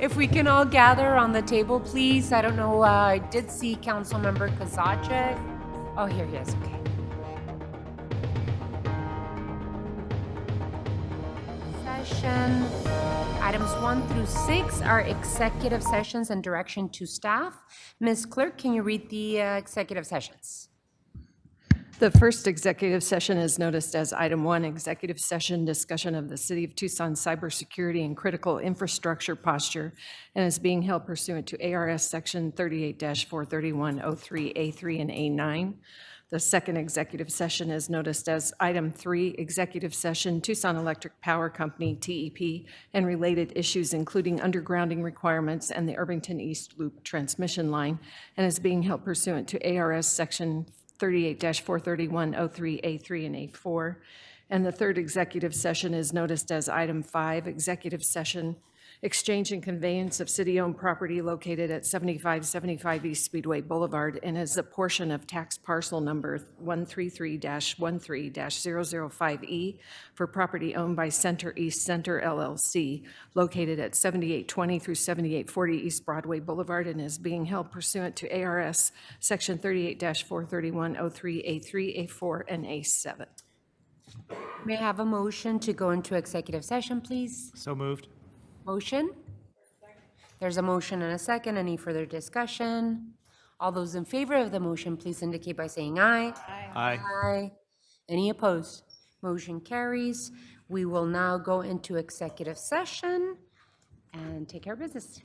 If we can all gather on the table, please. I don't know, I did see Councilmember Kozaczek. Oh, here he is, okay. Session. Items 1 through 6 are executive sessions and direction to staff. Ms. Clerk, can you read the executive sessions? The first executive session is noticed as item 1, executive session discussion of the City of Tucson cybersecurity and critical infrastructure posture, and is being held pursuant to ARS Section 38-431.03A3 and A9. The second executive session is noticed as item 3, executive session Tucson Electric Power Company, TEP, and related issues including undergrounding requirements and the Irvington-East loop transmission line, and is being held pursuant to ARS Section 38-431.03A3 and A4. And the third executive session is noticed as item 5, executive session, exchange and conveyance of city-owned property located at 7575 East Speedway Boulevard, and is a portion of tax parcel number 133-13-005E for property owned by Center East Center LLC, located at 7820 through 7840 East Broadway Boulevard, and is being held pursuant to ARS Section 38-431.03A3, A4, and A7. May I have a motion to go into executive session, please? So moved. Motion? There's a motion and a second. Any further discussion? All those in favor of the motion, please indicate by saying aye. Aye. Aye. Any opposed? Motion carries. We will now go into executive session and take care of business.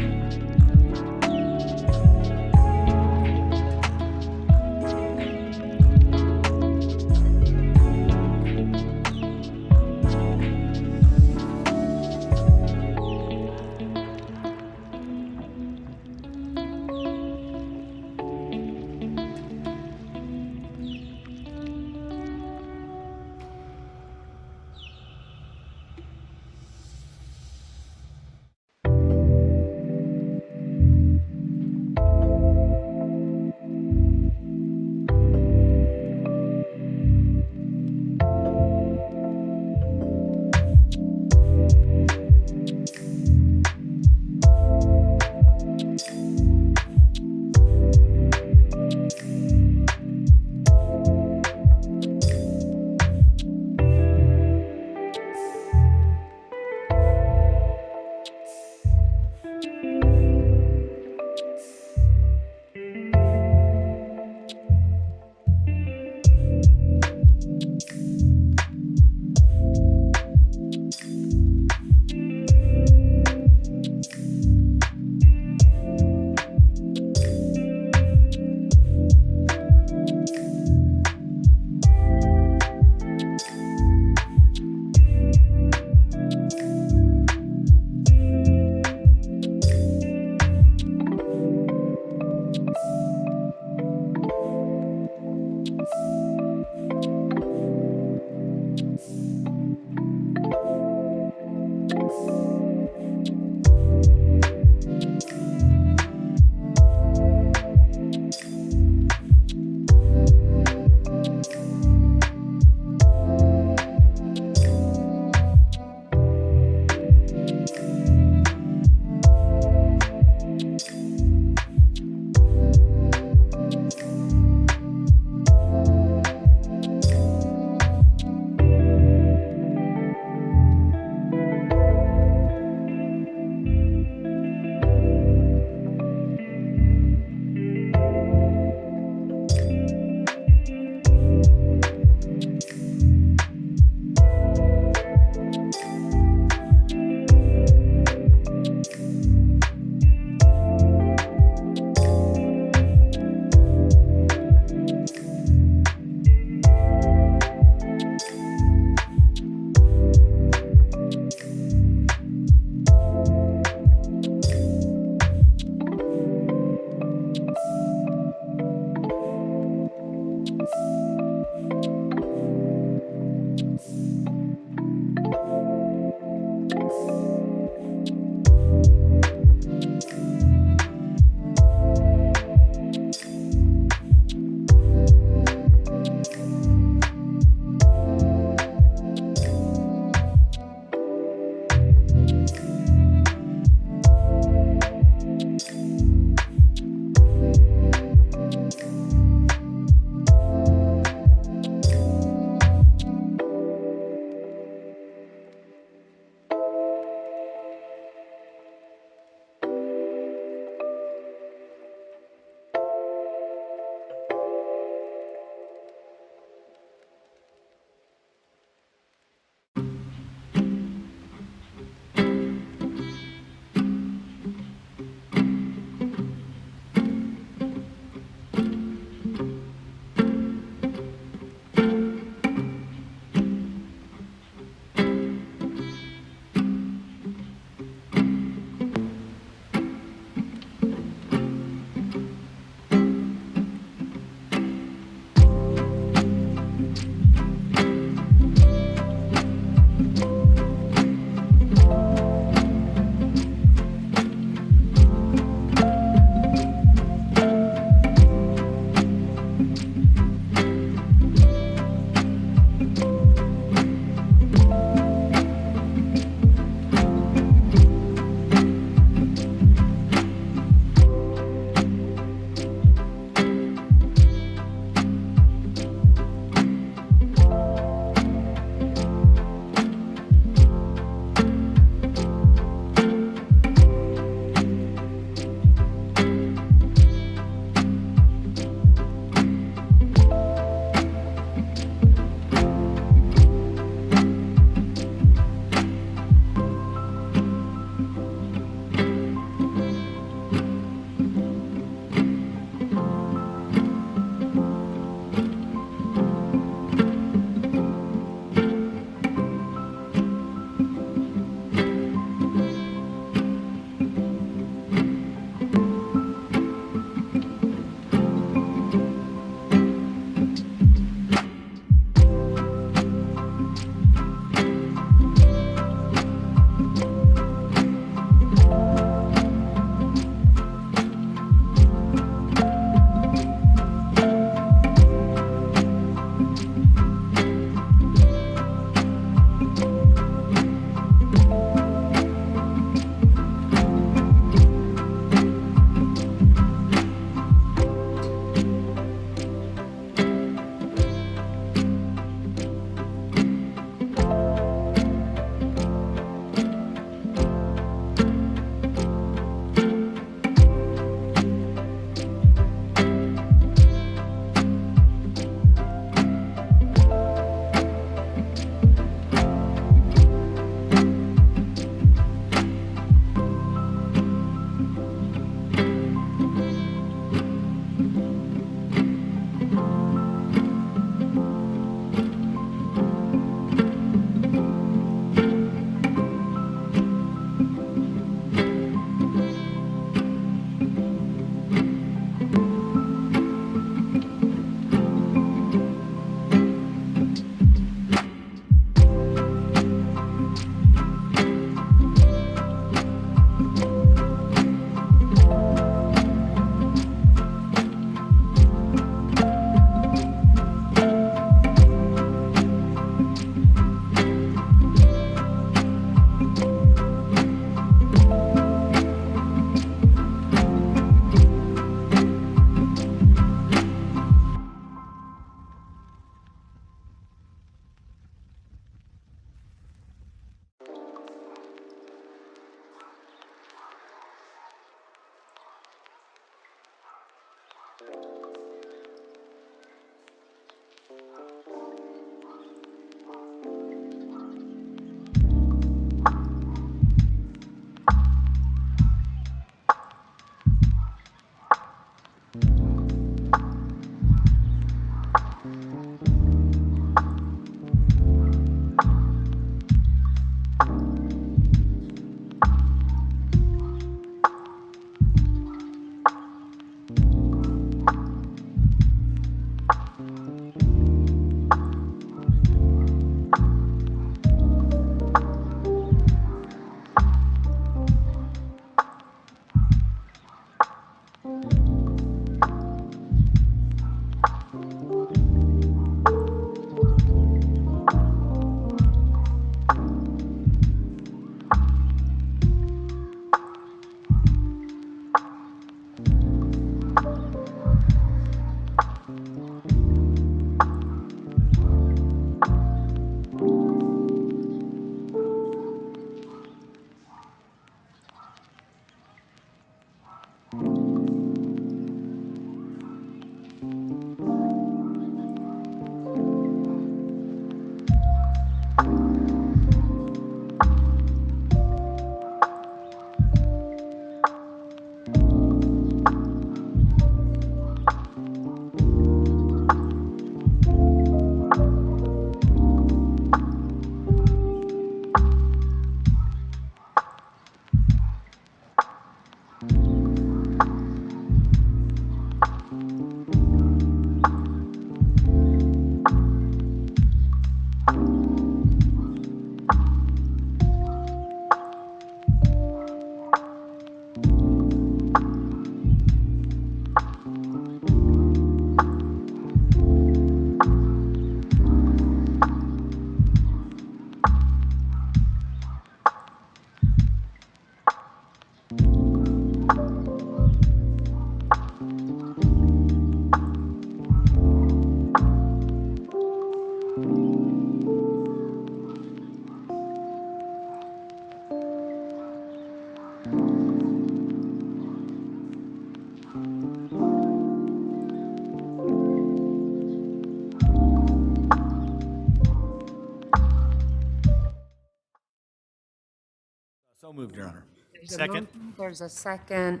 So moved, Your Honor. There's a Second. motion, there's a second.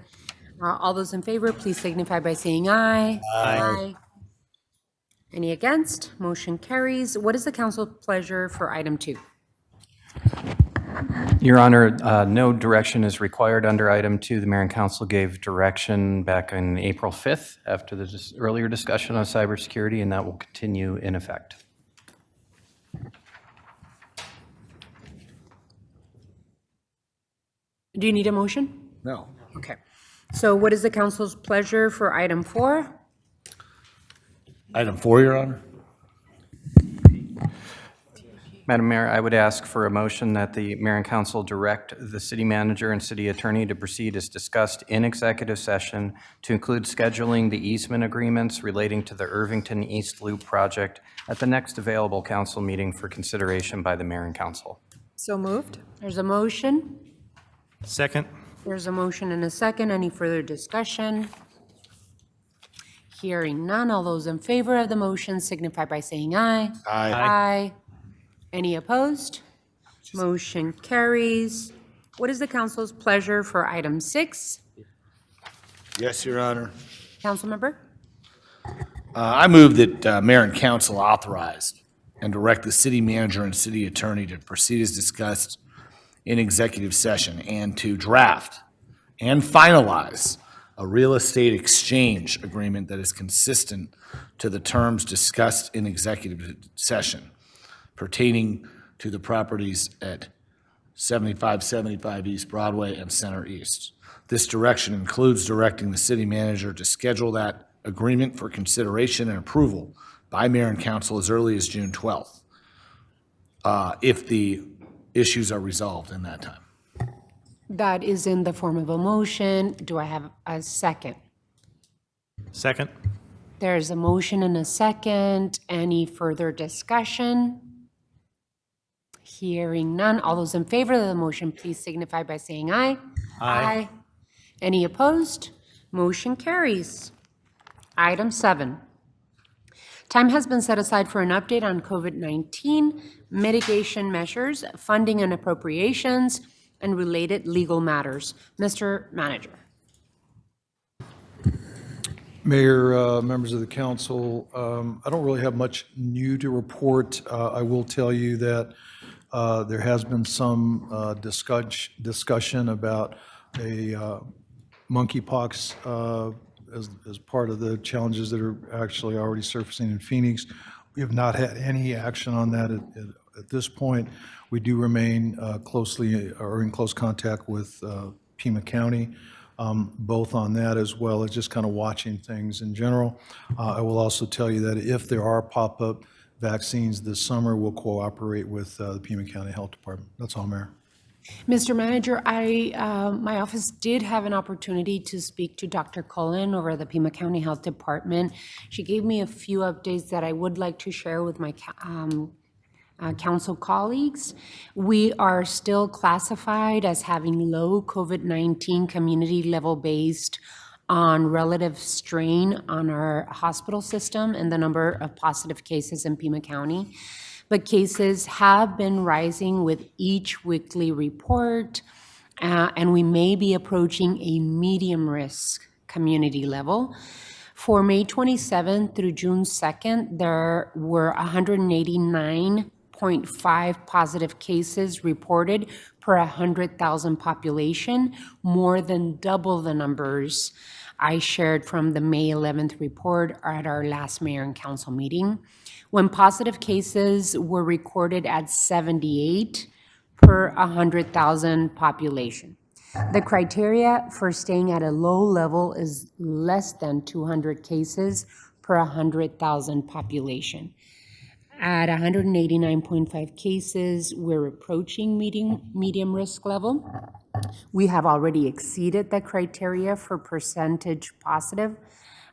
All those in favor, please signify by saying aye. Aye. Any against? Motion carries. What is the council pleasure for item 2? Your Honor, no direction is required under item 2. The mayor and council gave direction back on April 5th after the earlier discussion on cybersecurity, and that will continue in effect. Do you need a motion? No. Okay. So what is the council's pleasure for item 4? Item 4, Your Honor. Madam Mayor, I would ask for a motion that the mayor and council direct the city manager and city attorney to proceed as discussed in executive session to include scheduling the easement agreements relating to the Irvington-East Loop project at the next available council meeting for consideration by the mayor and council. So moved? There's a motion. Second. There's a motion and a second. Any further discussion? Hearing none. All those in favor of the motion signify by saying aye. Aye. Aye. Any opposed? Motion carries. What is the council's pleasure for item 6? Yes, Your Honor. Councilmember? I move that mayor and council authorize and direct the city manager and city attorney to proceed as discussed in executive session and to draft and finalize a real estate exchange agreement that is consistent to the terms discussed in executive session pertaining to the properties at 7575 East Broadway and Center East. This direction includes directing the city manager to schedule that agreement for consideration and approval by mayor and council as early as June 12th, if the issues are resolved in that time. That is in the form of a motion. Do I have a second? Second. There's a motion and a second. Any further discussion? Hearing none. All those in favor of the motion, please signify by saying aye. Aye. Any opposed? Motion carries. Item 7. Time has been set aside for an update on COVID-19 mitigation measures, funding and appropriations, and related legal matters. Mr. Manager. Mayor, members of the council, I don't really have much new to report. I will tell you that there has been some discussion about a monkeypox as part of the challenges that are actually already surfacing in Phoenix. We have not had any action on that at this point. We do remain closely or in close contact with Pima County, both on that as well as just kind of watching things in general. I will also tell you that if there are pop-up vaccines this summer, we'll cooperate with the Pima County Health Department. That's all, Mayor. Mr. Manager, my office did have an opportunity to speak to Dr. Cullen over at the Pima County Health Department. She gave me a few updates that I would like to share with my council colleagues. We are still classified as having low COVID-19 community level based on relative strain on our hospital system and the number of positive cases in Pima County. But cases have been rising with each weekly report, and we may be approaching a medium risk community level. For May 27th through June 2nd, there were 189.5 positive cases reported per 100,000 population, more than double the numbers I shared from the May 11th report at our last mayor and council meeting, when positive cases were recorded at 78 per 100,000 population. The criteria for staying at a low level is less than 200 cases per 100,000 population. At 189.5 cases, we're approaching medium risk level. We have already exceeded the criteria for percentage positive.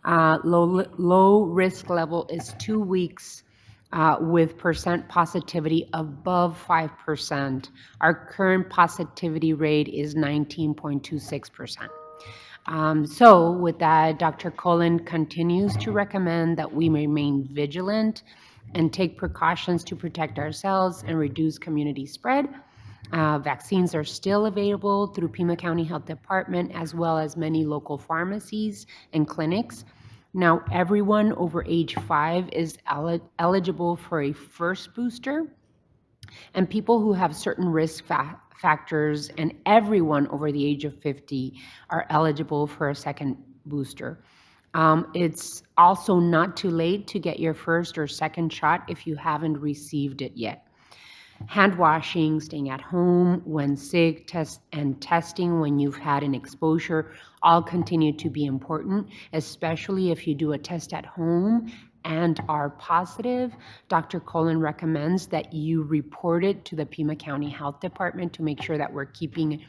Low risk level is 2 weeks with percent positivity above 5%. Our current positivity rate is 19.26%. So with that, Dr. Cullen continues to recommend that we remain vigilant and take precautions to protect ourselves and reduce community spread. Vaccines are still available through Pima County Health Department, as well as many local pharmacies and clinics. Now, everyone over age 5 is eligible for a first booster, and people who have certain risk factors and everyone over the age of 50 are eligible for a second booster. It's also not too late to get your first or second shot if you haven't received it yet. Hand washing, staying at home when sick, testing when you've had an exposure all continue to be important, especially if you do a test at home and are positive. Dr. Cullen recommends that you report it to the Pima County Health Department to make sure that we're keeping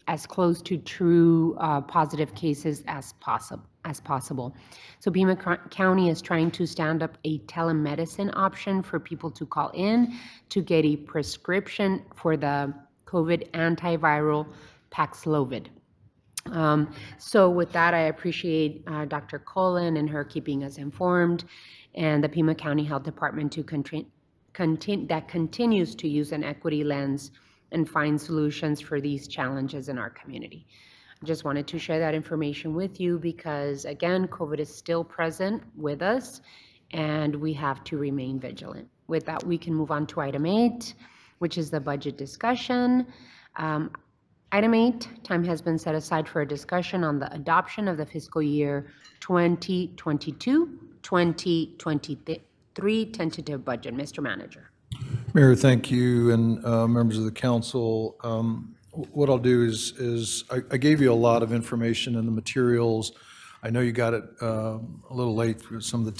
as close to true positive cases as possible. So Pima County is trying to stand up a telemedicine option for people to call in to get a prescription for the COVID antiviral Paxlovid. So with that, I appreciate Dr. Cullen and her keeping us informed, and the Pima County Health Department to continues to use an equity lens and find solutions for these challenges in our community. I just wanted to share that information with you because, again, COVID is still present with us, and we have to remain vigilant. With that, we can move on to item 8, which is the budget discussion. Item 8, time has been set aside for a discussion on the adoption of the fiscal year 2022-2023 tentative budget. Mr. Manager. Mayor, thank you, and members of the council. What I'll do is I gave you a lot of information in the materials. I know you got it a little late for some of the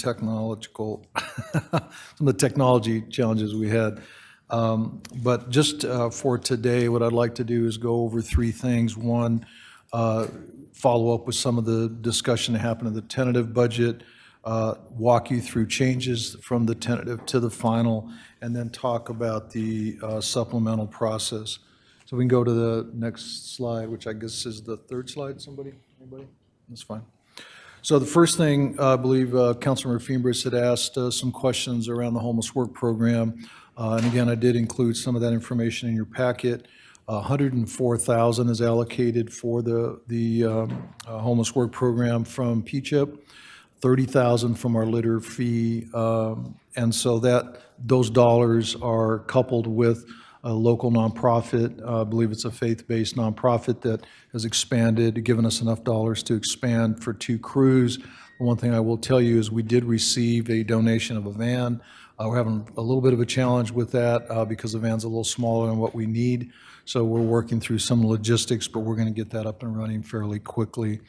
technology challenges we had. But just for today, what I'd like to do is go over 3 things. One, follow up with some of the discussion that happened in the tentative budget, walk you through changes from the tentative to the final, and then talk about the supplemental process. So we can go to the next slide, which I guess is the 3rd slide. Anybody? That's fine. So the first thing, I believe Councilmember Fiembres had asked some questions around the homeless work program. And again, I did include some of that information in your packet. 104,000 is allocated for the homeless work program from PCHIP, 30,000 from our litter fee, and so those dollars are coupled with a local nonprofit. I believe it's a faith-based nonprofit that has expanded, given us enough dollars to expand for 2 crews. One thing I will tell you is we did receive a donation of a van. We're having a little bit of a challenge with that because the van's a little smaller than what we need. So we're working through some logistics, but we're going to get that up and running fairly quickly.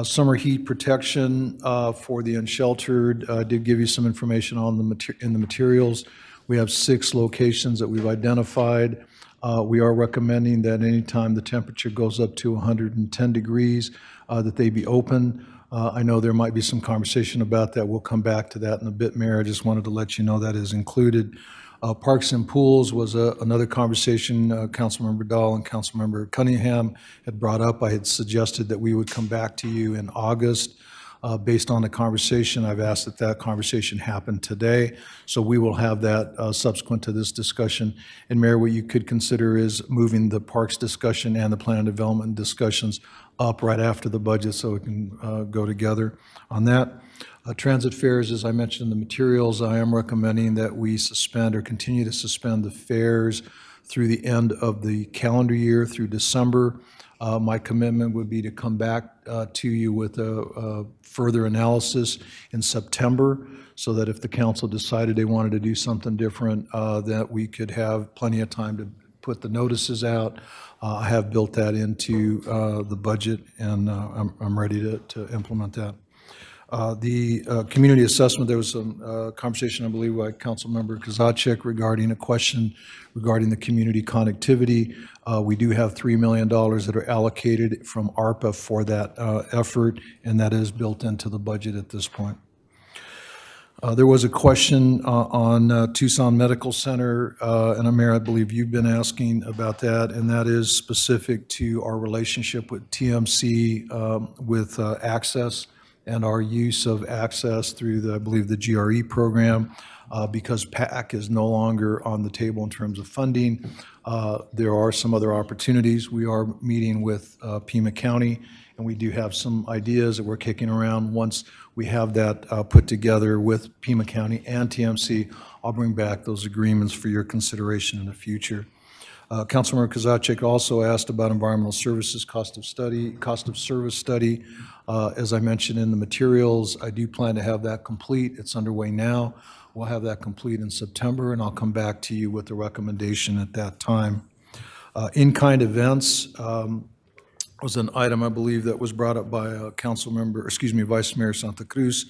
Summer heat protection for the unsheltered, did give you some information on in the materials. We have 6 locations that we've identified. We are recommending that anytime the temperature goes up to 110 degrees, that they be open. I know there might be some conversation about that. We'll come back to that in a bit, Mayor. I just wanted to let you know that is included. Parks and pools was another conversation Councilmember Dahl and Councilmember Cunningham had brought up. I had suggested that we would come back to you in August. Based on the conversation, I've asked that that conversation happen today. So we will have that subsequent to this discussion. And Mayor, what you could consider is moving the parks discussion and the plan and development discussions up right after the budget so it can go together on that. Transit fares, as I mentioned in the materials, I am recommending that we suspend or continue to suspend the fares through the end of the calendar year through December. My commitment would be to come back to you with a further analysis in September so that if the council decided they wanted to do something different, that we could have plenty of time to put the notices out. I have built that into the budget, and I'm ready to implement that. The community assessment, there was some conversation, I believe, by Councilmember Kozaczek regarding a question regarding the community connectivity. We do have $3 million that are allocated from ARPA for that effort, and that is built into the budget at this point. There was a question on Tucson Medical Center, and Mayor, I believe you've been asking about that, and that is specific to our relationship with TMC with access and our use of access through the, I believe, the GRE program. Because PAC is no longer on the table in terms of funding, there are some other opportunities. We are meeting with Pima County, and we do have some ideas that we're kicking around. Once we have that put together with Pima County and TMC, I'll bring back those agreements for your consideration in the future. Councilmember Kozaczek also asked about environmental services cost of service study. As I mentioned in the materials, I do plan to have that complete. It's underway now. We'll have that complete in September, and I'll come back to you with a recommendation at that time. In-kind events was an item, I believe, that was brought up by Vice Mayor Santa Cruz.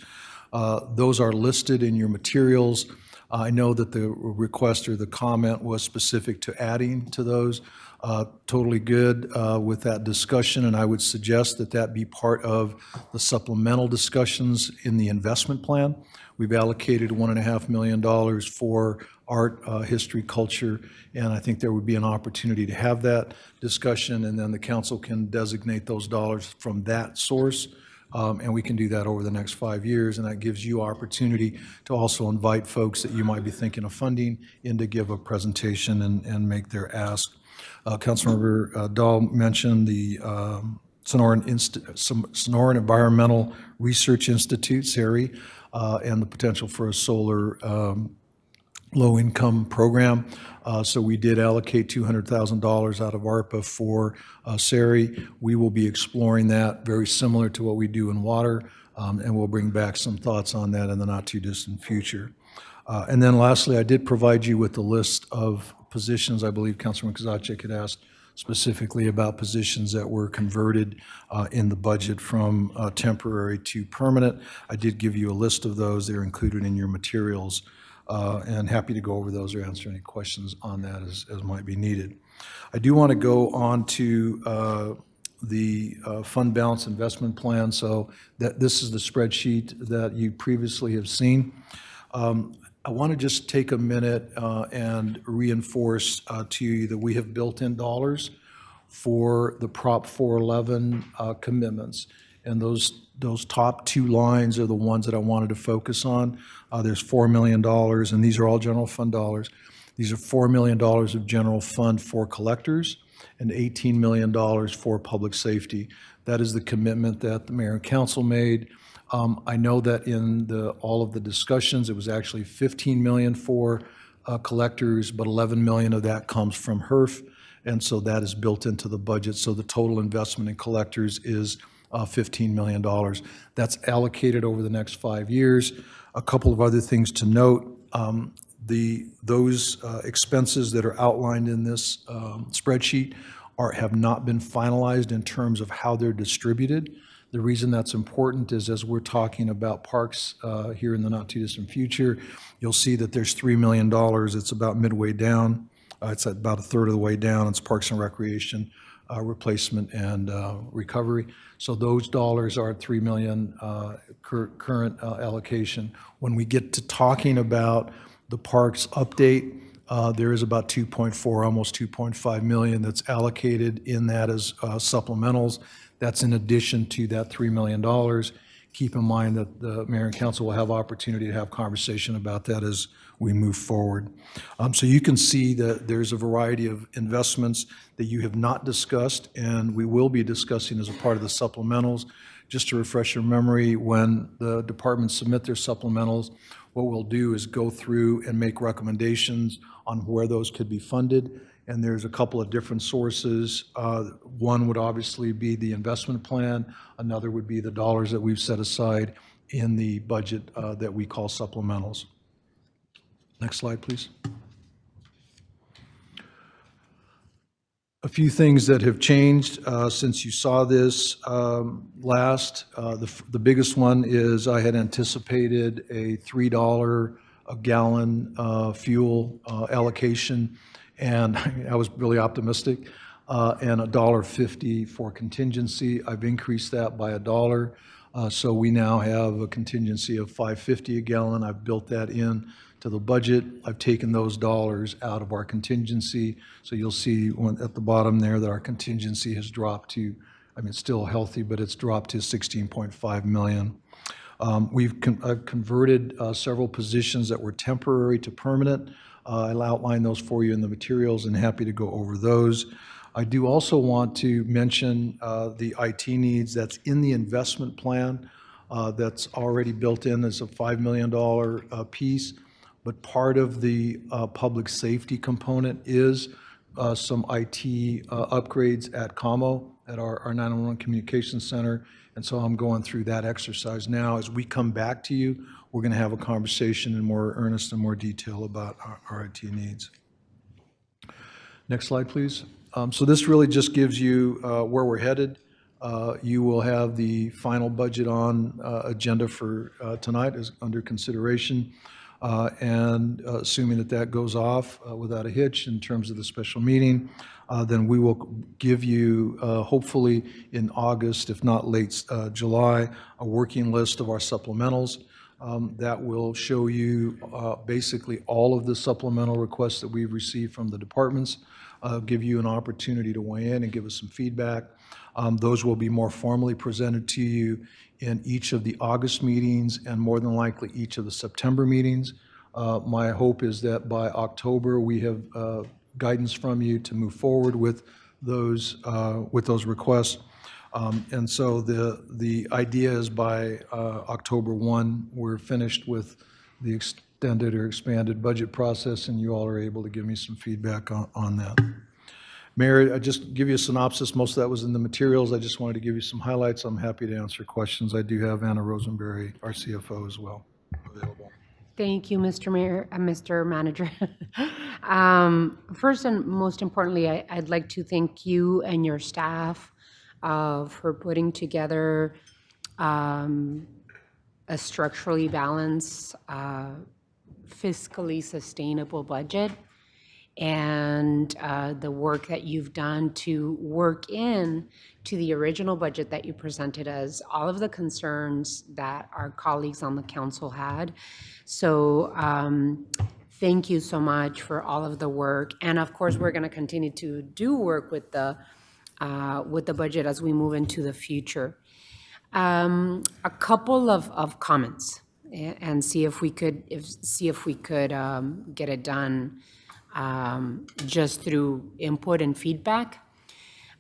Those are listed in your materials. I know that the request or the comment was specific to adding to those. Totally good with that discussion, and I would suggest that that be part of the supplemental discussions in the investment plan. We've allocated $1.5 million for art, history, culture, and I think there would be an opportunity to have that discussion, and then the council can designate those dollars from that source. And we can do that over the next 5 years, and that gives you opportunity to also invite folks that you might be thinking of funding in to give a presentation and make their ask. Councilmember Dahl mentioned the Sonoran Environmental Research Institute, SERI, and the potential for a solar low-income program. So we did allocate $200,000 out of ARPA for SERI. We will be exploring that, very similar to what we do in water, and we'll bring back some thoughts on that in the not-too-distant future. And then lastly, I did provide you with a list of positions. I believe Councilman Kozaczek had asked specifically about positions that were converted in the budget from temporary to permanent. I did give you a list of those. They're included in your materials. And happy to go over those or answer any questions on that as might be needed. I do want to go on to the fund balance investment plan. So this is the spreadsheet that you previously have seen. I want to just take a minute and reinforce to you that we have built in dollars for the Prop 411 commitments. And those top two lines are the ones that I wanted to focus on. There's $4 million, and these are all general fund dollars. These are $4 million of general fund for collectors and $18 million for public safety. That is the commitment that the mayor and council made. I know that in all of the discussions, it was actually $15 million for collectors, but $11 million of that comes from HERF, and so that is built into the budget. So the total investment in collectors is $15 million. That's allocated over the next 5 years. A couple of other things to note. Those expenses that are outlined in this spreadsheet have not been finalized in terms of how they're distributed. The reason that's important is as we're talking about parks here in the not-too-distant future, you'll see that there's $3 million. It's about midway down. It's about a third of the way down. It's Parks and Recreation, replacement and recovery. So those dollars are at $3 million current allocation. When we get to talking about the parks update, there is about 2.4, almost 2.5 million that's allocated in that as supplementals. That's in addition to that $3 million. Keep in mind that the mayor and council will have opportunity to have conversation about that as we move forward. So you can see that there's a variety of investments that you have not discussed, and we will be discussing as a part of the supplementals. Just to refresh your memory, when the departments submit their supplementals, what we'll do is go through and make recommendations on where those could be funded. And there's a couple of different sources. One would obviously be the investment plan. Another would be the dollars that we've set aside in the budget that we call supplementals. Next slide, please. A few things that have changed since you saw this last. The biggest one is I had anticipated a $3 a gallon fuel allocation, and I was really optimistic, and $1.50 for contingency. I've increased that by $1. So we now have a contingency of $5.50 a gallon. I've built that in to the budget. I've taken those dollars out of our contingency. So you'll see at the bottom there that our contingency has dropped to, I mean, it's still healthy, but it's dropped to 16.5 million. I've converted several positions that were temporary to permanent. I'll outline those for you in the materials and happy to go over those. I do also want to mention the IT needs that's in the investment plan that's already built in as a $5 million piece. But part of the public safety component is some IT upgrades at COMO, at our 911 Communications Center. And so I'm going through that exercise now. As we come back to you, we're going to have a conversation in more earnest and more detail about our IT needs. Next slide, please. So this really just gives you where we're headed. You will have the final budget on agenda for tonight is under consideration. And assuming that that goes off without a hitch in terms of the special meeting, then we will give you, hopefully in August, if not late July, a working list of our supplementals that will show you basically all of the supplemental requests that we've received from the departments, give you an opportunity to weigh in and give us some feedback. Those will be more formally presented to you in each of the August meetings and more than likely each of the September meetings. My hope is that by October we have guidance from you to move forward with those requests. And so the idea is by October 1, we're finished with the extended or expanded budget process, and you all are able to give me some feedback on that. Mayor, I just give you a synopsis. Most of that was in the materials. I just wanted to give you some highlights. I'm happy to answer questions. I do have Anna Rosenberry, our CFO, as well, available. Thank you, Mr. Mayor, Mr. Manager. First and most importantly, I'd like to thank you and your staff for putting together a structurally balanced, fiscally sustainable budget, and the work that you've done to work in to the original budget that you presented us, all of the concerns that our colleagues on the council had. So thank you so much for all of the work. And of course, we're going to continue to do work with the budget as we move into the future. A couple of comments and see if we could get it done just through input and feedback.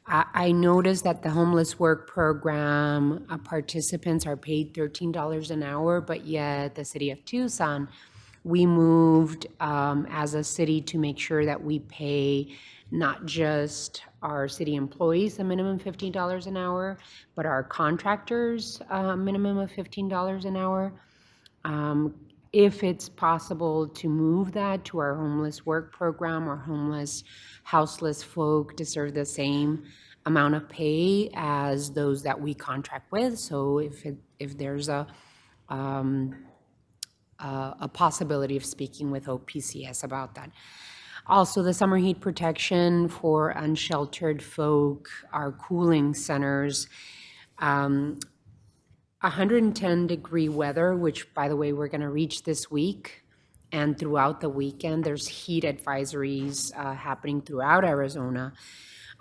I noticed that the homeless work program participants are paid $13 an hour, but yet the city of Tucson, we moved as a city to make sure that we pay not just our city employees a minimum $15 an hour, but our contractors a minimum of $15 an hour. If it's possible to move that to our homeless work program or homeless, houseless folk to serve the same amount of pay as those that we contract with. So if there's a possibility of speaking with OPCS about that. Also, the summer heat protection for unsheltered folk, our cooling centers, 110-degree weather, which, by the way, we're going to reach this week. And throughout the weekend, there's heat advisories happening throughout Arizona.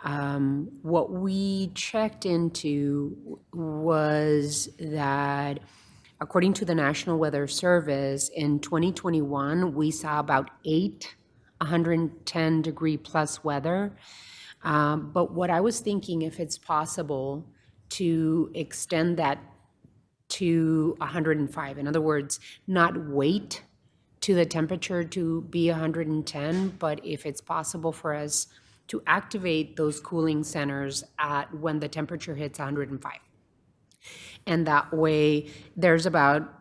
What we checked into was that, according to the National Weather Service, in 2021, we saw about 8 110-degree plus weather. But what I was thinking, if it's possible to extend that to 105, in other words, not wait to the temperature to be 110, but if it's possible for us to activate those cooling centers at when the temperature hits 105. And that way, there's about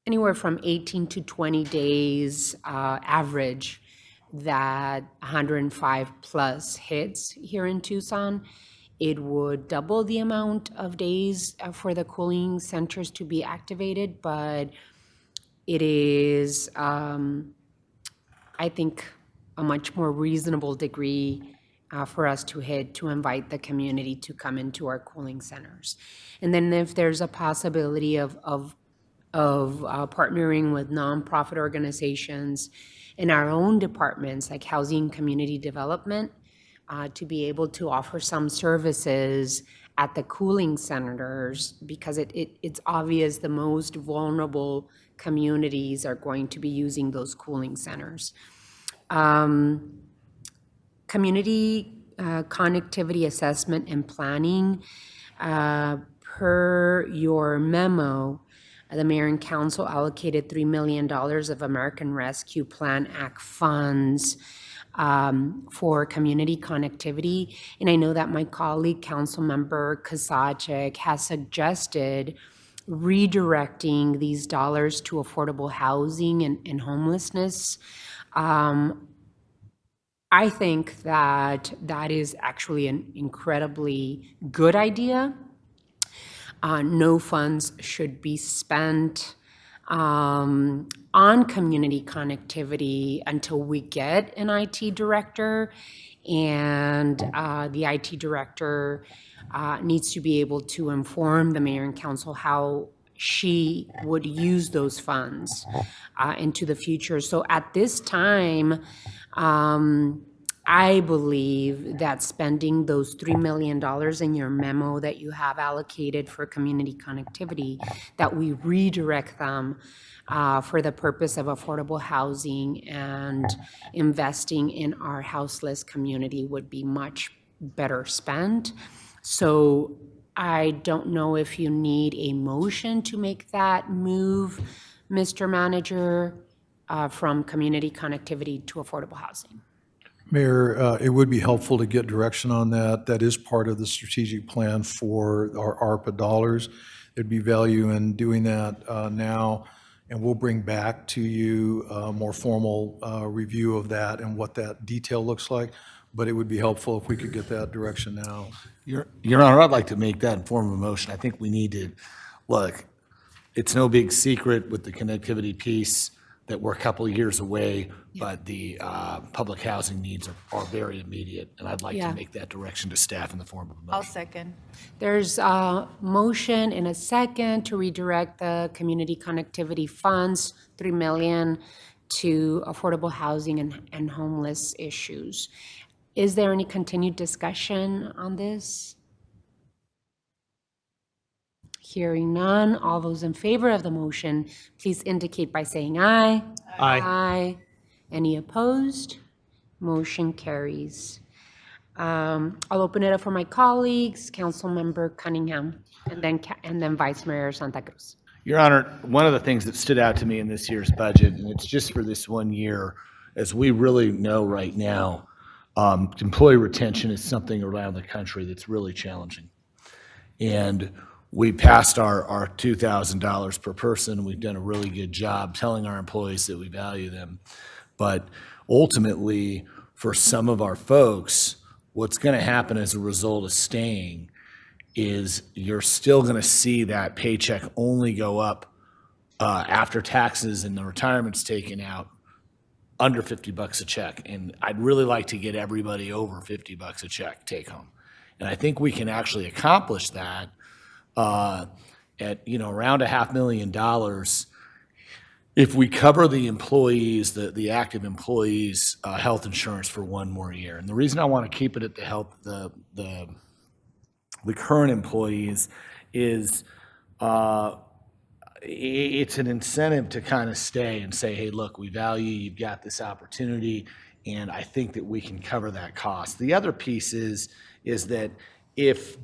anywhere from 18 to 20 days average that 105 plus hits here in Tucson. It would double the amount of days for the cooling centers to be activated, but it is, I think, a much more reasonable degree for us to hit to invite the community to come into our cooling centers. And then if there's a possibility of partnering with nonprofit organizations in our own departments like housing and community development, to be able to offer some services at the cooling centers, because it's obvious the most vulnerable communities are going to be using those cooling centers. Community connectivity assessment and planning, per your memo, the mayor and council allocated $3 million of American Rescue Plan Act funds for community connectivity. And I know that my colleague, Councilmember Kasachik, has suggested redirecting these dollars to affordable housing and homelessness. I think that that is actually an incredibly good idea. No funds should be spent on community connectivity until we get an IT director, and the IT director needs to be able to inform the mayor and council how she would use those funds into the future. So at this time, I believe that spending those $3 million in your memo that you have allocated for community connectivity, that we redirect them for the purpose of affordable housing and investing in our houseless community would be much better spent. So I don't know if you need a motion to make that move, Mr. Manager, from community connectivity to affordable housing. Mayor, it would be helpful to get direction on that. That is part of the strategic plan for our ARPA dollars. There'd be value in doing that now, and we'll bring back to you a more formal review of that and what that detail looks like. But it would be helpful if we could get that direction now. Your Honor, I'd like to make that in form of a motion. I think we need to, look, it's no big secret with the connectivity piece that we're a couple of years away, but the public housing needs are very immediate, and I'd like to make that direction to staff in the form of a motion. I'll second. There's a motion and a second to redirect the community connectivity funds, $3 million, to affordable housing and homeless issues. Is there any continued discussion on this? Hearing none, all those in favor of the motion, please indicate by saying aye. Aye. Aye. Any opposed? Motion carries. I'll open it up for my colleagues, Councilmember Cunningham, and then Vice Mayor Santa Cruz. Your Honor, one of the things that stood out to me in this year's budget, and it's just for this 1 year, as we really know right now, employee retention is something around the country that's really challenging. And we passed our $2,000 per person. We've done a really good job telling our employees that we value them. But ultimately, for some of our folks, what's going to happen as a result of staying is you're still going to see that paycheck only go up after taxes and the retirement's taken out under $50 a check. And I'd really like to get everybody over $50 a check take home. And I think we can actually accomplish that at, around $500,000 if we cover the employees, the active employees' health insurance for one more year. And the reason I want to keep it at the current employees is it's an incentive to kind of stay and say, hey, look, we value you've got this opportunity, and I think that we can cover that cost. The other piece is that if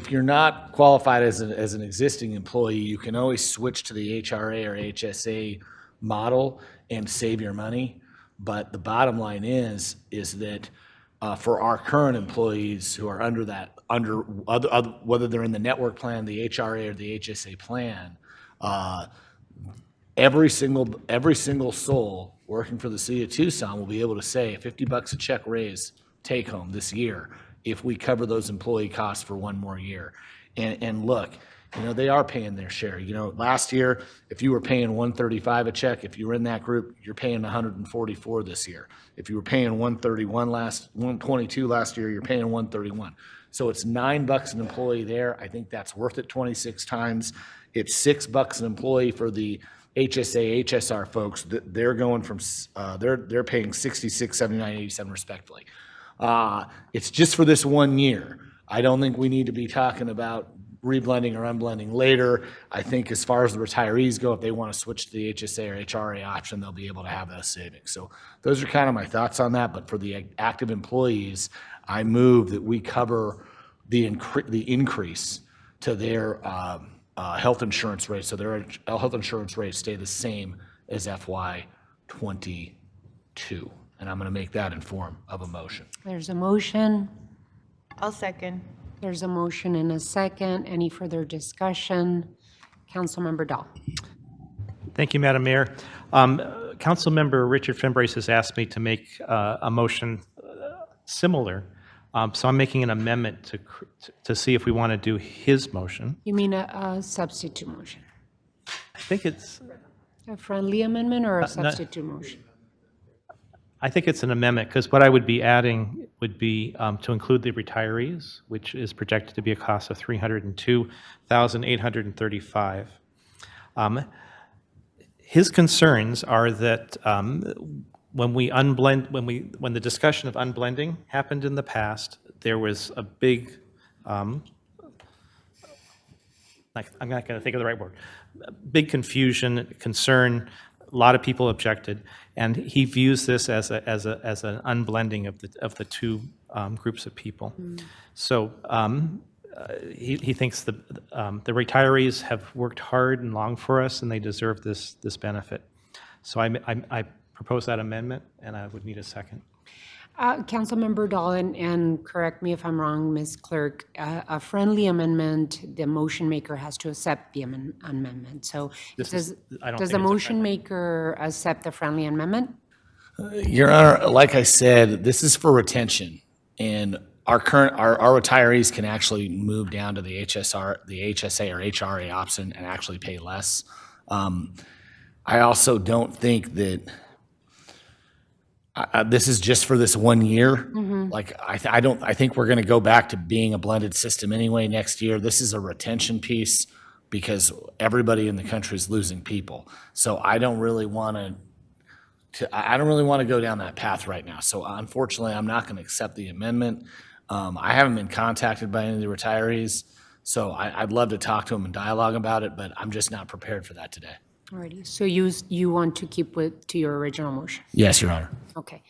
you're not qualified as an existing employee, you can always switch to the HRA or HSA model and save your money. But the bottom line is that for our current employees who are whether they're in the network plan, the HRA, or the HSA plan, every single soul working for the city of Tucson will be able to say $50 a check raise take home this year if we cover those employee costs for one more year. And look, they are paying their share. Last year, if you were paying $135 a check, if you were in that group, you're paying $144 this year. If you were paying $122 last year, you're paying $131. So it's $9 an employee there. I think that's worth it 26 times. It's $6 an employee for the HSA, HSR folks. They're going from they're paying $66, $79, $87 respectively. It's just for this 1 year. I don't think we need to be talking about reblending or unblending later. I think as far as the retirees go, if they want to switch to the HSA or HRA option, they'll be able to have those savings. So those are kind of my thoughts on that. But for the active employees, I move that we cover the increase to their health insurance rates, so their health insurance rates stay the same as FY22. And I'm going to make that in form of a motion. There's a motion. I'll second. There's a motion and a second. Any further discussion? Councilmember Dahl. Thank you, Madam Mayor. Councilmember Richard Finbrace has asked me to make a motion similar. So I'm making an amendment to see if we want to do his motion. You mean a substitute motion? I think it's A friendly amendment or a substitute motion? I think it's an amendment, because what I would be adding would be to include the retirees, which is projected to be a cost of $302,835. His concerns are that when the discussion of unblending happened in the past, there was a big, I'm not going to think of the right word, big confusion, concern. A lot of people objected, and he views this as an unblending of the two groups of people. So he thinks the retirees have worked hard and long for us, and they deserve this benefit. So I propose that amendment, and I would need a second. Councilmember Dahl, and correct me if I'm wrong, Ms. Clerk, a friendly amendment, the motion maker has to accept the amendment. So does the motion maker accept the friendly amendment? Your Honor, like I said, this is for retention, and our retirees can actually move down to the HSA or HRA option and actually pay less. I also don't think that this is just for this 1 year. Mm-hmm. Like I think we're going to go back to being a blended system anyway next year. This is a retention piece because everybody in the country is losing people. So I don't really want to go down that path right now. So unfortunately, I'm not going to accept the amendment. I haven't been contacted by any of the retirees, so I'd love to talk to them and dialogue about it, but I'm just not prepared for that today. Alrighty, so you want to keep to your original motion? Yes, Your Honor. Okay.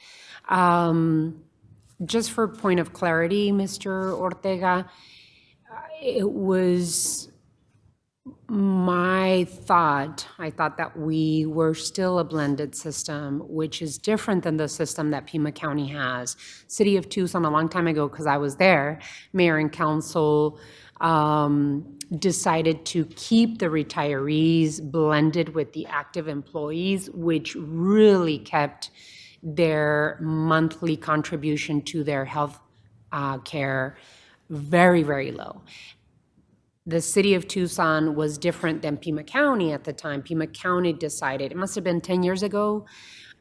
Just for point of clarity, Mr. Ortega, it was I thought that we were still a blended system, which is different than the system that Pima County has. City of Tucson, a long time ago, because I was there, mayor and council decided to keep the retirees blended with the active employees, which really kept their monthly contribution to their health care very, very low. the city of Tucson was different than Pima County at the time. Pima County decided, it must have been 10 years ago,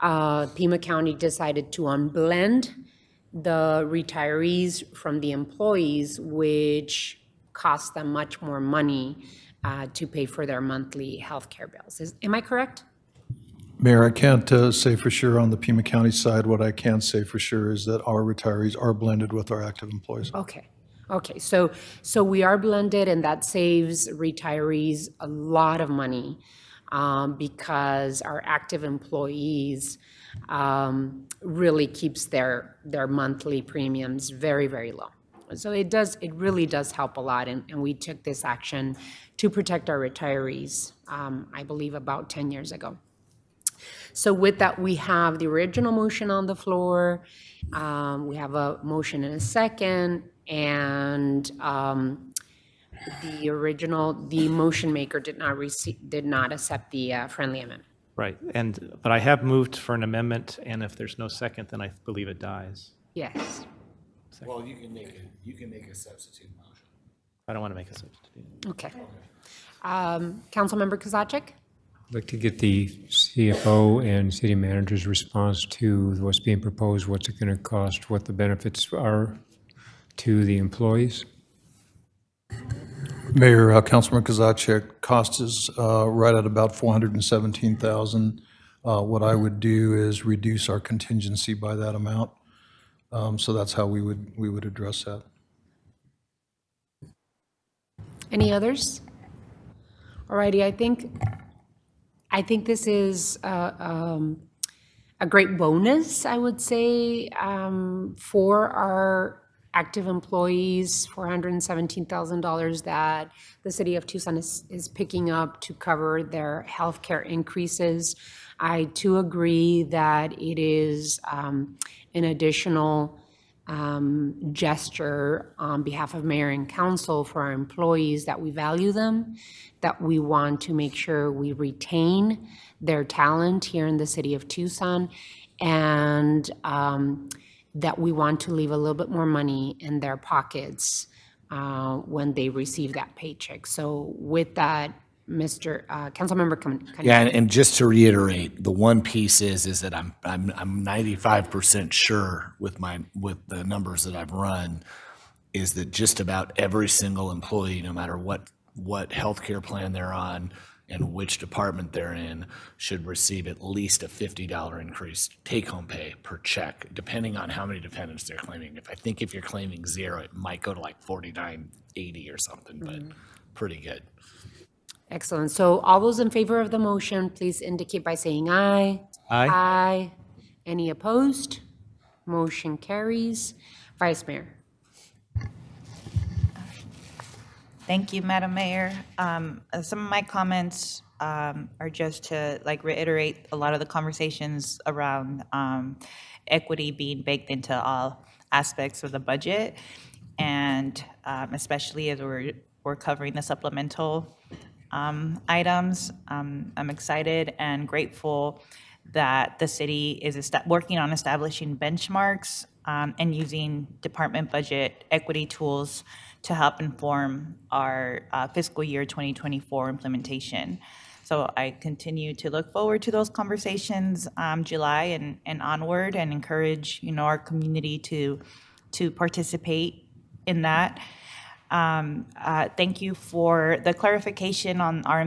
Pima County decided to unblend the retirees from the employees, which cost them much more money to pay for their monthly health care bills. Am I correct? Mayor, I can't say for sure on the Pima County side. What I can say for sure is that our retirees are blended with our active employees. Okay, so we are blended, and that saves retirees a lot of money because our active employees really keeps their monthly premiums very, very low. So it really does help a lot, and we took this action to protect our retirees, I believe about 10 years ago. So with that, we have the original motion on the floor. We have a motion and a second, and the motion maker did not accept the friendly amendment. Right, but I have moved for an amendment, and if there's no second, then I believe it dies. Yes. Well, you can make a substitute motion. I don't want to make a substitute. Okay. Councilmember Kozaczek? I'd like to get the CFO and city manager's response to what's being proposed, what's it going to cost, what the benefits are to the employees. Mayor, Councilman Kozaczek, cost is right at about $417,000. What I would do is reduce our contingency by that amount. So that's how we would address that. Any others? All righty, I think this is a great bonus, I would say, for our active employees, $417,000 that the city of Tucson is picking up to cover their healthcare increases. I too agree that it is an additional gesture on behalf of mayor and council for our employees, that we value them, that we want to make sure we retain their talent here in the city of Tucson, and that we want to leave a little bit more money in their pockets when they receive that paycheck. So with that, Mr. Councilmember Cunningham. Yeah, and just to reiterate, the one piece is that I'm 95% sure with the numbers that I've run, is that just about every single employee, no matter what healthcare plan they're on and which department they're in, should receive at least a $50 increase take-home pay per check, depending on how many dependents they're claiming. If you're claiming 0, it might go to like $49.80 or something, but pretty good. Excellent. So all those in favor of the motion, please indicate by saying aye. Aye. Aye. Any opposed? Motion carries. Vice Mayor. Thank you, Madam Mayor. Some of my comments are just to reiterate a lot of the conversations around equity being baked into all aspects of the budget, and especially as we're covering the supplemental items. I'm excited and grateful that the city is working on establishing benchmarks and using department budget equity tools to help inform our fiscal year 2024 implementation. So I continue to look forward to those conversations July and onward, and encourage our community to participate in that. Thank you for the clarification on our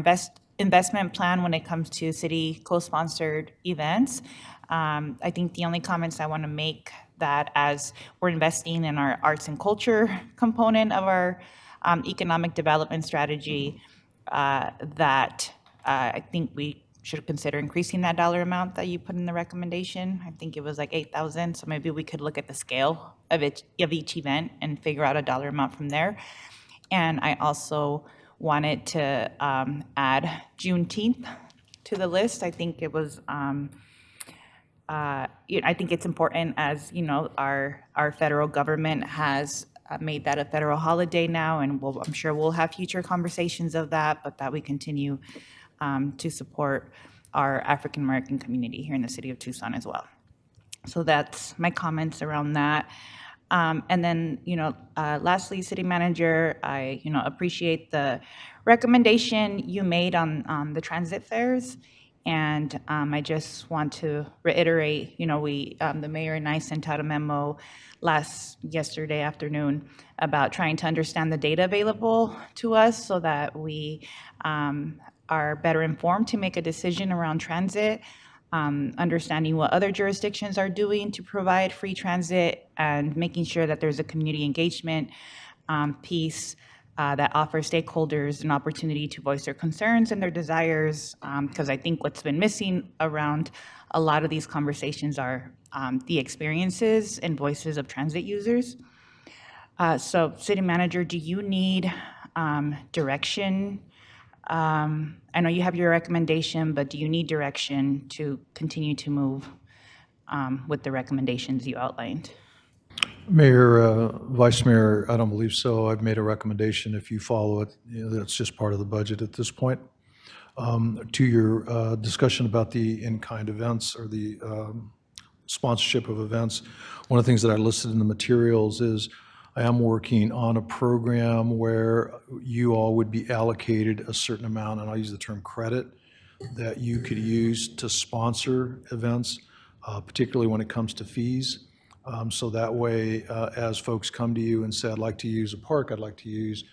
investment plan when it comes to city co-sponsored events. I think the only comments I want to make, that as we're investing in our arts and culture component of our economic development strategy, that I think we should consider increasing that dollar amount that you put in the recommendation. I think it was like 8,000, so maybe we could look at the scale of each event and figure out a dollar amount from there. And I also wanted to add Juneteenth to the list. I think it was, I think it's important, as our federal government has made that a federal holiday now, and I'm sure we'll have future conversations of that, but that we continue to support our African American community here in the city of Tucson as well. So that's my comments around that. And then, lastly, City Manager, I, appreciate the recommendation you made on the transit fares. And I just want to reiterate, the mayor and I sent out a memo yesterday afternoon about trying to understand the data available to us so that we are better informed to make a decision around transit, understanding what other jurisdictions are doing to provide free transit, and making sure that there's a community engagement piece that offers stakeholders an opportunity to voice their concerns and their desires, because I think what's been missing around a lot of these conversations are the experiences and voices of transit users. So, City Manager, do you need direction? I know you have your recommendation, but do you need direction to continue to move with the recommendations you outlined? Mayor, Vice Mayor, I don't believe so. I've made a recommendation. If you follow it, that's just part of the budget at this point. To your discussion about the in-kind events or the sponsorship of events, one of the things that I listed in the materials is I am working on a program where you all would be allocated a certain amount, and I'll use the term credit, that you could use to sponsor events, particularly when it comes to fees. So that way, as folks come to you and say, I'd like to use a park, I'd like to use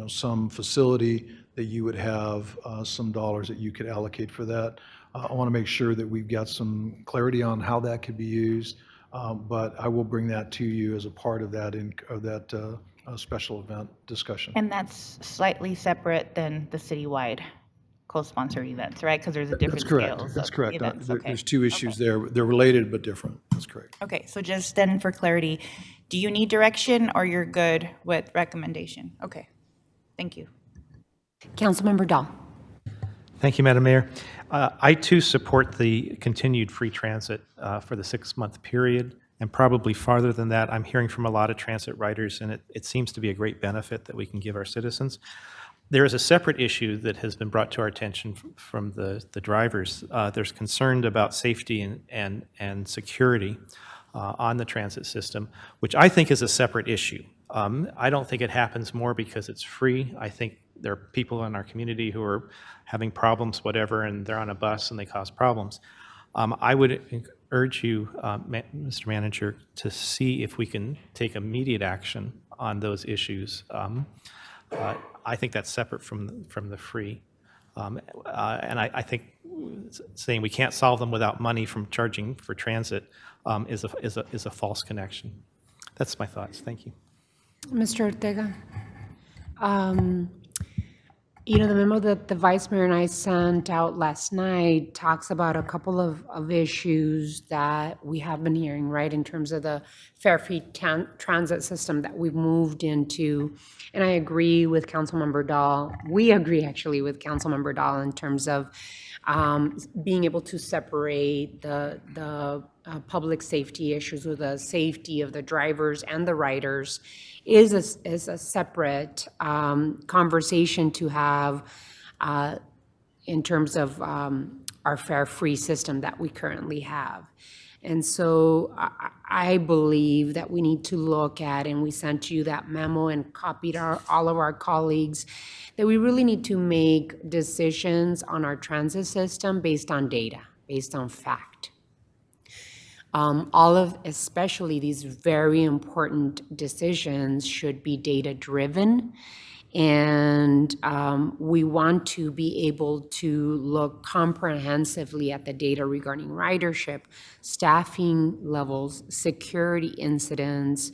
some facility, that you would have some dollars that you could allocate for that. I want to make sure that we've got some clarity on how that could be used, but I will bring that to you as a part of that special event discussion. And that's slightly separate than the citywide co-sponsored events, right? Because there's a different That's correct. scales That's of correct. events. Okay. There's two issues there. They're related but different. That's correct. Okay, so just then for clarity, do you need direction or you're good with recommendation? Okay, thank you. Councilmember Dahl. Thank you, Madam Mayor. I too support the continued free transit for the 6-month period, and probably farther than that. I'm hearing from a lot of transit riders, and it seems to be a great benefit that we can give our citizens. There is a separate issue that has been brought to our attention from the drivers. There's concern about safety and security on the transit system, which I think is a separate issue. I don't think it happens more because it's free. I think there are people in our community who are having problems, whatever, and they're on a bus and they cause problems. I would urge you, Mr. Manager, to see if we can take immediate action on those issues. I think that's separate from the free. And I think saying we can't solve them without money from charging for transit is a false connection. That's my thoughts. Thank you. Mr. Ortega. The memo that the Vice Mayor and I sent out last night talks about a couple of issues that we have been hearing, right, in terms of the fare-free transit system that we've moved into. And I agree with Councilmember Dahl. We agree, actually, with Councilmember Dahl in terms of being able to separate the public safety issues with the safety of the drivers and the riders is a separate conversation to have in terms of our fare-free system that we currently have. And so I believe that we need to look at, and we sent you that memo and copied all of our colleagues, that we really need to make decisions on our transit system based on data, based on fact. Especially these very important decisions should be data-driven, and we want to be able to look comprehensively at the data regarding ridership, staffing levels, security incidents,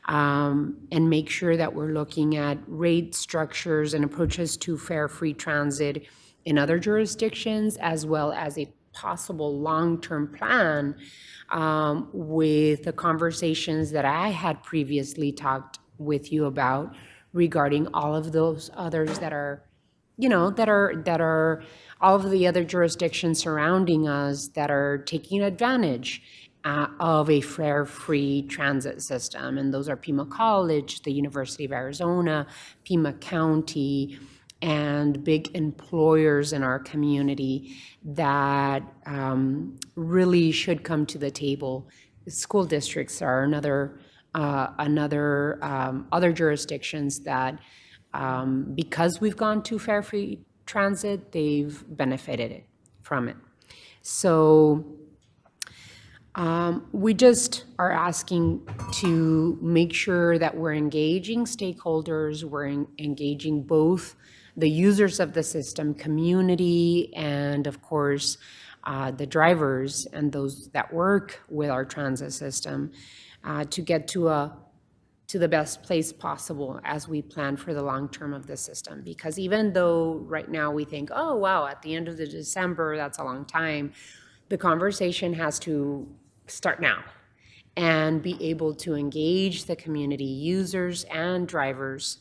and make sure that we're looking at rate structures and approaches to fare-free transit in other jurisdictions, as well as a possible long-term plan with the conversations that I had previously talked with you about regarding all of those others that are, that are all of the other jurisdictions surrounding us that are taking advantage of a fare-free transit system. And those are Pima College, the University of Arizona, Pima County, and big employers in our community that really should come to the table. School districts are another other jurisdictions that, because we've gone to fare-free transit, they've benefited from it. So we just are asking to make sure that we're engaging stakeholders, we're engaging both the users of the system, community, and of course, the drivers and those that work with our transit system to get to the best place possible as we plan for the long term of the system. Because even though right now we think, oh, wow, at the end of the December, that's a long time, the conversation has to start now and be able to engage the community users and drivers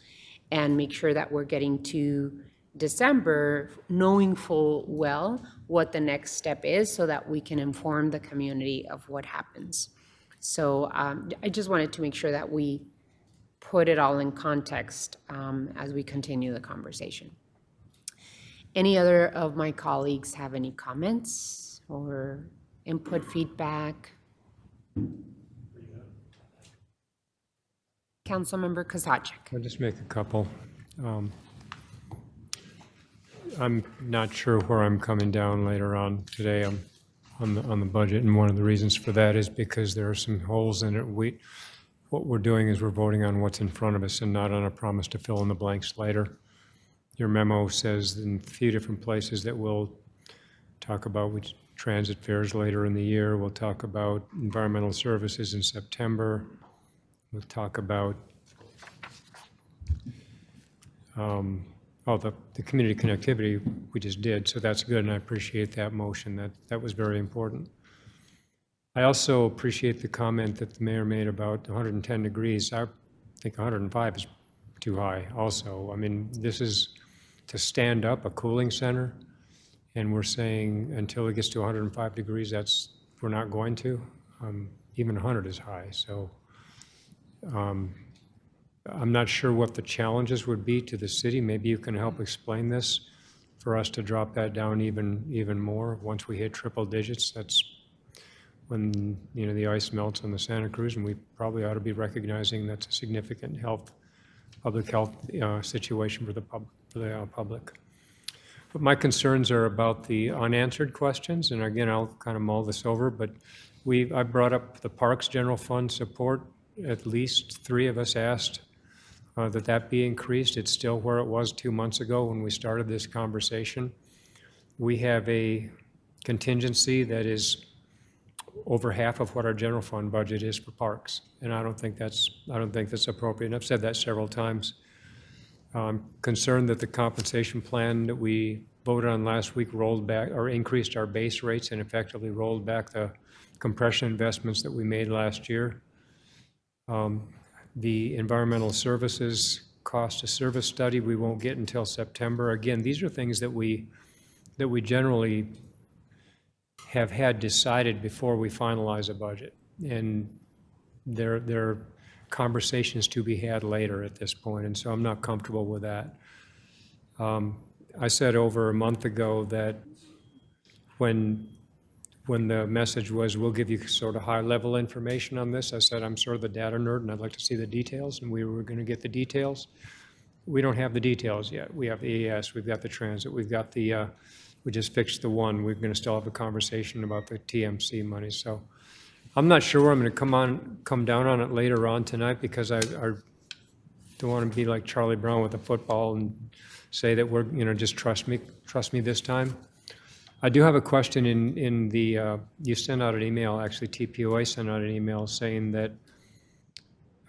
and make sure that we're getting to December knowing full well what the next step is so that we can inform the community of what happens. So I just wanted to make sure that we put it all in context as we continue the conversation. Any other of my colleagues have any comments or input, feedback? Councilmember Kozachik. I'll just make a couple. I'm not sure where I'm coming down later on today on the budget, and one of the reasons for that is because there are some holes in it. What we're doing is we're voting on what's in front of us and not on a promise to fill in the blanks later. Your memo says in a few different places that we'll talk about which transit fares later in the year. We'll talk about environmental services in September. We'll talk about the community connectivity we just did, so that's good, and I appreciate that motion. That was very important. I also appreciate the comment that the mayor made about 110 degrees. I think 105 is too high also. I mean, this is to stand up a cooling center, and we're saying until it gets to 105 degrees, we're not going to. Even 100 is high, so I'm not sure what the challenges would be to the city. Maybe you can help explain this for us to drop that down even more. Once we hit triple digits, that's when the ice melts on the Santa Cruz, and we probably ought to be recognizing that's a significant public health situation for the public. But my concerns are about the unanswered questions, and again, I'll kind of mull this over, but I brought up the Parks General Fund support. At least 3 of us asked that be increased. It's still where it was 2 months ago when we started this conversation. We have a contingency that is over half of what our general fund budget is for parks, and I don't think that's appropriate. And I've said that several times. I'm concerned that the compensation plan that we voted on last week rolled back or increased our base rates and effectively rolled back the compression investments that we made last year. The environmental services cost of service study we won't get until September. Again, these are things that we generally have had decided before we finalize a budget, and they're conversations to be had later at this point, and so I'm not comfortable with that. I said over a month ago that when the message was, we'll give you sort of high-level information on this, I said, I'm sort of the data nerd and I'd like to see the details, and we were going to get the details. We don't have the details yet. We have the EAS, we've got the transit, we've got we just fixed the one. We're going to still have a conversation about the TMC money. So I'm not sure where I'm going to come down on it later on tonight, because I don't want to be like Charlie Brown with a football and say that we're, just trust me this time. I do have a question in the, you sent out an email, actually TPOA sent out an email saying that,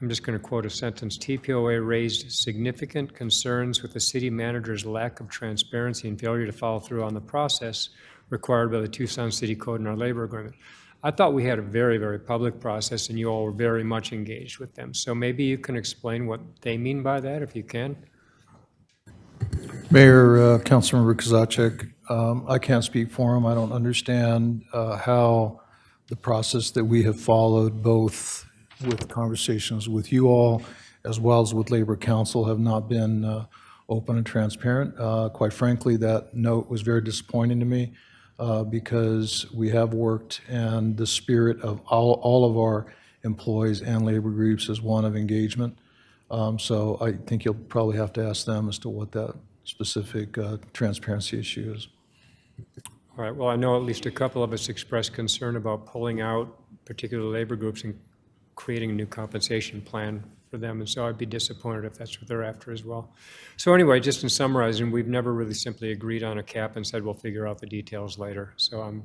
I'm just going to quote a sentence, TPOA raised significant concerns with the city manager's lack of transparency and failure to follow through on the process required by the Tucson City Code and our labor agreement. I thought we had a very, very public process and you all were very much engaged with them. So maybe you can explain what they mean by that, if you can. Mayor, Councilmember Kozachik, I can't speak for him. I don't understand how the process that we have followed, both with conversations with you all as well as with Labor Council, have not been open and transparent. Quite frankly, that note was very disappointing to me because we have worked in the spirit of all of our employees and labor groups as one of engagement. So I think you'll probably have to ask them as to what that specific transparency issue is. All right, well, I know at least a couple of us expressed concern about pulling out particular labor groups and creating a new compensation plan for them, and so I'd be disappointed if that's what they're after as well. So anyway, just in summarizing, we've never really simply agreed on a cap and said we'll figure out the details later. So I'm,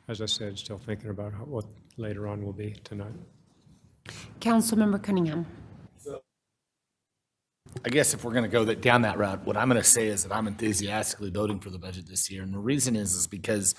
as I said, still thinking about what later on will be tonight. Councilmember Cunningham. I guess if we're going to go down that route, what I'm going to say is that I'm enthusiastically voting for the budget this year. And the reason is because,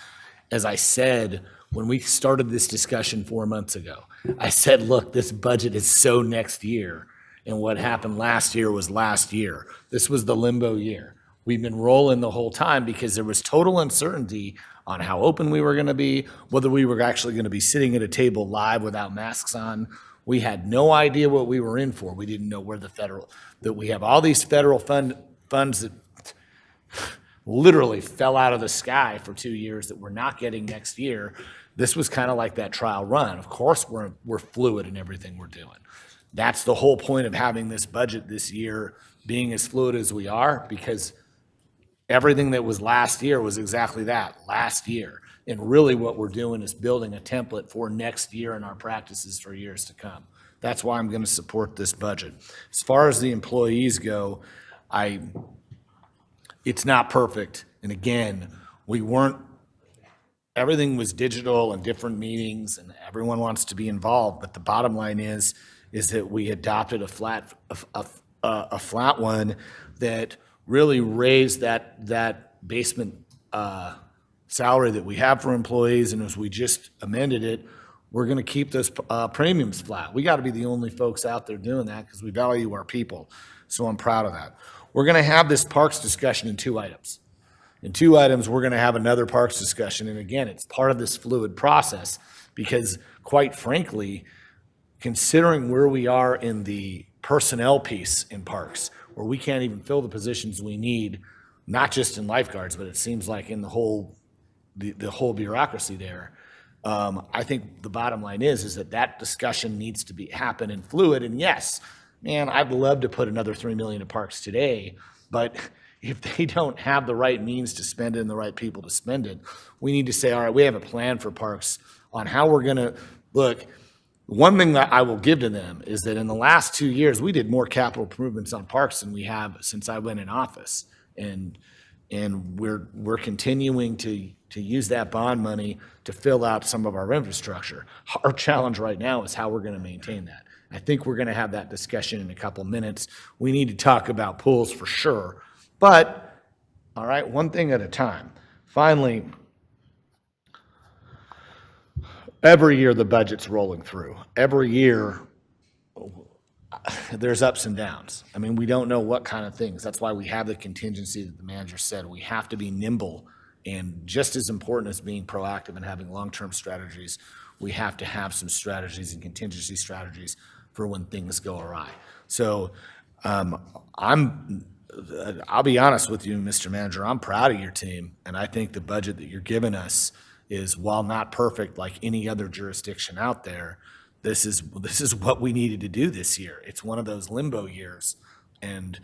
as I said, when we started this discussion 4 months ago, I said, look, this budget is so next year. And what happened last year was last year. This was the limbo year. We've been rolling the whole time because there was total uncertainty on how open we were going to be, whether we were actually going to be sitting at a table live without masks on. We had no idea what we were in for. We didn't know where that we have all these federal funds that literally fell out of the sky for 2 years that we're not getting next year. This was kind of like that trial run. Of course, we're fluid in everything we're doing. That's the whole point of having this budget this year being as fluid as we are, because everything that was last year was exactly that, last year. And really what we're doing is building a template for next year and our practices for years to come. That's why I'm going to support this budget. As far as the employees go, it's not perfect. And again, everything was digital and different meetings and everyone wants to be involved. But the bottom line is that we adopted a flat one that really raised that basement salary that we have for employees, and as we just amended it, we're going to keep those premiums flat. We got to be the only folks out there doing that because we value our people. So I'm proud of that. We're going to have this parks discussion in 2 items. In 2 items, we're going to have another parks discussion, and again, it's part of this fluid process because, quite frankly, considering where we are in the personnel piece in parks, where we can't even fill the positions we need, not just in lifeguards, but it seems like in the whole bureaucracy there. I think the bottom line is that discussion needs to happen in fluid. And yes, man, I'd love to put another $3 million in parks today, but if they don't have the right means to spend it and the right people to spend it, we need to say, all right, we have a plan for parks on how we're going to look. One thing that I will give to them is that in the last 2 years, we did more capital improvements on parks than we have since I went in office. And we're continuing to use that bond money to fill out some of our infrastructure. Our challenge right now is how we're going to maintain that. I think we're going to have that discussion in a couple minutes. We need to talk about pools for sure, but all right, one thing at a time. Finally, every year the budget's rolling through. Every year there's ups and downs. I mean, we don't know what kind of things. That's why we have the contingency that the manager said. We have to be nimble, and just as important as being proactive and having long-term strategies, we have to have some strategies and contingency strategies for when things go awry. So I'll be honest with you, Mr. Manager, I'm proud of your team, and I think the budget that you're giving us is, while not perfect like any other jurisdiction out there, this is what we needed to do this year. It's one of those limbo years, and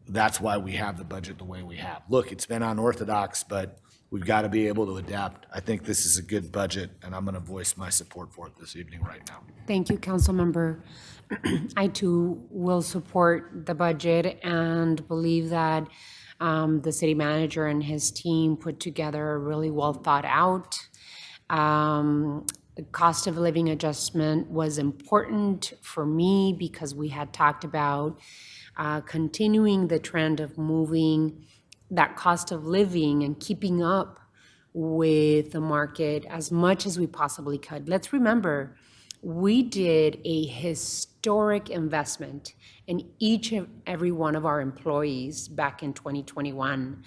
that's why we have the budget the way we have. Look, it's been unorthodox, but we've got to be able to adapt. I think this is a good budget, and I'm going to voice my support for it this evening right now. Thank you, Councilmember. I too will support the budget and believe that the city manager and his team put together a really well thought out. The cost of living adjustment was important for me because we had talked about continuing the trend of moving that cost of living and keeping up with the market as much as we possibly could. Let's remember, we did a historic investment in each and every one of our employees back in 2021.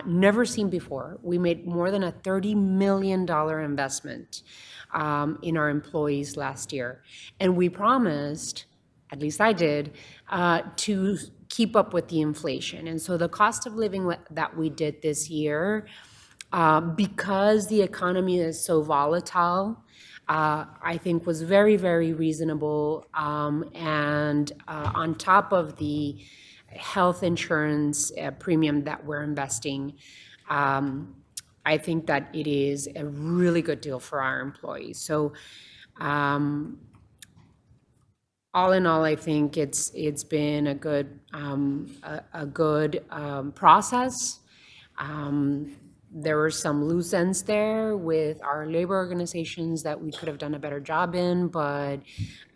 Never seen before. We made more than a $30 million investment in our employees last year. And we promised, at least I did, to keep up with the inflation. And so the cost of living that we did this year, because the economy is so volatile, I think was very, very reasonable. And on top of the health insurance premium that we're investing, I think that it is a really good deal for our employees. So all in all, I think it's been a good process. There were some loose ends there with our labor organizations that we could have done a better job in, but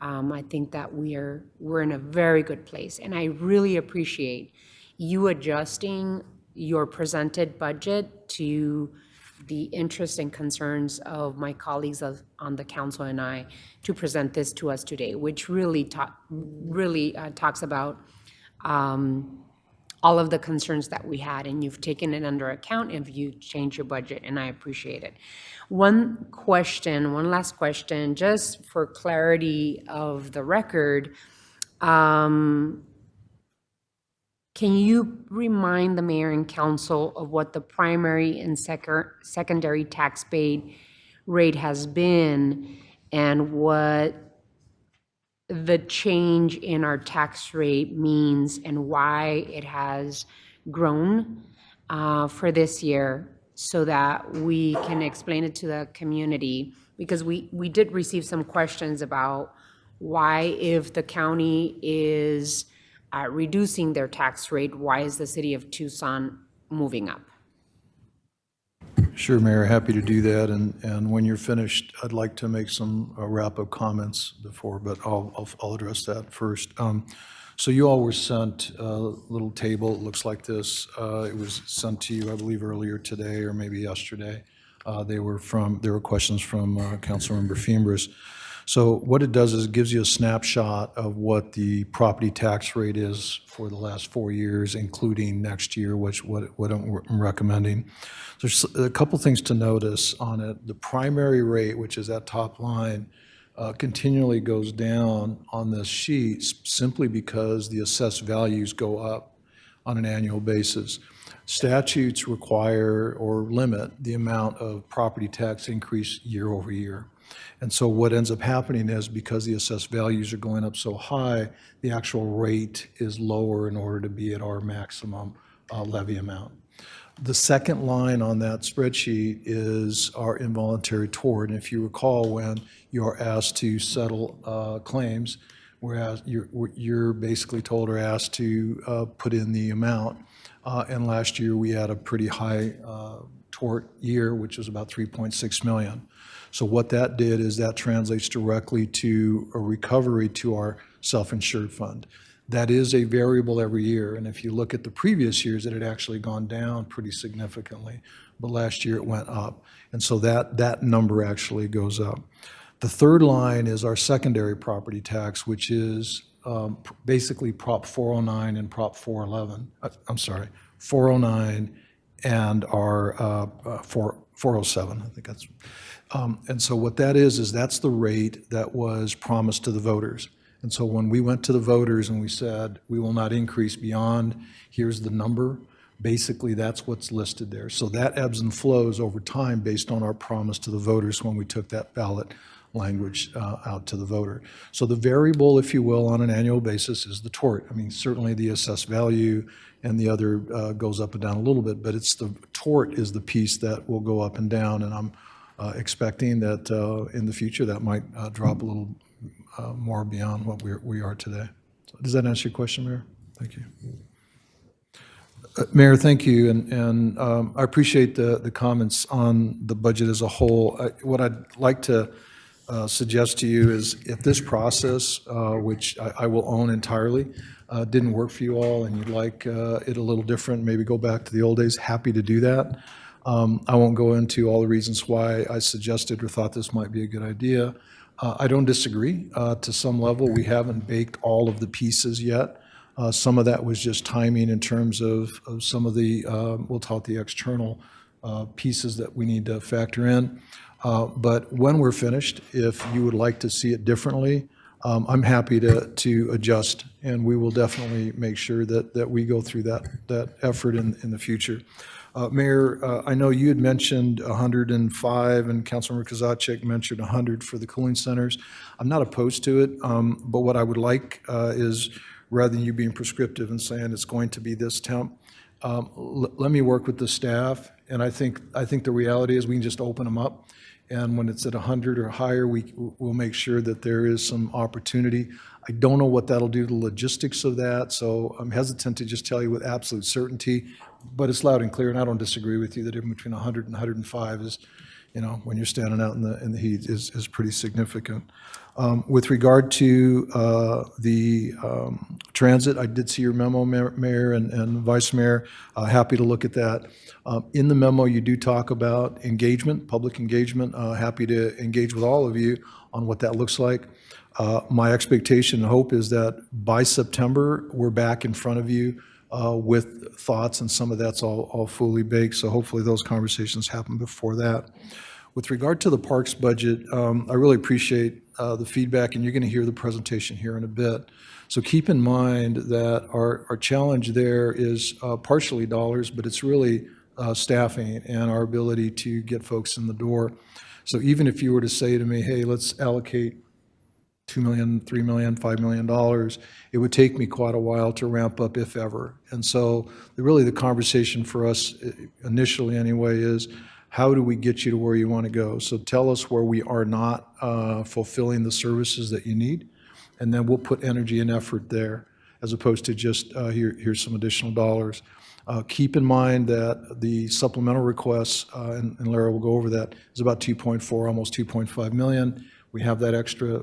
I think that we're in a very good place. And I really appreciate you adjusting your presented budget to the interests and concerns of my colleagues on the council and I to present this to us today, which really talks about all of the concerns that we had, and you've taken it under account if you change your budget, and I appreciate it. One last question, just for clarity of the record. Can you remind the mayor and council of what the primary and secondary tax paid rate has been and what the change in our tax rate means and why it has grown for this year, so that we can explain it to the community? Because we did receive some questions about why, if the county is reducing their tax rate, why is the city of Tucson moving up? Sure, Mayor, happy to do that. And when you're finished, I'd like to make some wrap-up comments before, but I'll address that first. So you all were sent a little table. It looks like this. It was sent to you, I believe, earlier today or maybe yesterday. There were questions from Councilmember Fimbres. So what it does is it gives you a snapshot of what the property tax rate is for the last 4 years, including next year, what I'm recommending. There's a couple things to notice on it. The primary rate, which is that top line, continually goes down on this sheet simply because the assessed values go up on an annual basis. Statutes require or limit the amount of property tax increase year over year. And so what ends up happening is, because the assessed values are going up so high, the actual rate is lower in order to be at our maximum levy amount. The second line on that spreadsheet is our involuntary tort. And if you recall, when you are asked to settle claims, whereas you're basically told or asked to put in the amount. And last year we had a pretty high tort year, which was about 3.6 million. So what that did is that translates directly to a recovery to our self-insured fund. That is a variable every year, and if you look at the previous years, it had actually gone down pretty significantly, but last year it went up, and so that number actually goes up. The third line is our secondary property tax, which is basically Prop 409 and Prop 411. 409 and our 407, I think that's. And so what that is that's the rate that was promised to the voters. And so when we went to the voters and we said, we will not increase beyond, here's the number, basically that's what's listed there. So that ebbs and flows over time based on our promise to the voters when we took that ballot language out to the voter. So the variable, if you will, on an annual basis is the tort. I mean, certainly the assessed value and the other goes up and down a little bit, but it's the tort is the piece that will go up and down, and I'm expecting that in the future that might drop a little more beyond what we are today. So does that answer your question, Mayor? Thank you. Mayor, thank you, and I appreciate the comments on the budget as a whole. What I'd like to suggest to you is, if this process, which I will own entirely, didn't work for you all and you'd like it a little different, maybe go back to the old days, happy to do that. I won't go into all the reasons why I suggested or thought this might be a good idea. I don't disagree. To some level, we haven't baked all of the pieces yet. Some of that was just timing in terms of some of the, we'll call it the external pieces that we need to factor in. But when we're finished, if you would like to see it differently, I'm happy to adjust, and we will definitely make sure that we go through that effort in the future. Mayor, I know you had mentioned 105, and Councilmember Kozaczek mentioned 100 for the cooling centers. I'm not opposed to it, but what I would like is, rather than you being prescriptive and saying it's going to be this temp, let me work with the staff, and I think the reality is we can just open them up, and when it's at 100 or higher, we'll make sure that there is some opportunity. I don't know what that'll do to the logistics of that, so I'm hesitant to just tell you with absolute certainty, but it's loud and clear, and I don't disagree with you, the difference between 100 and 105 is, when you're standing out in the heat is pretty significant. With regard to the transit, I did see your memo, Mayor and Vice Mayor. Happy to look at that. In the memo, you do talk about engagement, public engagement. Happy to engage with all of you on what that looks like. My expectation and hope is that by September, we're back in front of you with thoughts, and some of that's all fully baked, so hopefully those conversations happen before that. With regard to the parks budget, I really appreciate the feedback, and you're going to hear the presentation here in a bit. So keep in mind that our challenge there is partially dollars, but it's really staffing and our ability to get folks in the door. So even if you were to say to me, hey, let's allocate $2 million, $3 million, $5 million, it would take me quite a while to ramp up, if ever. And so really the conversation for us, initially anyway, is how do we get you to where you want to go? So tell us where we are not fulfilling the services that you need, and then we'll put energy and effort there, as opposed to just here's some additional dollars. Keep in mind that the supplemental requests, and Lara will go over that, is about 2.4, almost 2.5 million. We have that extra,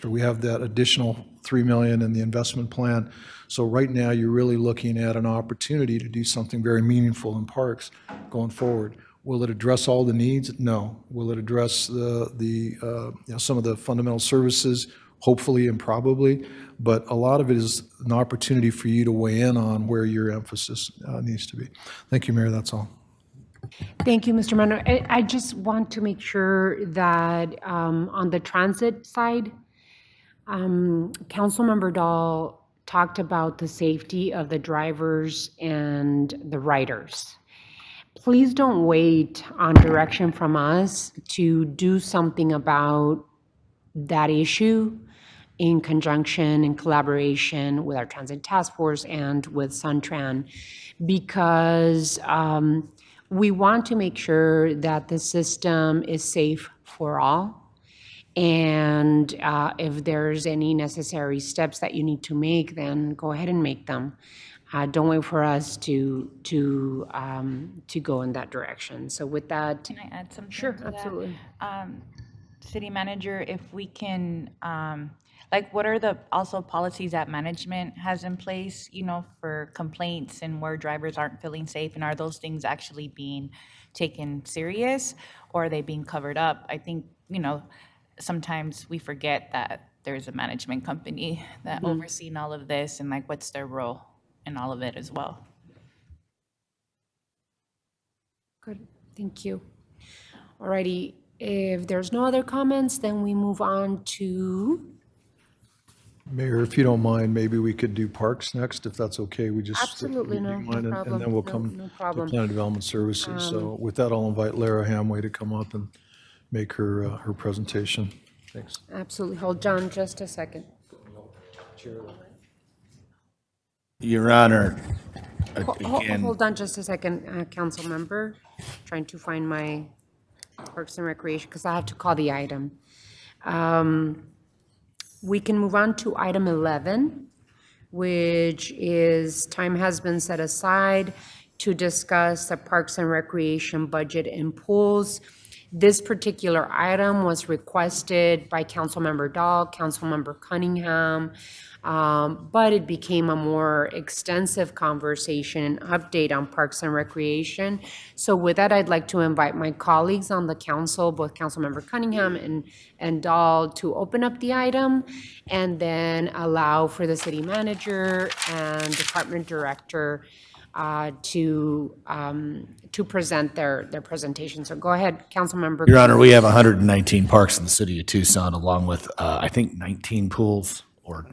we have that additional 3 million in the investment plan. So right now, you're really looking at an opportunity to do something very meaningful in parks going forward. Will it address all the needs? No. Will it address some of the fundamental services? Hopefully and probably, but a lot of it is an opportunity for you to weigh in on where your emphasis needs to be. Thank you, Mayor, that's all. Thank you, Mr. Mano. I just want to make sure that on the transit side, Councilmember Dahl talked about the safety of the drivers and the riders. Please don't wait on direction from us to do something about that issue in conjunction and collaboration with our transit task force and with Suntran, because we want to make sure that the system is safe for all. And if there's any necessary steps that you need to make, then go ahead and make them. Don't wait for us to go in that direction. So with that, Can I add something? Sure, to that? absolutely. City manager, if we can, what are the also policies that management has in place, for complaints and where drivers aren't feeling safe? And are those things actually being taken serious, or are they being covered up? I think, sometimes we forget that there's a management company that overseeing all of this, and what's their role in all of it as well. Good, thank you. Alrighty, if there's no other comments, then we move on to, Mayor, if you don't mind, maybe we could do parks next, if that's okay. We just Absolutely, do you no mind? problem. And then we'll No come problem. to Plan Development Services. So with that, I'll invite Lara Hamway to come up and make her presentation. Thanks. absolutely, hold on just a second. Your Honor, Hold again, on just a second, council member, trying to find my Parks and Recreation, because I have to call the item. We can move on to item 11, which is time has been set aside to discuss the Parks and Recreation budget and pools. This particular item was requested by Councilmember Dahl, Councilmember Cunningham, but it became a more extensive conversation and update on Parks and Recreation. So with that, I'd like to invite my colleagues on the council, both Councilmember Cunningham and Dahl, to open up the item and then allow for the city manager and department director to present their presentation. So go ahead, Councilmember. Your Honor, we have 119 parks in the city of Tucson, along with, I think, 19 pools or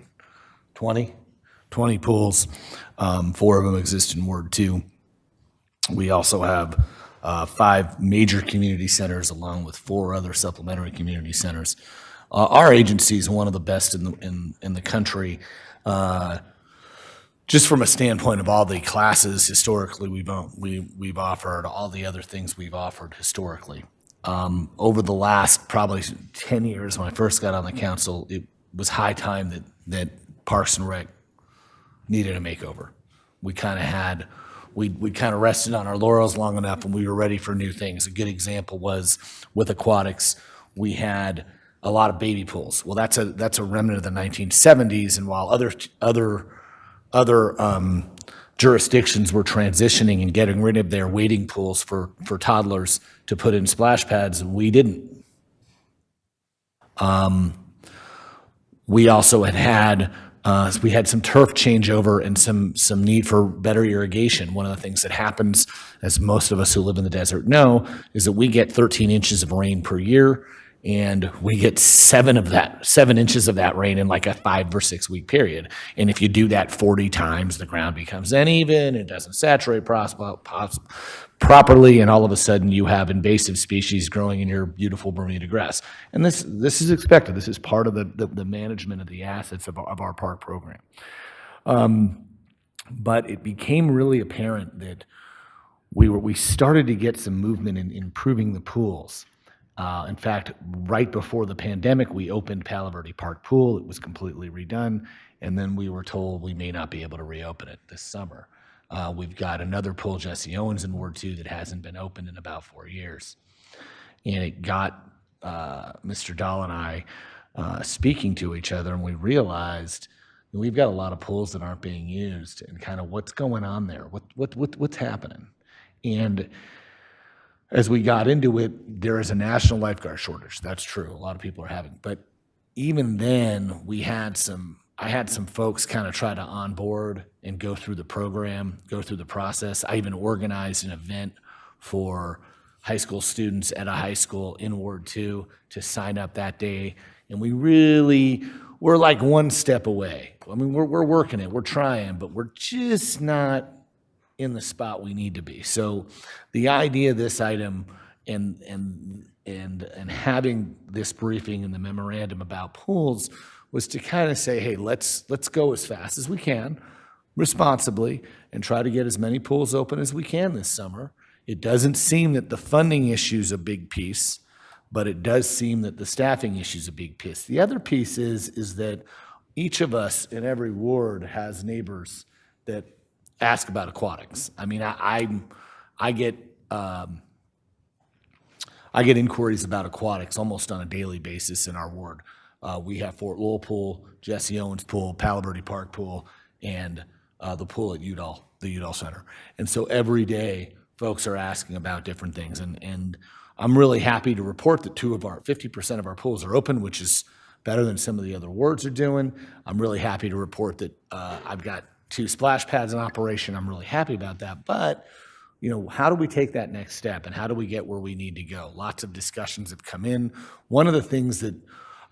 20 pools. 4 of them exist in Ward 2. We also have 5 major community centers along with 4 other supplementary community centers. Our agency is one of the best in the country, just from a standpoint of all the classes historically we've offered, all the other things we've offered historically. Over the last probably 10 years, when I first got on the council, it was high time that Parks and Rec needed a makeover. We kind of rested on our laurels long enough, and we were ready for new things. A good example was with aquatics. We had a lot of baby pools. Well, that's a remnant of the 1970s, and while other jurisdictions were transitioning and getting rid of their wading pools for toddlers to put in splash pads, we didn't. We also had some turf changeover and some need for better irrigation. One of the things that happens, as most of us who live in the desert know, is that we get 13 inches of rain per year, and we get 7 inches of that rain in like a 5 or 6 week period. And if you do that 40 times, the ground becomes uneven, it doesn't saturate properly, and all of a sudden you have invasive species growing in your beautiful Bermuda grass. And this is expected. This is part of the management of the assets of our park program. But it became really apparent that we started to get some movement in improving the pools. In fact, right before the pandemic, we opened Palo Verde Park Pool. It was completely redone, and then we were told we may not be able to reopen it this summer. We've got another pool, Jesse Owens in Ward 2, that hasn't been opened in about 4 years. And it got Mr. Dahl and I speaking to each other, and we realized we've got a lot of pools that aren't being used, and kind of what's going on there, what's happening. And as we got into it, there is a national lifeguard shortage. That's true. A lot of people are having. But even then, I had some folks kind of try to onboard and go through the program, go through the process. I even organized an event for high school students at a high school in Ward 2 to sign up that day. And we're like one step away. I mean, we're working it, we're trying, but we're just not in the spot we need to be. So the idea of this item and having this briefing and the memorandum about pools was to kind of say, hey, let's go as fast as we can, responsibly, and try to get as many pools open as we can this summer. It doesn't seem that the funding issue is a big piece, but it does seem that the staffing issue is a big piece. The other piece is that each of us in every ward has neighbors that ask about aquatics. I mean, I get inquiries about aquatics almost on a daily basis in our ward. We have Fort Lowell Pool, Jesse Owens Pool, Palo Verde Park Pool, and the pool at Udall, the Udall Center. And so every day, folks are asking about different things. And I'm really happy to report that 50% of our pools are open, which is better than some of the other wards are doing. I'm really happy to report that I've got 2 splash pads in operation. I'm really happy about that. But, how do we take that next step, and how do we get where we need to go? Lots of discussions have come in. One of the things that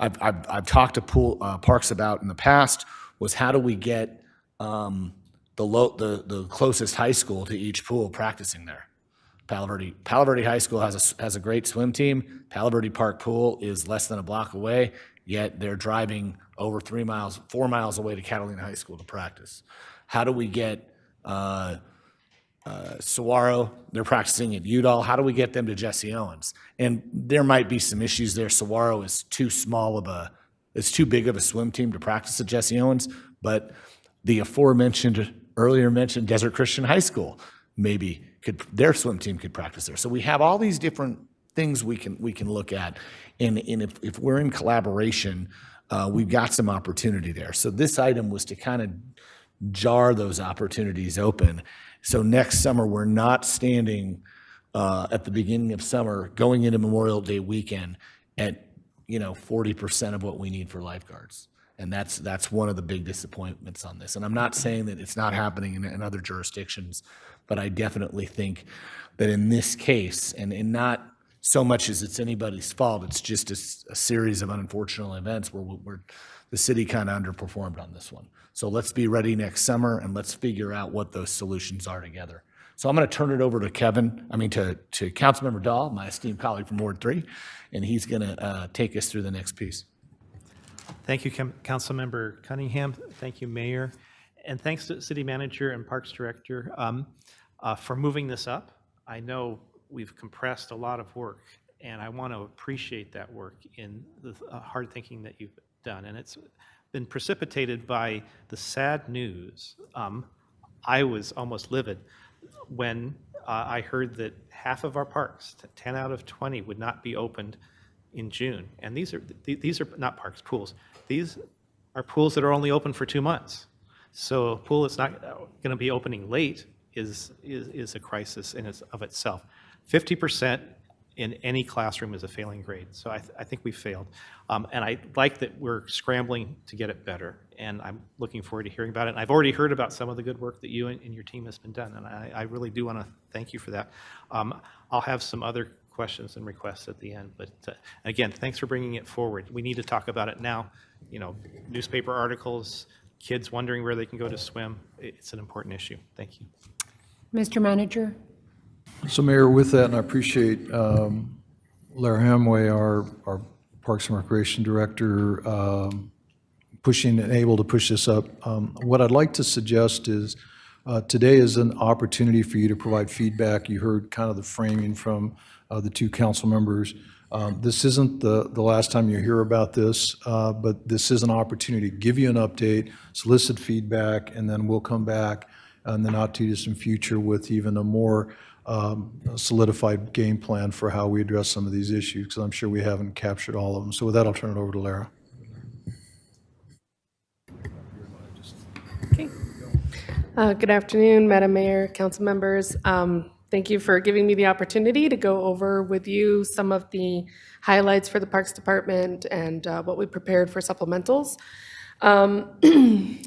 I've talked to parks about in the past was how do we get the closest high school to each pool practicing there. Palo Verde High School has a great swim team. Palo Verde Park Pool is less than a block away, yet they're driving over 4 miles away to Catalina High School to practice. How do we get Saguaro, they're practicing at Udall, how do we get them to Jesse Owens? And there might be some issues there. Saguaro is too big of a swim team to practice at Jesse Owens, but the earlier mentioned Desert Christian High School, maybe their swim team could practice there. So we have all these different things we can look at, and if we're in collaboration, we've got some opportunity there. So this item was to kind of jar those opportunities open. So next summer, we're not standing at the beginning of summer, going into Memorial Day weekend at 40% of what we need for lifeguards. And that's one of the big disappointments on this. And I'm not saying that it's not happening in other jurisdictions, but I definitely think that in this case, and not so much as it's anybody's fault, it's just a series of unfortunate events where the city kind of underperformed on this one. So let's be ready next summer, and let's figure out what those solutions are together. So I'm going to turn it over to to Councilmember Dahl, my esteemed colleague from Ward 3, and he's going to take us through the next piece. Thank you, Councilmember Cunningham. Thank you, Mayor. And thanks to City Manager and Parks Director for moving this up. I know we've compressed a lot of work, and I want to appreciate that work in the hard thinking that you've done. And it's been precipitated by the sad news. I was almost livid when I heard that half of our parks, 10 out of 20, would not be opened in June. And these are not parks, pools. These are pools that are only open for 2 months. So a pool that's not going to be opening late is a crisis in of itself. 50% in any classroom is a failing grade. So I think we failed. And I like that we're scrambling to get it better. And I'm looking forward to hearing about it. And I've already heard about some of the good work that you and your team has been done. And I really do want to thank you for that. I'll have some other questions and requests at the end. But again, thanks for bringing it forward. We need to talk about it now. You know, newspaper articles, kids wondering where they can go to swim. It's an important issue. Thank you. Mr. Manager? So Mayor, with that, and I appreciate Lara Hamway, our Parks and Recreation Director, pushing and able to push this up. What I'd like to suggest is today is an opportunity for you to provide feedback. You heard kind of the framing from the two council members. This isn't the last time you hear about this, but this is an opportunity to give you an update, solicit feedback, and then we'll come back in the not too distant future with even a more solidified game plan for how we address some of these issues, because I'm sure we haven't captured all of them. So with that, I'll turn it over to Lara. Okay. Good afternoon, Madam Mayor, council members. Thank you for giving me the opportunity to go over with you some of the highlights for the Parks Department and what we prepared for supplementals. The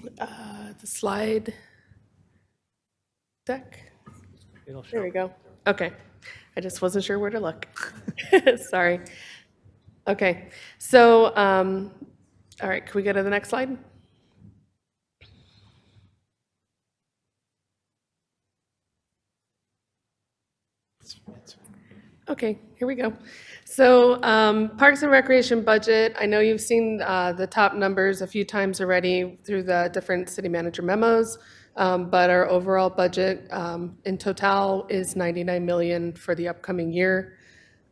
slide deck. There we go. Okay. I just wasn't sure where to look. Sorry. Okay. So, all right, can we go to the next slide? Okay, here we go. So Parks and Recreation budget, I know you've seen the top numbers a few times already through the different city manager memos, but our overall budget in total is $99 million for the upcoming year.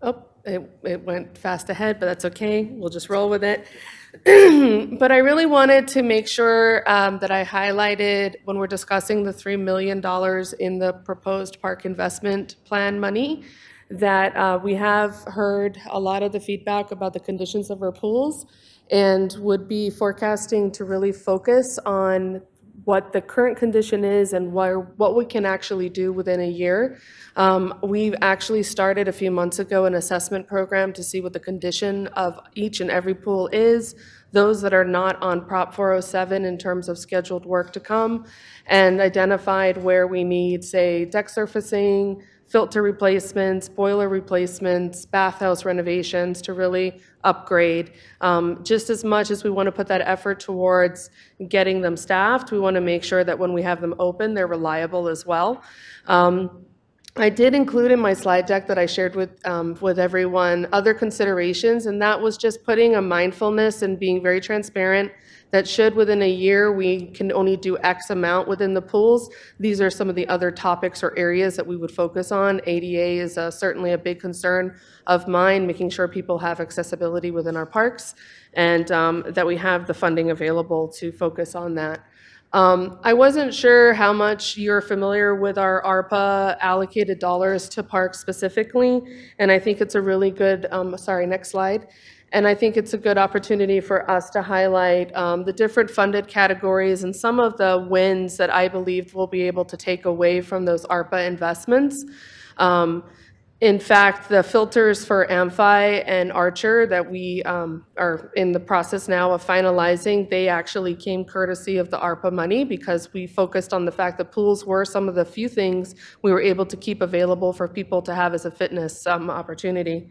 Oh, it went fast ahead, but that's okay. We'll just roll with it. But I really wanted to make sure that I highlighted when we're discussing the $3 million in the proposed park investment plan money, that we have heard a lot of the feedback about the conditions of our pools and would be forecasting to really focus on what the current condition is and what we can actually do within a year. We've actually started a few months ago an assessment program to see what the condition of each and every pool is, those that are not on Prop 407 in terms of scheduled work to come, and identified where we need, say, deck surfacing, filter replacements, boiler replacements, bathhouse renovations to really upgrade. Just as much as we want to put that effort towards getting them staffed, we want to make sure that when we have them open, they're reliable as well. I did include in my slide deck that I shared with everyone other considerations, and that was just putting a mindfulness and being very transparent that should within a year we can only do X amount within the pools. These are some of the other topics or areas that we would focus on. ADA is certainly a big concern of mine, making sure people have accessibility within our parks, and that we have the funding available to focus on that. I wasn't sure how much you're familiar with our ARPA allocated dollars to parks specifically, and I think it's a really good, sorry, next slide. And I think it's a good opportunity for us to highlight the different funded categories and some of the wins that I believe we'll be able to take away from those ARPA investments. In fact, the filters for Amphi and Archer that we are in the process now of finalizing, they actually came courtesy of the ARPA money because we focused on the fact that pools were some of the few things we were able to keep available for people to have as a fitness opportunity.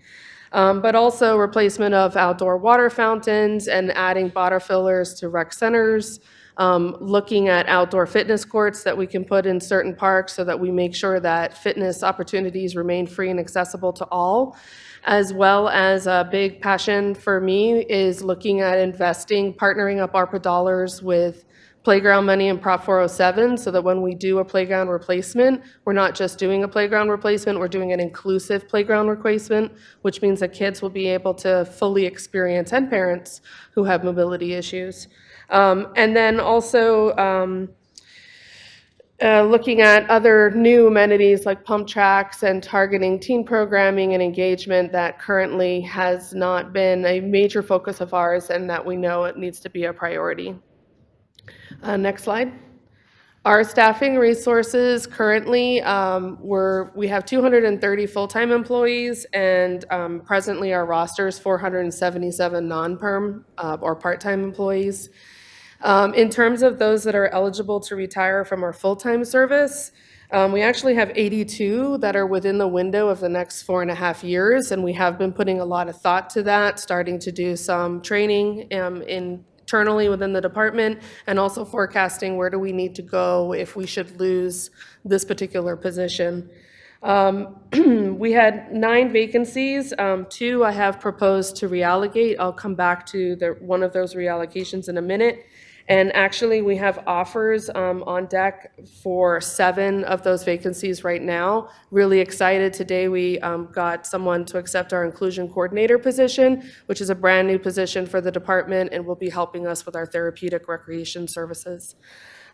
But also replacement of outdoor water fountains and adding bottle fillers to rec centers. looking at outdoor fitness courts that we can put in certain parks so that we make sure that fitness opportunities remain free and accessible to all, as well as a big passion for me is looking at investing, partnering up ARPA dollars with playground money in Prop 407 so that when we do a playground replacement, we're not just doing a playground replacement, we're doing an inclusive playground replacement, which means that kids will be able to fully experience, and parents who have mobility issues. And then also looking at other new amenities like pump tracks and targeting teen programming and engagement that currently has not been a major focus of ours and that we know it needs to be a priority. Next slide. Our staffing resources currently, we have 230 full-time employees, and presently our roster is 477 non-perm or part-time employees. In terms of those that are eligible to retire from our full-time service, we actually have 82 that are within the window of the next 4.5 years, and we have been putting a lot of thought to that, starting to do some training internally within the department, and also forecasting where do we need to go if we should lose this particular position. We had 9 vacancies. 2 I have proposed to reallocate. I'll come back to one of those reallocations in a minute. And actually, we have offers on deck for 7 of those vacancies right now. Really excited. Today, we got someone to accept our inclusion coordinator position, which is a brand new position for the department and will be helping us with our therapeutic recreation services.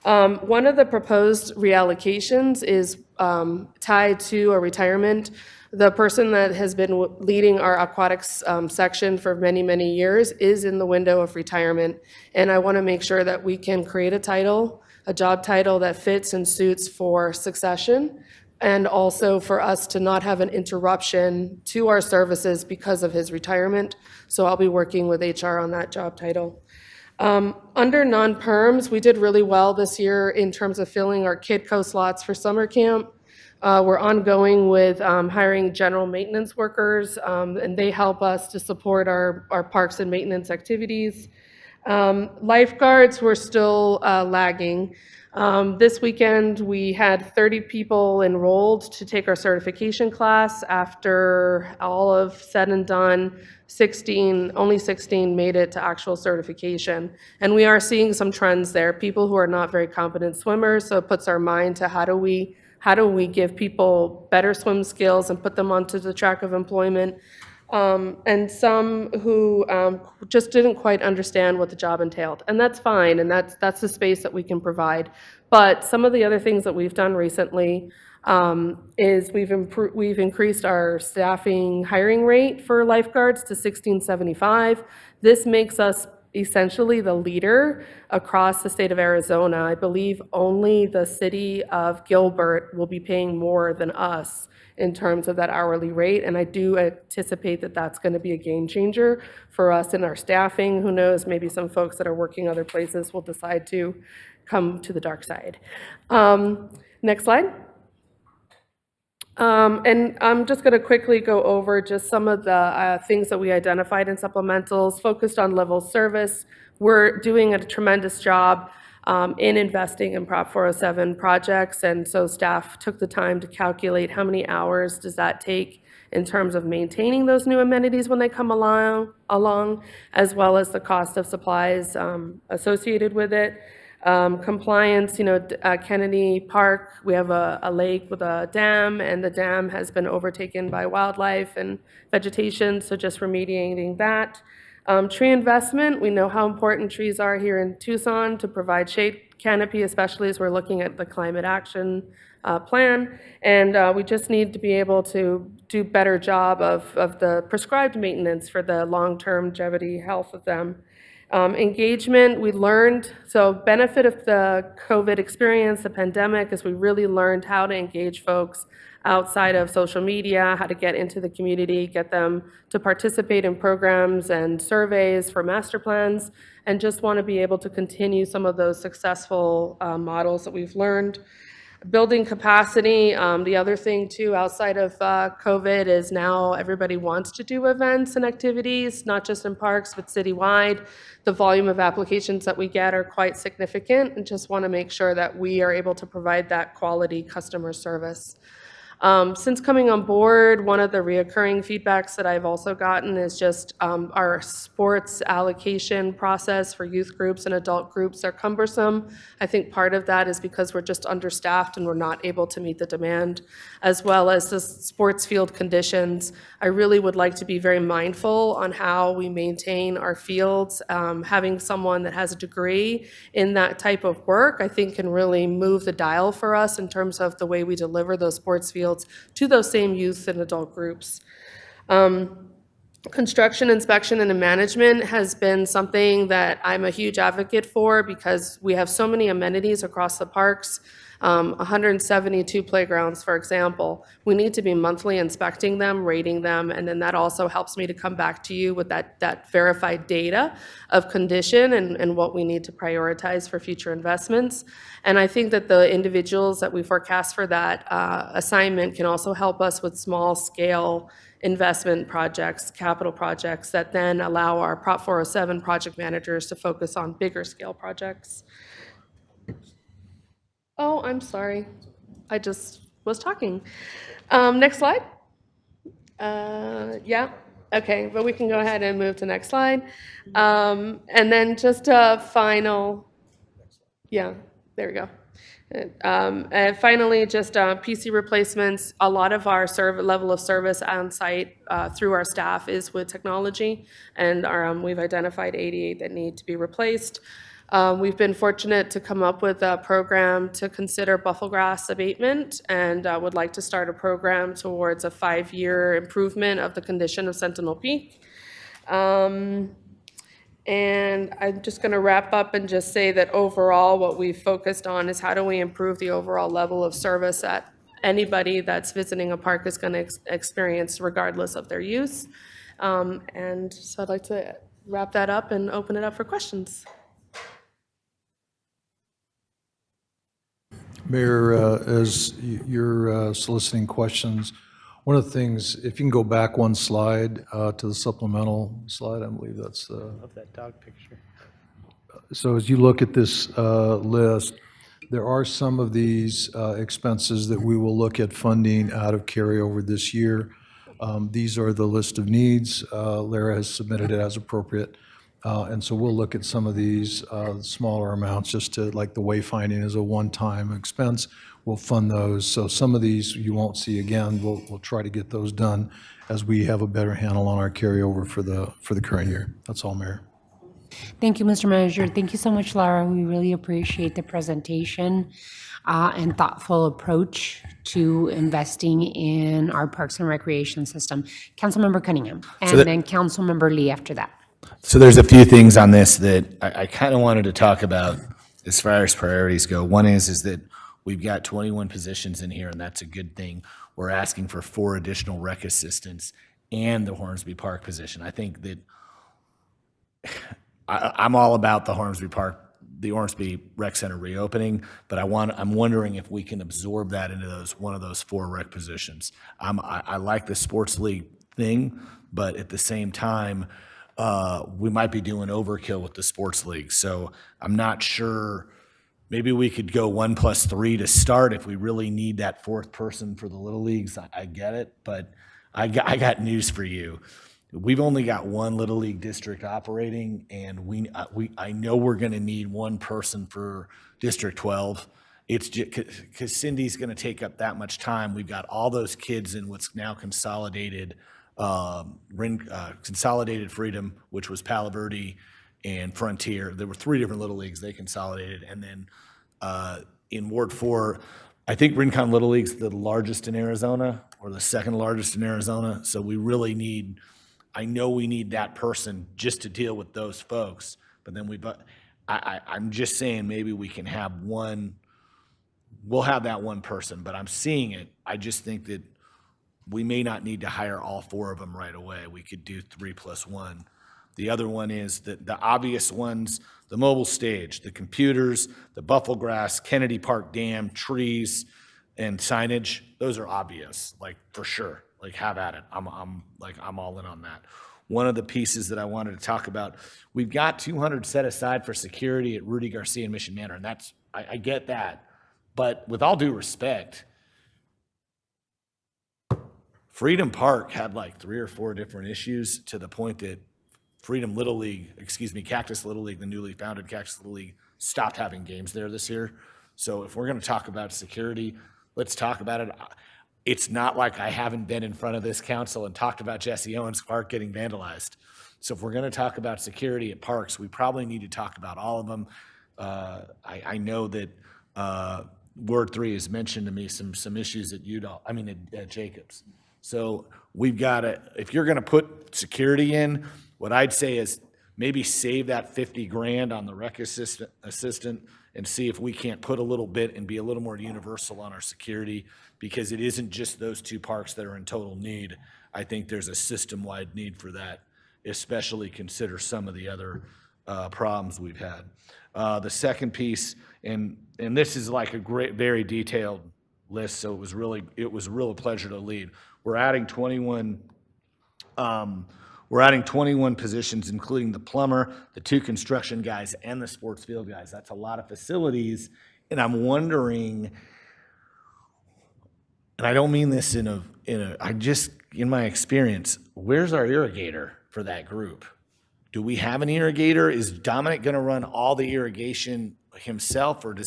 One of the proposed reallocations is tied to a retirement. The person that has been leading our aquatics section for many, many years is in the window of retirement. And I want to make sure that we can create a job title that fits and suits for succession, and also for us to not have an interruption to our services because of his retirement. So I'll be working with HR on that job title. Under non-perms, we did really well this year in terms of filling our Kidco slots for summer camp. We're ongoing with hiring general maintenance workers, and they help us to support our parks and maintenance activities. Lifeguards, we're still lagging. This weekend, we had 30 people enrolled to take our certification class. After all of said and done, only 16 made it to actual certification. And we are seeing some trends there, people who are not very competent swimmers, so it puts our mind to how do we give people better swim skills and put them onto the track of employment? And some who just didn't quite understand what the job entailed. And that's fine, and that's the space that we can provide. But some of the other things that we've done recently is we've increased our staffing hiring rate for lifeguards to $16.75. This makes us essentially the leader across the state of Arizona. I believe only the city of Gilbert will be paying more than us in terms of that hourly rate, and I do anticipate that that's going to be a game changer for us in our staffing. Who knows, maybe some folks that are working other places will decide to come to the dark side. Next slide. And I'm just going to quickly go over just some of the things that we identified in supplementals, focused on level service. We're doing a tremendous job in investing in Prop 407 projects, and so staff took the time to calculate how many hours does that take in terms of maintaining those new amenities when they come along, as well as the cost of supplies associated with it. Compliance, Kennedy Park, we have a lake with a dam, and the dam has been overtaken by wildlife and vegetation, so just remediating that. Tree investment, we know how important trees are here in Tucson to provide shade canopy, especially as we're looking at the climate action plan. And we just need to be able to do better job of the prescribed maintenance for the long-term longevity health of them. Engagement, we learned, so benefit of the COVID experience, the pandemic, is we really learned how to engage folks outside of social media, how to get into the community, get them to participate in programs and surveys for master plans, and just want to be able to continue some of those successful models that we've learned. Building capacity, the other thing too, outside of COVID, is now everybody wants to do events and activities, not just in parks, but citywide. The volume of applications that we get are quite significant, and just want to make sure that we are able to provide that quality customer service. Since coming on board, one of the reoccurring feedbacks that I've also gotten is just our sports allocation process for youth groups and adult groups are cumbersome. I think part of that is because we're just understaffed and we're not able to meet the demand, as well as the sports field conditions. I really would like to be very mindful on how we maintain our fields. Having someone that has a degree in that type of work, I think, can really move the dial for us in terms of the way we deliver those sports fields to those same youth and adult groups. Construction, inspection, and management has been something that I'm a huge advocate for because we have so many amenities across the parks, 172 playgrounds, for example. We need to be monthly inspecting them, rating them, and then that also helps me to come back to you with that verified data of condition and what we need to prioritize for future investments. And I think that the individuals that we forecast for that assignment can also help us with small-scale investment projects, capital projects, that then allow our Prop 407 project managers to focus on bigger scale projects. Oh, I'm sorry. I just was talking. Next slide. Yeah, okay, but we can go ahead and move to next slide. And then just a final, yeah, there we go. And finally, just PC replacements. A lot of our level of service on site through our staff is with technology, and we've identified 88 that need to be replaced. We've been fortunate to come up with a program to consider bufflegrass abatement, and would like to start a program towards a 5-year improvement of the condition of Sentinel Peak. And I'm just going to wrap up and just say that overall what we've focused on is how do we improve the overall level of service that anybody that's visiting a park is going to experience regardless of their use. And so I'd like to wrap that up and open it up for questions. Mayor, as you're soliciting questions, one of the things, if you can go back one slide to the supplemental slide, I believe that's the. Love that dog picture. So as you look at this list, there are some of these expenses that we will look at funding out of carryover this year. These are the list of needs. Lara has submitted it as appropriate. And so we'll look at some of these smaller amounts just to, like the wayfinding is a one-time expense. We'll fund those. So some of these you won't see again. We'll try to get those done as we have a better handle on our carryover for the current year. That's all, Mayor. Thank you, Mr. Manager. Thank you so much, Lara. We really appreciate the presentation and thoughtful approach to investing in our Parks and Recreation system. Councilmember Cunningham, and then Councilmember Lee after that. So there's a few things on this that I kind of wanted to talk about as far as priorities go. One is that we've got 21 positions in here, and that's a good thing. We're asking for 4 additional rec assistants and the Hornsby Park position. I think that I'm all about the Hornsby Rec Center reopening, but I'm wondering if we can absorb that into one of those 4 rec positions. I like the sports league thing, but at the same time, we might be doing overkill with the sports league. So I'm not sure. Maybe we could go 1 + 3 to start if we really need that 4th person for the little leagues. I get it, but I got news for you. We've only got 1 little league district operating, and I know we're going to need 1 person for District 12. It's just because Cindy's going to take up that much time. We've got all those kids in what's now consolidated Freedom, which was Palo Verde and Frontier. There were 3 different little leagues they consolidated, and then in Ward 4, I think Rincon Little League's the largest in Arizona, or the 2nd largest in Arizona. So we really need. I know we need that person just to deal with those folks, but then I'm just saying maybe we can have 1. We'll have that 1 person, but I'm seeing it. I just think that we may not need to hire all 4 of them right away. We could do 3 + 1. The other one is the obvious ones, the mobile stage, the computers, the buffalo grass, Kennedy Park Dam, trees, and signage. Those are obvious, like for sure. Like have at it. I'm all in on that. One of the pieces that I wanted to talk about, we've got 200 set aside for security at Rudy Garcia and Mission Manor, and that's I get that. But with all due respect, Freedom Park had like 3 or 4 different issues to the point that Cactus Little League, the newly founded Cactus Little League, stopped having games there this year. So if we're going to talk about security, let's talk about it. It's not like I haven't been in front of this council and talked about Jesse Owens Park getting vandalized. So if we're going to talk about security at parks, we probably need to talk about all of them. I know that Ward 3 has mentioned to me some issues at Jacobs. So we've got to, if you're going to put security in, what I'd say is maybe save that 50 grand on the rec assistant and see if we can't put a little bit and be a little more universal on our security, because it isn't just those 2 parks that are in total need. I think there's a system-wide need for that, especially consider some of the other problems we've had. The second piece, and this is like a great, very detailed list, so it was a real pleasure to lead. We're adding 21 positions, including the plumber, the 2 construction guys, and the sports field guys. That's a lot of facilities, and I'm wondering, and I don't mean this in my experience, where's our irrigator for that group? Do we have an irrigator? Is Dominic going to run all the irrigation himself, or do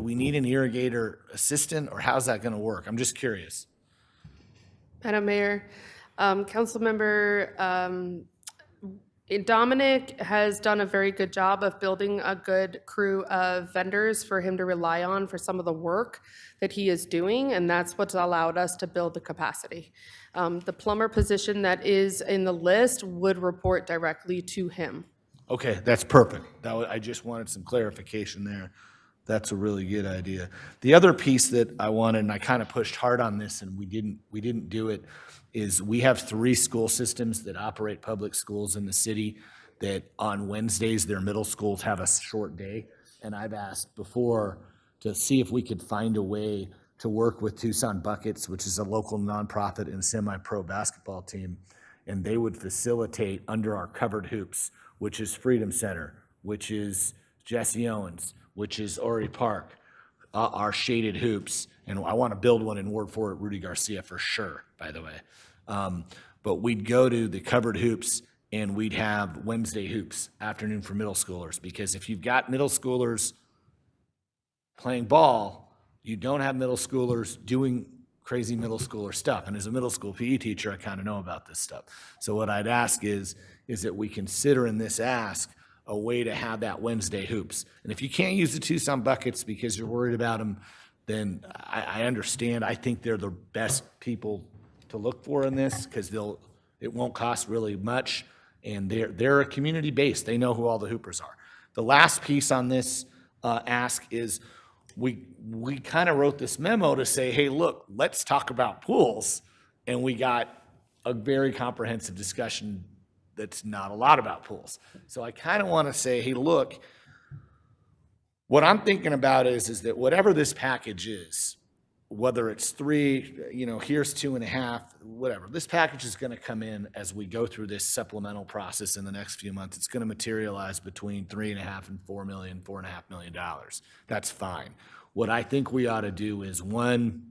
we need an irrigator assistant, or how's that going to work? I'm just curious. Madam Mayor, Councilmember Dominic has done a very good job of building a good crew of vendors for him to rely on for some of the work that he is doing, and that's what's allowed us to build the capacity. The plumber position that is in the list would report directly to him. Okay, that's perfect. I just wanted some clarification there. That's a really good idea. The other piece that I wanted, and I kind of pushed hard on this and we didn't do it, is we have 3 school systems that operate public schools in the city that on Wednesdays, their middle schools have a short day. And I've asked before to see if we could find a way to work with Tucson Buckets, which is a local nonprofit and semi-pro basketball team, and they would facilitate under our covered hoops, which is Freedom Center, which is Jesse Owens, which is Ori Park, our shaded hoops. And I want to build one in Ward 4 at Rudy Garcia for sure, by the way. But we'd go to the covered hoops and we'd have Wednesday hoops, afternoon for middle schoolers, because if you've got middle schoolers playing ball, you don't have middle schoolers doing crazy middle schooler stuff. And as a middle school PE teacher, I kind of know about this stuff. So what I'd ask is that we consider in this ask a way to have that Wednesday hoops. And if you can't use the Tucson Buckets because you're worried about them, then I understand. I think they're the best people to look for in this because it won't cost really much, and they're a community base. They know who all the hoopers are. The last piece on this ask is we kind of wrote this memo to say, hey, look, let's talk about pools, and we got a very comprehensive discussion that's not a lot about pools. So I kind of want to say, hey, look, what I'm thinking about is that whatever this package is, whether it's 3, here's 2.5, whatever, this package is going to come in as we go through this supplemental process in the next few months. It's going to materialize between $3.5 and $4.5 million. That's fine. What I think we ought to do is one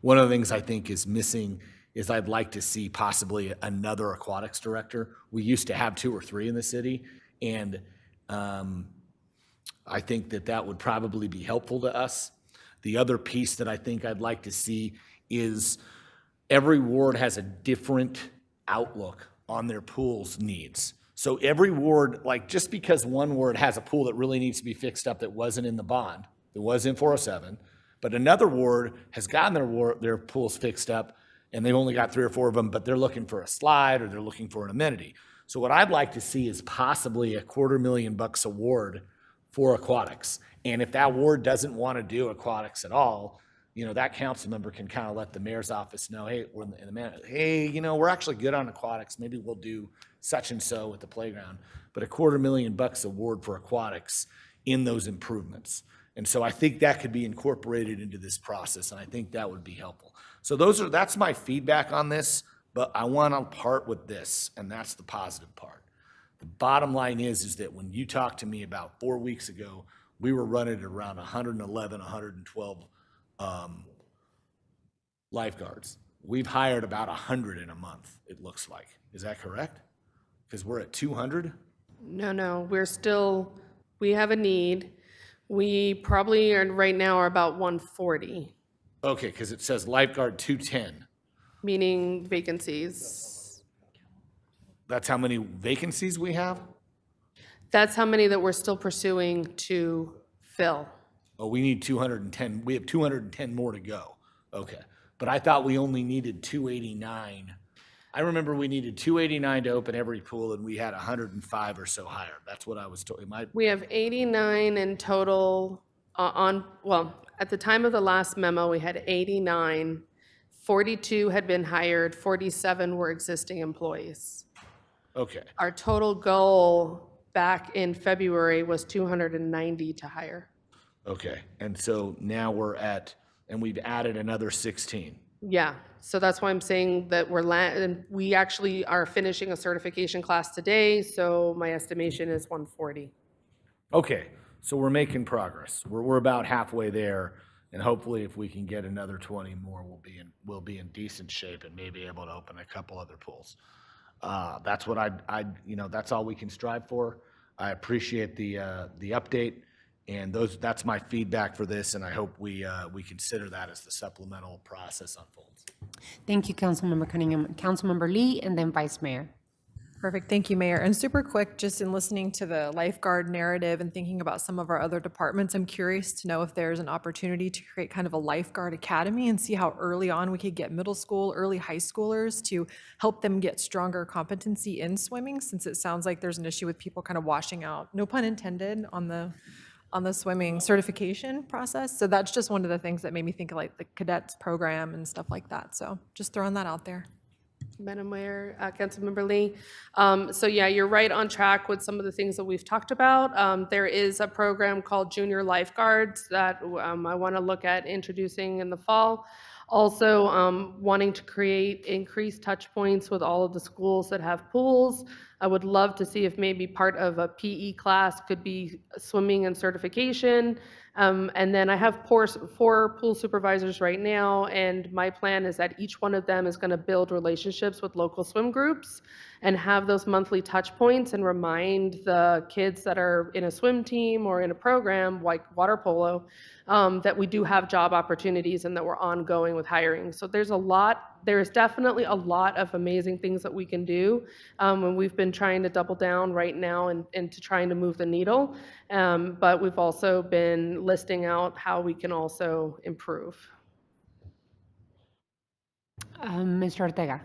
of the things I think is missing is I'd like to see possibly another aquatics director. We used to have 2 or 3 in the city, and I think that would probably be helpful to us. The other piece that I think I'd like to see is every ward has a different outlook on their pool's needs. So every ward, like just because one ward has a pool that really needs to be fixed up that wasn't in the bond, that was in 407, but another ward has gotten their pools fixed up and they've only got 3 or 4 of them, but they're looking for a slide or they're looking for an amenity. So what I'd like to see is possibly $250,000 a ward for aquatics. And if that ward doesn't want to do aquatics at all, that council member can kind of let the mayor's office know, hey, hey, we're actually good on aquatics. Maybe we'll do such and so with the playground, but $250,000 award for aquatics in those improvements. And so I think that could be incorporated into this process, and I think that would be helpful. So that's my feedback on this, but I want to part with this, and that's the positive part. The bottom line is that when you talked to me about 4 weeks ago, we were running at around 111, 112 lifeguards. We've hired about 100 in a month, it looks like. Is that correct? Because we're at 200? No, we have a need. We probably right now are about 140, Okay, because it says lifeguard 210. meaning vacancies. That's how many vacancies we have? That's how many that we're still pursuing to fill. Oh, we need 210. We have 210 more to go. Okay. But I thought we only needed 289. I remember we needed 289 to open every pool, and we had 105 or so hired. That's what I was told. We have 89 in total at the time of the last memo, we had 89. 42 had been hired, 47 were existing employees. Okay. Our total goal back in February was 290 to hire. Okay. And so now and we've added another 16. Yeah, so that's why I'm saying that we actually are finishing a certification class today, so my estimation is 140. Okay. So we're making progress. We're about halfway there, and hopefully if we can get another 20 more, we'll be in decent shape and maybe able to open a couple other pools. That's what that's all we can strive for. I appreciate the update, and that's my feedback for this, and I hope we consider that as the supplemental process unfolds. Thank you, Councilmember Cunningham. Councilmember Lee, and then Vice Mayor. Perfect. Thank you, Mayor. And super quick, just in listening to the lifeguard narrative and thinking about some of our other departments, I'm curious to know if there's an opportunity to create kind of a lifeguard academy and see how early on we could get middle school, early high schoolers to help them get stronger competency in swimming, since it sounds like there's an issue with people kind of washing out, no pun intended, on the swimming certification process. So that's just one of the things that made me think of like the cadets program and stuff like that. So just throwing that out there. Madam Mayor, Councilmember Lee. So yeah, you're right on track with some of the things that we've talked about. There is a program called Junior Lifeguards that I want to look at introducing in the fall. Also, wanting to create increased touch points with all of the schools that have pools. I would love to see if maybe part of a PE class could be swimming and certification. And then I have four pool supervisors right now, and my plan is that each one of them is going to build relationships with local swim groups and have those monthly touch points and remind the kids that are in a swim team or in a program like water polo that we do have job opportunities and that we're ongoing with hiring. So there is definitely a lot of amazing things that we can do, and we've been trying to double down right now into trying to move the needle, but we've also been listing out how we can also improve. Mr. Ortega.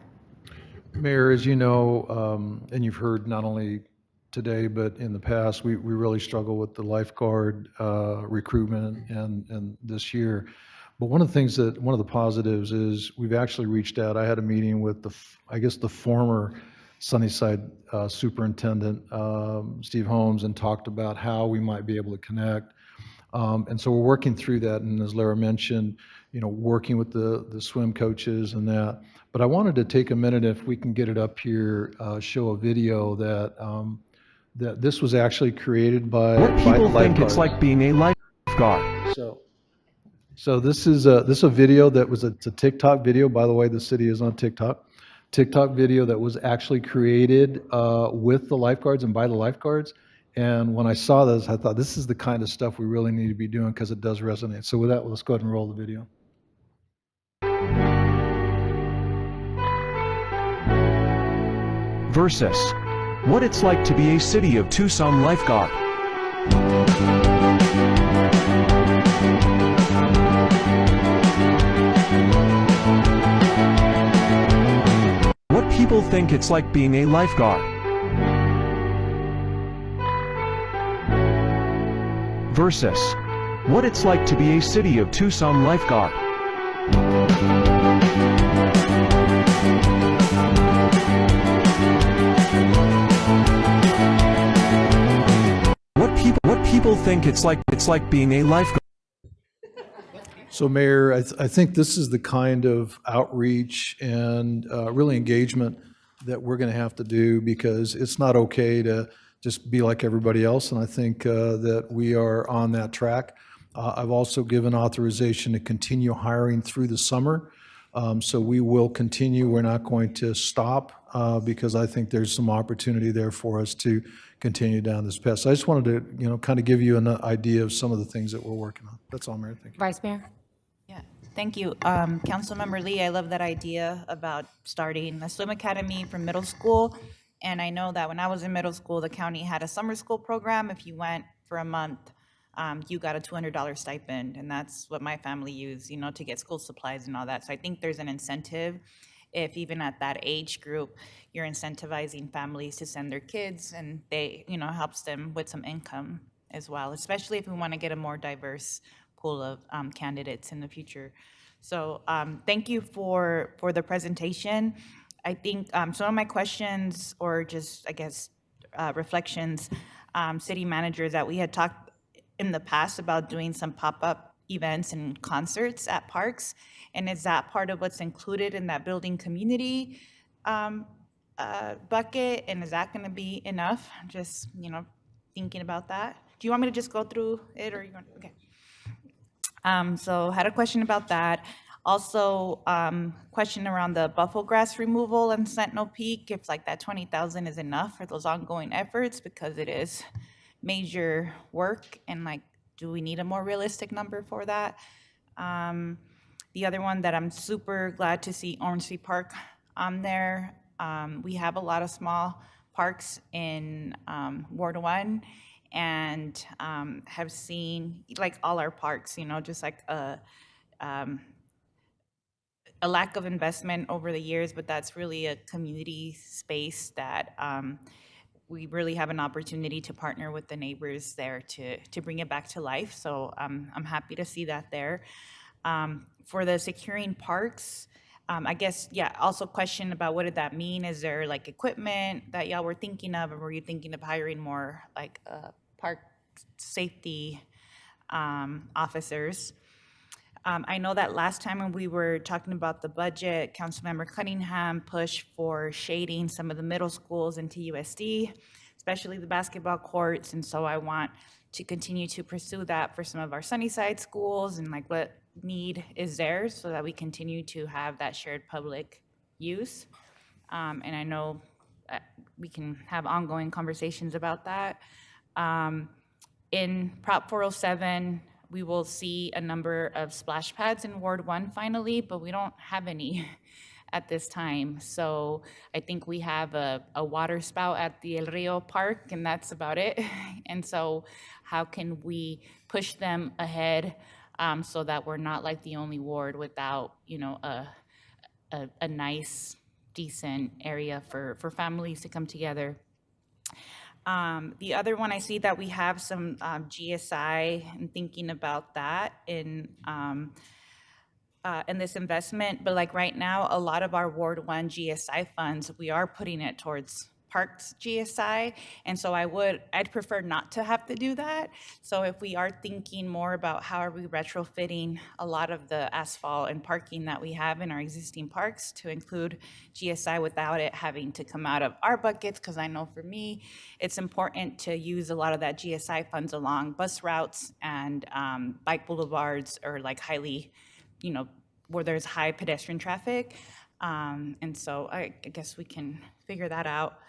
Mayor, as you know, and you've heard not only today, but in the past, we really struggle with the lifeguard recruitment and this year. But one of the positives is we've actually reached out. I had a meeting with the former Sunnyside superintendent, Steve Holmes, and talked about how we might be able to connect. And so we're working through that. And as Lara mentioned, working with the swim coaches and that. But I wanted to take a minute, if we can get it up here, show a video that this was actually created by What people think it's lifeguards. like being a lifeguard. So this is a video that was it's a TikTok video. By the way, the city is on TikTok. TikTok video that was actually created with the lifeguards and by the lifeguards. And when I saw this, I thought this is the kind of stuff we really need to be doing because it does resonate. So with that, let's go ahead and roll the video. Versus what it's like to be a City of Tucson lifeguard. What people think it's like being a lifeguard. Versus what it's like to be a City of Tucson lifeguard. What people think it's like being a lifeguard. So Mayor, I think this is the kind of outreach and really engagement that we're going to have to do, because it's not okay to just be like everybody else, and I think that we are on that track. I've also given authorization to continue hiring through the summer, so we will continue. We're not going to stop because I think there's some opportunity there for us to continue down this path. So I just wanted to, kind of give you an idea of some of the things that we're working on. That's all, Mayor. Thank you. Vice Mayor? Yeah, thank you. Councilmember Lee, I love that idea about starting a swim academy from middle school. And I know that when I was in middle school, the county had a summer school program. If you went for a month, you got a $200 stipend. And that's what my family used, to get school supplies and all that. So I think there's an incentive if even at that age group, you're incentivizing families to send their kids, and they, helps them with some income as well, especially if we want to get a more diverse pool of candidates in the future. So thank you for the presentation. I think some of my questions, or just, I guess, reflections, city manager, that we had talked in the past about doing some pop-up events and concerts at parks. And is that part of what's included in that building community bucket? And is that going to be enough? Just, thinking about that. Do you want me to just go through it, or you want? Okay. So had a question about that. Also, question around the buffalo grass removal and Sentinel Peak, if like that 20,000 is enough for those ongoing efforts, because it is major work, and like, do we need a more realistic number for that? The other one that I'm super glad to see Orange Tree Park on there. We have a lot of small parks in Ward 1, and have seen, like all our parks, just like a lack of investment over the years, but that's really a community space that we really have an opportunity to partner with the neighbors there to bring it back to life. So I'm happy to see that there. For the securing parks, I guess, yeah, also question about what did that mean? Is there like equipment that y'all were thinking of, or were you thinking of hiring more like park safety officers? I know that last time when we were talking about the budget, Councilmember Cunningham pushed for shading some of the middle schools into USD, especially the basketball courts. And so I want to continue to pursue that for some of our Sunnyside schools, and like what need is there so that we continue to have that shared public use. And I know we can have ongoing conversations about that. In Prop 407, we will see a number of splash pads in Ward 1 finally, but we don't have any at this time. So I think we have a water spout at the El Rio Park, and that's about it. And so how can we push them ahead so that we're not like the only ward without, a nice, decent area for families to come together. The other one, I see that we have some GSI, and thinking about that in this investment, but like right now, a lot of our Ward 1 GSI funds, we are putting it towards Parks GSI, and so I'd prefer not to have to do that. So if we are thinking more about how are we retrofitting a lot of the asphalt and parking that we have in our existing parks to include GSI without it having to come out of our buckets, because I know for me, it's important to use a lot of that GSI funds along bus routes and bike boulevards, or like highly, where there's high pedestrian traffic. And so I guess we can figure that out.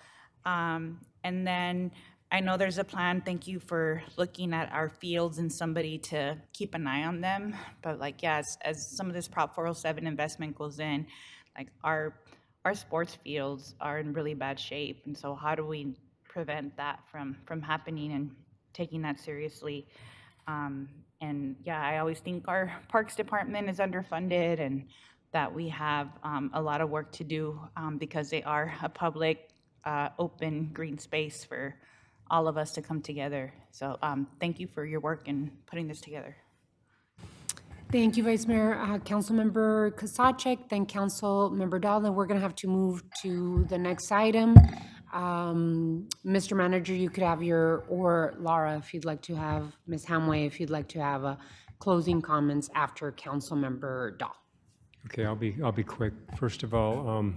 And then I know there's a plan, thank you for looking at our fields and somebody to keep an eye on them. But like, yes, as some of this Prop 407 investment goes in, like our sports fields are in really bad shape. And so how do we prevent that from happening, and taking that seriously? And yeah, I always think our Parks Department is underfunded, and that we have a lot of work to do because they are a public, open, green space for all of us to come together. So thank you for your work in putting this together. Thank you, Vice Mayor. Councilmember Kosacek, then Councilmember Dahl, then we're going to have to move to the next item. Mr. Manager, you could have or Laura, if you'd like to have, Ms. Hamway, if you'd like to have a closing comments after Councilmember Dahl. Okay, I'll be quick. First of all,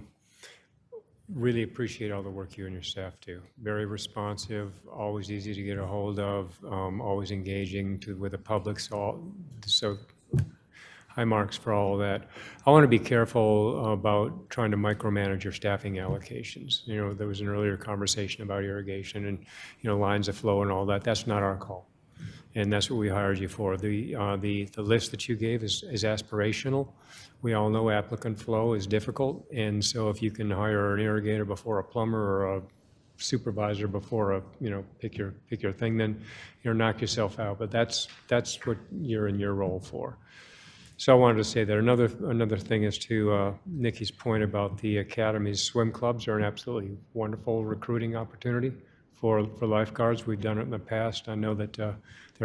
really appreciate all the work you and your staff do. Very responsive, always easy to get a hold of, always engaging with the public. So high marks for all of that. I want to be careful about trying to micromanage your staffing allocations. You know, there was an earlier conversation about irrigation and, you know, lines of flow and all that. That's not our call. And that's what we hired you for. The list that you gave is aspirational. We all know applicant flow is difficult, and so if you can hire an irrigator before a plumber or a supervisor before a, you know, pick your thing, then you'll knock yourself out. But that's what you're in your role for. So I wanted to say that another thing is to Nikki's point about the academies. Swim clubs are an absolutely wonderful recruiting opportunity for lifeguards. We've done it in the past. I know that there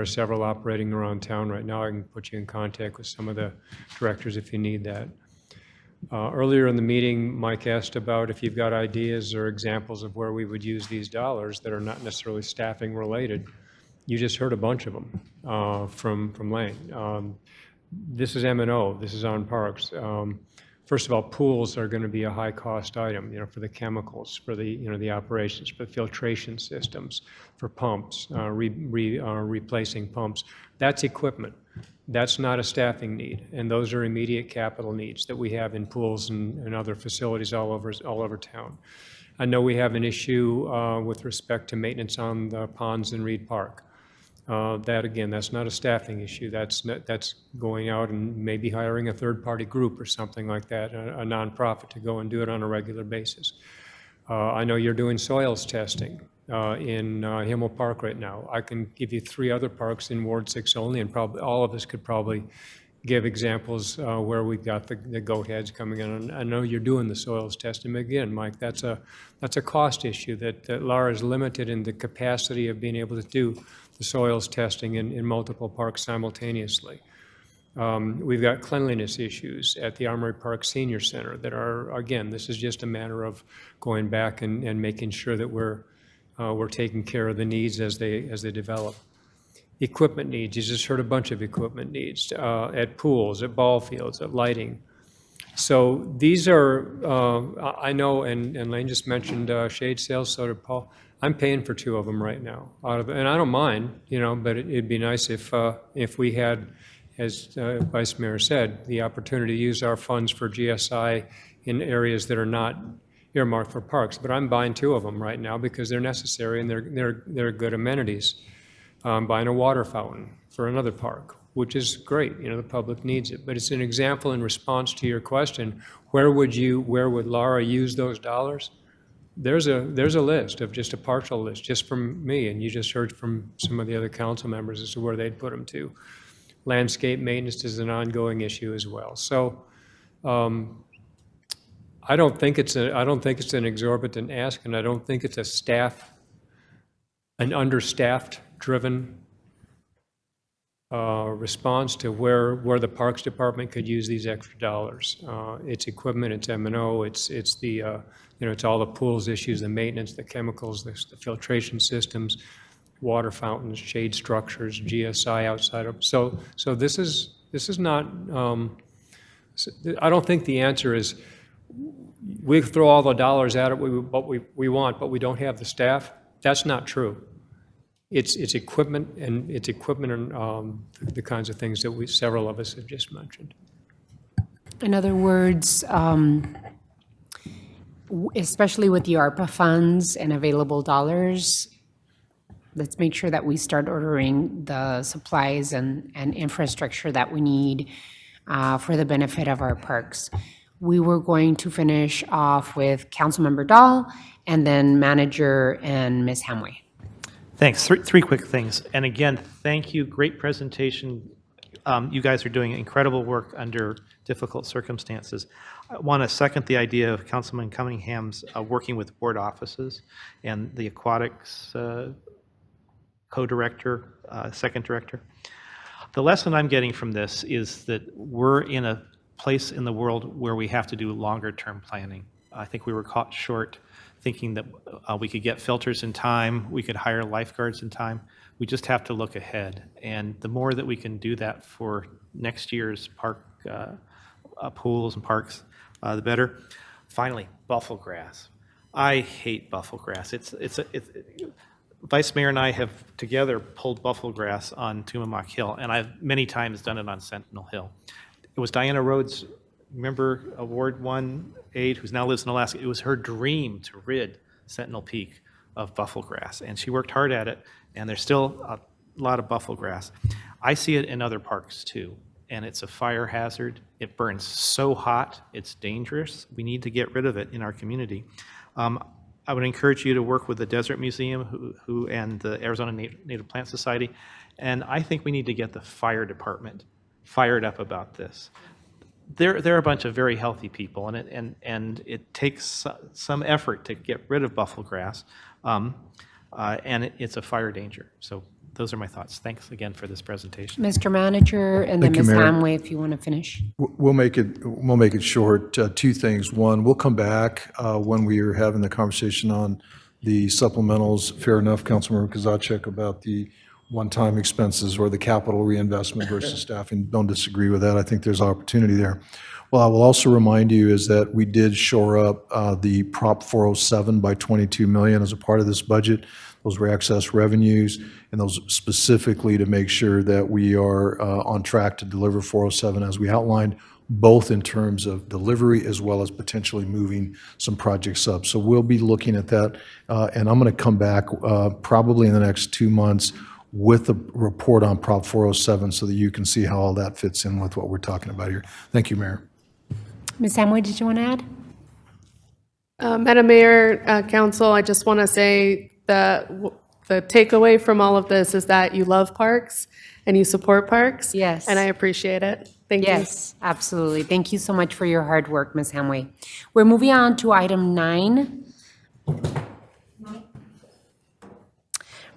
are several operating around town right now. I can put you in contact with some of the directors if you need that. Earlier in the meeting, Mike asked about if you've got ideas or examples of where we would use these dollars that are not necessarily staffing related. You just heard a bunch of them from Lane. This is M&O. This is on parks. First of all, pools are going to be a high-cost item, you know, for the chemicals, for the, you know, the operations, for the filtration systems, for pumps, replacing pumps. That's equipment. That's not a staffing need, and those are immediate capital needs that we have in pools and other facilities all over town. I know we have an issue with respect to maintenance on the ponds in Reed Park. That, again, that's not a staffing issue. That's going out and maybe hiring a third-party group or something like that, a nonprofit, to go and do it on a regular basis. I know you're doing soils testing in Himmel Park right now. I can give you 3 other parks in Ward 6 only, and probably all of us could probably give examples where we've got the goat heads coming in. And I know you're doing the soils testing. Again, Mike, that's a cost issue that Laura is limited in the capacity of being able to do the soils testing in multiple parks simultaneously. We've got cleanliness issues at the Armory Park Senior Center that are, again, this is just a matter of going back and making sure that we're taking care of the needs as they develop. Equipment needs, you just heard a bunch of equipment needs at pools, at ball fields, at lighting. So these are, I know, and Lane just mentioned shade sales, so did Paul. I'm paying for 2 of them right now, and I don't mind, you know, but it'd be nice if we had, as Vice Mayor said, the opportunity to use our funds for GSI in areas that are not earmarked for parks. But I'm buying 2 of them right now because they're necessary and they're good amenities. Buying a water fountain for another park, which is great. You know, the public needs it. But it's an example in response to your question, where would Laura use those dollars? There's a list of just a partial list, just from me, and you just heard from some of the other council members as to where they'd put them to. Landscape maintenance is an ongoing issue as well. So I don't think it's an exorbitant ask, and I don't think it's an understaffed driven response to where the Parks Department could use these extra dollars. It's equipment, it's M&O, it's the it's all the pools issues, the maintenance, the chemicals, the filtration systems, water fountains, shade structures, GSI outside of. So this is not. I don't think the answer is we throw all the dollars at it what we want, but we don't have the staff. That's not true. It's equipment and the kinds of things that several of us have just mentioned. In other words, especially with the ARPA funds and available dollars, let's make sure that we start ordering the supplies and infrastructure that we need for the benefit of our parks. We were going to finish off with Councilmember Dahl and then Manager and Ms. Hamway. Thanks. Three quick things. And again, thank you. Great presentation. You guys are doing incredible work under difficult circumstances. I want to second the idea of Councilman Cunningham's working with board offices and the aquatics co-director, second director. The lesson I'm getting from this is that we're in a place in the world where we have to do longer-term planning. I think we were caught short thinking that we could get filters in time, we could hire lifeguards in time. We just have to look ahead. And the more that we can do that for next year's park pools and parks, the better. Finally, buffalo grass. I hate buffalo grass. Vice Mayor and I have together pulled buffalo grass on Tumamock Hill, and I've many times done it on Sentinel Hill. It was Diana Rhodes, remember, Award 1 aide, who now lives in Alaska. It was her dream to rid Sentinel Peak of buffalo grass, and she worked hard at it, and there's still a lot of buffalo grass. I see it in other parks too, and it's a fire hazard. It burns so hot, it's dangerous. We need to get rid of it in our community. I would encourage you to work with the Desert Museum and the Arizona Native Plant Society, and I think we need to get the fire department fired up about this. They're a bunch of very healthy people, and it takes some effort to get rid of buffalo grass, and it's a fire danger. So those are my thoughts. Thanks again for this presentation. Mr. Manager, and then Thank you, Ms. Mayor. Hamway, if you want to finish. We'll make it short. Two things. One, we'll come back when we are having the conversation on the supplementals. Fair enough, Councilmember Kozaczek, about the one-time expenses or the capital reinvestment versus staffing. Don't disagree with that. I think there's opportunity there. Well, I will also remind you is that we did shore up the Prop 407 by $22 million as a part of this budget. Those were excess revenues, and those specifically to make sure that we are on track to deliver 407 as we outlined, both in terms of delivery as well as potentially moving some projects up. So we'll be looking at that, and I'm going to come back probably in the next 2 months with a report on Prop 407 so that you can see how all that fits in with what we're talking about here. Thank you, Mayor. Ms. Hamway, did you want to add? Madam Mayor, Council, I just want to say that the takeaway from all of this is that you love parks and you support parks. Yes. And I appreciate it. Thank you. Yes, absolutely. Thank you so much for your hard work, Ms. Hamway. We're moving on to item 9.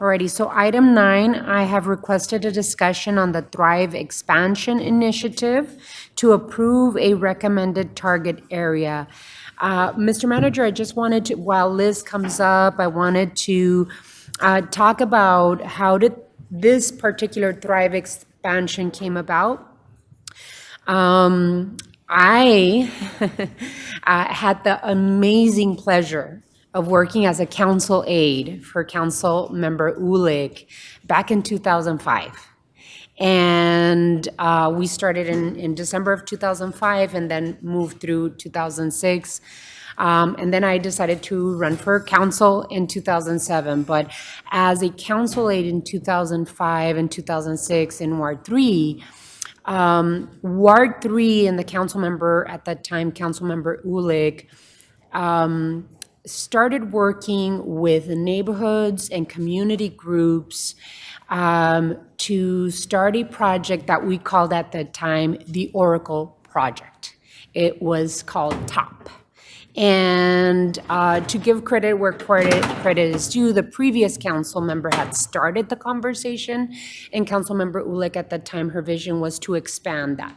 Alrighty, so item 9, I have requested a discussion on the Thrive Expansion Initiative to approve a recommended target area. Mr. Manager, I just wanted to, while Liz comes up, I wanted to talk about how did this particular Thrive expansion came about. I had the amazing pleasure of working as a council aide for Council Member Ulick back in 2005. And we started in December of 2005 and then moved through 2006. And then I decided to run for council in 2007. But as a council aide in 2005 and 2006 in Ward 3, Ward 3 and the council member at that time, Council Member Ulick, started working with the neighborhoods and community groups to start a project that we called at that time the Oracle Project. It was called TOP. And to give credit where credit is due, the previous council member had started the conversation, and Council Member Ulick at that time, her vision was to expand that.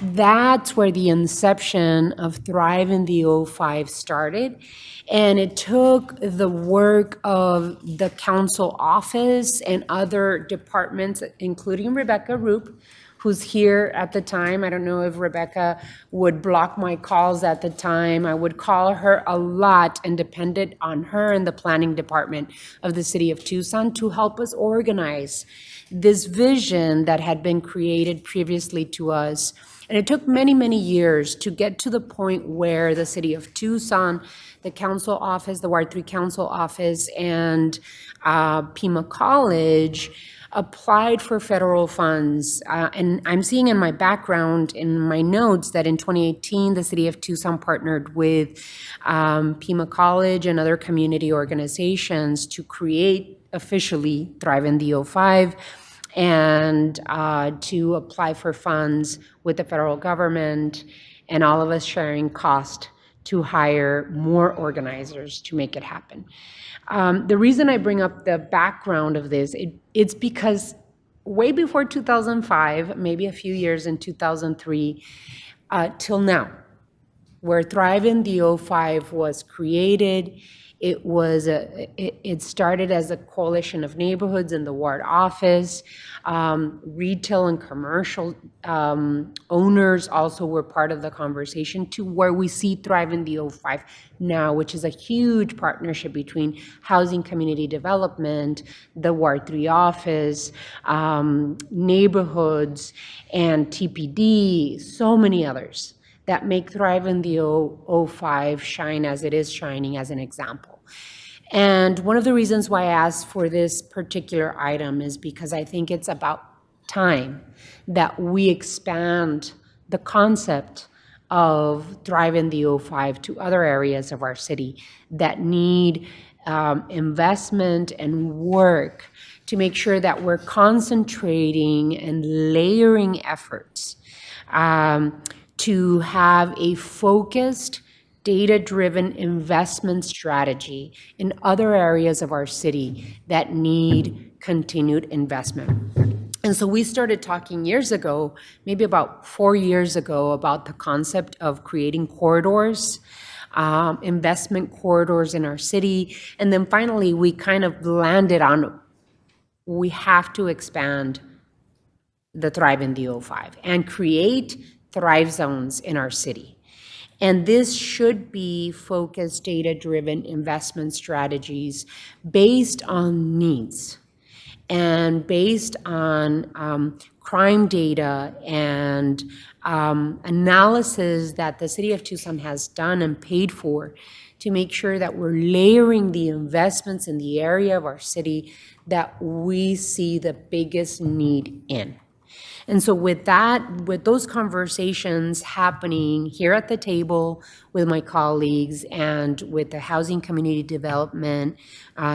That's where the inception of Thrive in the 05 started. And it took the work of the council office and other departments, including Rebecca Roop, who's here at the time. I don't know if Rebecca would block my calls at the time. I would call her a lot and depended on her and the planning department of the city of Tucson to help us organize this vision that had been created previously to us. And it took many, many years to get to the point where the city of Tucson, the council office, the Ward 3 council office, and Pima College applied for federal funds. And I'm seeing in my background, in my notes, that in 2018, the city of Tucson partnered with Pima College and other community organizations to create officially Thrive in the 05 and to apply for funds with the federal government and all of us sharing cost to hire more organizers to make it happen. The reason I bring up the background of this, it's because way before 2005, maybe a few years in 2003, till now, where Thrive in the '05 was created. It started as a coalition of neighborhoods in the ward office. Retail and commercial owners also were part of the conversation, to where we see Thrive in the '05 now, which is a huge partnership between Housing Community Development, the Ward 3 office, neighborhoods, and TPD, so many others that make Thrive in the '05 shine as it is shining, as an example. And one of the reasons why I asked for this particular item is because I think it's about time that we expand the concept of Thrive in the '05 to other areas of our city that need investment and work to make sure that we're concentrating and layering efforts to have a focused, data-driven investment strategy in other areas of our city that need continued investment. And so we started talking years ago, maybe about 4 years ago, about the concept of creating corridors, investment corridors in our city. And then finally, we kind of landed on, we have to expand the Thrive in the '05 and create Thrive zones in our city. And this should be focused, data-driven investment strategies based on needs and based on crime data and analysis that the city of Tucson has done and paid for, to make sure that we're layering the investments in the area of our city that we see the biggest need in. And so with that, with those conversations happening here at the table with my colleagues and with the Housing Community Development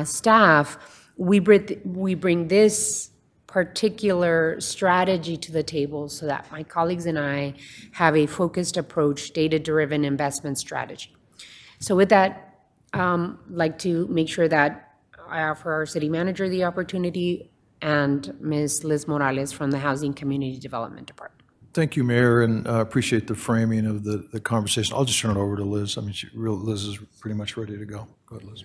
staff, we bring this particular strategy to the table so that my colleagues and I have a focused approach, data-driven investment strategy. So with that, I'd like to make sure that I offer our city manager the opportunity and Ms. Liz Morales from the Housing Community Development Department. Thank you, Mayor, and I appreciate the framing of the conversation. I'll just turn it over to Liz. I mean, Liz is pretty much ready to go. Go ahead, Liz.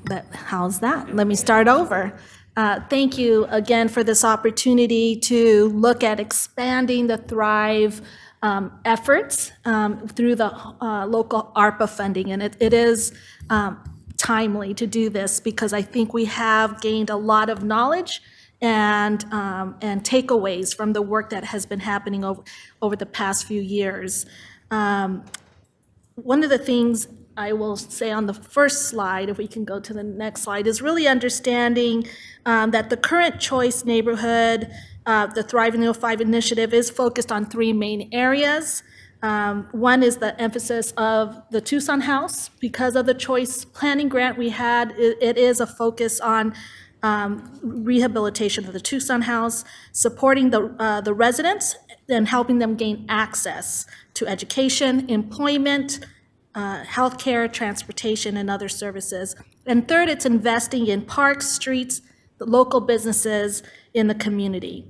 But how's that? Let me start over. Thank you again for this opportunity to look at expanding the Thrive efforts through the local ARPA funding. And it is timely to do this because I think we have gained a lot of knowledge and takeaways from the work that has been happening over the past few years. One of the things I will say on the first slide, if we can go to the next slide, is really understanding that the current choice neighborhood, the Thrive in the '05 initiative, is focused on 3 main areas. One is the emphasis of the Tucson House. Because of the choice planning grant we had, it is a focus on rehabilitation of the Tucson House, supporting the residents and helping them gain access to education, employment, healthcare, transportation, and other services. And third, it's investing in parks, streets, the local businesses in the community.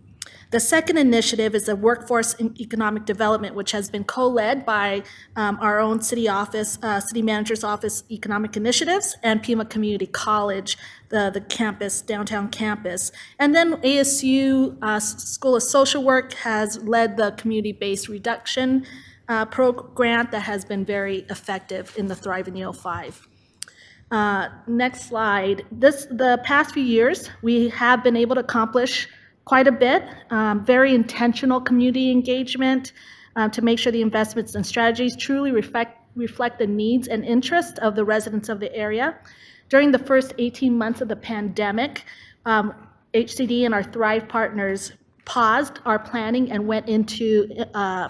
The second initiative is the Workforce and Economic Development, which has been co-led by our own city office, City Manager's Office Economic Initiatives, and Pima Community College, the campus, downtown campus. And then ASU School of Social Work has led the community-based reduction grant that has been very effective in the Thrive in the '05. Next slide. The past few years, we have been able to accomplish quite a bit, very intentional community engagement to make sure the investments and strategies truly reflect the needs and interests of the residents of the area. During the first 18 months of the pandemic, HCD and our Thrive partners paused our planning and went into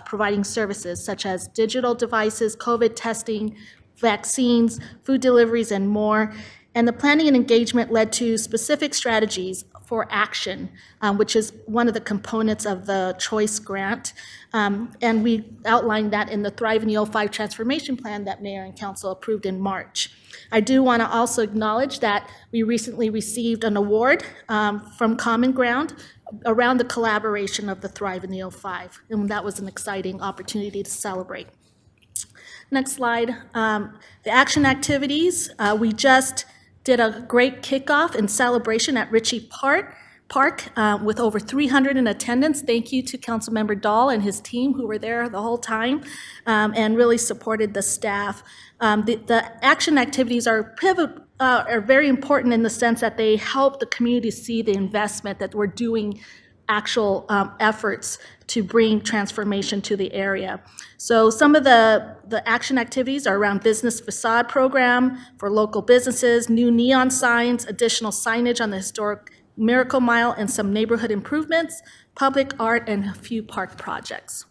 providing services such as digital devices, COVID testing, vaccines, food deliveries, and more. And the planning and engagement led to specific strategies for action, which is one of the components of the choice grant. And we outlined that in the Thrive in the 05 transformation plan that Mayor and Council approved in March. I do want to also acknowledge that we recently received an award from Common Ground around the collaboration of the Thrive in the 05, and that was an exciting opportunity to celebrate. Next slide. The action activities, we just did a great kickoff and celebration at Ritchie Park with over 300 in attendance. Thank you to Councilmember Dahl and his team who were there the whole time and really supported the staff. The action activities are very important in the sense that they help the community see the investment that we're doing, actual efforts to bring transformation to the area. So some of the action activities are around business facade program for local businesses, new neon signs, additional signage on the historic Miracle Mile, and some neighborhood improvements, public art, and a few park projects.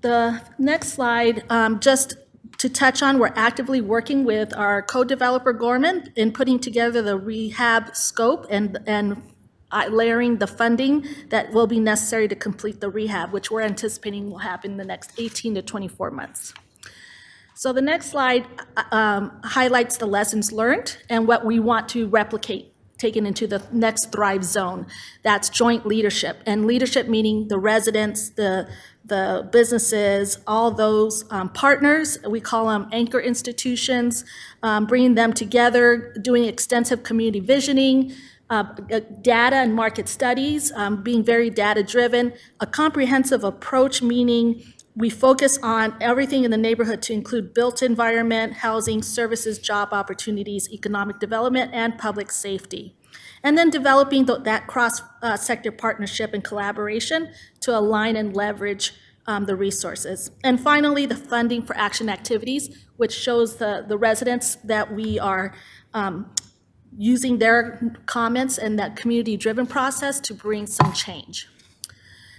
The next slide, just to touch on, we're actively working with our co-developer Gorman in putting together the rehab scope and layering the funding that will be necessary to complete the rehab, which we're anticipating will happen in the next 18 to 24 months. So the next slide highlights the lessons learned and what we want to replicate, taken into the next Thrive zone. That's joint leadership, and leadership meaning the residents, the businesses, all those partners, we call them anchor institutions, bringing them together, doing extensive community visioning, data and market studies, being very data-driven, a comprehensive approach, meaning we focus on everything in the neighborhood to include built environment, housing, services, job opportunities, economic development, and public safety. And then developing that cross-sector partnership and collaboration to align and leverage the resources. And finally, the funding for action activities, which shows the residents that we are using their comments and that community-driven process to bring some change.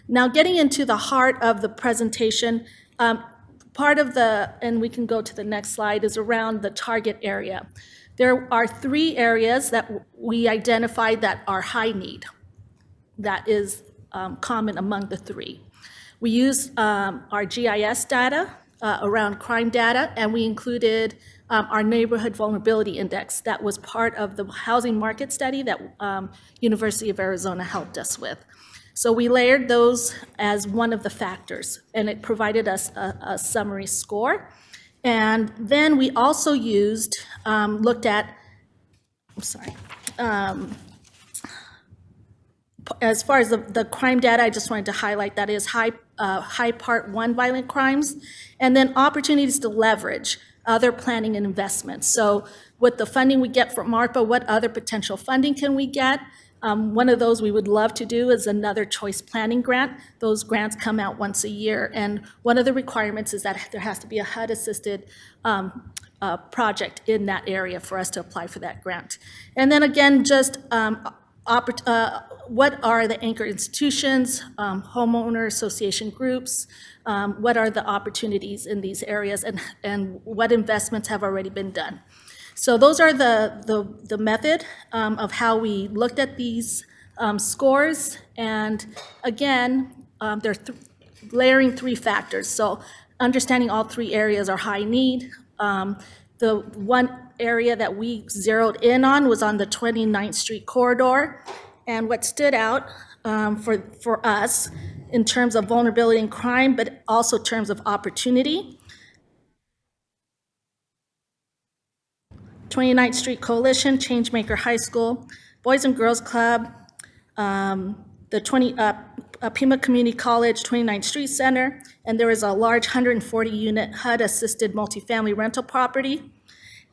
Now, getting into the heart of the presentation, part of and we can go to the next slide, is around the target area. There are 3 areas that we identified that are high need. That is common among the 3. We use our GIS data around crime data, and we included our neighborhood vulnerability index that was part of the housing market study that University of Arizona helped us with. So we layered those as one of the factors, and it provided us a summary score. And then we also used, looked at, as far as the crime data, I just wanted to highlight that is high part 1 violent crimes, and then opportunities to leverage other planning and investments. So with the funding we get from ARPA, what other potential funding can we get? One of those we would love to do is another choice planning grant. Those grants come out once a year, and one of the requirements is that there has to be a HUD-assisted project in that area for us to apply for that grant. And then again, just what are the anchor institutions, homeowner association groups, what are the opportunities in these areas, and what investments have already been done. So those are the method of how we looked at these scores. And again, they're layering 3 factors. So understanding all 3 areas are high need. The one area that we zeroed in on was on the 29th Street corridor. And what stood out for us in terms of vulnerability and crime, but also in terms of opportunity, 29th Street Coalition, Changemaker High School, Boys and Girls Club, the Pima Community College, 29th Street Center, and there is a large 140-unit HUD-assisted multifamily rental property.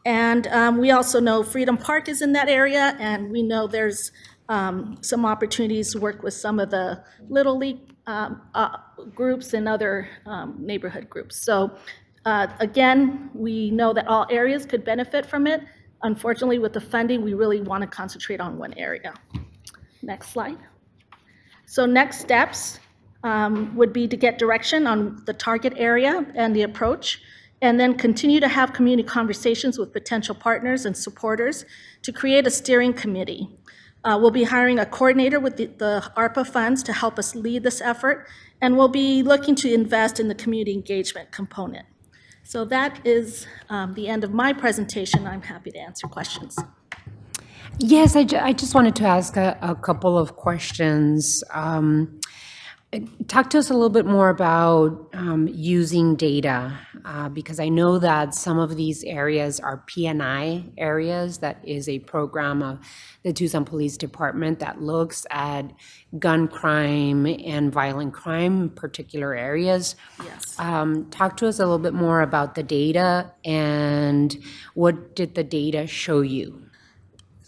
And we also know Freedom Park is in that area, and we know there's some opportunities to work with some of the Little League groups and other neighborhood groups. So again, we know that all areas could benefit from it. Unfortunately, with the funding, we really want to concentrate on one area. Next slide. So next steps would be to get direction on the target area and the approach, and then continue to have community conversations with potential partners and supporters to create a steering committee. We'll be hiring a coordinator with the ARPA funds to help us lead this effort, and we'll be looking to invest in the community engagement component. So that is the end of my presentation. I'm happy to answer questions. Yes, I just wanted to ask a couple of questions. Talk to us a little bit more about using data, because I know that some of these areas are P&I areas. That is a program of the Tucson Police Department that looks at gun crime and violent crime in particular areas. Yes. Talk to us a little bit more about the data and what did the data show you?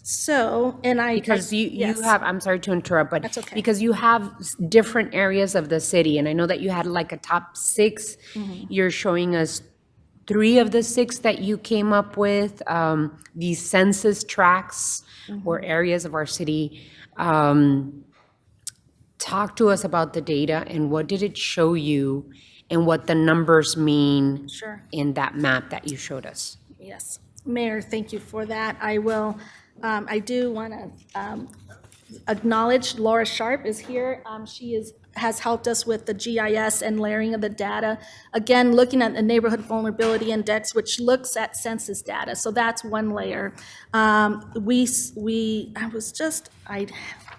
So, and Because you yes. have, I'm sorry to interrupt, but That's okay. because you have different areas of the city, and I know that you had like a top 6. Mm-hmm. You're showing us 3 of the 6 that you came up with, these census tracts or Mm-hmm. areas of our city. Talk to us about the data and what did it show you and what the numbers mean Sure. in that map that you showed us. Yes. Mayor, thank you for that. I will, I do want to acknowledge Laura Sharp is here. She has helped us with the GIS and layering of the data. Again, looking at the Neighborhood Vulnerability Index, which looks at census data. So that's one layer. I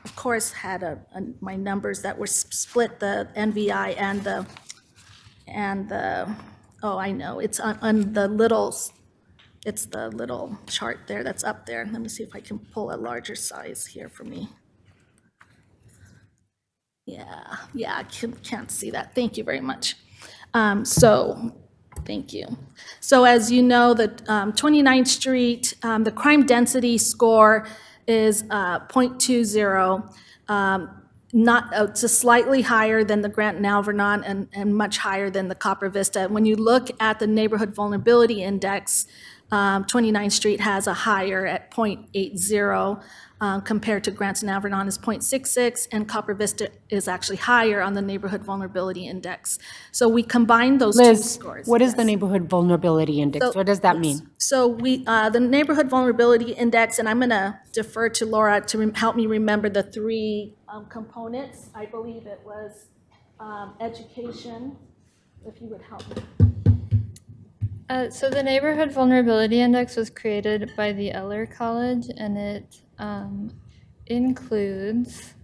of course had my numbers that were split, the NVI and the, oh, I know, it's on the little, it's the little chart there that's up there. Let me see if I can pull a larger size here for me. Yeah, I can't see that. Thank you very much. Thank you. So as you know, the 29th Street, the crime density score is 0.20. It's just slightly higher than the Grant and Alvernon and much higher than the Copper Vista. When you look at the Neighborhood Vulnerability Index, 29th Street has a higher at 0.80 compared to Grant and Alvernon is 0.66, and Copper Vista is actually higher on the Neighborhood Vulnerability Index. So we combine those two Liz, scores. what is the Yes. Neighborhood Vulnerability Index? So- What does that yes. mean? So the Neighborhood Vulnerability Index, and I'm going to defer to Laura to help me remember the 3 components. I believe it was education, if you would help me. So the Neighborhood Vulnerability Index was created by the Eller College, and it includes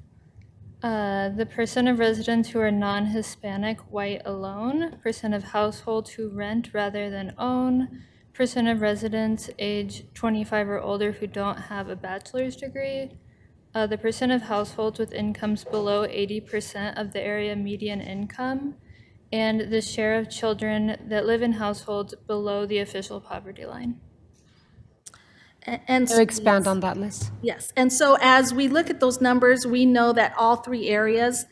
the percent of residents who are non-Hispanic, white alone, percent of households who rent rather than own, percent of residents age 25 or older who don't have a bachelor's degree, the percent of households with incomes below 80% of the area median income, and the share of children that live in households below the official poverty line. And So expand on that, Liz. Yes, and so as we look at those numbers, we know that all 3 areas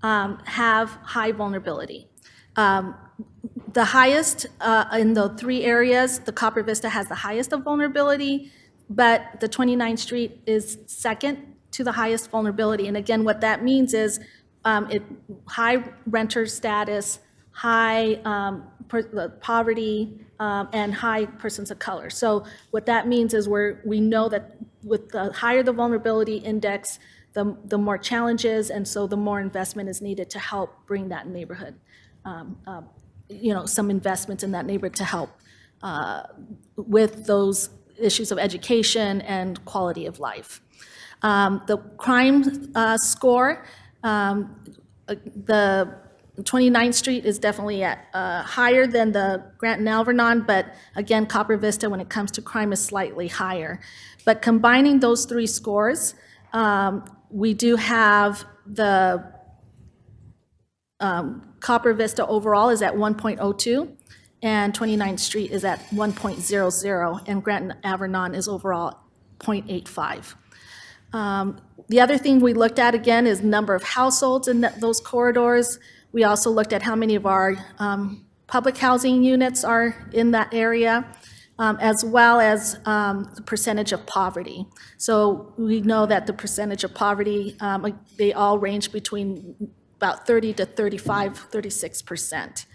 have high vulnerability. The highest in the 3 areas, the Copper Vista has the highest of vulnerability, but the 29th Street is second to the highest vulnerability. And again, what that means is high renter status, high poverty, and high persons of color. So what that means is we know that with the higher the vulnerability index, the more challenges, and so the more investment is needed to help bring that neighborhood, some investments in that neighborhood to help with those issues of education and quality of life. The crime score, the 29th Street is definitely at higher than the Grant and Alvernon, but again, Copper Vista, when it comes to crime, is slightly higher. But combining those 3 scores, we do have the Copper Vista overall is at 1.02, and 29th Street is at 1.00, and Grant and Alvernon is overall 0.85. The other thing we looked at, again, is number of households in those corridors. We also looked at how many of our public housing units are in that area, as well as the percentage of poverty. So we know that the percentage of poverty, they all range between about 30 to 35, 36%.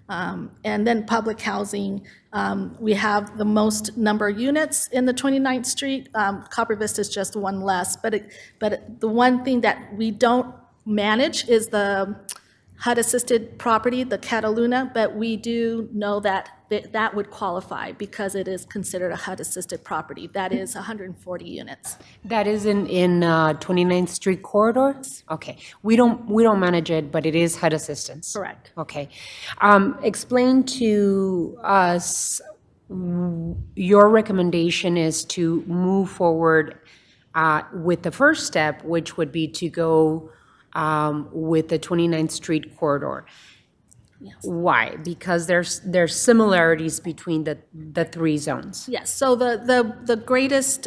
And then public housing, we have the most number of units in the 29th Street. Copper Vista is just one less, but the one thing that we don't manage is the HUD-assisted property, the Cataluna, but we do know that that would qualify because it is considered a HUD-assisted property. That is 140 units. That is in 29th Street corridor? Okay. We don't manage it, but it is HUD assistance. Correct. Okay. Explain to us, your recommendation is to move forward with the first step, which would be to go with the 29th Street corridor. Yes. Why? Because there's similarities between the three zones. Yes, so the greatest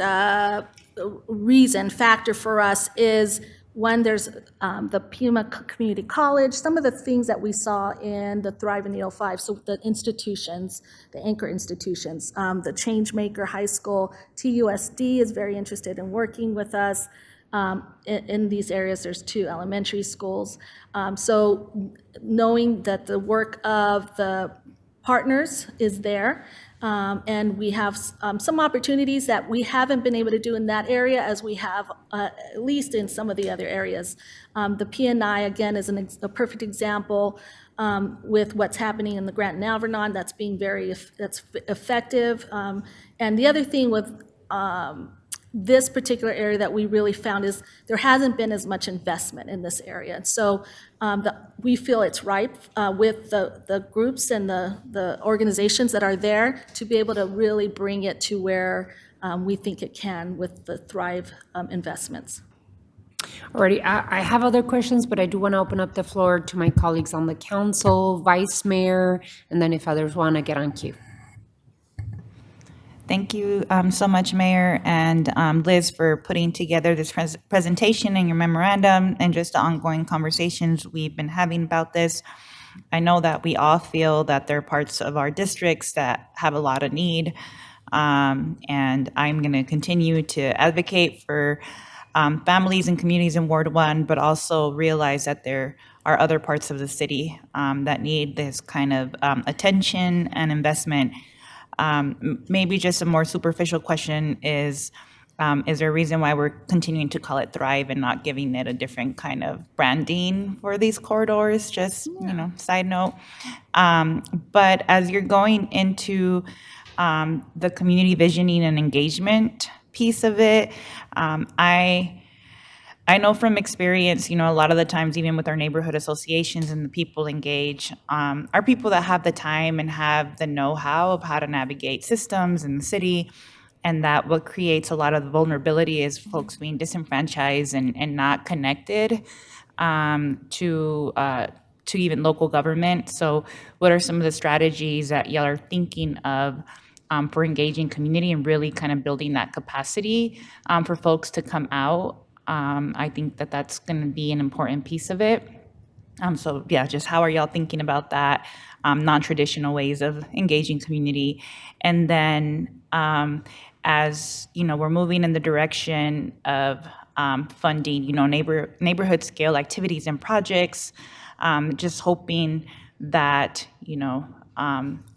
factor for us is, one, there's the Pima Community College, some of the things that we saw in the Thrive in the 05, so the institutions, the anchor institutions, the Changemaker High School, TUSD is very interested in working with us. In these areas, there's 2 elementary schools. So knowing that the work of the partners is there, and we have some opportunities that we haven't been able to do in that area as we have at least in some of the other areas. The P&I, again, is a perfect example with what's happening in the Grant and Alvernon. That's being that's effective. And the other thing with this particular area that we really found is there hasn't been as much investment in this area. And so we feel it's ripe with the groups and the organizations that are there to be able to really bring it to where we think it can with the Thrive investments. Alrighty, I have other questions, but I do want to open up the floor to my colleagues on the council, Vice Mayor, and then if others want to get on queue. Thank you so much, Mayor and Liz, for putting together this presentation and your memorandum and just the ongoing conversations we've been having about this. I know that we all feel that there are parts of our districts that have a lot of need, and I'm going to continue to advocate for families and communities in Ward 1, but also realize that there are other parts of the city that need this kind of attention and investment. Maybe just a more superficial question is there a reason why we're continuing to call it Thrive and not giving it a different kind of branding for these corridors? Just, side note. But as you're going into the community visioning and engagement piece of it, I know from experience, a lot of the times, even with our neighborhood associations and the people engage, are people that have the time and have the know-how of how to navigate systems in the city, and that what creates a lot of the vulnerability is folks being disenfranchised and not connected to even local government. So what are some of the strategies that y'all are thinking of for engaging community and really kind of building that capacity for folks to come out? I think that that's going to be an important piece of it. So yeah, just how are y'all thinking about that, non-traditional ways of engaging community? And then as we're moving in the direction of funding, neighborhood scale activities and projects, just hoping that,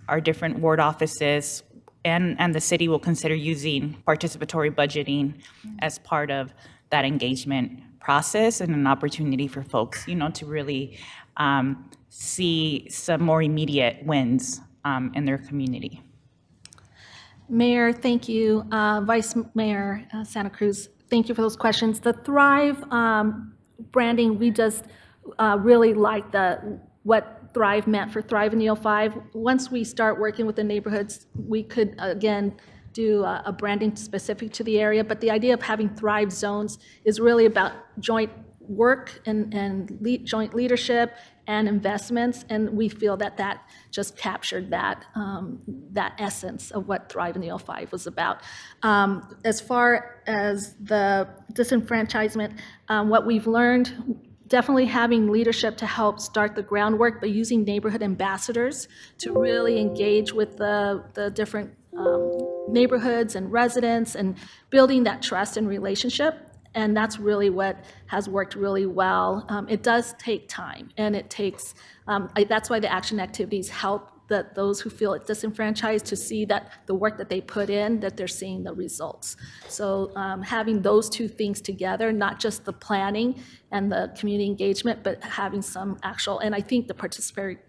our different ward offices and the city will consider using participatory budgeting as part of that engagement process and an opportunity for folks, to really see some more immediate wins in their community. Mayor, thank you. Vice Mayor Santa Cruz, thank you for those questions. The Thrive branding, we just really like what Thrive meant for Thrive in the 05. Once we start working with the neighborhoods, we could, again, do a branding specific to the area, but the idea of having Thrive zones is really about joint work and joint leadership and investments, and we feel that just captured that essence of what Thrive in the 05 was about. As far as the disenfranchisement, what we've learned, definitely having leadership to help start the groundwork, but using neighborhood ambassadors to really engage with the different neighborhoods and residents and building that trust and relationship. And that's really what has worked really well. It does take time, and it takes, that's why the action activities help that those who feel disenfranchised to see that the work that they put in, that they're seeing the results. So having those two things together, not just the planning and the community engagement, but having some actual, and I think the participatory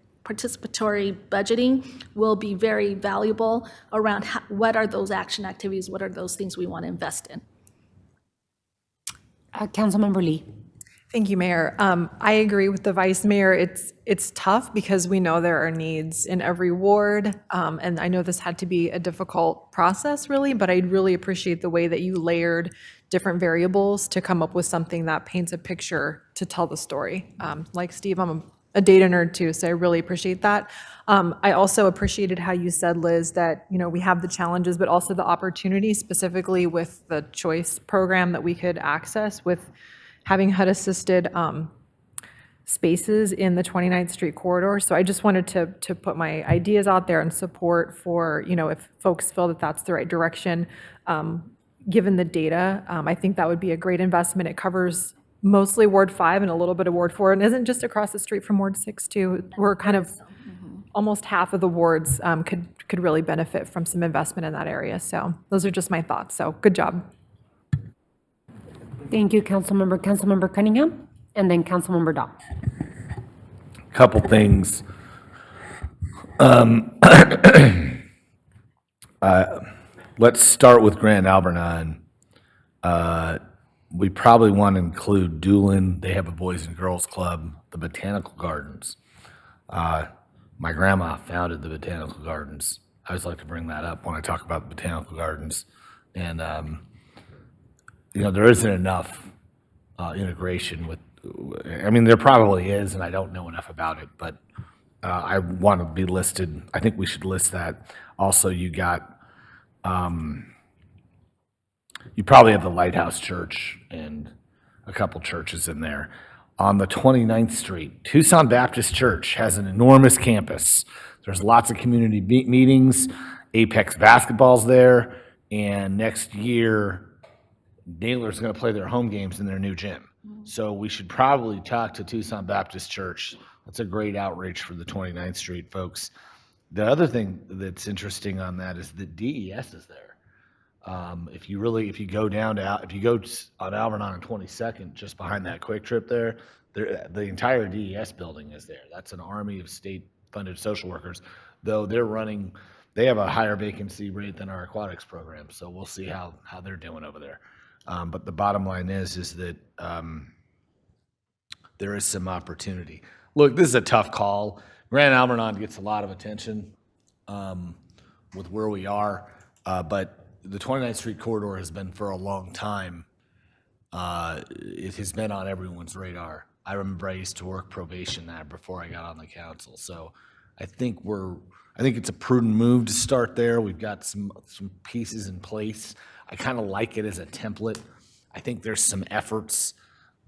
budgeting will be very valuable around what are those action activities, what are those things we want to invest in. Councilmember Lee. Thank you, Mayor. I agree with the Vice Mayor. It's tough because we know there are needs in every ward, and I know this had to be a difficult process, really, but I really appreciate the way that you layered different variables to come up with something that paints a picture to tell the story. Like Steve, I'm a data nerd too, so I really appreciate that. I also appreciated how you said, Liz, that we have the challenges, but also the opportunities, specifically with the choice program that we could access with having HUD-assisted spaces in the 29th Street corridor. So I just wanted to put my ideas out there and support for, if folks feel that that's the right direction, given the data, I think that would be a great investment. It covers mostly Ward 5 and a little bit of Ward 4, and isn't just across the street from Ward 6 too. We're kind of almost half of the wards could really benefit from some investment in that area. So those are just my thoughts. So good job. Thank you, Councilmember. Councilmember Cunningham, and then Councilmember Dahl. Couple things. Let's start with Grand Albernon. We probably want to include Doolin. They have a Boys and Girls Club, the Botanical Gardens. My grandma founded the Botanical Gardens. I always like to bring that up when I talk about the Botanical Gardens. And, there isn't enough integration with, there probably is, and I don't know enough about it, but I want to be listed. I think we should list that. Also, you got, you probably have the Lighthouse Church and a couple churches in there. On the 29th Street, Tucson Baptist Church has an enormous campus. There's lots of community meetings. Apex basketball's there, and next year, Naylor's going to play their home games in their new gym. So we should probably talk to Tucson Baptist Church. That's a great outreach for the 29th Street folks. The other thing that's interesting on that is that DES is there. If you go on Alvernon and 22nd, just behind that Quick Trip there, the entire DES building is there. That's an army of state-funded social workers, though they have a higher vacancy rate than our aquatics program, so we'll see how they're doing over there. But the bottom line is that there is some opportunity. Look, this is a tough call. Grand Albernon gets a lot of attention with where we are, but the 29th Street corridor has been for a long time. It has been on everyone's radar. I remember I used to work probation there before I got on the council, so I think it's a prudent move to start there. We've got some pieces in place. I kind of like it as a template. I think there's some efforts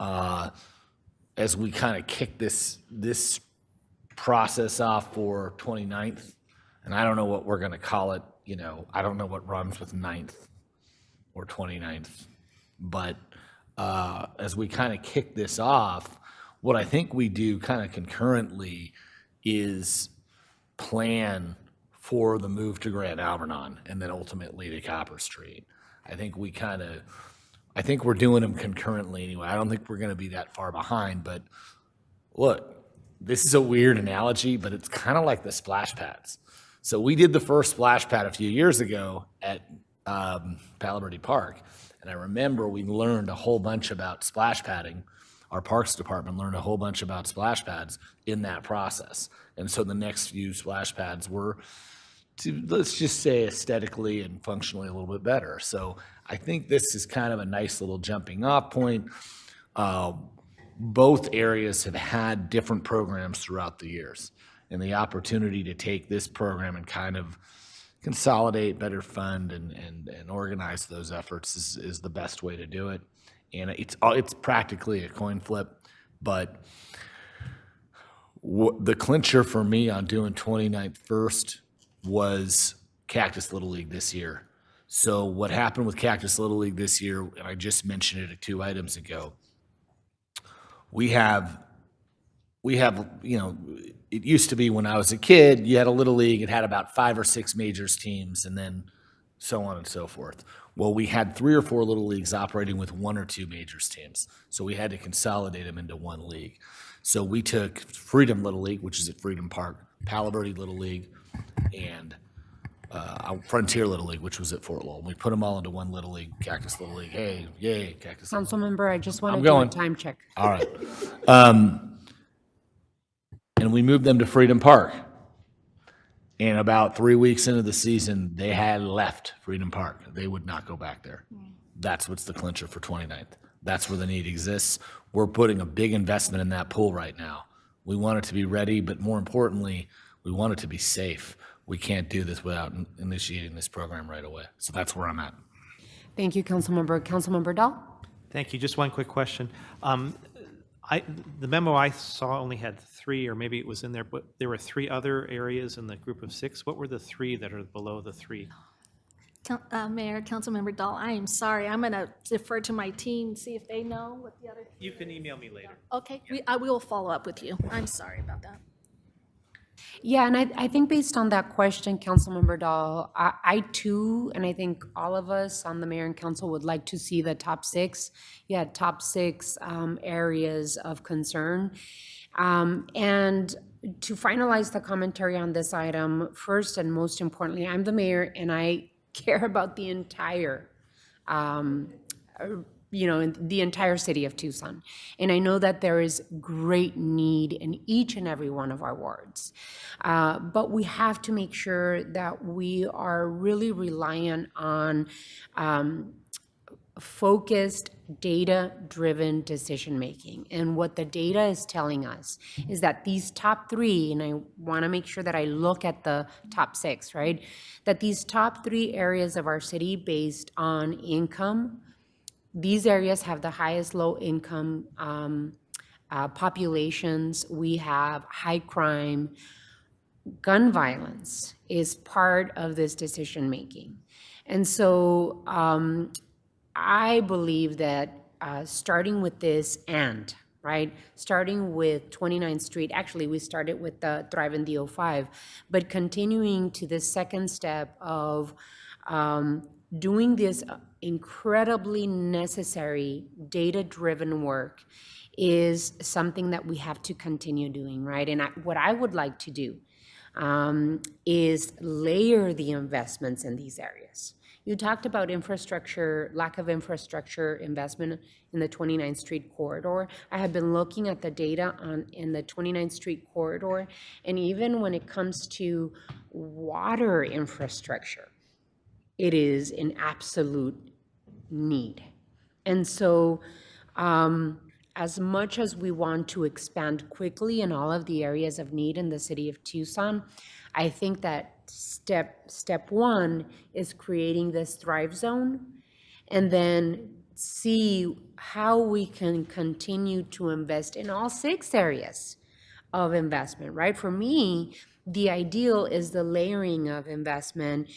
as we kind of kick this process off for 29th, and I don't know what we're going to call it. I don't know what runs with 9th or 29th, but as we kind of kick this off, what I think we do kind of concurrently is plan for the move to Grand Albernon and then ultimately to Copper Street. I think we're doing them concurrently anyway. I don't think we're going to be that far behind, but look, this is a weird analogy, but it's kind of like the splash pads. So we did the first splash pad a few years ago at Palo Verde Park, and I remember we learned a whole bunch about splash padding. Our parks department learned a whole bunch about splash pads in that process. And so the next few splash pads were, let's just say, aesthetically and functionally a little bit better. So I think this is kind of a nice little jumping off point. Both areas have had different programs throughout the years, and the opportunity to take this program and kind of consolidate, better fund, and organize those efforts is the best way to do it. And it's practically a coin flip, but the clincher for me on doing 29th first was Cactus Little League this year. So what happened with Cactus Little League this year, and I just mentioned it 2 items ago, we have, it used to be when I was a kid, you had a Little League, it had about 5 or 6 majors teams, and then so on and so forth. Well, we had 3 or 4 Little Leagues operating with 1 or 2 majors teams, so we had to consolidate them into one league. So we took Freedom Little League, which is at Freedom Park, Palo Verde Little League, and Frontier Little League, which was at Fort Lowell. We put them all into one Little League, Cactus Little League. Hey, yay, Cactus Little League. Councilmember, I just want to I'm do a going. time check. All right. And we moved them to Freedom Park. And about 3 weeks into the season, they had left Freedom Park. They would not go back there. That's what's the clincher for 29th. That's where the need exists. We're putting a big investment in that pool right now. We want it to be ready, but more importantly, we want it to be safe. We can't do this without initiating this program right away. So that's where I'm at. Thank you, Councilmember. Councilmember Dahl? Thank you. Just one quick question. The memo I saw only had 3, or maybe it was in there, but there were 3 other areas in the group of 6. What were the 3 that are below the 3? Mayor, Councilmember Dahl, I am sorry. I'm going to defer to my team, see if they know what the other. You can email me later. Okay, I will follow up with you. I'm sorry about that. Yeah, and I think based on that question, Councilmember Dahl, I too, and I think all of us on the mayor and council would like to see the top 6, top 6 areas of concern. And to finalize the commentary on this item, first and most importantly, I'm the mayor and I care about the entire the entire city of Tucson. And I know that there is great need in each and every one of our wards. But we have to make sure that we are really reliant on focused, data-driven decision-making. And what the data is telling us is that these top 3, and I want to make sure that I look at the top 6, right? That these top 3 areas of our city based on income, these areas have the highest low-income populations. We have high crime. Gun violence is part of this decision-making. And so I believe that starting with this starting with 29th Street, actually we started with the Thrive in the 05, but continuing to the second step of doing this incredibly necessary data-driven work is something that we have to continue doing, right? And what I would like to do is layer the investments in these areas. You talked about infrastructure, lack of infrastructure investment in the 29th Street corridor. I have been looking at the data in the 29th Street corridor, and even when it comes to water infrastructure, it is an absolute need. And so as much as we want to expand quickly in all of the areas of need in the city of Tucson, I think that step 1 is creating this Thrive Zone, and then see how we can continue to invest in all 6 areas of investment, right? For me, the ideal is the layering of investment.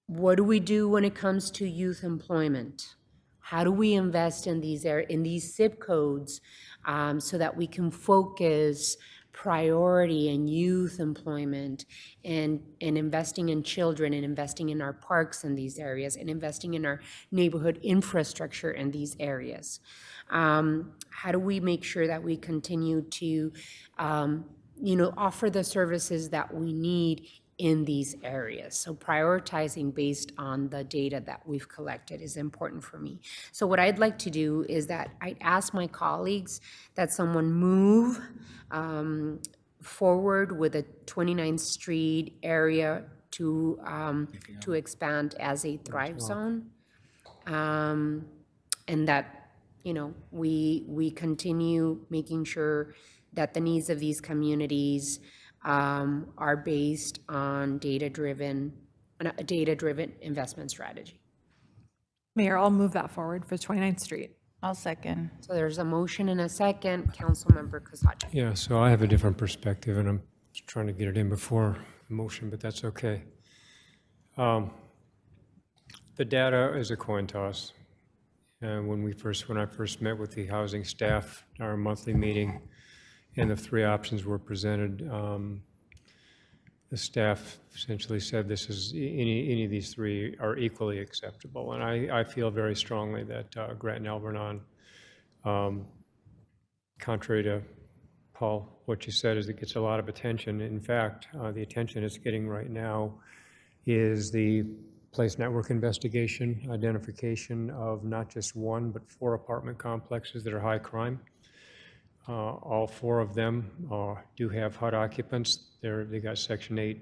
What do we do when it comes to youth employment? How do we invest in these zip codes so that we can focus priority in youth employment and investing in children and investing in our parks in these areas and investing in our neighborhood infrastructure in these areas? How do we make sure that we continue to offer the services that we need in these areas? So prioritizing based on the data that we've collected is important for me. So what I'd like to do is that I'd ask my colleagues that someone move forward with a 29th Street area to expand as a Thrive Zone, and that we continue making sure that the needs of these communities are based on a data-driven investment strategy. Mayor, I'll move that forward for 29th Street. I'll second. So there's a motion and a second. Councilmember Kosachi. Yeah, so I have a different perspective, and I'm trying to get it in before the motion, but that's okay. The data is a coin toss. When I first met with the housing staff, our monthly meeting, and the three options were presented, the staff essentially said this is, any of these three are equally acceptable. And I feel very strongly that Grant and Alvernon, contrary to Paul, what you said is it gets a lot of attention. In fact, the attention it's getting right now is the place network investigation, identification of not just one, but 4 apartment complexes that are high crime. All 4 of them do have HUD occupants. They got Section 8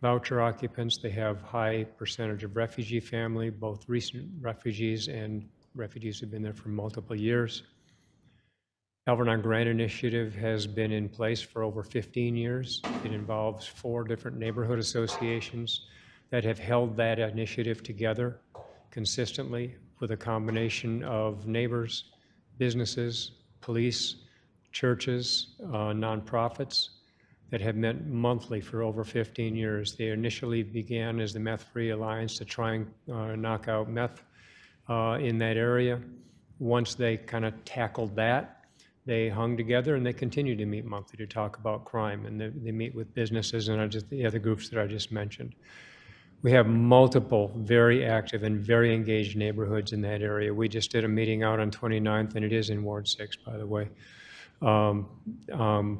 voucher occupants. They have high percentage of refugee family, both recent refugees and refugees who've been there for multiple years. Alvernon Grant Initiative has been in place for over 15 years. It involves 4 different neighborhood associations that have held that initiative together consistently with a combination of neighbors, businesses, police, churches, nonprofits that have met monthly for over 15 years. They initially began as the Meth Free Alliance to try and knock out meth in that area. Once they kind of tackled that, they hung together and they continue to meet monthly to talk about crime. And they meet with businesses and the other groups that I just mentioned. We have multiple very active and very engaged neighborhoods in that area. We just did a meeting out on 29th, and it is in Ward 6, by the way, a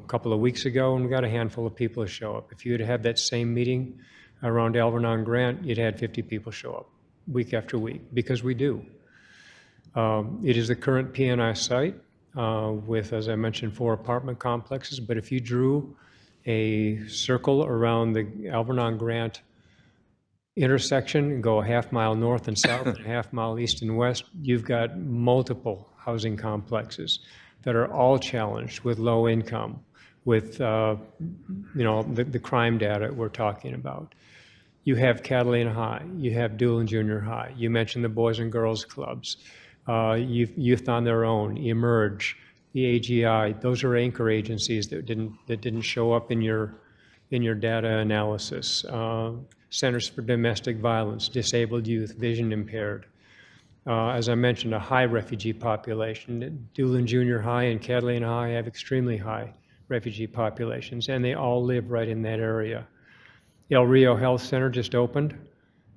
couple of weeks ago, and we got a handful of people to show up. If you had had that same meeting around Alvernon Grant, you'd had 50 people show up week after week, because we do. It is the current P&I site with, as I mentioned, 4 apartment complexes, but if you drew a circle around the Alvernon Grant intersection and go a half mile north and south and a half mile east and west, you've got multiple housing complexes that are all challenged with low income, with the crime data we're talking about. You have Catalina High, you have Dual and Junior High, you mentioned the Boys and Girls Clubs, Youth on Their Own, Emerge, the AGI. Those are anchor agencies that didn't show up in your data analysis. Centers for Domestic Violence, disabled youth, vision impaired. As I mentioned, a high refugee population. Dual Junior High and Catalina High have extremely high refugee populations, and they all live right in that area. El Rio Health Center just opened,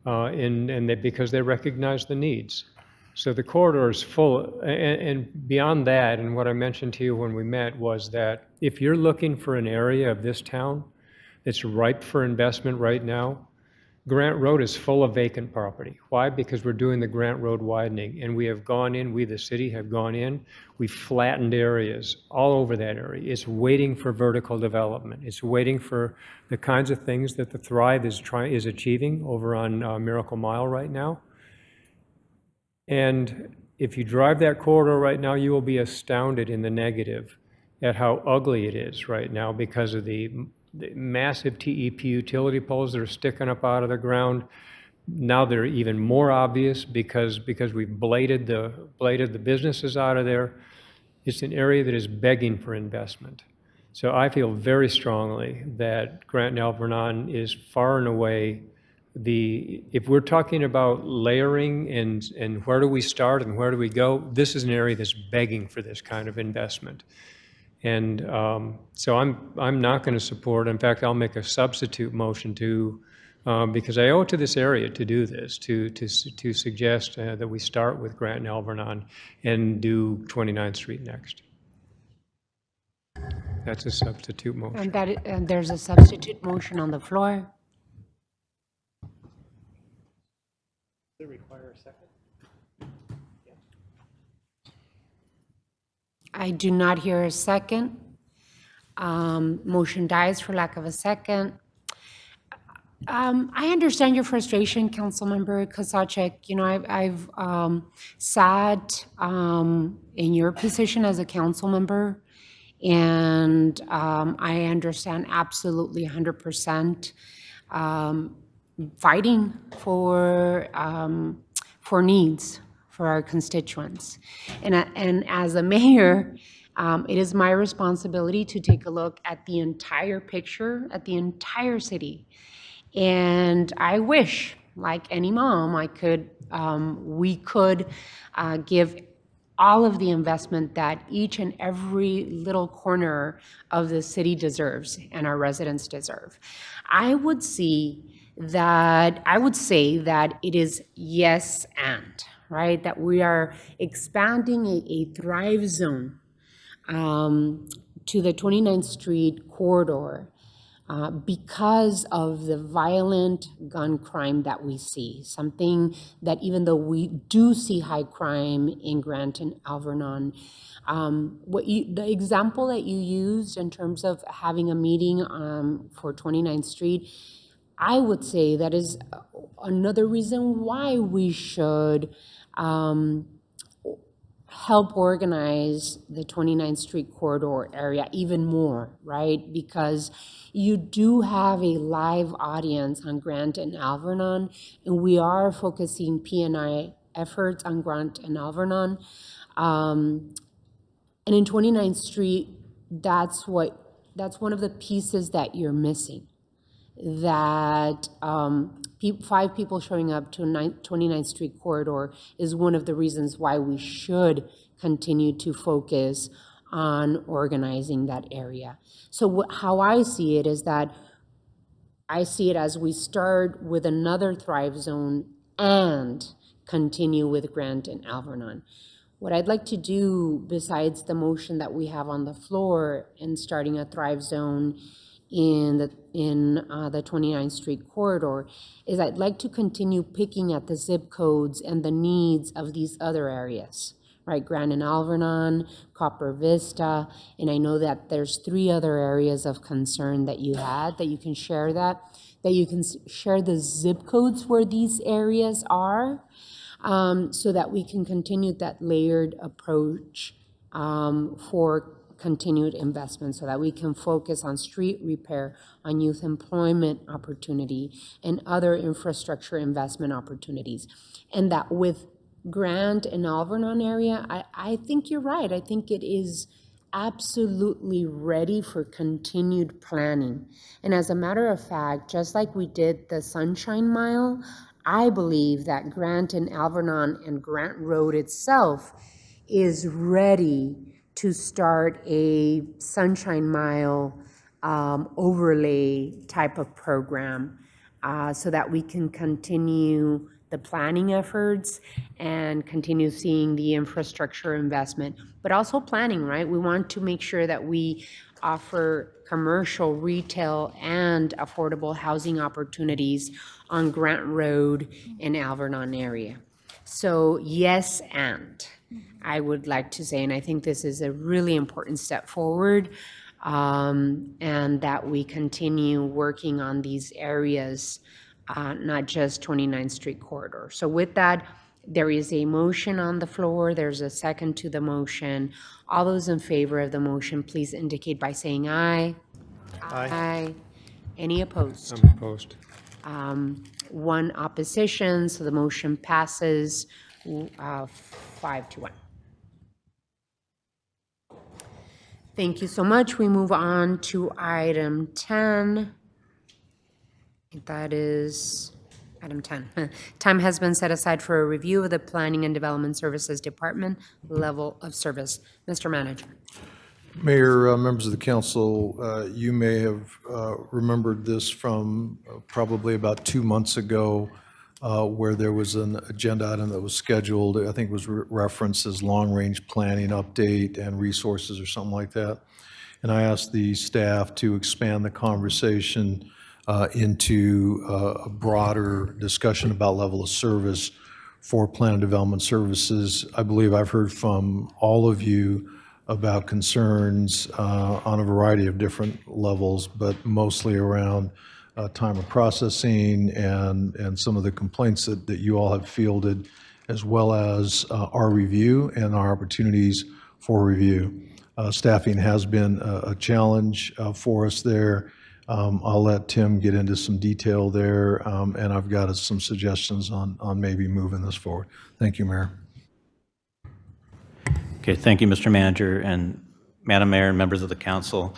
because they recognize the needs. So the corridor is full, and beyond that, and what I mentioned to you when we met was that if you're looking for an area of this town that's ripe for investment right now, Grant Road is full of vacant property. Why? Because we're doing the Grant Road widening, and we have gone in, we the city have gone in, we've flattened areas all over that area. It's waiting for vertical development. It's waiting for the kinds of things that the Thrive is achieving over on Miracle Mile right now. And if you drive that corridor right now, you will be astounded in the negative at how ugly it is right now because of the massive TEP utility poles that are sticking up out of the ground. Now they're even more obvious because we've bladed the businesses out of there. It's an area that is begging for investment. So I feel very strongly that Grant and Alvernon is far and away if we're talking about layering and where do we start and where do we go, this is an area that's begging for this kind of investment. And so I'm not going to support. In fact, I'll make a substitute motion because I owe it to this area to do this, to suggest that we start with Grant and Alvernon and do 29th Street next. That's a substitute motion. And there's a substitute motion on the floor. Does it require a second? I do not hear a second. Motion dies for lack of a second. I understand your frustration, Councilmember Kosacek. You know, I've sat in your position as a council member, and I understand absolutely 100% fighting for needs for our constituents. And as a mayor, it is my responsibility to take a look at the entire picture, at the entire city. And I wish like any mom, we could give all of the investment that each and every little corner of the city deserves and our residents deserve. I would say that it is yes and, right? That we are expanding a Thrive Zone to the 29th Street corridor because of the violent gun crime that we see. Something that, even though we do see high crime in Grant and Alvernon, the example that you used in terms of having a meeting for 29th Street, I would say that is another reason why we should help organize the 29th Street corridor area even more, right? Because you do have a live audience on Grant and Alvernon, and we are focusing P&I efforts on Grant and Alvernon. And in 29th Street, that's one of the pieces that you're missing. That 5 people showing up to 29th Street corridor is one of the reasons why we should continue to focus on organizing that area. So how I see it is that I see it as we start with another Thrive Zone and continue with Grant and Alvernon. What I'd like to do, besides the motion that we have on the floor and starting a Thrive Zone in the 29th Street corridor, is I'd like to continue picking at the zip codes and the needs of these other areas, right? Grand and Alvernon, Copper Vista, and I know that there's 3 other areas of concern that you had, that you can share you can share the zip codes where these areas are, so that we can continue that layered approach for continued investment, so that we can focus on street repair, on youth employment opportunity, and other infrastructure investment opportunities. And that with Grant and Alvernon area, I think you're right. I think it is absolutely ready for continued planning. And as a matter of fact, just like we did the Sunshine Mile, I believe that Grant and Alvernon and Grant Road itself is ready to start a Sunshine Mile overlay type of program, so that we can continue the planning efforts and continue seeing the infrastructure investment, but also planning, right? We want to make sure that we offer commercial, retail, and affordable housing opportunities on Grant Road and Alvernon area. So yes, and I would like to say, and I think this is a really important step forward, and that we continue working on these areas, not just 29th Street corridor. So with that, there is a motion on the floor. There's a second to the motion. All those in favor of the motion, please indicate by saying aye. Aye. Any opposed? I'm opposed. 1 opposition, so the motion passes 5-1. Thank you so much. We move on to item 10. That is item 10. Time has been set aside for a review of the Planning and Development Services Department level of service. Mr. Manager. Mayor, members of the council, you may have remembered this from probably about 2 months ago, where there was an agenda item that was scheduled, I think it was referenced as long-range planning update and resources or something like that. And I asked the staff to expand the conversation into a broader discussion about level of service for plan and development services. I believe I've heard from all of you about concerns on a variety of different levels, but mostly around time of processing and some of the complaints that you all have fielded, as well as our review and our opportunities for review. Staffing has been a challenge for us there. I'll let Tim get into some detail there, and I've got some suggestions on maybe moving this forward. Thank you, Mayor. Okay, thank you, Mr. Manager, and Madam Mayor and members of the council.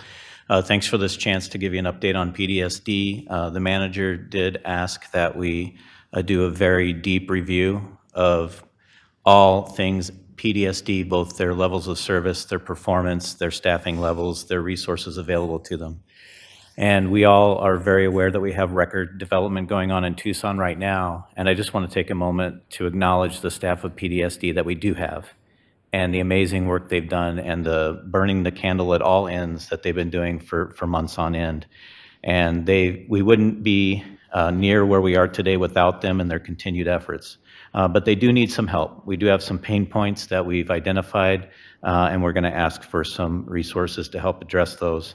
Thanks for this chance to give you an update on PDSD. The manager did ask that we do a very deep review of all things PDSD, both their levels of service, their performance, their staffing levels, their resources available to them. And we all are very aware that we have record development going on in Tucson right now. And I just want to take a moment to acknowledge the staff of PDSD that we do have and the amazing work they've done and the burning the candle at all ends that they've been doing for months on end. And we wouldn't be near where we are today without them and their continued efforts. But they do need some help. We do have some pain points that we've identified, and we're going to ask for some resources to help address those.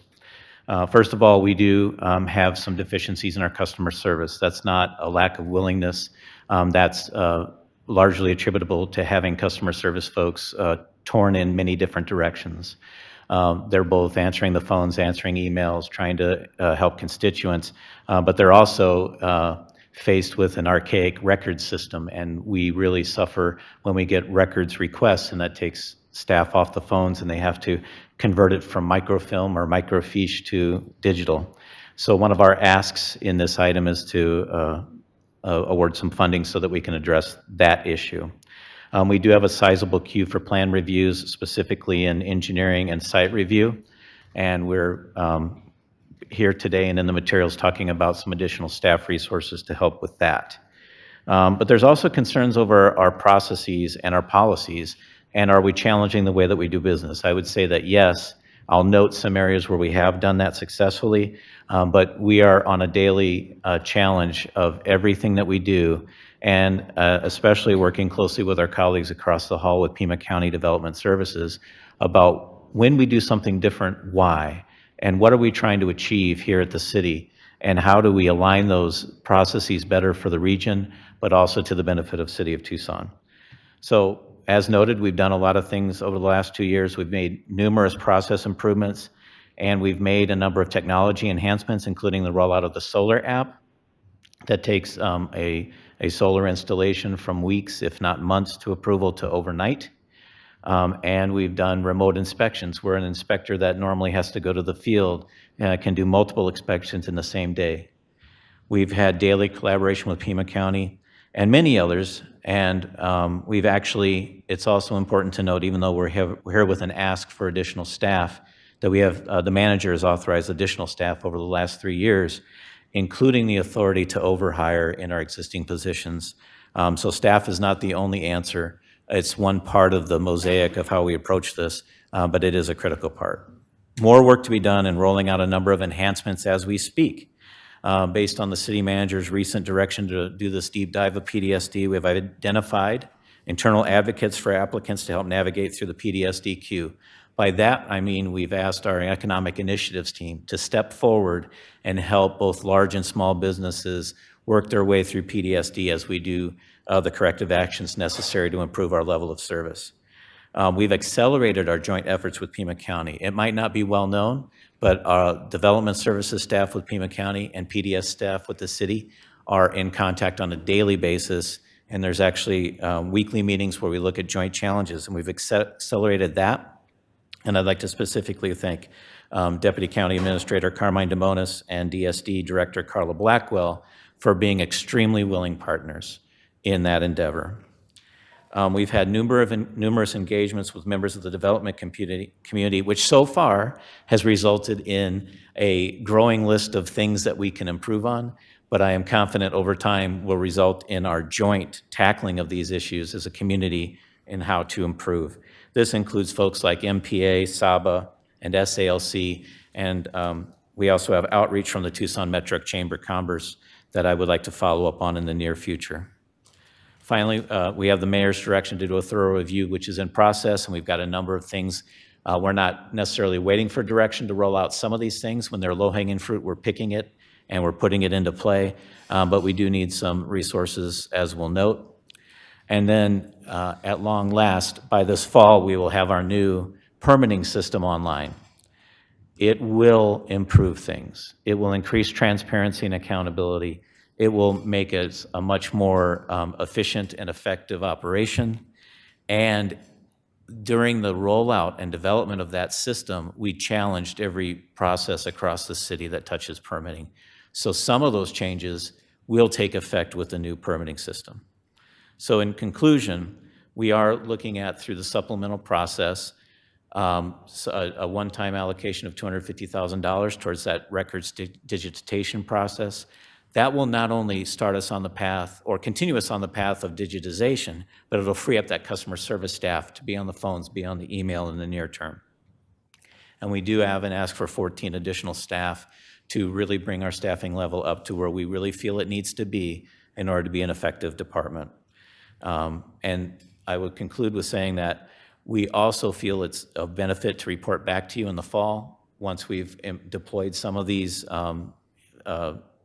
First of all, we do have some deficiencies in our customer service. That's not a lack of willingness. That's largely attributable to having customer service folks torn in many different directions. They're both answering the phones, answering emails, trying to help constituents, but they're also faced with an archaic record system, and we really suffer when we get records requests, and that takes staff off the phones, and they have to convert it from microfilm or microfiche to digital. So one of our asks in this item is to award some funding so that we can address that issue. We do have a sizable queue for plan reviews, specifically in engineering and site review, and we're here today and in the materials talking about some additional staff resources to help with that. But there's also concerns over our processes and our policies, and are we challenging the way that we do business? I would say that yes. I'll note some areas where we have done that successfully, but we are on a daily challenge of everything that we do, and especially working closely with our colleagues across the hall with Pima County Development Services about when we do something different, why, and what are we trying to achieve here at the city, and how do we align those processes better for the region, but also to the benefit of City of Tucson. So, as noted, we've done a lot of things over the last 2 years. We've made numerous process improvements, and we've made a number of technology enhancements, including the rollout of the solar app that takes a solar installation from weeks, if not months, to approval to overnight. And we've done remote inspections, where an inspector that normally has to go to the field can do multiple inspections in the same day. We've had daily collaboration with Pima County and many others, and we've actually, it's also important to note, even though we're here with an ask for additional staff, that we have, the manager has authorized additional staff over the last 3 years, including the authority to overhire in our existing positions. So staff is not the only answer. It's one part of the mosaic of how we approach this, but it is a critical part. More work to be done in rolling out a number of enhancements as we speak. Based on the city manager's recent direction to do this deep dive of PDSD, we have identified internal advocates for applicants to help navigate through the PDSD queue. By that, I mean we've asked our economic initiatives team to step forward and help both large and small businesses work their way through PDSD as we do the corrective actions necessary to improve our level of service. We've accelerated our joint efforts with Pima County. It might not be well known, but our development services staff with Pima County and PDS staff with the city are in contact on a daily basis, and there's actually weekly meetings where we look at joint challenges, and we've accelerated that. And I'd like to specifically thank Deputy County Administrator Carmine DeMonis and DSD Director Carla Blackwell for being extremely willing partners in that endeavor. We've had numerous engagements with members of the development community, which so far has resulted in a growing list of things that we can improve on, but I am confident over time will result in our joint tackling of these issues as a community in how to improve. This includes folks like MPA, SABA, and SALC, and we also have outreach from the Tucson Metro Chamber of Commerce that I would like to follow up on in the near future. Finally, we have the mayor's direction to do a thorough review, which is in process, and we've got a number of things. We're not necessarily waiting for direction to roll out some of these things. When they're low-hanging fruit, we're picking it and we're putting it into play, but we do need some resources, as we'll note. And then, at long last, by this fall, we will have our new permitting system online. It will improve things. It will increase transparency and accountability. It will make it a much more efficient and effective operation. And during the rollout and development of that system, we challenged every process across the city that touches permitting. So some of those changes will take effect with the new permitting system. So in conclusion, we are looking at, through the supplemental process, a one-time allocation of $250,000 towards that records digitization process. That will not only start us on the path or continue us on the path of digitization, but it'll free up that customer service staff to be on the phones, be on the email in the near term. And we do have and ask for 14 additional staff to really bring our staffing level up to where we really feel it needs to be in order to be an effective department. And I would conclude with saying that we also feel it's of benefit to report back to you in the fall once we've deployed some of these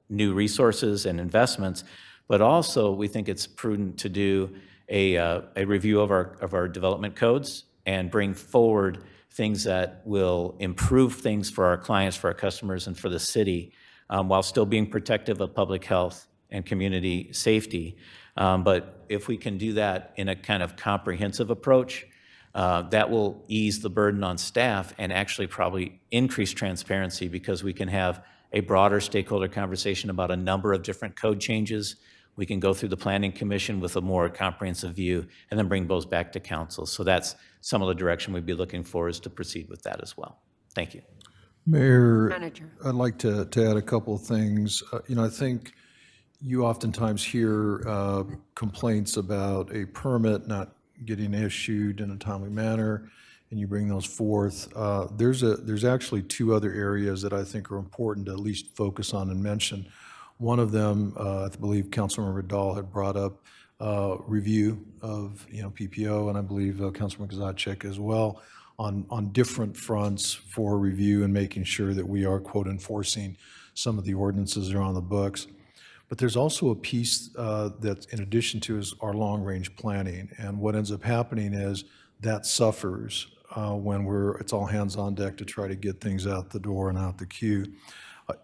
new resources and investments, but also we think it's prudent to do a review of our development codes and bring forward things that will improve things for our clients, for our customers, and for the city, while still being protective of public health and community safety. But if we can do that in a kind of comprehensive approach, that will ease the burden on staff and actually probably increase transparency, because we can have a broader stakeholder conversation about a number of different code changes. We can go through the Planning Commission with a more comprehensive view and then bring those back to council. So that's some of the direction we'd be looking for, is to proceed with that as well. Thank you. Mayor, Manager. I'd like to add a couple of things. I think you oftentimes hear complaints about a permit not getting issued in a timely manner, and you bring those forth. There's actually two other areas that I think are important to at least focus on and mention. One of them, I believe Councilmember Dahl had brought up review of PPO, and I believe Councilman Kozaczek as well, on different fronts for review and making sure that we are, quote, enforcing some of the ordinances that are on the books. But there's also a piece that, in addition to, is our long-range planning. And what ends up happening is that suffers when it's all hands on deck to try to get things out the door and out the queue.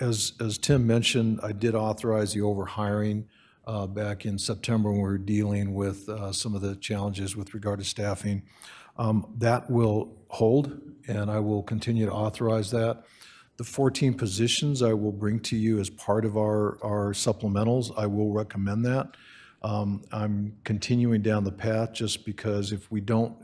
As Tim mentioned, I did authorize the overhiring back in September when we were dealing with some of the challenges with regard to staffing. That will hold, and I will continue to authorize that. The 14 positions I will bring to you as part of our supplementals. I will recommend that. I'm continuing down the path just because if we don't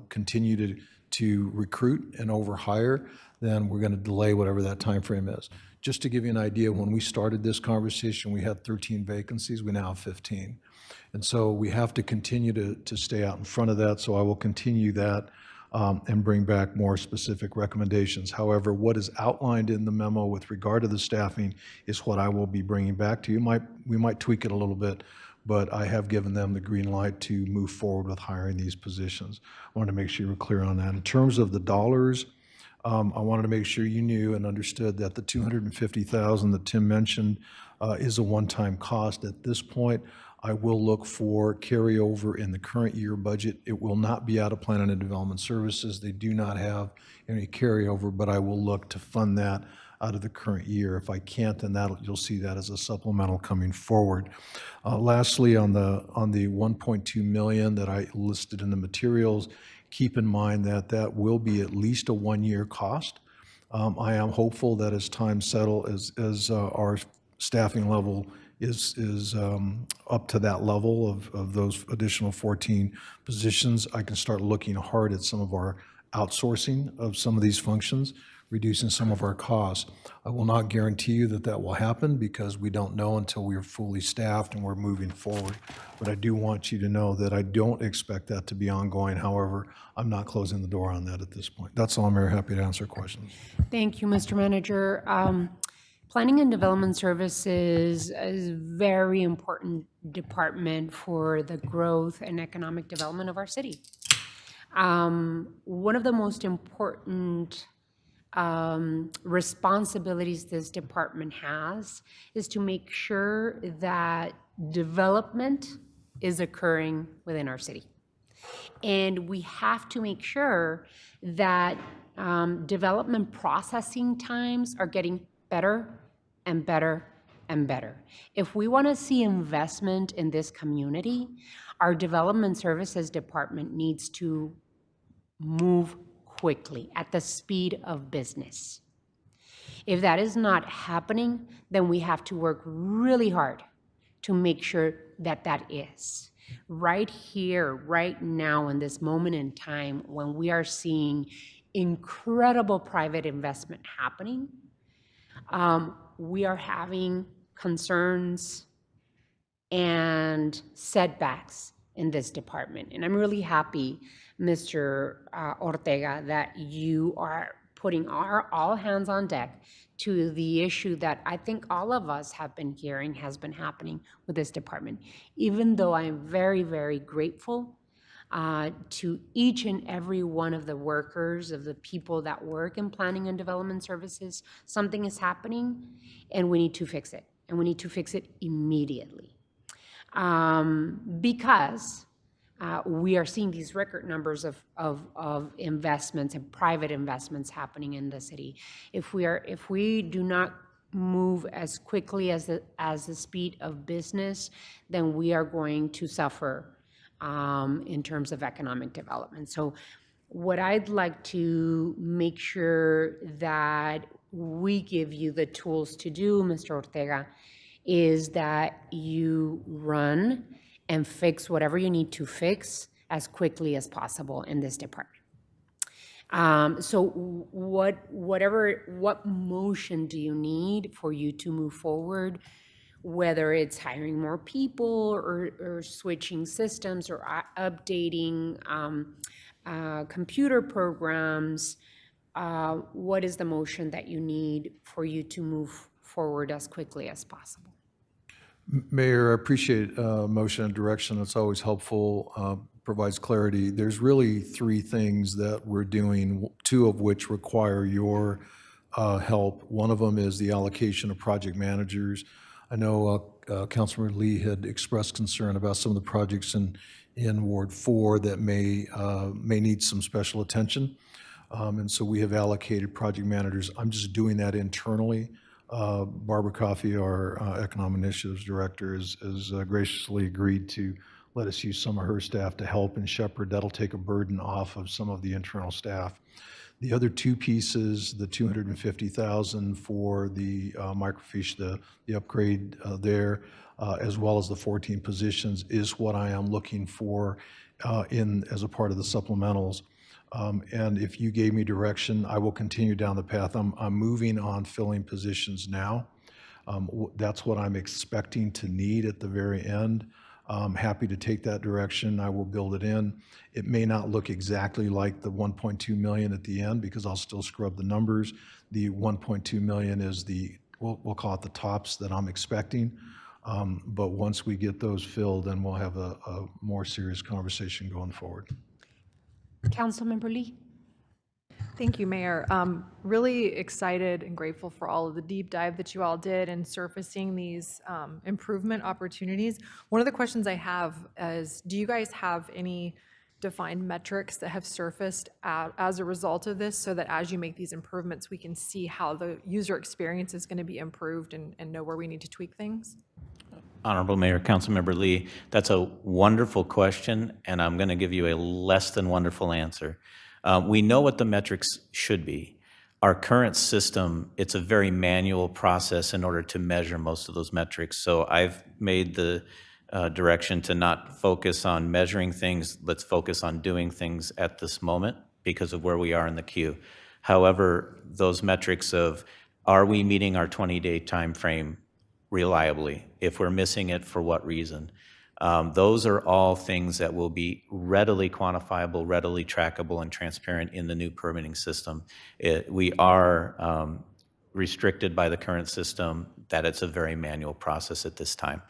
continue to recruit and overhire, then we're going to delay whatever that time frame is. Just to give you an idea, when we started this conversation, we had 13 vacancies. We now have 15. And so we have to continue to stay out in front of that. So I will continue that and bring back more specific recommendations. However, what is outlined in the memo with regard to the staffing is what I will be bringing back to you. We might tweak it a little bit, but I have given them the green light to move forward with hiring these positions. I wanted to make sure you were clear on that. In terms of the dollars, I wanted to make sure you knew and understood that the $250,000 that Tim mentioned is a one-time cost. At this point, I will look for carryover in the current year budget. It will not be out of Planning and Development Services. They do not have any carryover, but I will look to fund that out of the current year. If I can't, then you'll see that as a supplemental coming forward. Lastly, on the $1.2 million that I listed in the materials, keep in mind that will be at least a one-year cost. I am hopeful that as time settles, as our staffing level is up to that level of those additional 14 positions, I can start looking hard at some of our outsourcing of some of these functions, reducing some of our costs. I will not guarantee you that will happen because we don't know until we are fully staffed and we're moving forward. But I do want you to know that I don't expect that to be ongoing. However, I'm not closing the door on that at this point. That's all. I'm very happy to answer questions. Thank you, Mr. Manager. Planning and Development Services is a very important department for the growth and economic development of our city. One of the most important responsibilities this department has is to make sure that development is occurring within our city. And we have to make sure that development processing times are getting better and better and better. If we want to see investment in this community, our Development Services Department needs to move quickly at the speed of business. If that is not happening, then we have to work really hard to make sure that that is. Right here, right now, in this moment in time, when we are seeing incredible private investment happening, we are having concerns and setbacks in this department. And I'm really happy, Mr. Ortega, that you are putting all hands on deck to the issue that I think all of us have been hearing has been happening with this department. Even though I'm very, very grateful to each and every one of the workers, of the people that work in planning and development services, something is happening and we need to fix it. And we need to fix it immediately. Because we are seeing these record numbers of investments and private investments happening in the city. If we do not move as quickly as the speed of business, then we are going to suffer in terms of economic development. So what I'd like to make sure that we give you the tools to do, Mr. Ortega, is that you run and fix whatever you need to fix as quickly as possible in this department. So what motion do you need for you to move forward, whether it's hiring more people or switching systems or updating computer programs? What is the motion that you need for you to move forward as quickly as possible? Mayor, I appreciate motion and direction. It's always helpful, provides clarity. There's really three things that we're doing, two of which require your help. One of them is the allocation of project managers. I know Councilmember Lee had expressed concern about some of the projects in Ward 4 that may need some special attention. And so we have allocated project managers. I'm just doing that internally. Barbara Coffey, our Economic Initiatives Director, has graciously agreed to let us use some of her staff to help and shepherd. That'll take a burden off of some of the internal staff. The other two pieces, the $250,000 for the microfiche, the upgrade there, as well as the 14 positions, is what I am looking for as a part of the supplementals. And if you gave me direction, I will continue down the path. I'm moving on filling positions now. That's what I'm expecting to need at the very end. I'm happy to take that direction. I will build it in. It may not look exactly like the 1.2 million at the end because I'll still scrub the numbers. The 1.2 million is we'll call it the tops that I'm expecting. But once we get those filled, then we'll have a more serious conversation going forward. Councilmember Lee. Thank you, Mayor. Really excited and grateful for all of the deep dive that you all did in surfacing these improvement opportunities. One of the questions I have is, do you guys have any defined metrics that have surfaced as a result of this so that as you make these improvements, we can see how the user experience is going to be improved and know where we need to tweak things? Honorable Mayor, Councilmember Lee, that's a wonderful question, and I'm going to give you a less than wonderful answer. We know what the metrics should be. Our current system, it's a very manual process in order to measure most of those metrics. So I've made the direction to not focus on measuring things. Let's focus on doing things at this moment because of where we are in the queue. However, those metrics of, are we meeting our 20-day time frame reliably? If we're missing it, for what reason? Those are all things that will be readily quantifiable, readily trackable, and transparent in the new permitting system. We are restricted by the current system that it's a very manual process at this time.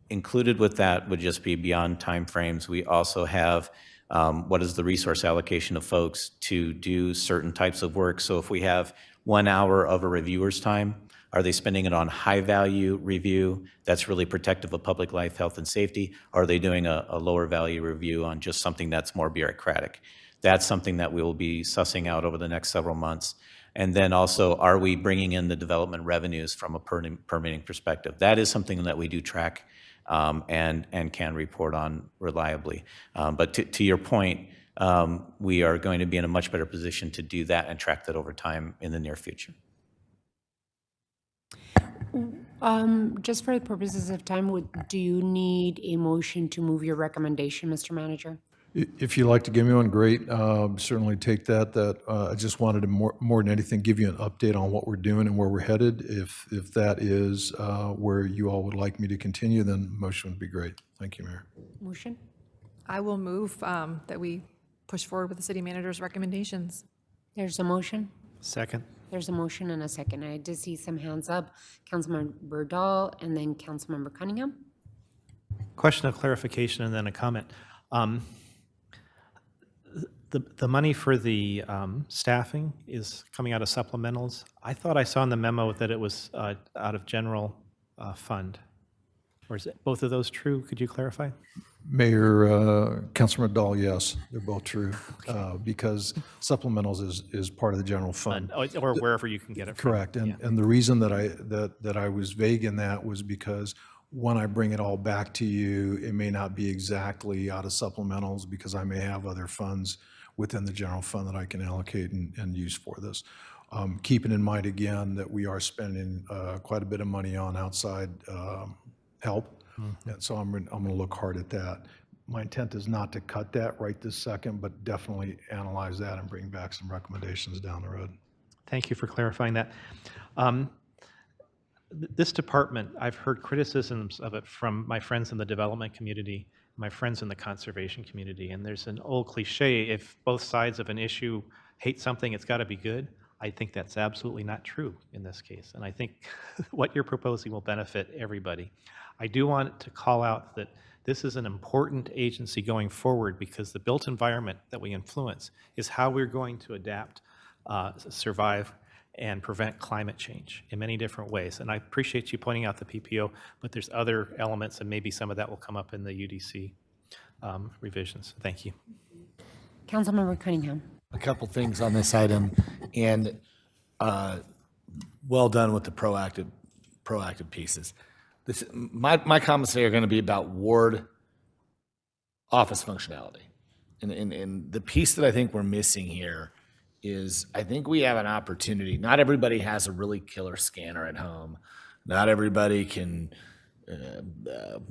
Included with that would just be beyond timeframes. We also have what is the resource allocation of folks to do certain types of work. So if we have 1 hour of a reviewer's time, are they spending it on high-value review that's really protective of public life, health, and safety? Or are they doing a lower-value review on just something that's more bureaucratic? That's something that we will be sussing out over the next several months. And then also, are we bringing in the development revenues from a permitting perspective? That is something that we do track and can report on reliably. But to your point, we are going to be in a much better position to do that and track that over time in the near future. Just for the purposes of time, do you need a motion to move your recommendation, Mr. Manager? If you'd like to give me one, great. Certainly take that. I just wanted to, more than anything, give you an update on what we're doing and where we're headed. If that is where you all would like me to continue, then motion would be great. Thank you, Mayor. Motion? I will move that we push forward with the city manager's recommendations. There's a motion. Second. There's a motion and a second. I did see some hands up. Councilmember Dahl and then Councilmember Cunningham. Question of clarification and then a comment. The money for the staffing is coming out of supplementals. I thought I saw in the memo that it was out of general fund. Or is it both of those true? Could you clarify? Mayor, Councilman Dahl, yes, they're both true, because supplementals is part of the general fund. Or wherever you can get it from. Correct, and the reason that I was vague in that was because when I bring it all back to you, it may not be exactly out of supplementals because I may have other funds within the general fund that I can allocate and use for this. Keeping in mind again that we are spending quite a bit of money on outside help. And so I'm going to look hard at that. My intent is not to cut that right this second, but definitely analyze that and bring back some recommendations down the road. Thank you for clarifying that. This department, I've heard criticisms of it from my friends in the development community, my friends in the conservation community, and there's an old cliche, if both sides of an issue hate something, it's got to be good. I think that's absolutely not true in this case, and I think what you're proposing will benefit everybody. I do want to call out that this is an important agency going forward because the built environment that we influence is how we're going to adapt, survive, and prevent climate change in many different ways. And I appreciate you pointing out the PPO, but there's other elements, and maybe some of that will come up in the UDC revisions. Thank you. Councilmember Cunningham. A couple things on this item, and well done with the proactive pieces. My comments today are going to be about ward office functionality. And the piece that I think we're missing here is I think we have an opportunity. Not everybody has a really killer scanner at home. Not everybody can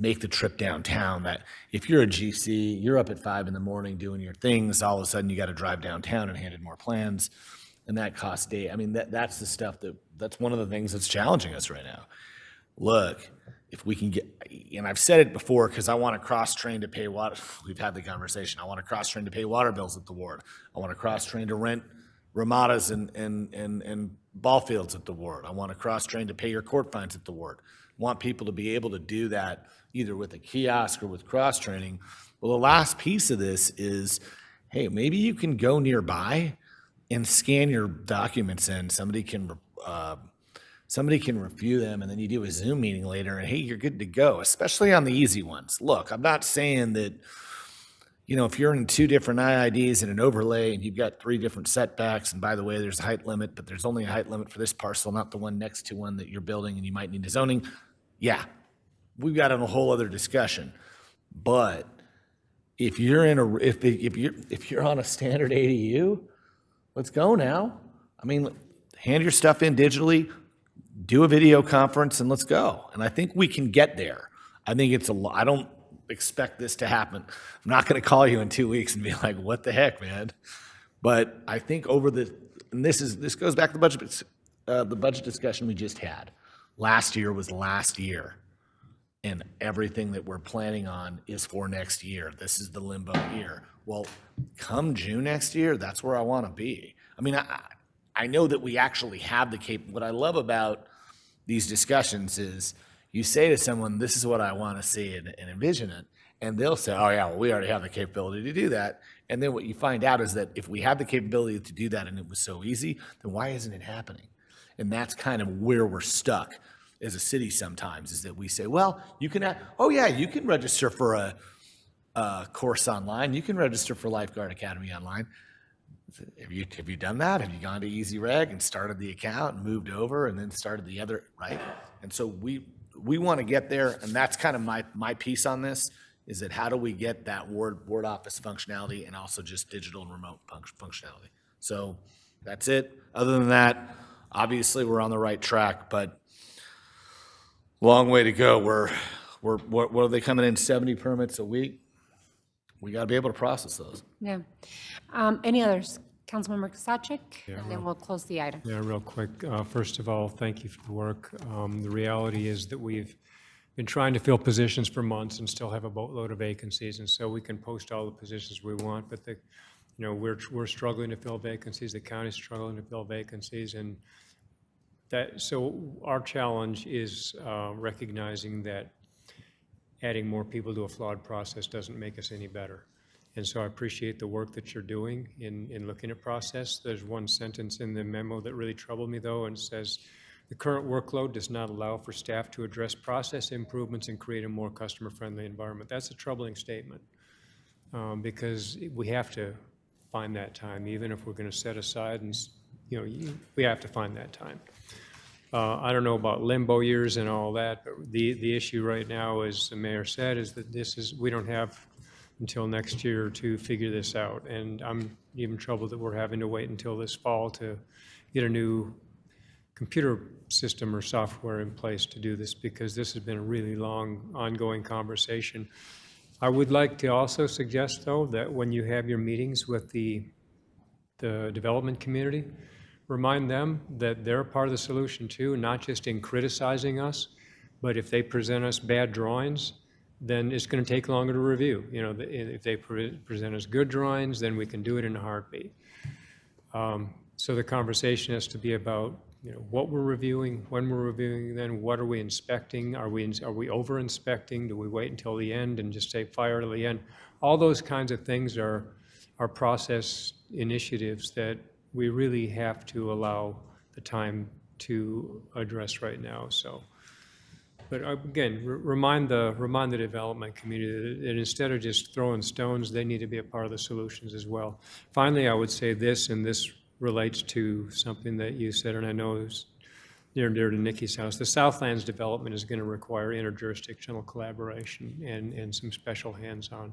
make the trip downtown. That if you're a GC, you're up at 5 in the morning doing your things, all of a sudden you got to drive downtown and hand in more plans, and that costs day. I mean, that's the stuff that's one of the things that's challenging us right now. Look, if we can get, and I've said it before because I want to cross-train to pay water. We've had the conversation. I want to cross-train to pay water bills at the ward. I want to cross-train to rent ramadas and ball fields at the ward. I want to cross-train to pay your court fines at the ward. I want people to be able to do that either with a kiosk or with cross-training. Well, the last piece of this is, hey, maybe you can go nearby and scan your documents in. Somebody can review them, and then you do a Zoom meeting later, and hey, you're good to go, especially on the easy ones. Look, I'm not saying that, if you're in 2 different IIDs and an overlay and you've got 3 different setbacks, and by the way, there's a height limit, but there's only a height limit for this parcel, not the one next to one that you're building and you might need a zoning. Yeah, we've got a whole other discussion. But if you're in if you're on a standard ADU, let's go now. I mean, hand your stuff in digitally, do a video conference, and let's go. And I think we can get there. I think I don't expect this to happen. I'm not going to call you in 2 weeks and be like, what the heck, man? But I think and this goes back to the budget discussion we just had. Last year was last year, and everything that we're planning on is for next year. This is the limbo year. Well, come June next year, that's where I want to be. I mean, I know that we actually have what I love about these discussions is you say to someone, this is what I want to see and envision it, and they'll say, oh yeah, well, we already have the capability to do that. And then what you find out is that if we have the capability to do that and it was so easy, then why isn't it happening? And that's kind of where we're stuck as a city sometimes, is that we say, well, you can register for a course online. You can register for Lifeguard Academy online. Have you done that? Have you gone to Easy Reg and started the account and moved over and then started the other, right? And so we want to get there, and that's kind of my piece on this, is that how do we get that ward office functionality and also just digital and remote functionality. So that's it. Other than that, obviously we're on the right track, but Long way to go. What are they coming in, 70 permits a week? We got to be able to process those. Yeah. Any others? Councilmember Kosacik? And then we'll close the item. Yeah, real quick. First of all, thank you for the work. The reality is that we've been trying to fill positions for months and still have a boatload of vacancies, and so we can post all the positions we want, but we're struggling to fill vacancies. The county's struggling to fill vacancies, and so our challenge is recognizing that adding more people to a flawed process doesn't make us any better. And so I appreciate the work that you're doing in looking at process. There's one sentence in the memo that really troubled me, though, and it says, "The current workload does not allow for staff to address process improvements and create a more customer-friendly environment." That's a troubling statement, because we have to find that time, even if we're going to set aside, and we have to find that time. I don't know about limbo years and all that, but the issue right now, as the mayor said, is that we don't have until next year to figure this out. And I'm even troubled that we're having to wait until this fall to get a new computer system or software in place to do this, because this has been a really long, ongoing conversation. I would like to also suggest, though, that when you have your meetings with the development community, remind them that they're a part of the solution too, not just in criticizing us, but if they present us bad drawings, then it's going to take longer to review. If they present us good drawings, then we can do it in a heartbeat. So the conversation has to be about what we're reviewing, when we're reviewing, then what are we inspecting? Are we over inspecting? Do we wait until the end and just say fire to the end? All those kinds of things are process initiatives that we really have to allow the time to address right now. So, but again, remind the development community that instead of just throwing stones, they need to be a part of the solutions as well. Finally, I would say this, and this relates to something that you said, and I know is near and dear to Nikki's house. The Southlands development is going to require interjurisdictional collaboration and some special hands-on.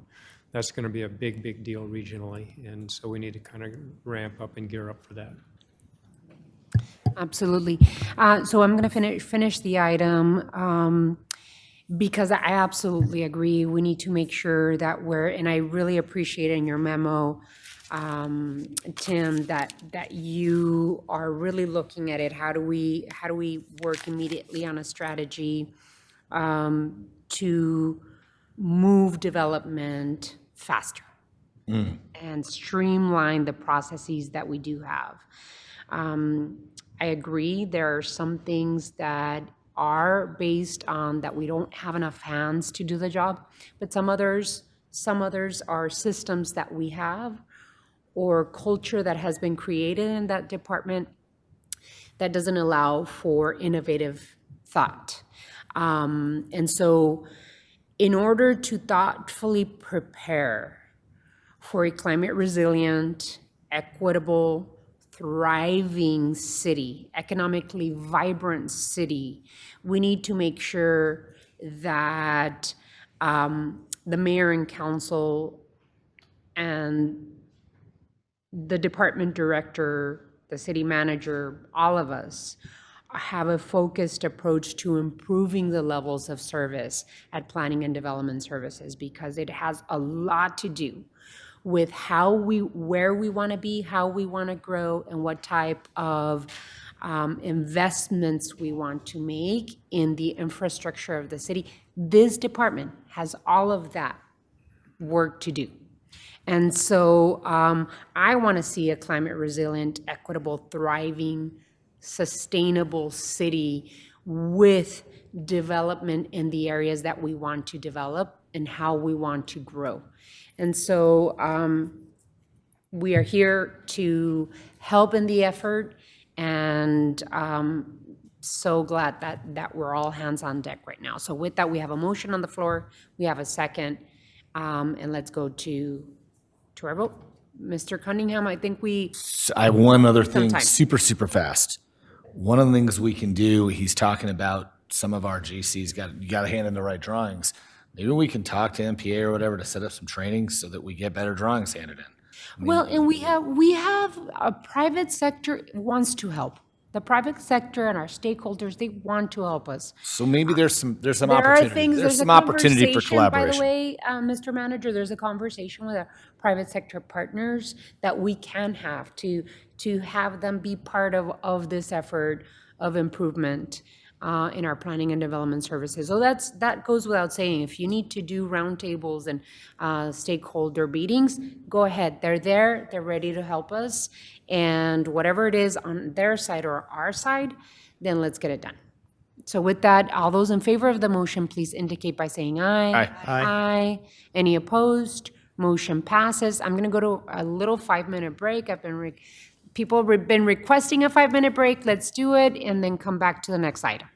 That's going to be a big, big deal regionally, and so we need to kind of ramp up and gear up for that. Absolutely. So I'm going to finish the item because I absolutely agree. We need to make sure that and I really appreciate in your memo, Tim, that you are really looking at it. How do we work immediately on a strategy to move development faster and streamline the processes that we do have? I agree, there are some things that are based on that we don't have enough hands to do the job, but some others are systems that we have or culture that has been created in that department that doesn't allow for innovative thought. And so in order to thoughtfully prepare for a climate resilient, equitable, thriving city, economically vibrant city, we need to make sure that the mayor and council and the department director, the city manager, all of us have a focused approach to improving the levels of service at planning and development services, because it has a lot to do with where we want to be, how we want to grow, and what type of investments we want to make in the infrastructure of the city. This department has all of that work to do. And so I want to see a climate resilient, equitable, thriving, sustainable city with development in the areas that we want to develop and how we want to grow. And so we are here to help in the effort, and so glad that we're all hands on deck right now. So with that, we have a motion on the floor, we have a second, and let's go to our vote. Mr. Cunningham, I think I have one other thing, Sometime. super fast. One of the things we can do, he's talking about some of our GCs, you got to hand in the right drawings. Maybe we can talk to MPA or whatever to set up some trainings so that we get better drawings handed in. well, and we have a private sector wants to help. The private sector and our stakeholders, they want to help us. So maybe there's some There are opportunity. things, There's there's a some opportunity for conversation, by the collaboration. way, Mr. Manager, there's a conversation with our private sector partners that we can have to have them be part of this effort of improvement in our planning and development services. So that goes without saying. If you need to do roundtables and stakeholder meetings, go ahead. They're there, they're ready to help us. And whatever it is on their side or our side, then let's get it done. So with that, all those in favor of the motion, please indicate by saying aye. Aye. Aye. Any opposed? Motion passes. I'm going to go to a little 5-minute break. People have been requesting a 5-minute break. Let's do it and then come back to the next item.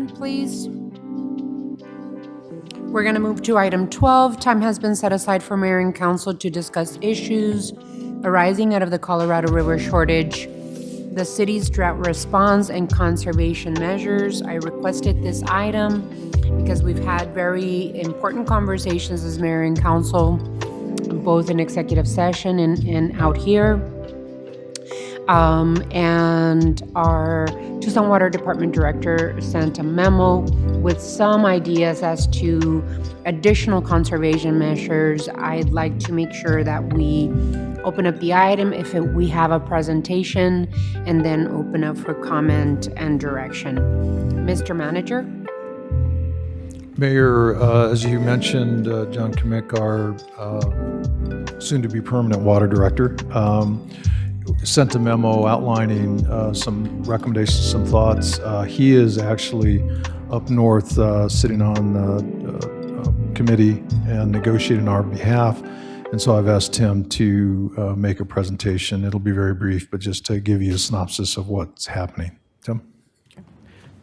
motion, please? We're going to move to item 12. Time has been set aside for mayor and council to discuss issues arising out of the Colorado River shortage, the city's drought response, and conservation measures. I requested this item because we've had very important conversations as mayor and council, both in executive session and out here. And our Tucson Water Department Director sent a memo with some ideas as to additional conservation measures. I'd like to make sure that we open up the item if we have a presentation, and then open up for comment and direction. Mr. Manager? Mayor, as you mentioned, John Kamick, our soon-to-be permanent water director, sent a memo outlining some recommendations, some thoughts. He is actually up north sitting on a committee and negotiating on our behalf. And so I've asked him to make a presentation. It'll be very brief, but just to give you a synopsis of what's happening. Tim?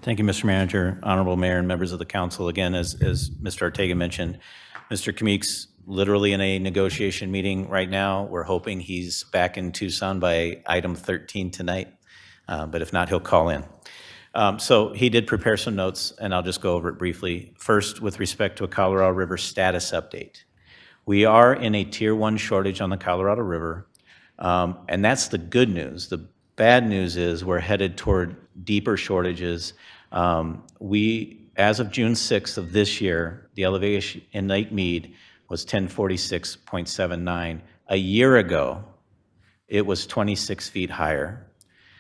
Thank you, Mr. Manager, Honorable Mayor, and members of the council. Again, as Mr. Ortega mentioned, Mr. Kamick's literally in a negotiation meeting right now. We're hoping he's back in Tucson by item 13 tonight, but if not, he'll call in. So he did prepare some notes, and I'll just go over it briefly. First, with respect to a Colorado River status update. We are in a Tier 1 shortage on the Colorado River, and that's the good news. The bad news is we're headed toward deeper shortages. As of June 6th of this year, the elevation in Lake Mead was 1046.79. A year ago, it was 26 feet higher.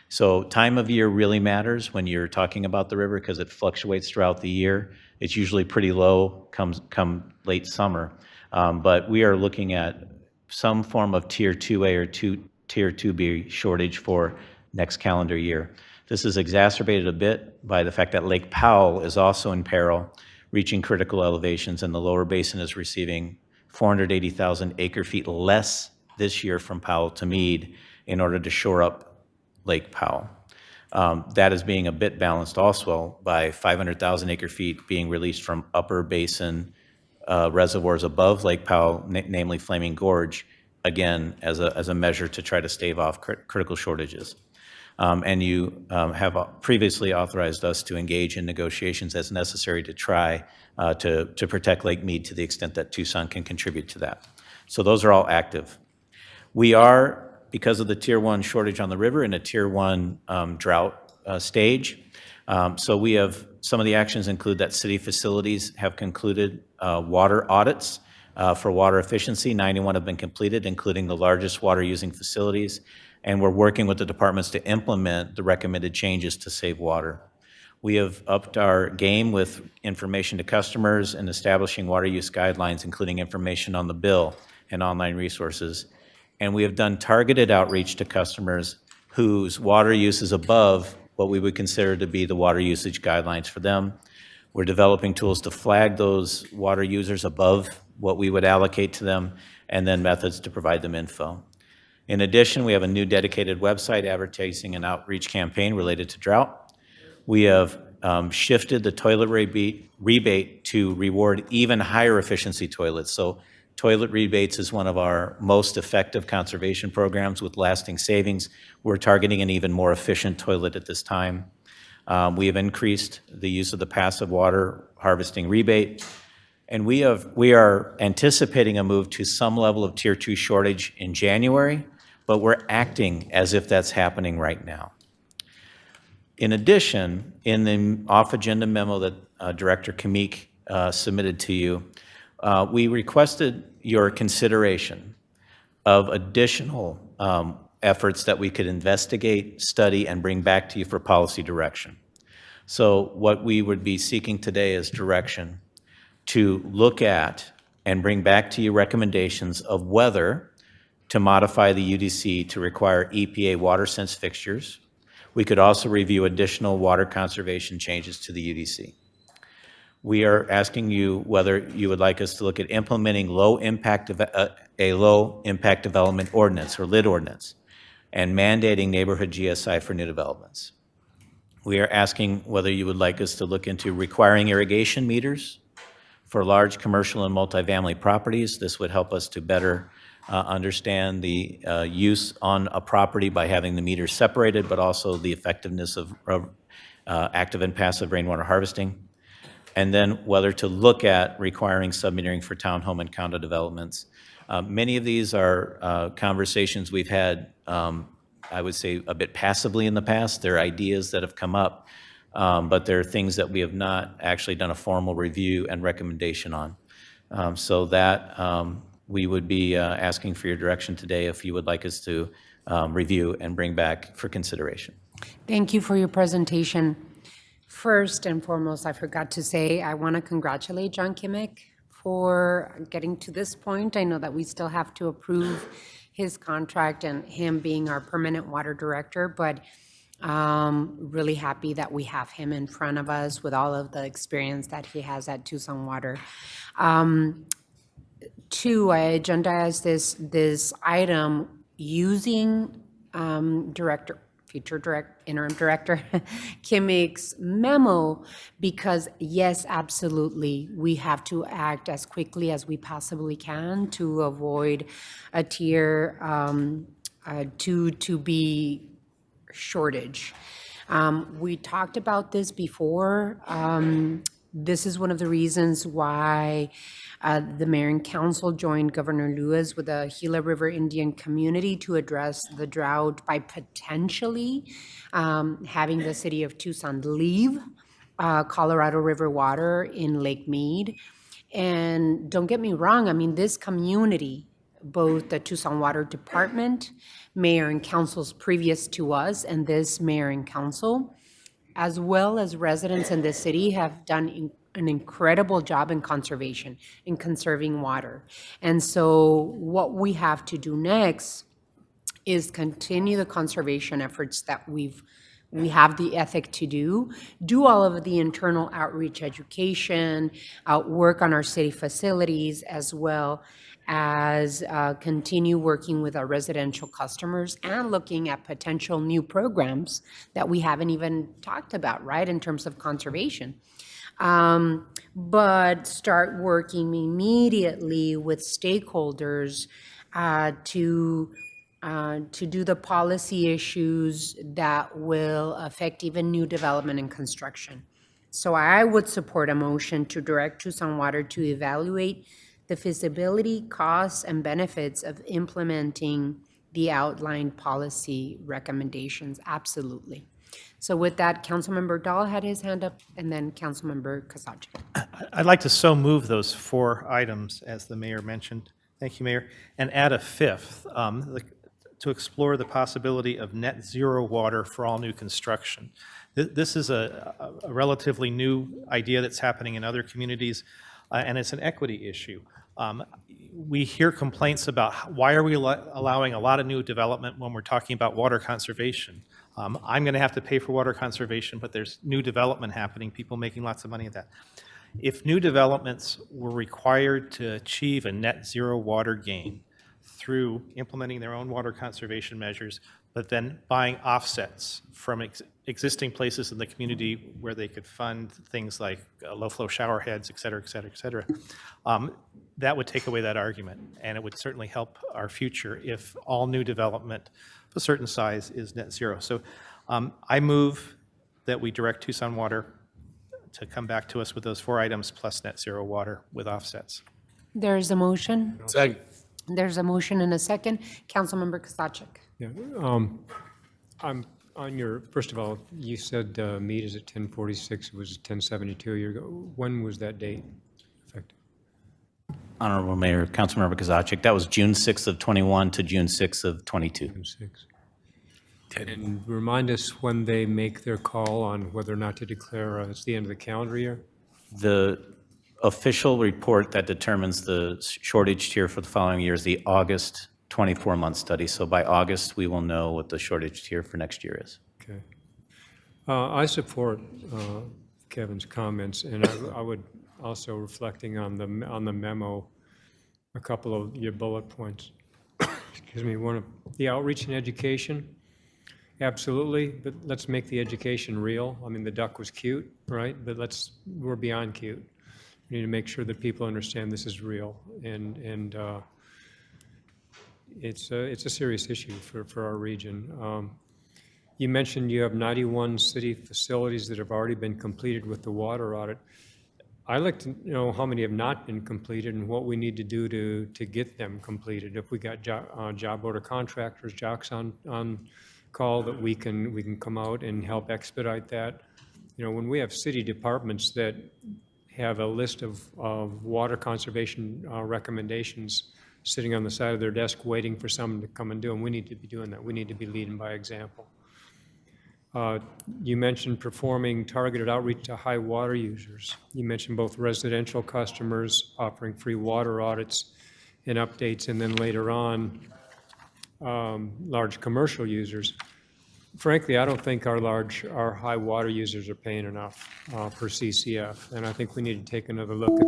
So time of year really matters when you're talking about the river because it fluctuates throughout the year. It's usually pretty low come late summer. But we are looking at some form of Tier 2A or Tier 2B shortage for next calendar year. This is exacerbated a bit by the fact that Lake Powell is also in peril, reaching critical elevations, and the lower basin is receiving 480,000 acre-feet less this year from Powell to Mead in order to shore up Lake Powell. That is being a bit balanced also by 500,000 acre-feet being released from upper basin reservoirs above Lake Powell, namely Flaming Gorge, again, as a measure to try to stave off critical shortages. And you have previously authorized us to engage in negotiations as necessary to try to protect Lake Mead to the extent that Tucson can contribute to that. So those are all active. We are, because of the Tier 1 shortage on the river, in a Tier 1 drought stage. So we have, some of the actions include that city facilities have concluded water audits for water efficiency. 91 have been completed, including the largest water-using facilities. And we're working with the departments to implement the recommended changes to save water. We have upped our game with information to customers and establishing water use guidelines, including information on the bill and online resources. And we have done targeted outreach to customers whose water use is above what we would consider to be the water usage guidelines for them. We're developing tools to flag those water users above what we would allocate to them, and then methods to provide them info. In addition, we have a new dedicated website advertising and outreach campaign related to drought. We have shifted the toilet rebate to reward even higher efficiency toilets. So toilet rebates is one of our most effective conservation programs with lasting savings. We're targeting an even more efficient toilet at this time. We have increased the use of the passive water harvesting rebate. And we are anticipating a move to some level of Tier 2 shortage in January, but we're acting as if that's happening right now. In addition, in the off-agenda memo that Director Kamick submitted to you, we requested your consideration of additional efforts that we could investigate, study, and bring back to you for policy direction. So what we would be seeking today is direction to look at and bring back to you recommendations of whether to modify the UDC to require EPA water sense fixtures. We could also review additional water conservation changes to the UDC. We are asking you whether you would like us to look at implementing a low impact development ordinance or LID ordinance and mandating neighborhood GSI for new developments. We are asking whether you would like us to look into requiring irrigation meters for large commercial and multifamily properties. This would help us to better understand the use on a property by having the meters separated, but also the effectiveness of active and passive rainwater harvesting. And then whether to look at requiring submetering for townhome and condo developments. Many of these are conversations we've had, I would say, a bit passively in the past. They're ideas that have come up, but they're things that we have not actually done a formal review and recommendation on. So that we would be asking for your direction today if you would like us to review and bring back for consideration. Thank you for your presentation. First and foremost, I forgot to say, I want to congratulate John Kimmick for getting to this point. I know that we still have to approve his contract and him being our permanent water director, but really happy that we have him in front of us with all of the experience that he has at Tucson Water. Two, I agendized this item using interim director Kimmick's memo, because yes, absolutely, we have to act as quickly as we possibly can to avoid a tier 2B shortage. We talked about this before. This is one of the reasons why the mayor and council joined Governor Lewis with the Gila River Indian community to address the drought by potentially having the city of Tucson leave Colorado River water in Lake Mead. And don't get me wrong, I mean, this community, both the Tucson Water Department, mayor and councils previous to us, and this mayor and council, as well as residents in the city, have done an incredible job in conservation, in conserving water. And so what we have to do next is continue the conservation efforts that we have the ethic to do all of the internal outreach education, work on our city facilities, as well as continue working with our residential customers and looking at potential new programs that we haven't even talked about, right, in terms of conservation. But start working immediately with stakeholders to do the policy issues that will affect even new development and construction. So I would support a motion to direct Tucson Water to evaluate the feasibility, costs, and benefits of implementing the outlined policy recommendations. Absolutely. So with that, Councilmember Dahl had his hand up, and then Councilmember Kosacic. I'd like to so move those 4 items, as the mayor mentioned. Thank you, Mayor. And add a 5th, to explore the possibility of net zero water for all new construction. This is a relatively new idea that's happening in other communities, and it's an equity issue. We hear complaints about why are we allowing a lot of new development when we're talking about water conservation. I'm going to have to pay for water conservation, but there's new development happening, people making lots of money at that. If new developments were required to achieve a net zero water gain through implementing their own water conservation measures, but then buying offsets from existing places in the community where they could fund things like low-flow shower heads, et cetera, et cetera, et cetera, that would take away that argument, and it would certainly help our future if all new development of a certain size is net zero. So I move that we direct Tucson Water to come back to us with those 4 items plus net zero water with offsets. There's a motion. Second. There's a motion and a second. Councilmember Kosacic. Yeah, I'm on your, first of all, you said meet is at 10:46, it was 10:72 a year ago. When was that date effective? Honorable Mayor, Councilmember Kosacic, that was June 6th of 21 to June 6th of 22. June 6. And remind us when they make their call on whether or not to declare it's the end of the calendar year? The official report that determines the shortage tier for the following year is the August 24-month study. So by August, we will know what the shortage tier for next year is. Okay. I support Kevin's comments, and I would also, reflecting on the memo, a couple of your bullet points. Excuse me. One of the outreach and education absolutely, but let's make the education real. I mean, the duck was cute, right? But we're beyond cute. We need to make sure that people understand this is real, and it's a serious issue for our region. You mentioned you have 91 city facilities that have already been completed with the water audit. I'd like to know how many have not been completed and what we need to do to get them completed. If we got job order contractors, jocks on call, that we can come out and help expedite that. You know, when we have city departments that have a list of water conservation recommendations sitting on the side of their desk waiting for someone to come and do them, we need to be doing that. We need to be leading by example. You mentioned performing targeted outreach to high water users. You mentioned both residential customers offering free water audits and updates, and then later on, large commercial users. Frankly, I don't think our high water users are paying enough per CCF, and I think we need to take another look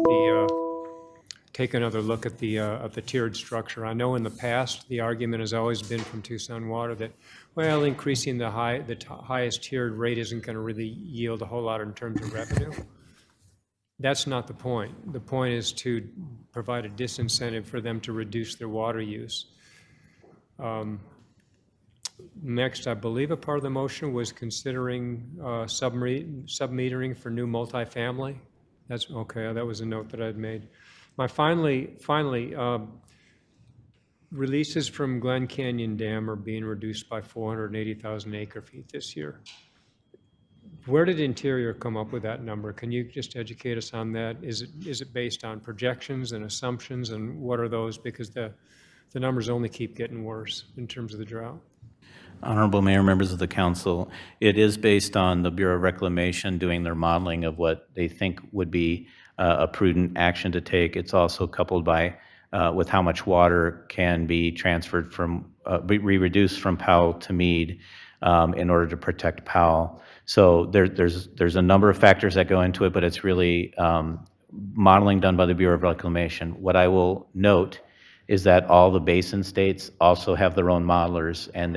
at the tiered structure. I know in the past the argument has always been from Tucson Water that, well, increasing the highest tiered rate isn't going to really yield a whole lot in terms of revenue. That's not the point. The point is to provide a disincentive for them to reduce their water use. Next, I believe a part of the motion was considering submetering for new multifamily. That's okay. That was a note that I'd made. Finally, releases from Glen Canyon Dam are being reduced by 480,000 acre-feet this year. Where did Interior come up with that number? Can you just educate us on that? Is it based on projections and assumptions, and what are those? Because the numbers only keep getting worse in terms of the drought. Honorable Mayor, members of the council, it is based on the Bureau of Reclamation doing their modeling of what they think would be a prudent action to take. It's also coupled by with how much water can be transferred be reduced from Powell to Meade in order to protect Powell. So there's a number of factors that go into it, but it's really modeling done by the Bureau of Reclamation. What I will note is that all the basin states also have their own modelers, and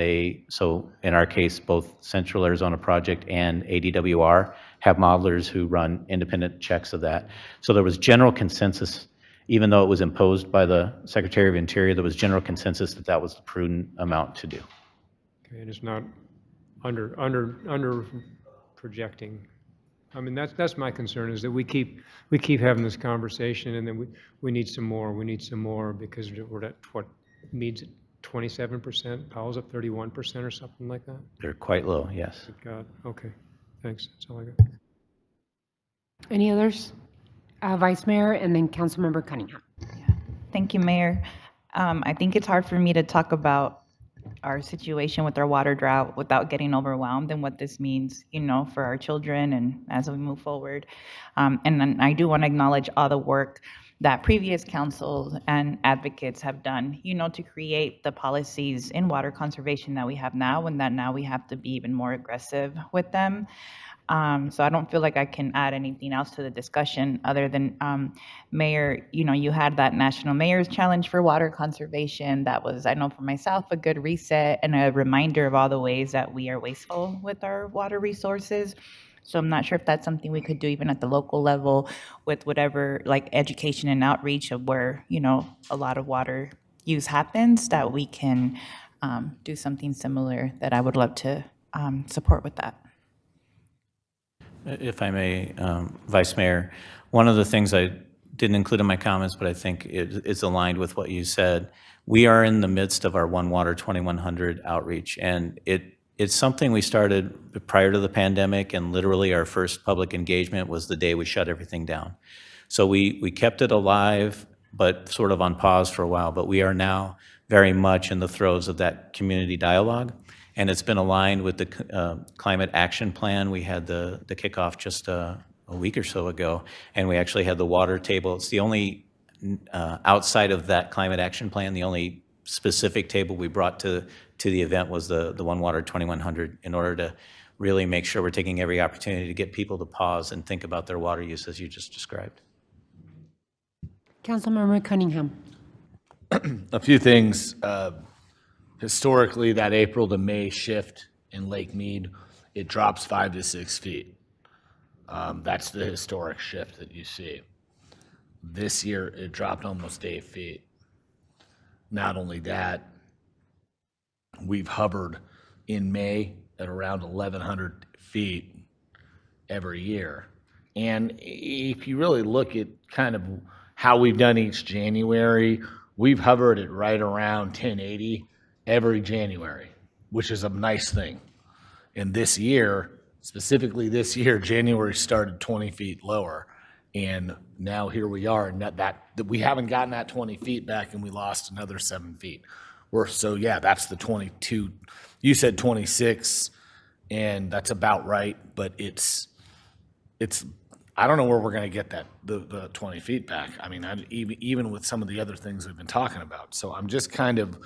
so in our case, both Central Arizona Project and ADWR have modelers who run independent checks of that. So there was general consensus, even though it was imposed by the Secretary of Interior, there was general consensus that that was the prudent amount to do. Okay, and it's not under projecting. I mean, that's my concern, is that we keep having this conversation, and then we need some more. We need some more, because we're at what, Meade's at 27%, Powell's at 31% or something like that. They're quite low, yes. Good God. Okay, thanks. That's all I got. Any others? Vice Mayor and then Councilmember Cunningham. Thank you, Mayor. I think it's hard for me to talk about our situation with our water drought without getting overwhelmed and what this means, for our children and as we move forward. And then I do want to acknowledge all the work that previous councils and advocates have done, to create the policies in water conservation that we have now, and that now we have to be even more aggressive with them. So I don't feel like I can add anything else to the discussion other than, Mayor, you had that National Mayor's Challenge for Water Conservation. That was, I know for myself, a good reset and a reminder of all the ways that we are wasteful with our water resources. So I'm not sure if that's something we could do even at the local level with whatever, like education and outreach of where, a lot of water use happens, that we can do something similar. That I would love to support with that. If I may, Vice Mayor, one of the things I didn't include in my comments, but I think it is aligned with what you said, we are in the midst of our One Water 2100 outreach, and it's something we started prior to the pandemic, and literally our first public engagement was the day we shut everything down. So we kept it alive, but sort of on pause for a while, but we are now very much in the throes of that community dialogue. And it's been aligned with the Climate Action Plan. We had the kickoff just a week or so ago, and we actually had the water table. It's the only, outside of that Climate Action Plan, the only specific table we brought to the event was the One Water 2100, in order to really make sure we're taking every opportunity to get people to pause and think about their water use as you just described. Councilmember Cunningham. A few things. Historically, that April to May shift in Lake Mead, it drops 5 to 6 feet. That's the historic shift that you see. This year, it dropped almost 8 feet. Not only that, we've hovered in May at around 1,100 feet every year. And if you really look at kind of how we've done each January, we've hovered at right around 1080 every January, which is a nice thing. And this year, specifically this year, January started 20 feet lower. And now here we are, and that we haven't gotten that 20 feet back, and we lost another 7 feet. So yeah, that's the 22. You said 26, and that's about right. But it's I don't know where we're going to get the 20 feet back. I mean, even with some of the other things we've been talking about. So I'm just kind of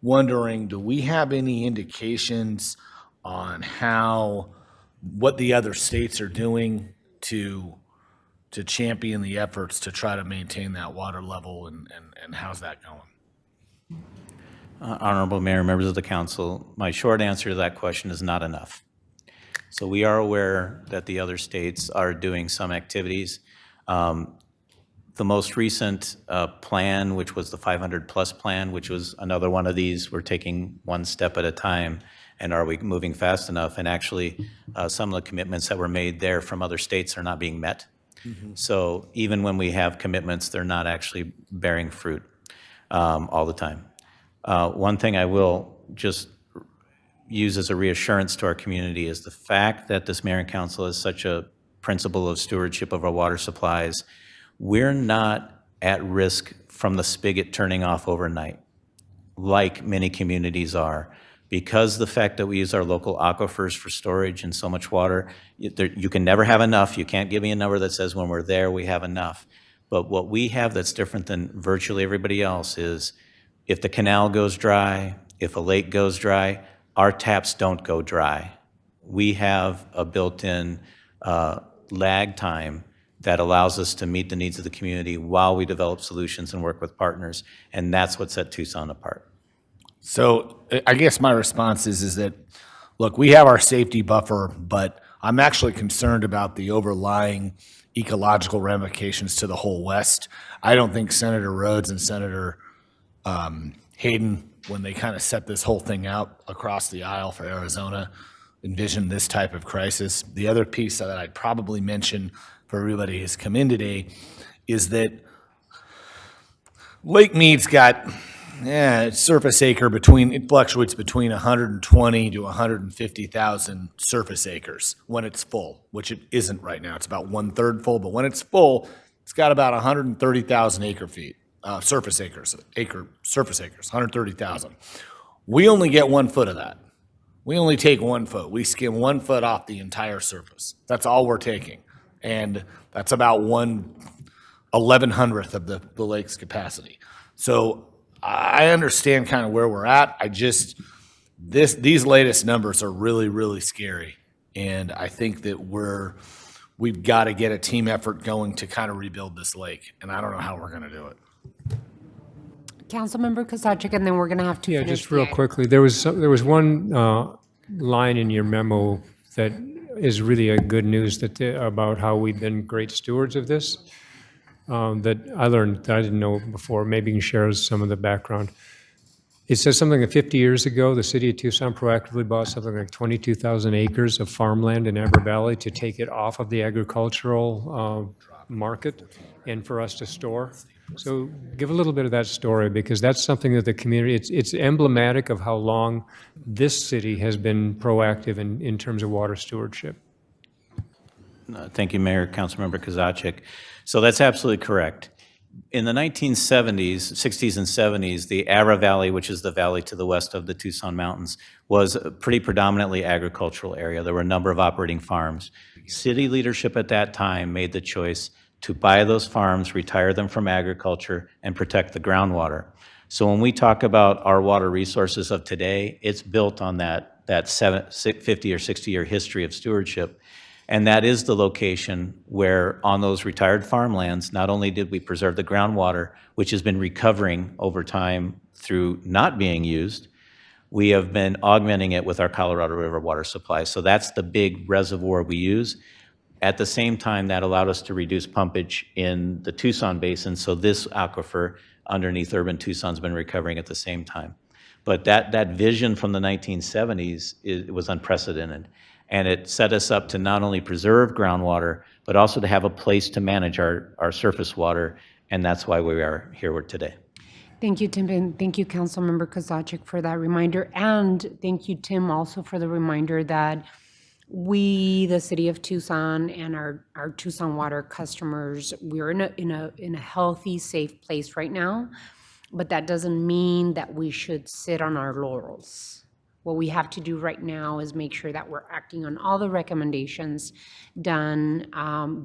wondering, do we have any indications on what the other states are doing to champion the efforts to try to maintain that water level, and how's that going? Honorable Mayor, members of the council, my short answer to that question is not enough. So we are aware that the other states are doing some activities. The most recent plan, which was the 500-plus plan, which was another one of these, we're taking one step at a time, and are we moving fast enough? And actually, some of the commitments that were made there from other states are not being met. So even when we have commitments, they're not actually bearing fruit all the time. One thing I will just use as a reassurance to our community is the fact that this mayor and council is such a principle of stewardship of our water supplies. We're not at risk from the spigot turning off overnight, like many communities are. Because the fact that we use our local aquifers for storage and so much water, you can never have enough. You can't give me a number that says when we're there, we have enough. But what we have that's different than virtually everybody else is if the canal goes dry, if a lake goes dry, our taps don't go dry. We have a built-in lag time that allows us to meet the needs of the community while we develop solutions and work with partners. And that's what set Tucson apart. So I guess my response is that, look, we have our safety buffer, but I'm actually concerned about the overlying ecological ramifications to the whole West. I don't think Senator Rhodes and Senator Hayden, when they kind of set this whole thing out across the aisle for Arizona, envisioned this type of crisis. The other piece that I'd probably mention for everybody who's come in today is that Lake Mead's got surface acre it fluctuates between 120 to 150,000 surface acres when it's full, which it isn't right now. It's about 1/3 full, but when it's full, it's got about 130,000 surface acres, 130,000. We only get 1 foot of that. We only take 1 foot. We skim 1 foot off the entire surface. That's all we're taking. And that's about 1/1100th of the lake's capacity. So I understand kind of where we're at. These latest numbers are really, really scary. And I think that we've got to get a team effort going to kind of rebuild this lake. And I don't know how we're going to do it. Councilmember Kosaczyk, and then we're going to have to Yeah, finish just real the- quickly, there was one line in your memo that is really a good news about how we've been great stewards of this. That I learned that I didn't know before. Maybe you can share some of the background. It says something that 50 years ago, the city of Tucson proactively bought something like 22,000 acres of farmland in Ever Valley to take it off of the agricultural market and for us to store. So give a little bit of that story, because that's something that the community, it's emblematic of how long this city has been proactive in terms of water stewardship. Thank you, Mayor, Councilmember Kosaczyk. So that's absolutely correct. In the 1970s, 60s and 70s, the Ara Valley, which is the valley to the west of the Tucson Mountains, was a pretty predominantly agricultural area. There were a number of operating farms. City leadership at that time made the choice to buy those farms, retire them from agriculture, and protect the groundwater. So when we talk about our water resources of today, it's built on that 50 or 60-year history of stewardship. And that is the location where, on those retired farmlands, not only did we preserve the groundwater, which has been recovering over time through not being used, we have been augmenting it with our Colorado River water supply. So that's the big reservoir we use. At the same time, that allowed us to reduce pumpage in the Tucson basin, so this aquifer underneath urban Tucson's been recovering at the same time. But that vision from the 1970s was unprecedented, and it set us up to not only preserve groundwater, but also to have a place to manage our surface water, and that's why we are here today. Thank you, Tim, and thank you, Councilmember Kozaczek, for that reminder. And thank you, Tim, also for the reminder that we, the city of Tucson, and our Tucson water customers, we're in a healthy, safe place right now, but that doesn't mean that we should sit on our laurels. What we have to do right now is make sure that we're acting on all the recommendations done,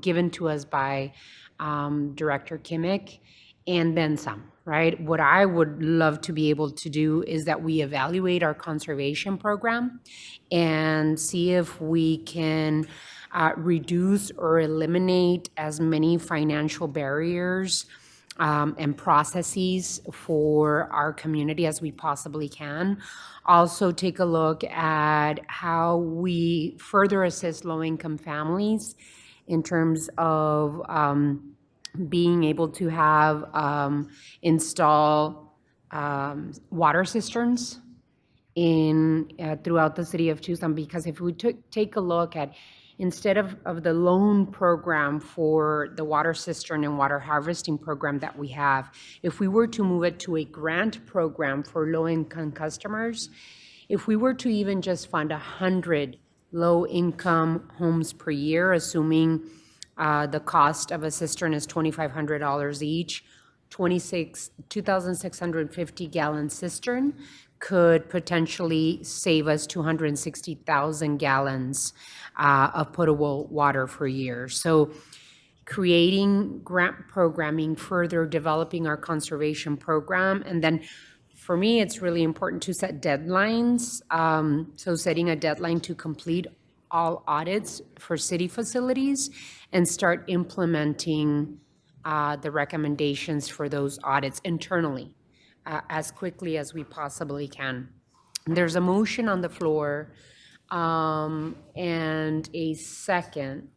given to us by Director Kimmick, and then some, right? What I would love to be able to do is that we evaluate our conservation program and see if we can reduce or eliminate as many financial barriers and processes for our community as we possibly can. Also take a look at how we further assist low-income families in terms of being able to have install water cisterns in throughout the city of Tucson, because if we take a look at, instead of the loan program for the water cistern and water harvesting program that we have, if we were to move it to a grant program for low-income customers, if we were to even just fund 100 low-income homes per year, assuming the cost of a cistern is $2,500 each, 2,650 gallon cistern could potentially save us 260,000 gallons of potable water per year. So creating grant programming, further developing our conservation program, and then for me, it's really important to set deadlines. So setting a deadline to complete all audits for city facilities and start implementing the recommendations for those audits internally as quickly as we possibly can. There's a motion on the floor and a second.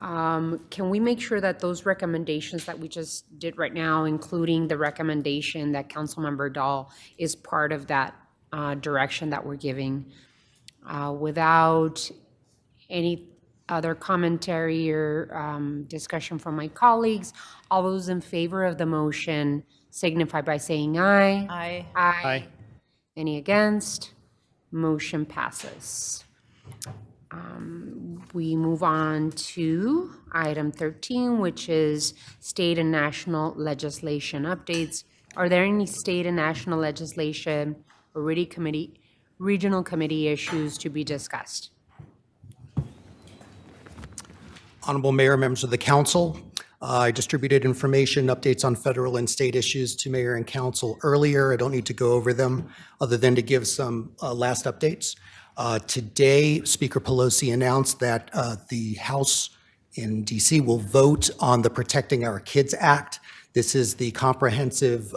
Can we make sure that those recommendations that we just did right now, including the recommendation that Councilmember Dahl is part of that direction that we're giving? Without any other commentary or discussion from my colleagues, all those in favor of the motion signify by saying aye. Aye. Aye. Any against? Motion passes. We move on to item 13, which is state and national legislation updates. Are there any state and national legislation or regional committee issues to be discussed? Honorable Mayor, members of the council, I distributed information, updates on federal and state issues to Mayor and council earlier. I don't need to go over them other than to give some last updates. Today, Speaker Pelosi announced that the House in DC will vote on the Protecting Our Kids Act. This is the comprehensive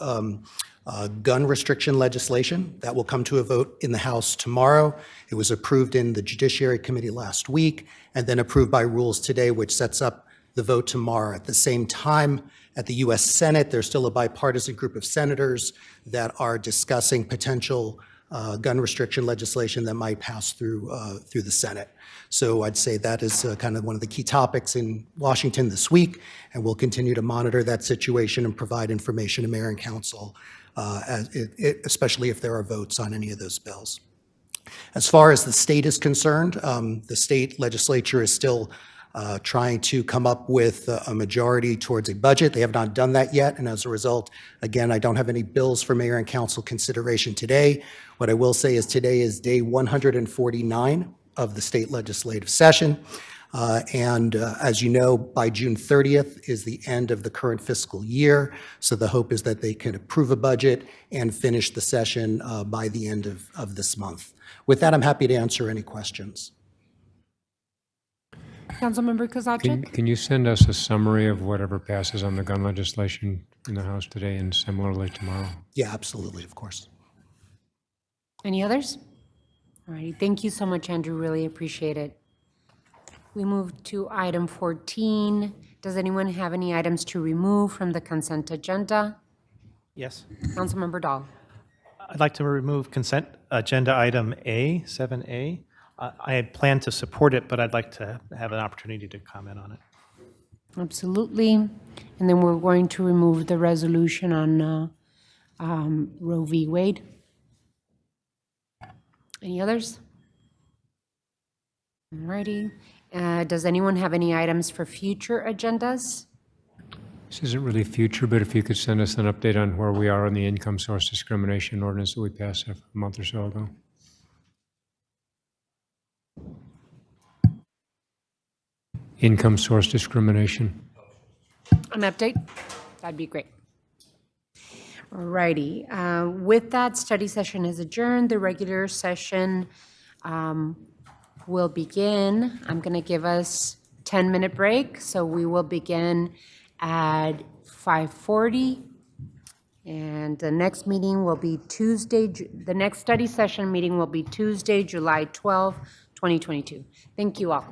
gun restriction legislation that will come to a vote in the House tomorrow. It was approved in the Judiciary Committee last week and then approved by rules today, which sets up the vote tomorrow. At the same time, at the U.S. Senate, there's still a bipartisan group of senators that are discussing potential gun restriction legislation that might pass through the Senate. So I'd say that is kind of one of the key topics in Washington this week, and we'll continue to monitor that situation and provide information to Mayor and Council, especially if there are votes on any of those bills. As far as the state is concerned, the state legislature is still trying to come up with a majority towards a budget. They have not done that yet, and as a result, again, I don't have any bills for Mayor and Council consideration today. What I will say is today is day 149 of the state legislative session, and as you know, by June 30th is the end of the current fiscal year, so the hope is that they can approve a budget and finish the session by the end of this month. With that, I'm happy to answer any questions. Councilmember Kozaczek? Can you send us a summary of whatever passes on the gun legislation in the House today and similarly tomorrow? Yeah, absolutely, of course. Any others? All righty, thank you so much, Andrew, really appreciate it. We move to item 14. Does anyone have any items to remove from the consent agenda? Yes. Councilmember Dahl. I'd like to remove consent agenda item A, 7A. I had planned to support it, but I'd like to have an opportunity to comment on it. Absolutely. And then we're going to remove the resolution on Roe v. Wade. Any others? All righty. Does anyone have any items for future agendas? This isn't really future, but if you could send us an update on where we are on the income source discrimination ordinance that we passed a month or so ago. Income source discrimination. An update? That'd be great. All righty. With that, study session is adjourned. The regular session will begin. I'm going to give us 10-minute break, so we will begin at 5:40. And the next meeting will be Tuesday, the next study session meeting will be Tuesday, July 12, 2022. Thank you all.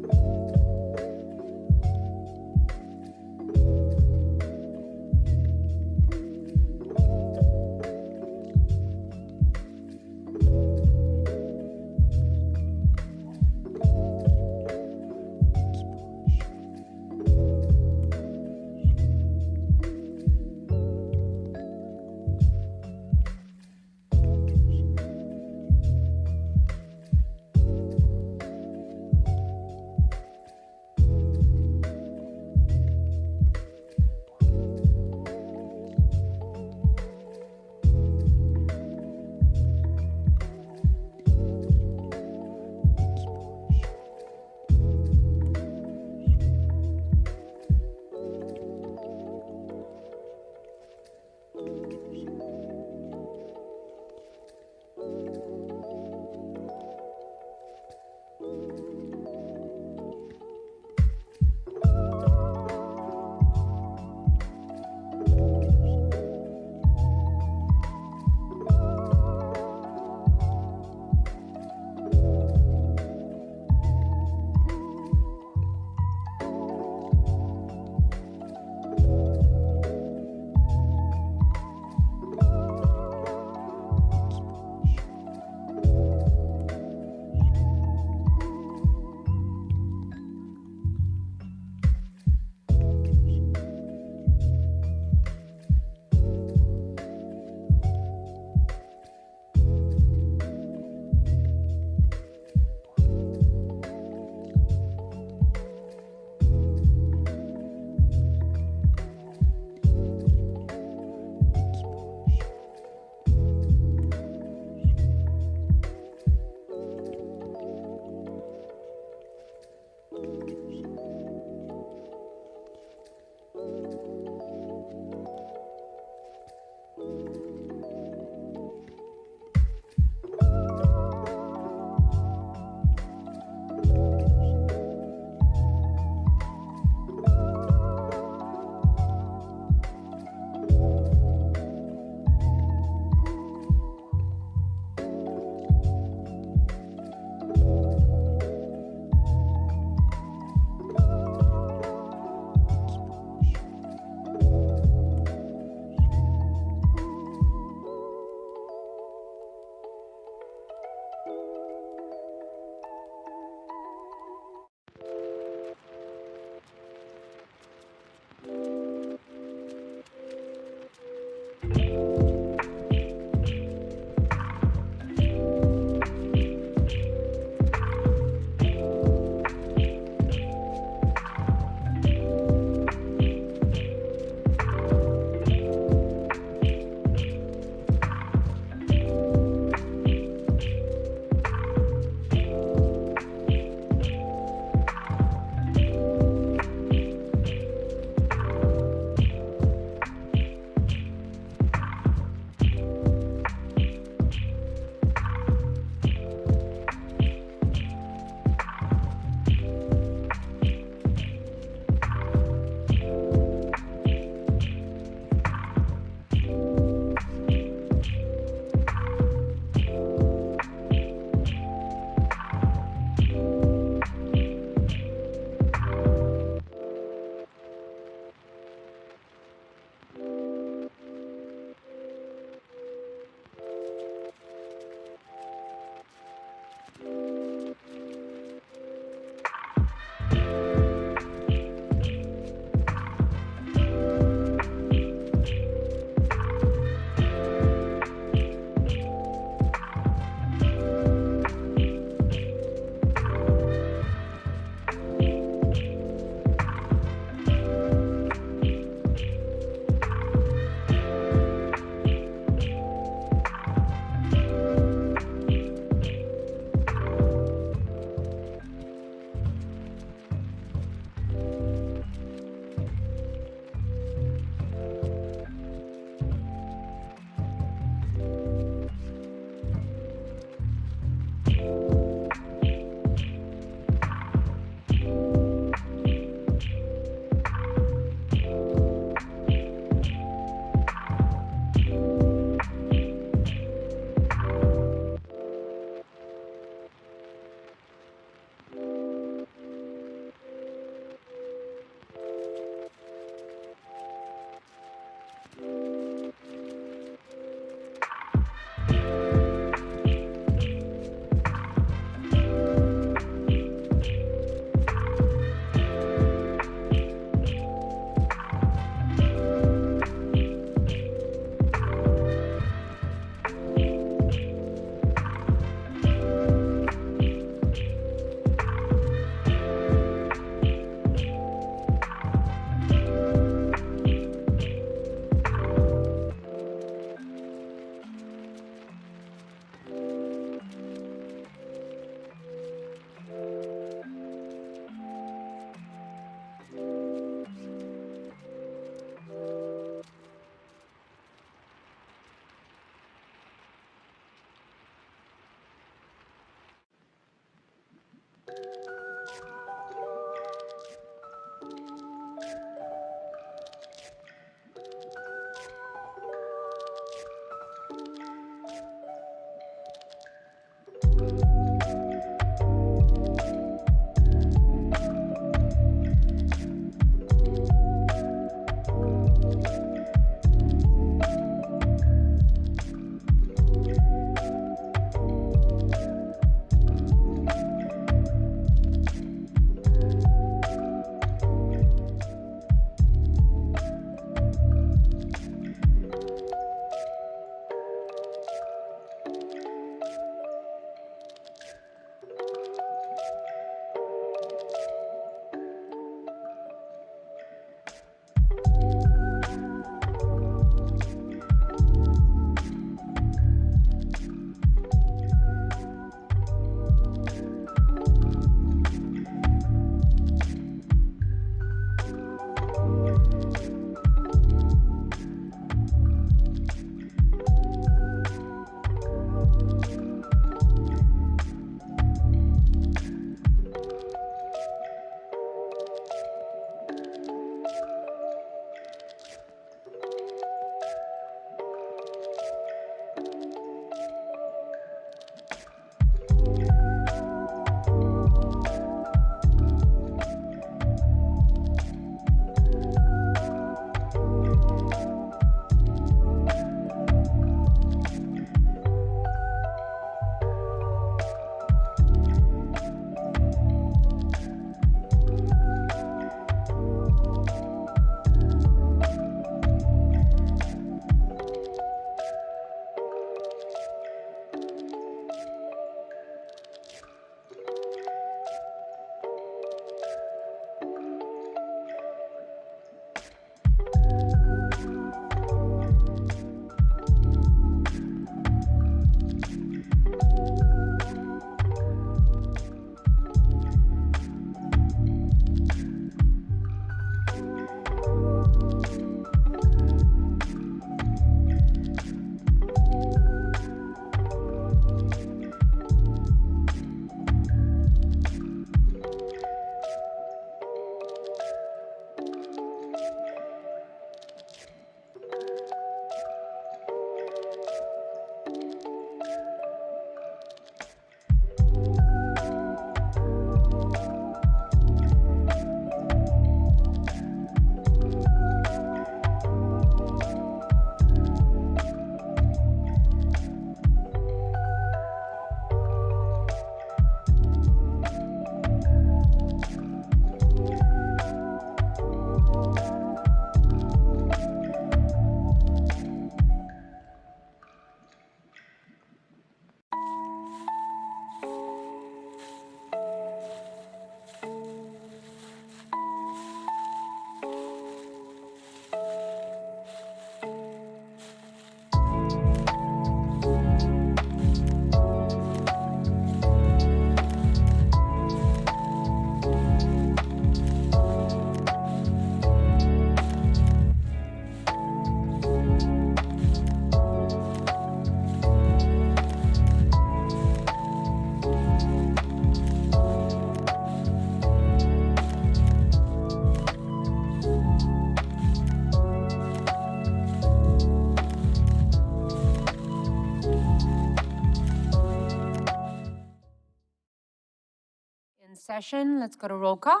session. Let's go to roll call.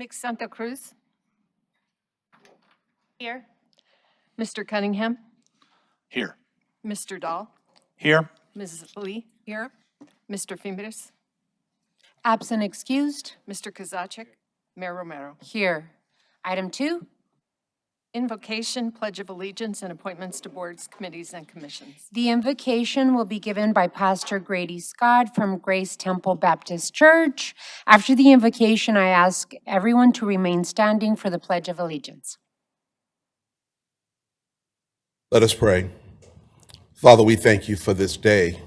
Mick Santa Cruz, Here. Mr. Cunningham, Here. Mr. Dahl, Here. Mrs. Lee. Here. Mr. Fimbres, Absent excused. Mr. Kozaczek, Mayor Romero. Here. Item 2. Invocation, Pledge of Allegiance, and appointments to boards, committees, and commissions. The invocation will be given by Pastor Grady Scott from Grace Temple Baptist Church. After the invocation, I ask everyone to remain standing for the Pledge of Allegiance. Let us pray. Father, we thank you for this day,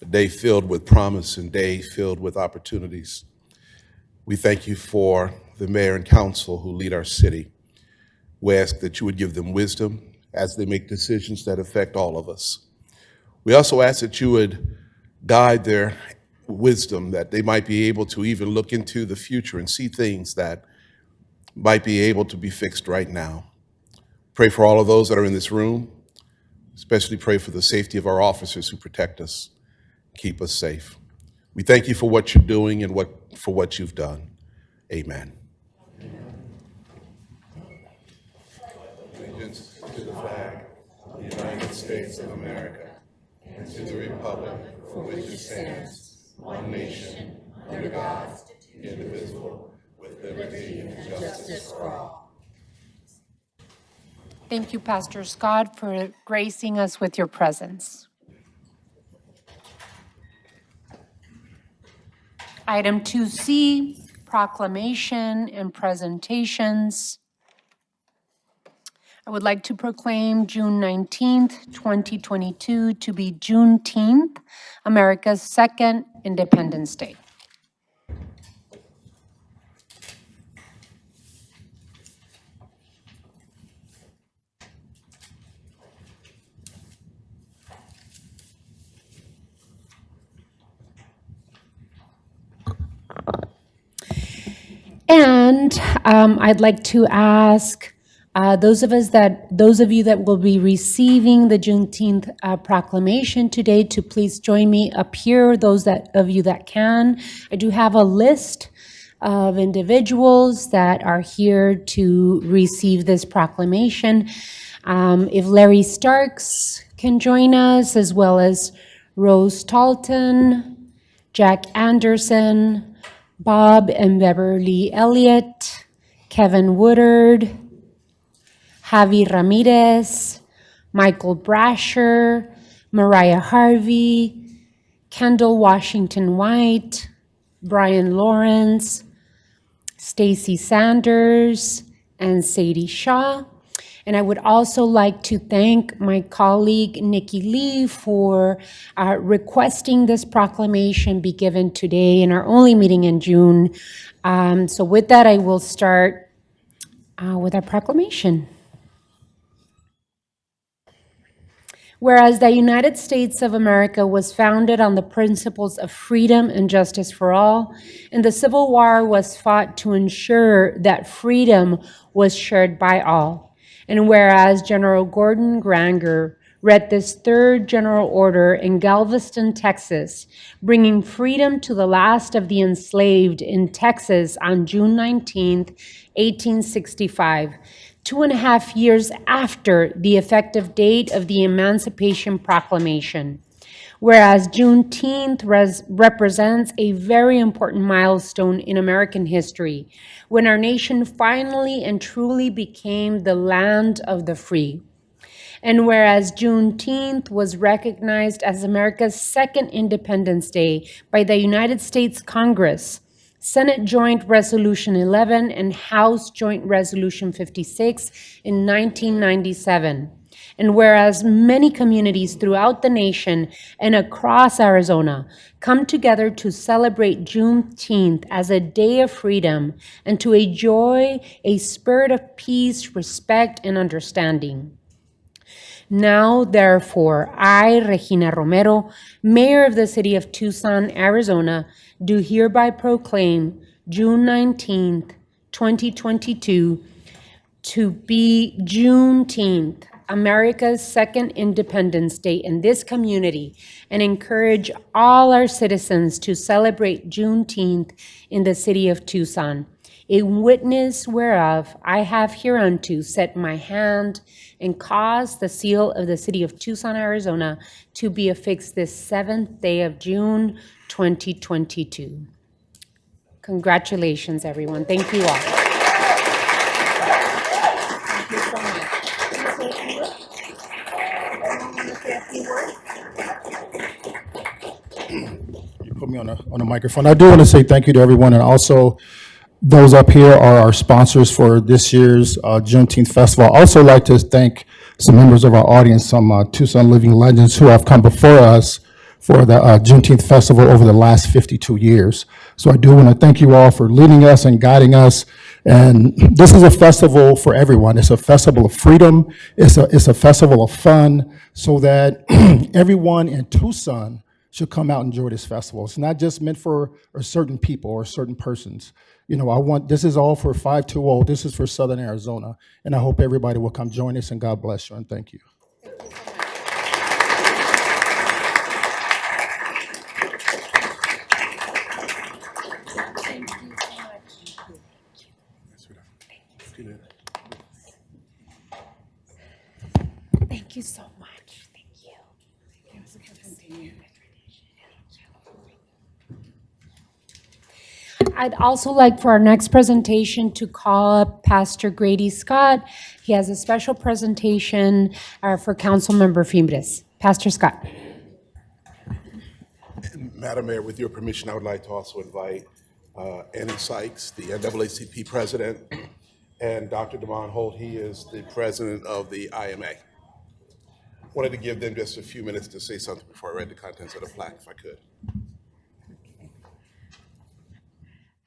a day filled with promise and day filled with opportunities. We thank you for the mayor and council who lead our city. We ask that you would give them wisdom as they make decisions that affect all of us. We also ask that you would guide their wisdom, that they might be able to even look into the future and see things that might be able to be fixed right now. Pray for all of those that are in this room, especially pray for the safety of our officers who protect us, keep us safe. We thank you for what you're doing and for what you've done. Amen. Allegiance to the flag of the United States of America and to the republic for which it stands, one nation, under God, indivisible, with liberty and justice for all. Thank you, Pastor Scott, for gracing us with your presence. Item 2C, proclamation and presentations. I would like to proclaim June 19th, 2022 to be Juneteenth, America's second Independence Day. And I'd like to ask those of you that will be receiving the Juneteenth proclamation today to please join me up here, those of you that can. I do have a list of individuals that are here to receive this proclamation. If Larry Starks can join us, as well as Rose Talton, Jack Anderson, Bob and Beverly Elliott, Kevin Woodard, Javi Ramirez, Michael Brasher, Mariah Harvey, Kendall Washington White, Brian Lawrence, Stacy Sanders, and Sadie Shaw. And I would also like to thank my colleague Nikki Lee for requesting this proclamation be given today in our only meeting in June. So with that, I will start with our proclamation. Whereas the United States of America was founded on the principles of freedom and justice for all, and the Civil War was fought to ensure that freedom was shared by all. And whereas General Gordon Granger read this third general order in Galveston, Texas, bringing freedom to the last of the enslaved in Texas on June 19th, 1865, 2.5 years after the effective date of the Emancipation Proclamation. Whereas Juneteenth represents a very important milestone in American history, when our nation finally and truly became the land of the free. And whereas Juneteenth was recognized as America's second Independence Day by the United States Congress, Senate Joint Resolution 11 and House Joint Resolution 56 in 1997. And whereas many communities throughout the nation and across Arizona come together to celebrate Juneteenth as a day of freedom and to enjoy a spirit of peace, respect, and understanding. Now, therefore, I, Regina Romero, Mayor of the City of Tucson, Arizona, do hereby proclaim June 19th, 2022 to be Juneteenth, America's second Independence Day in this community and encourage all our citizens to celebrate Juneteenth in the city of Tucson. In witness whereof I have hereunto set my hand and caused the seal of the city of Tucson, Arizona, to be affixed this 7th day of June, 2022. Congratulations, everyone. Thank you all. You put me on a microphone. I do want to say thank you to everyone, and also those up here are our sponsors for this year's Juneteenth Festival. I also like to thank some members of our audience, some Tucson living legends who have come before us for the Juneteenth Festival over the last 52 years. So I do want to thank you all for leading us and guiding us. And this is a festival for everyone. It's a festival of freedom. It's a festival of fun, so that everyone in Tucson should come out and enjoy this festival. It's not just meant for a certain people or certain persons. You know, this is all for 520. This is for Southern Arizona. And I hope everybody will come join us, and God bless you, and thank you. Thank you so much. Thank you. I'd also like for our next presentation to call up Pastor Grady Scott. He has a special presentation for Councilmember Fimbres. Pastor Scott. Madam Mayor, with your permission, I would like to also invite Annie Sykes, the NAACP president, and Dr. Damon Holt. He is the president of the IMA. Wanted to give them just a few minutes to say something before I read the contents of the plaque, if I could.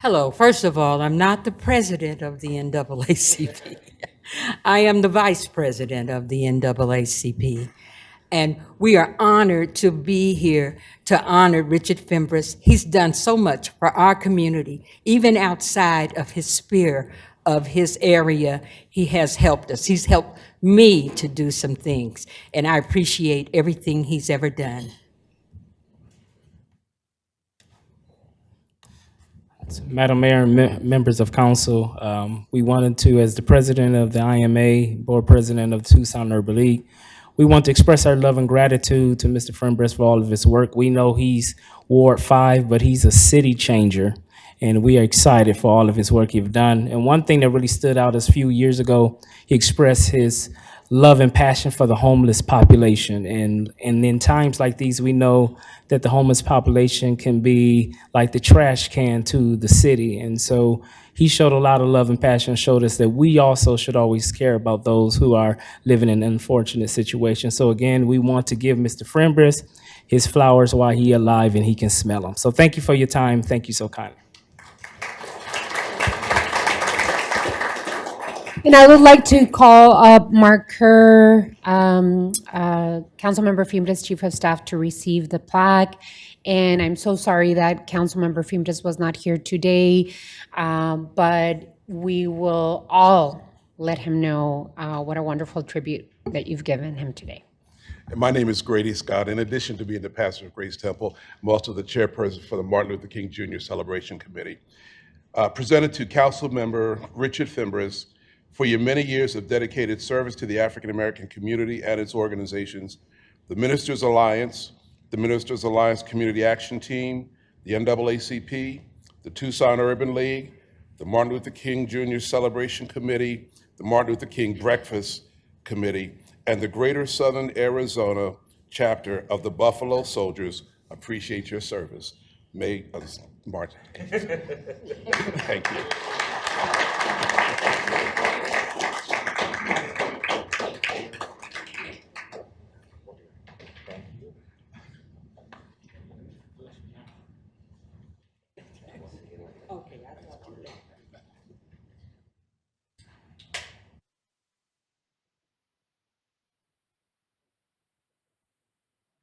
Hello. First of all, I'm not the president of the NAACP. I am the vice president of the NAACP. And we are honored to be here to honor Richard Fimbres. He's done so much for our community, even outside of his sphere of his area. He has helped us. He's helped me to do some things, and I appreciate everything he's ever done. Madam Mayor and members of council, we wanted to, as the president of the IMA, board president of the Tucson Urban League, we want to express our love and gratitude to Mr. Fimbres for all of his work. We know he's Ward 5, but he's a city changer, and we are excited for all of his work he's done. And one thing that really stood out is a few years ago, he expressed his love and passion for the homeless population. And in times like these, we know that the homeless population can be like the trash can to the city. And so he showed a lot of love and passion, showed us that we also should always care about those who are living in unfortunate situations. So again, we want to give Mr. Fimbres his flowers while he alive and he can smell them. So thank you for your time. Thank you so kindly. And I would like to call up Mark Kerr, Councilmember Fimbres' Chief of Staff, to receive the plaque. And I'm so sorry that Councilmember Fimbres was not here today, but we will all let him know what a wonderful tribute that you've given him today. And my name is Grady Scott. In addition to being the pastor of Grace Temple, I'm also the chairperson for the Martin Luther King Jr. Celebration Committee. Presented to Councilmember Richard Fimbres, for your many years of dedicated service to the African American community and its organizations, the Ministers Alliance, the Ministers Alliance Community Action Team, the NAACP, the Tucson Urban League, the Martin Luther King Jr. Celebration Committee, the Martin Luther King Breakfast Committee, and the Greater Southern Arizona chapter of the Buffalo Soldiers appreciate your service. May, Martin. Thank you.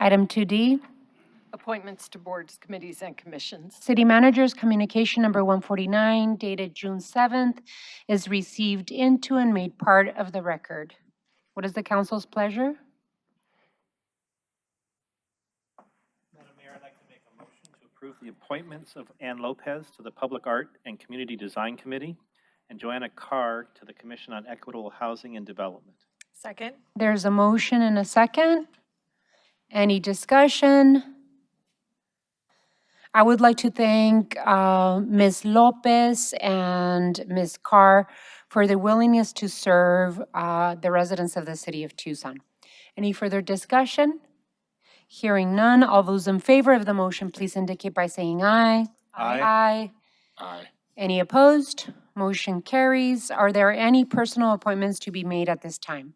Item 2D, Appointments to boards, committees, and commissions. City Manager's Communication Number 149, dated June 7th, is received into and made part of the record. What is the council's pleasure? Madam Mayor, I'd like to make a motion to approve the appointments of Ann Lopez to the Public Art and Community Design Committee and Joanna Carr to the Commission on Equitable Housing and Development. Second. There's a motion and a second. Any discussion? I would like to thank Ms. Lopez and Ms. Carr for their willingness to serve the residents of the city of Tucson. Any further discussion? Hearing none, all those in favor of the motion, please indicate by saying aye. Aye. Aye. Any opposed? Motion carries. Are there any personal appointments to be made at this time?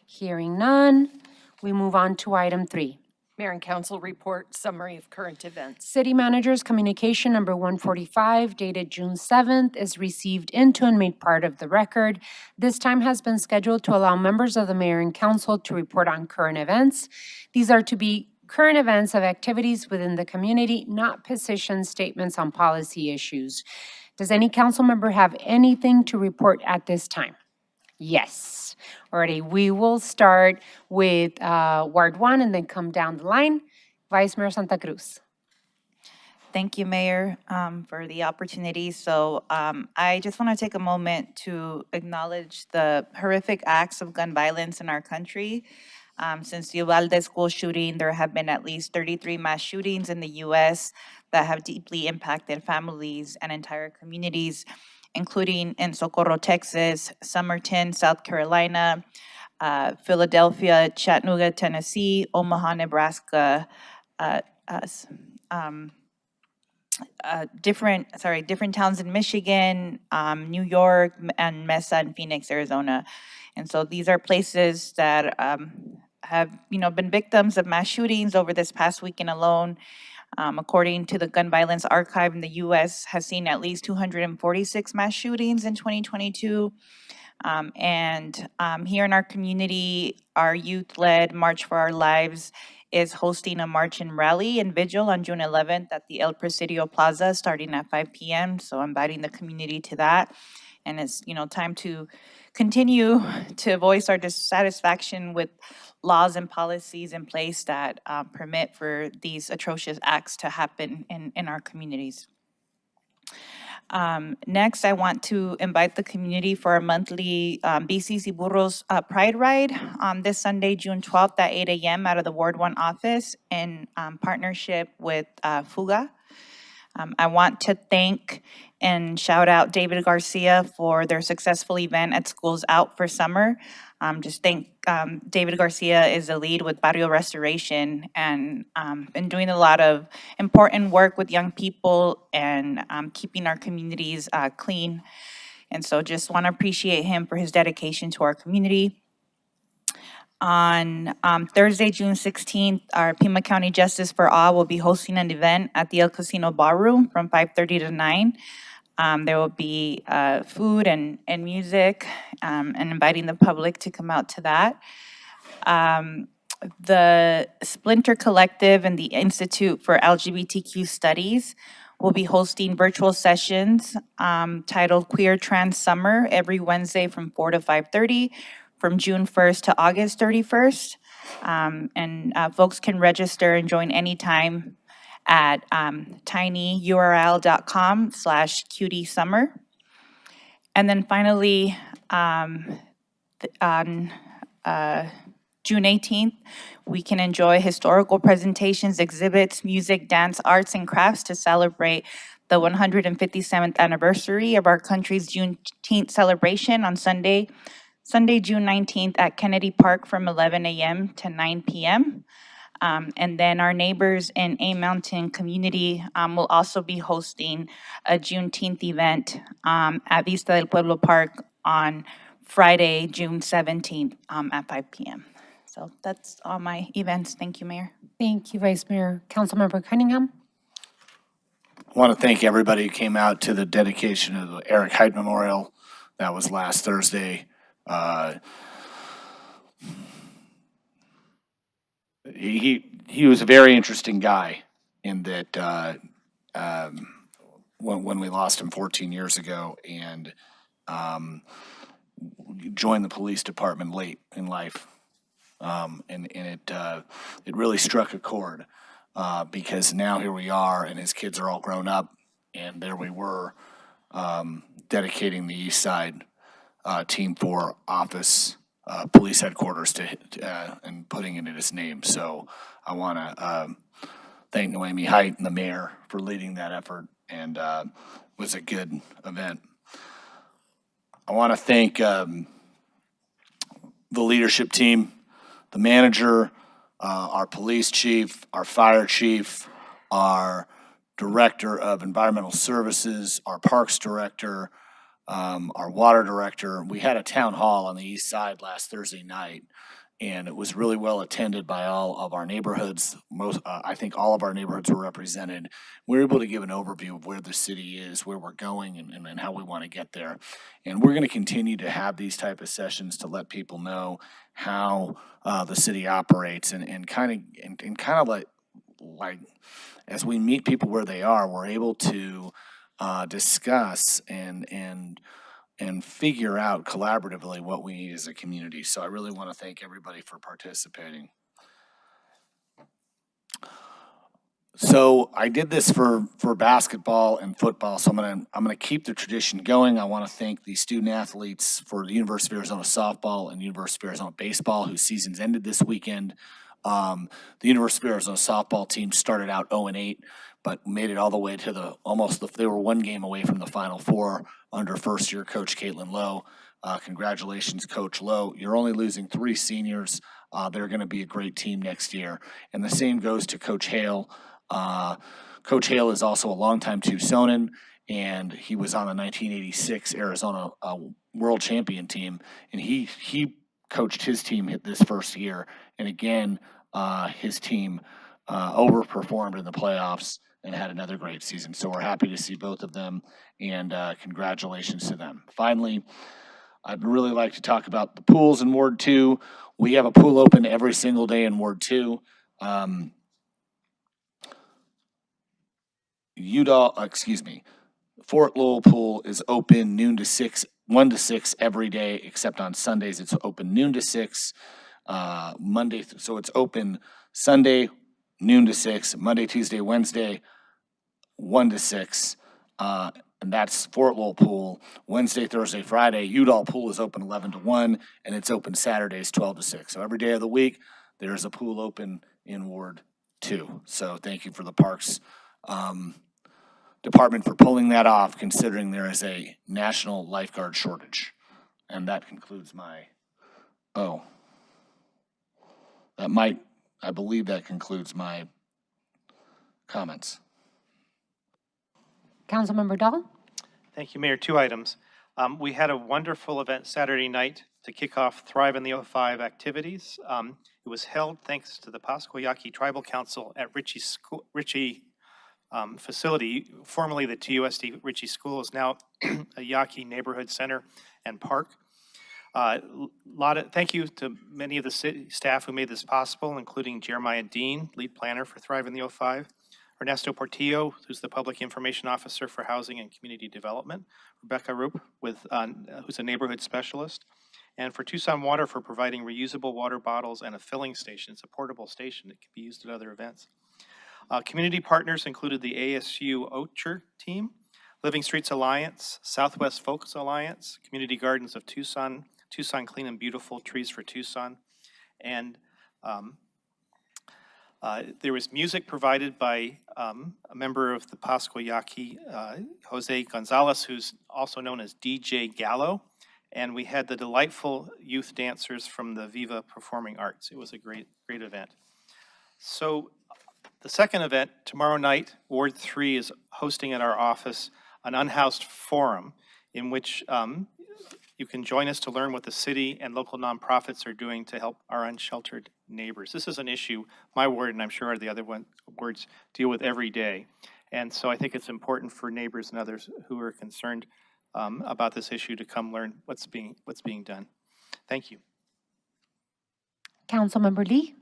Hearing none, we move on to item 3. Mayor and council report summary of current events. City Manager's Communication Number 145, dated June 7th, is received into and made part of the record. This time has been scheduled to allow members of the Mayor and Council to report on current events. These are to be current events of activities within the community, not position statements on policy issues. Does any council member have anything to report at this time? Yes. Alrighty, we will start with Ward 1 and then come down the line. Vice Mayor Santa Cruz. Thank you, Mayor, for the opportunity. So I just want to take a moment to acknowledge the horrific acts of gun violence in our country. Since the Uvalde school shooting, there have been at least 33 mass shootings in the U.S. that have deeply impacted families and entire communities, including in Socorro, Texas, Somerton, South Carolina, Philadelphia, Chattanooga, Tennessee, Omaha, Nebraska, different towns in Michigan, New York, and Mesa and Phoenix, Arizona. And so these are places that have, been victims of mass shootings over this past weekend alone. According to the Gun Violence Archive in the U.S., has seen at least 246 mass shootings in 2022. Here in our community, our youth-led March for Our Lives is hosting a march and rally and vigil on June 11th at the El Presidio Plaza starting at 5 p.m. So inviting the community to that. And it's, time to continue to voice our dissatisfaction with laws and policies in place that permit for these atrocious acts to happen in our communities. Next, I want to invite the community for our monthly BCC Burros Pride Ride on this Sunday, June 12th at 8 a.m. out of the Ward 1 office in partnership with Fuga. I want to thank and shout out David Garcia for their successful event at Schools Out for Summer. David Garcia is the lead with Barrio Restoration and been doing a lot of important work with young people and keeping our communities clean. And so just want to appreciate him for his dedication to our community. On Thursday, June 16th, our Pima County Justice for All will be hosting an event at the El Casino Ballroom from 5:30 to 9. There will be food and music and inviting the public to come out to that. The Splinter Collective and the Institute for LGBTQ Studies will be hosting virtual sessions titled Queer Trans Summer every Wednesday from 4 to 5:30 from June 1st to August 31st. Folks can register and join anytime at tinyurl.com/QDsummer. And then finally, on June 18th, we can enjoy historical presentations, exhibits, music, dance, arts, and crafts to celebrate the 157th anniversary of our country's Juneteenth celebration on Sunday, June 19th at Kennedy Park from 11 a.m. to 9 p.m. And then our neighbors in A Mountain community will also be hosting a Juneteenth event at Vista del Pueblo Park on Friday, June 17th at 5 p.m. So that's all my events. Thank you, Mayor. Thank you, Vice Mayor. Councilmember Cunningham. I want to thank everybody who came out to the dedication of the Eric Hyde Memorial. That was last Thursday. He was a very interesting guy in that when we lost him 14 years ago, and joined the police department late in life. And it really struck a chord because now here we are, and his kids are all grown up, and there we were dedicating the East Side Team 4 office, police headquarters and putting it in his name. So I want to thank Noemi Height and the mayor for leading that effort, and it was a good event. I want to thank the leadership team, the manager, our police chief, our fire chief, our director of environmental services, our parks director, our water director. We had a town hall on the east side last Thursday night, and it was really well attended by all of our neighborhoods. I think all of our neighborhoods were represented. We were able to give an overview of where the city is, where we're going, and how we want to get there. And we're going to continue to have these type of sessions to let people know how the city operates, and kind of like as we meet people where they are, we're able to discuss and figure out collaboratively what we need as a community. So I really want to thank everybody for participating. So I did this for basketball and football, so I'm gonna keep the tradition going. I want to thank the student athletes for the University of Arizona softball and University of Arizona baseball, whose seasons ended this weekend. The University of Arizona softball team started out 0-8, but made it all the way to they were one game away from the Final Four under first-year coach Caitlin Lowe. Congratulations, Coach Lowe. You're only losing 3 seniors. They're going to be a great team next year. And the same goes to Coach Hale. Coach Hale is also a longtime Tucsonan, and he was on the 1986 Arizona World Champion team, and he coached his team this first year. And again, his team overperformed in the playoffs and had another great season. So we're happy to see both of them, and congratulations to them. Finally, I'd really like to talk about the pools in Ward 2. We have a pool open every single day in Ward 2. Fort Lowell Pool is open 1 to 6 every day, except on Sundays. It's open noon to 6, Monday. So it's open Sunday, noon to 6, Monday, Tuesday, Wednesday, 1 to 6. And that's Fort Lowell Pool. Wednesday, Thursday, Friday, Udall Pool is open 11 to 1, and it's open Saturdays 12 to 6. So every day of the week, there's a pool open in Ward 2. So thank you for the Parks Department for pulling that off, considering there is a national lifeguard shortage. And that concludes I believe that concludes my comments. Councilmember Dahl? Thank you, Mayor. 2 items. We had a wonderful event Saturday night to kick off Thrive in the 05 activities. It was held thanks to the Pasco Yaqui Tribal Council at Ritchie facility. Formerly the TUSD Ritchie School is now a Yaqui neighborhood center and park. Thank you to many of the city staff who made this possible, including Jeremiah Dean, lead planner for Thrive in the 05, Ernesto Portillo, who's the Public Information Officer for Housing and Community Development, Rebecca Roop, who's a neighborhood specialist, and for Tucson Water for providing reusable water bottles and a filling station. It's a portable station that can be used at other events. Community partners included the ASU Ocher team, Living Streets Alliance, Southwest Folks Alliance, Community Gardens of Tucson, Tucson Clean and Beautiful, Trees for Tucson, and there was music provided by a member of the Pasco Yaqui, Jose Gonzalez, who's also known as DJ Gallo, and we had the delightful youth dancers from the Viva Performing Arts. It was a great event. So the second event, tomorrow night, Ward 3 is hosting at our office an unhoused forum in which you can join us to learn what the city and local nonprofits are doing to help our unsheltered neighbors. This is an issue my ward, and I'm sure the other wards, deal with every day. And so I think it's important for neighbors and others who are concerned about this issue to come learn what's being done. Thank you. Councilmember Lee?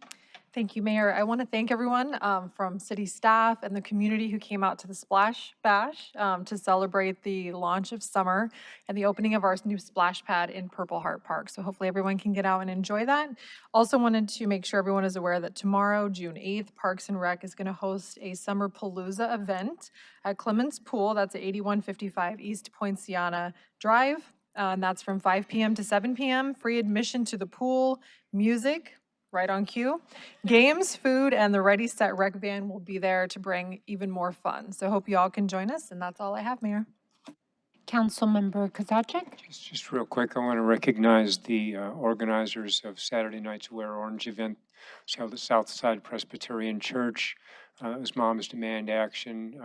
Thank you, Mayor. I want to thank everyone from city staff and the community who came out to the Splash Bash to celebrate the launch of summer and the opening of our new splash pad in Purple Heart Park. So hopefully everyone can get out and enjoy that. Also wanted to make sure everyone is aware that tomorrow, June 8th, Parks and Rec is going to host a Summer Palooza event at Clements Pool. That's at 8155 East Poinciana Drive. And that's from 5 p.m. to 7 p.m. Free admission to the pool, music, right on cue. Games, food, and the Ready, Set, Rec van will be there to bring even more fun. So hope you all can join us, and that's all I have, Mayor. Councilmember Kozachik? Just real quick, I want to recognize the organizers of Saturday Night's Wear Orange event. It's held at Southside Presbyterian Church. It was Moms Demand Action.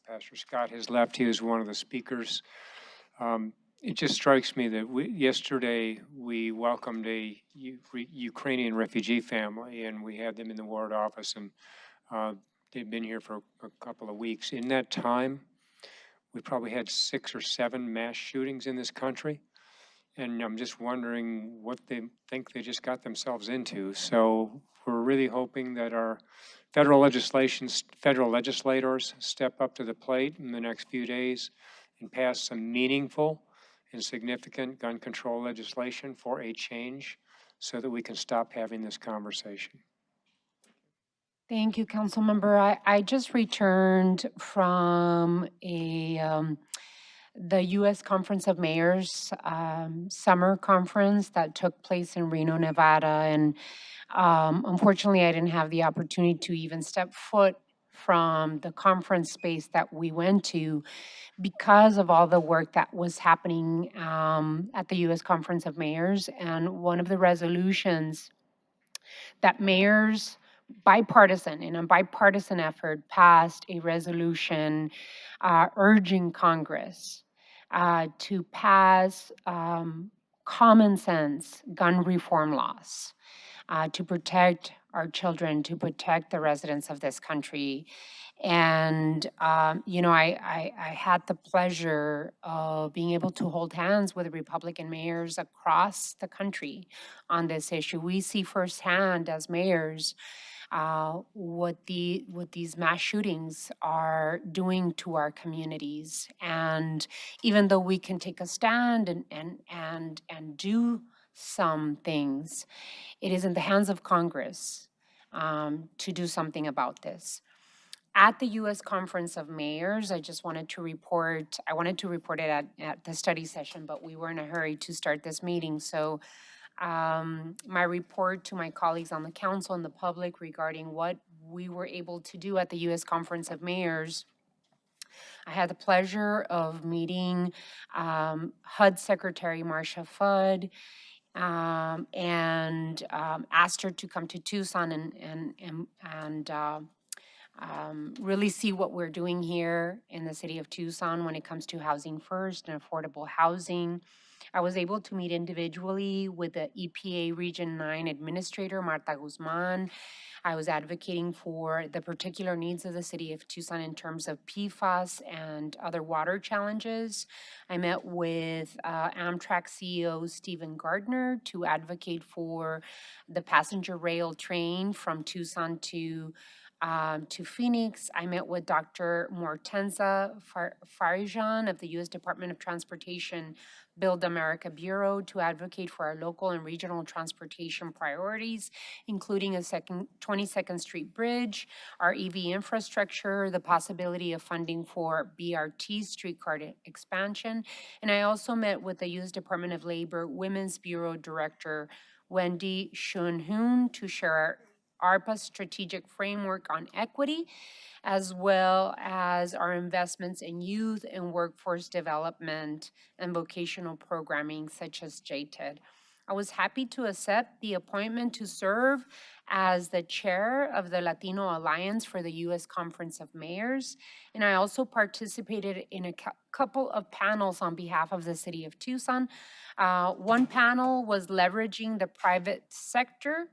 Pastor Scott has left. He was one of the speakers. It just strikes me that yesterday we welcomed a Ukrainian refugee family, and we had them in the ward office, and they've been here for a couple of weeks. In that time, we probably had 6 or 7 mass shootings in this country, and I'm just wondering what they think they just got themselves into. So we're really hoping that our federal legislators step up to the plate in the next few days and pass some meaningful and significant gun control legislation for a change so that we can stop having this conversation. Thank you, Councilmember. I just returned from the U.S. Conference of Mayors summer conference that took place in Reno, Nevada, and unfortunately, I didn't have the opportunity to even step foot from the conference space that we went to because of all the work that was happening at the U.S. Conference of Mayors. And one of the resolutions that mayors, in a bipartisan effort, passed a resolution urging Congress to pass common sense gun reform laws to protect our children, to protect the residents of this country. And, I had the pleasure of being able to hold hands with Republican mayors across the country on this issue. We see firsthand as mayors what these mass shootings are doing to our communities. And even though we can take a stand and do some things, it is in the hands of Congress to do something about this. At the U.S. Conference of Mayors, I wanted to report it at the study session, but we were in a hurry to start this meeting. So my report to my colleagues on the council and the public regarding what we were able to do at the U.S. Conference of Mayors. I had the pleasure of meeting HUD Secretary Marcia Fudd, and asked her to come to Tucson and really see what we're doing here in the city of Tucson when it comes to housing first and affordable housing. I was able to meet individually with the EPA Region 9 Administrator, Marta Guzman. I was advocating for the particular needs of the city of Tucson in terms of PFAS and other water challenges. I met with Amtrak CEO Stephen Gardner to advocate for the passenger rail train from Tucson to Phoenix. I met with Dr. Mortenza Farijan of the U.S. Department of Transportation Build America Bureau to advocate for our local and regional transportation priorities, including a 22nd Street Bridge, our EV infrastructure, the possibility of funding for BRT streetcar expansion. And I also met with the U.S. Department of Labor Women's Bureau Director Wendy Shunhoon to share ARPA's strategic framework on equity, as well as our investments in youth and workforce development and vocational programming such as JTED. I was happy to accept the appointment to serve as the chair of the Latino Alliance for the U.S. Conference of Mayors, and I also participated in a couple of panels on behalf of the city of Tucson. One panel was leveraging the private sector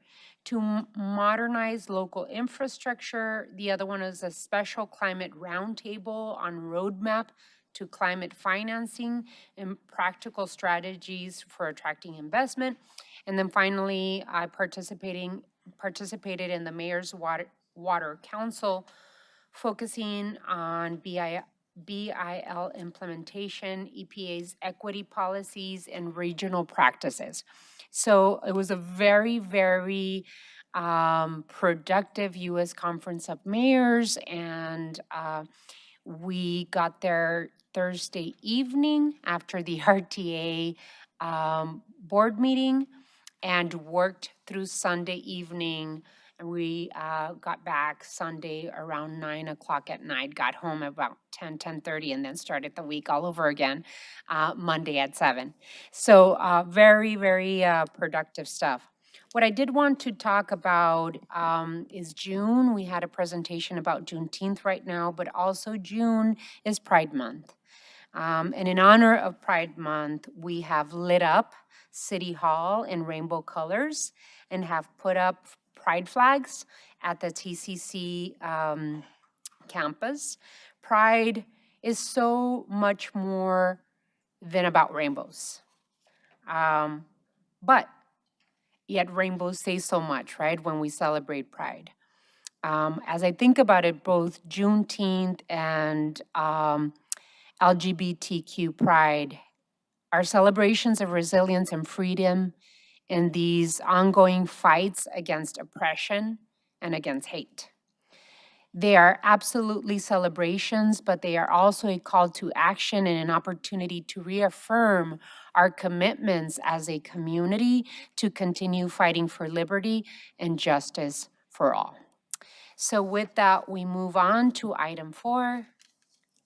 to modernize local infrastructure. The other one is a special climate roundtable on roadmap to climate financing and practical strategies for attracting investment. And then finally, I participating participated in the Mayor's Water Council, focusing on BIL implementation, EPA's equity policies, and regional practices. So it was a very, very productive U.S. Conference of Mayors, and we got there Thursday evening after the RTA board meeting and worked through Sunday evening. And we got back Sunday around 9 o'clock at night, got home about 10:30, and then started the week all over again Monday at 7. So very, very productive stuff. What I did want to talk about is June. We had a presentation about Juneteenth right now, but also June is Pride Month. And in honor of Pride Month, we have lit up City Hall in rainbow colors and have put up Pride flags at the TCC campus. Pride is so much more than about rainbows. But yet rainbows say so much, right, when we celebrate Pride. As I think about it, both Juneteenth and LGBTQ Pride are celebrations of resilience and freedom in these ongoing fights against oppression and against hate. They are absolutely celebrations, but they are also a call to action and an opportunity to reaffirm our commitments as a community to continue fighting for liberty and justice for all. So with that, we move on to item 4.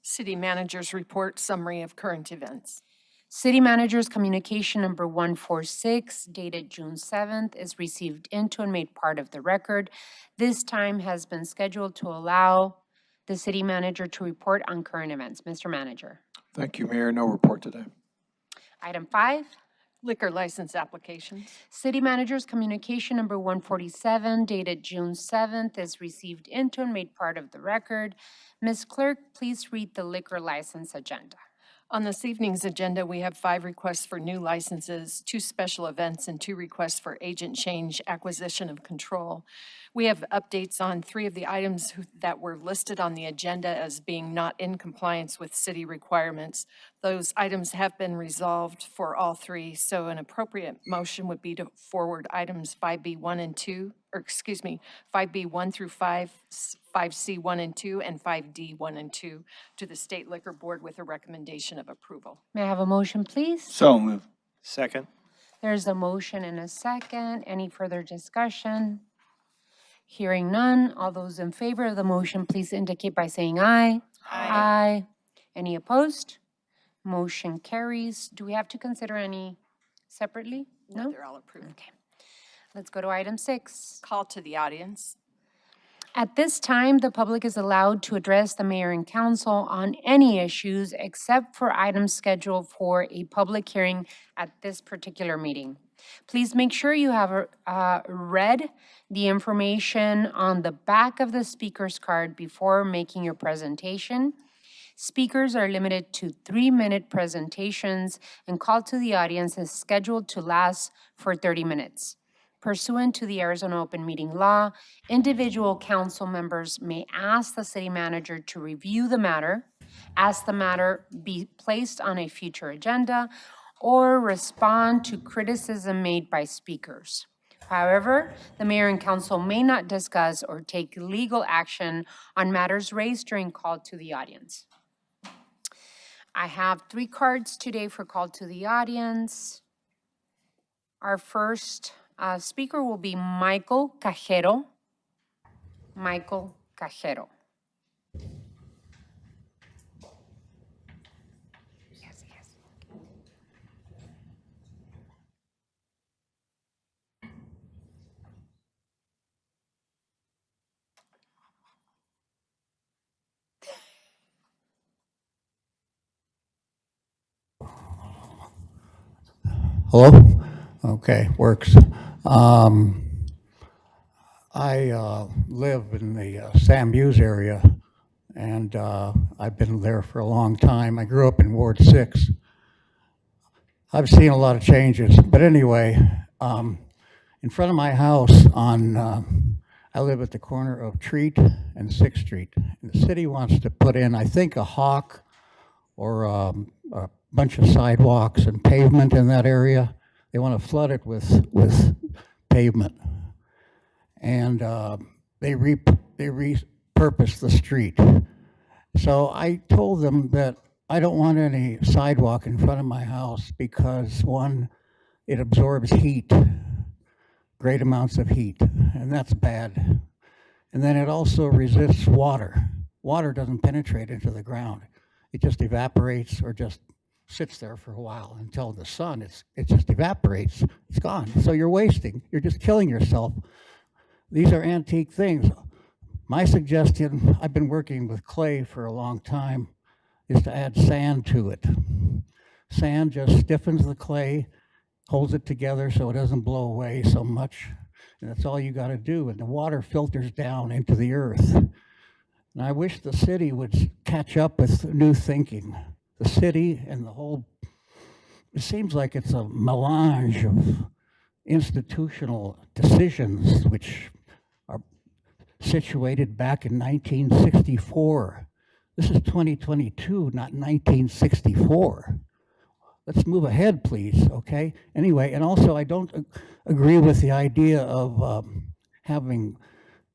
City Manager's Report, Summary of Current Events. City Manager's Communication Number 146, dated June 7th, is received into and made part of the record. This time has been scheduled to allow the City Manager to report on current events. Mr. Manager. Thank you, Mayor. No report today. Item 5. Liquor license applications. City Manager's Communication Number 147, dated June 7th, is received into and made part of the record. Ms. Clerk, please read the liquor license agenda. On this evening's agenda, we have 5 requests for new licenses, 2 special events, and 2 requests for agent change, acquisition of control. We have updates on 3 of the items that were listed on the agenda as being not in compliance with city requirements. Those items have been resolved for all 3, so an appropriate motion would be to forward items 5B1 and 2, or excuse me, 5B1 through 5, 5C1 and 2, and 5D1 and 2 to the State Liquor Board with a recommendation of approval. May I have a motion, please? So moved. Second. There's a motion and a second. Any further discussion? Hearing none, all those in favor of the motion, please indicate by saying aye. Aye. Any opposed? Motion carries. Do we have to consider any separately? No? They're all approved. Okay. Let's go to item 6. Call to the audience. At this time, the public is allowed to address the mayor and council on any issues except for items scheduled for a public hearing at this particular meeting. Please make sure you have read the information on the back of the speaker's card before making your presentation. Speakers are limited to 3-minute presentations, and call to the audience is scheduled to last for 30 minutes. Pursuant to the Arizona Open Meeting Law, individual council members may ask the city manager to review the matter, ask the matter be placed on a future agenda, or respond to criticism made by speakers. However, the mayor and council may not discuss or take legal action on matters raised during call to the audience. I have 3 cards today for call to the audience. Our first speaker will be Michael Cajero. Michael Cajero. Yes, yes. Hello? Okay, works. I live in the Sam Hughes area, and I've been there for a long time. I grew up in Ward 6. I've seen a lot of changes, but anyway, in front of my house on, I live at the corner of Treat and 6th Street. And the city wants to put in, I think, a hawk or a bunch of sidewalks and pavement in that area. They want to flood it with pavement. And they repurpose the street. So I told them that I don't want any sidewalk in front of my house because, one, it absorbs heat, great amounts of heat, and that's bad. And then it also resists water. Water doesn't penetrate into the ground. It just evaporates or just sits there for a while until the sun, it just evaporates. It's gone. So you're wasting. You're just killing yourself. These are antique things. My suggestion, I've been working with clay for a long time, is to add sand to it. Sand just stiffens the clay, holds it together so it doesn't blow away so much. And that's all you got to do. And the water filters down into the earth. And I wish the city would catch up with new thinking. The city and the whole, it seems like it's a melange of institutional decisions which are situated back in 1964. This is 2022, not 1964. Let's move ahead, please, okay? Anyway, and also I don't agree with the idea of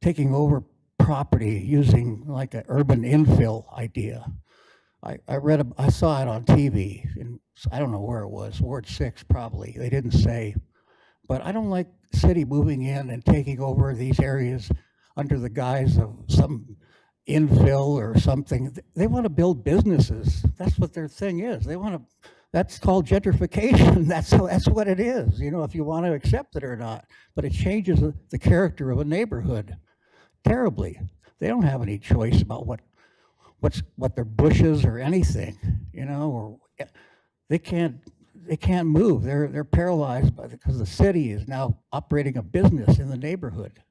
taking over property using like an urban infill idea. I saw it on TV, and I don't know where it was, Ward 6 probably, they didn't say. But I don't like city moving in and taking over these areas under the guise of some infill or something. They want to build businesses. That's what their thing is. That's called gentrification. That's what it is, you know, if you want to accept it or not. But it changes the character of a neighborhood terribly. They don't have any choice about what their bushes or anything, you know, or they can't move. They're paralyzed because the city is now operating a business in the neighborhood.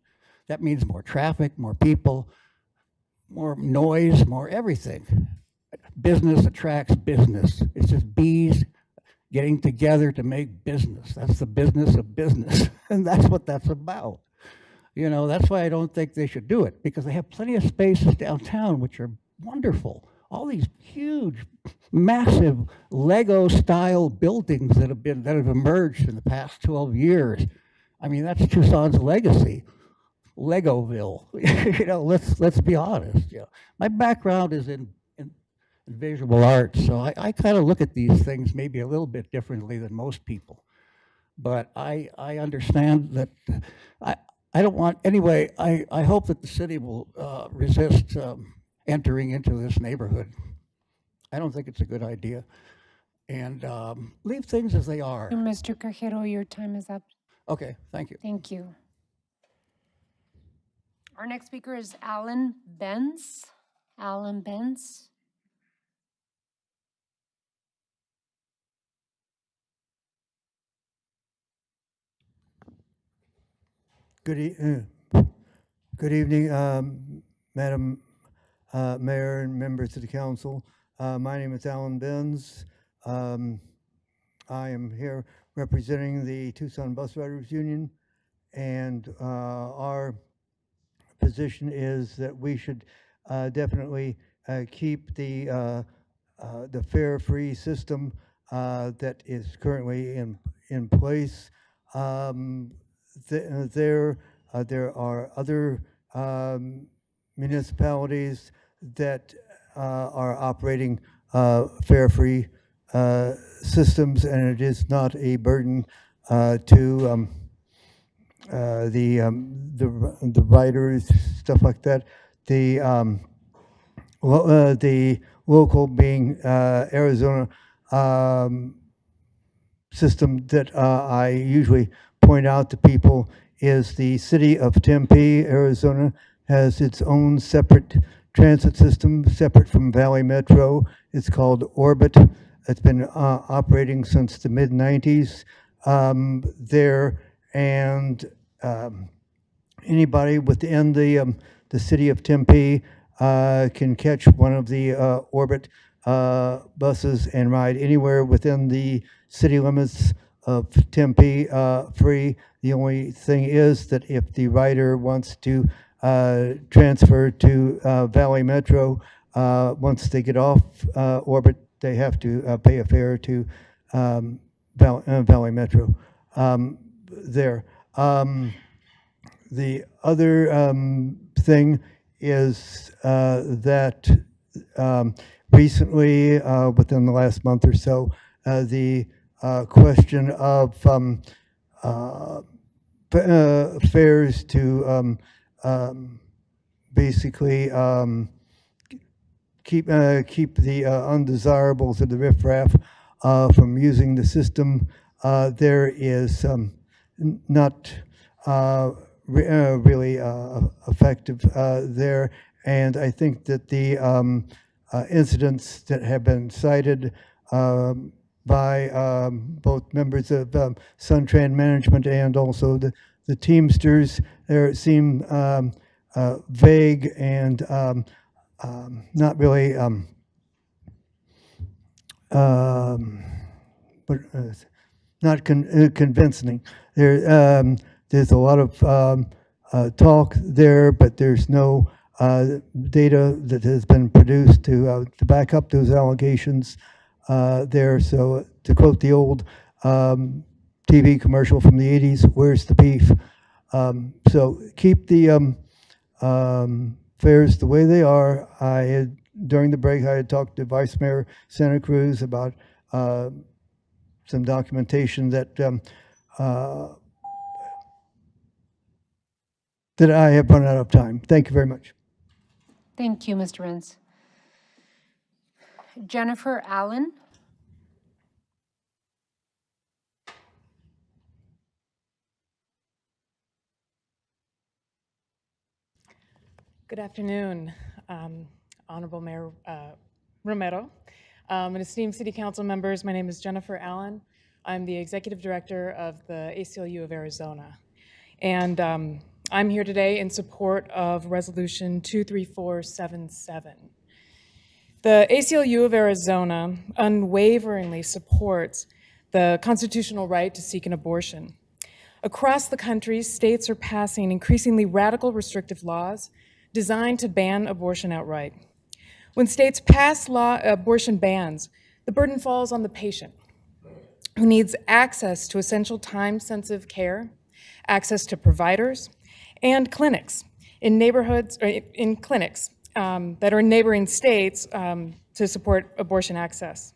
That means more traffic, more people, more noise, more everything. Business attracts business. It's just bees getting together to make business. That's the business of business, and that's what that's about. You know, that's why I don't think they should do it, because they have plenty of spaces downtown which are wonderful. All these huge, massive Lego-style buildings that have emerged in the past 12 years. I mean, that's Tucson's legacy. Legoville. You know, let's be honest. You know, my background is in visual arts, so I kind of look at these things maybe a little bit differently than most people. But I understand that I don't want, anyway, I hope that the city will resist entering into this neighborhood. I don't think it's a good idea. And leave things as they are. Mr. Cajero, your time is up. Okay, thank you. Thank you. Our next speaker is Alan Benz. Alan Benz. Good evening, Madam Mayor and members of the council. My name is Alan Benz. I am here representing the Tucson Bus Riders Union, and our position is that we should definitely keep the fare-free system that is currently in place. There are other municipalities that are operating fare-free systems, and it is not a burden to the riders, stuff like that. The local being Arizona system that I usually point out to people is the city of Tempe, Arizona, has its own separate transit system, separate from Valley Metro. It's called Orbit. It's been operating since the mid-90s there, and anybody within the city of Tempe can catch one of the Orbit buses and ride anywhere within the city limits Tempe free. The only thing is that if the rider wants to transfer to Valley Metro, once they get off Orbit, they have to pay a fare to Valley Metro there. The other thing is that recently, within the last month or so, the question of fares to basically keep the undesirables of the riffraff from using the system. There is not really effective there, and I think that the incidents that have been cited by both members of Suntran Management and also the Teamsters there seem vague and not really not convincing. There's a lot of talk there, but there's no data that has been produced to back up those allegations there. So to quote the old TV commercial from the 80s, where's the beef? So keep the fares the way they are. During the break, I had talked to Vice Mayor Santa Cruz about some documentation that that I have run out of time. Thank you very much. Thank you, Mr. Renz. Jennifer Allen. Good afternoon, Honorable Mayor Romero and esteemed City Council members. My name is Jennifer Allen. I'm the Executive Director of the ACLU of Arizona. And I'm here today in support of Resolution 23477. The ACLU of Arizona unwaveringly supports the constitutional right to seek an abortion. Across the country, states are passing increasingly radical restrictive laws designed to ban abortion outright. When states pass abortion bans, the burden falls on the patient, who needs access to essential time-sensitive care, access to providers, and clinics in neighborhoods, or in clinics that are in neighboring states to support abortion access.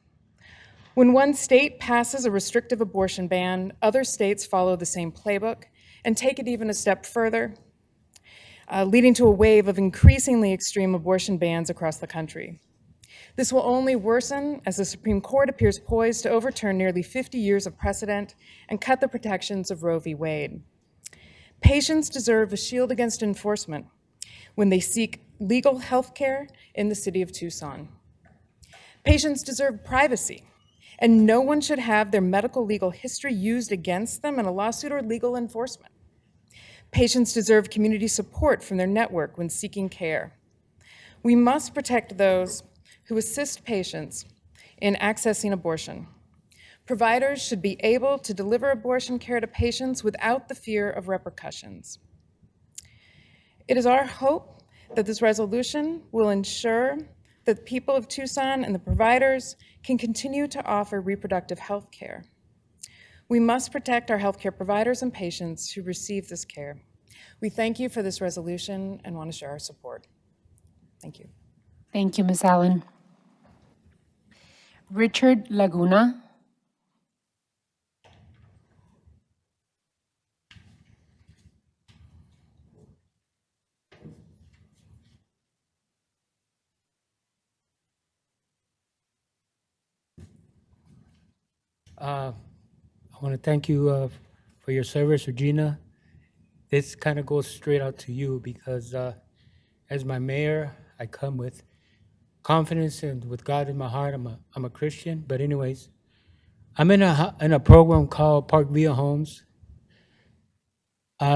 When one state passes a restrictive abortion ban, other states follow the same playbook and take it even a step further, leading to a wave of increasingly extreme abortion bans across the country. This will only worsen as the Supreme Court appears poised to overturn nearly 50 years of precedent and cut the protections of Roe v. Wade. Patients deserve a shield against enforcement when they seek legal health care in the city of Tucson. Patients deserve privacy, and no one should have their medical legal history used against them in a lawsuit or legal enforcement. Patients deserve community support from their network when seeking care. We must protect those who assist patients in accessing abortion. Providers should be able to deliver abortion care to patients without the fear of repercussions. It is our hope that this resolution will ensure that the people of Tucson and the providers can continue to offer reproductive health care. We must protect our healthcare providers and patients who receive this care. We thank you for this resolution and want to share our support. Thank you. Thank you, Ms. Allen. Richard Laguna. I want to thank you for your service, Regina. This kind of goes straight out to you because as my mayor, I come with confidence and with God in my heart. I'm a Christian, but anyways, I'm in a program called Park Via Homes.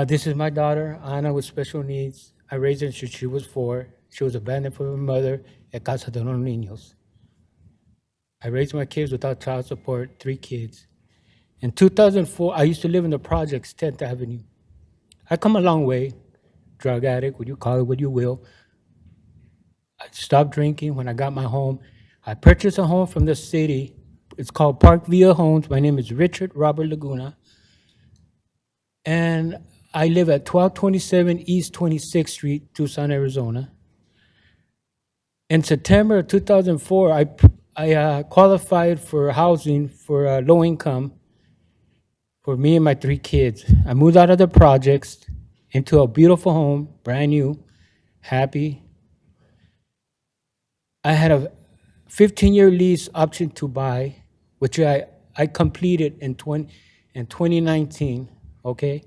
This is my daughter, Ana, with special needs. I raised her since she was 4. She was abandoned from her mother at Casa de los Niños. I raised my kids without child support, 3 kids. In 2004, I used to live in the projects, 10th Avenue. I come a long way, drug addict, what you call it, what you will. I stopped drinking when I got my home. I purchased a home from the city. It's called Parkview Homes. My name is Richard Robert Laguna. And I live at 1227 East 26th Street, Tucson, Arizona. In September of 2004, I qualified for housing for low income for me and my 3 kids. I moved out of the projects into a beautiful home, brand new, happy. I had a 15-year lease option to buy, which I completed in 2019, okay?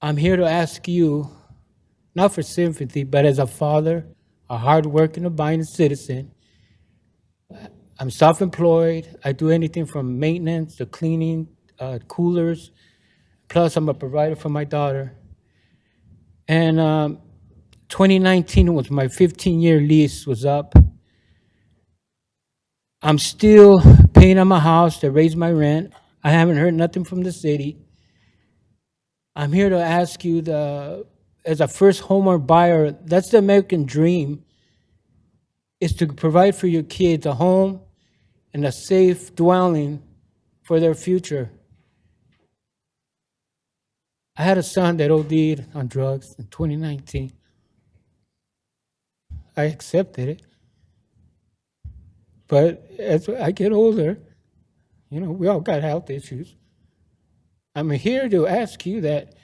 I'm here to ask you, not for sympathy, but as a father, a hardworking, abiding citizen. I'm self-employed. I do anything from maintenance to cleaning, coolers. Plus, I'm a provider for my daughter. And 2019 was my 15-year lease was up. I'm still paying on my house to raise my rent. I haven't heard nothing from the city. I'm here to ask you, as a first homeowner buyer, that's the American dream, is to provide for your kids a home and a safe dwelling for their future. I had a son that OD'd on drugs in 2019. I accepted it. But as I get older, we all got health issues. I'm here to ask you that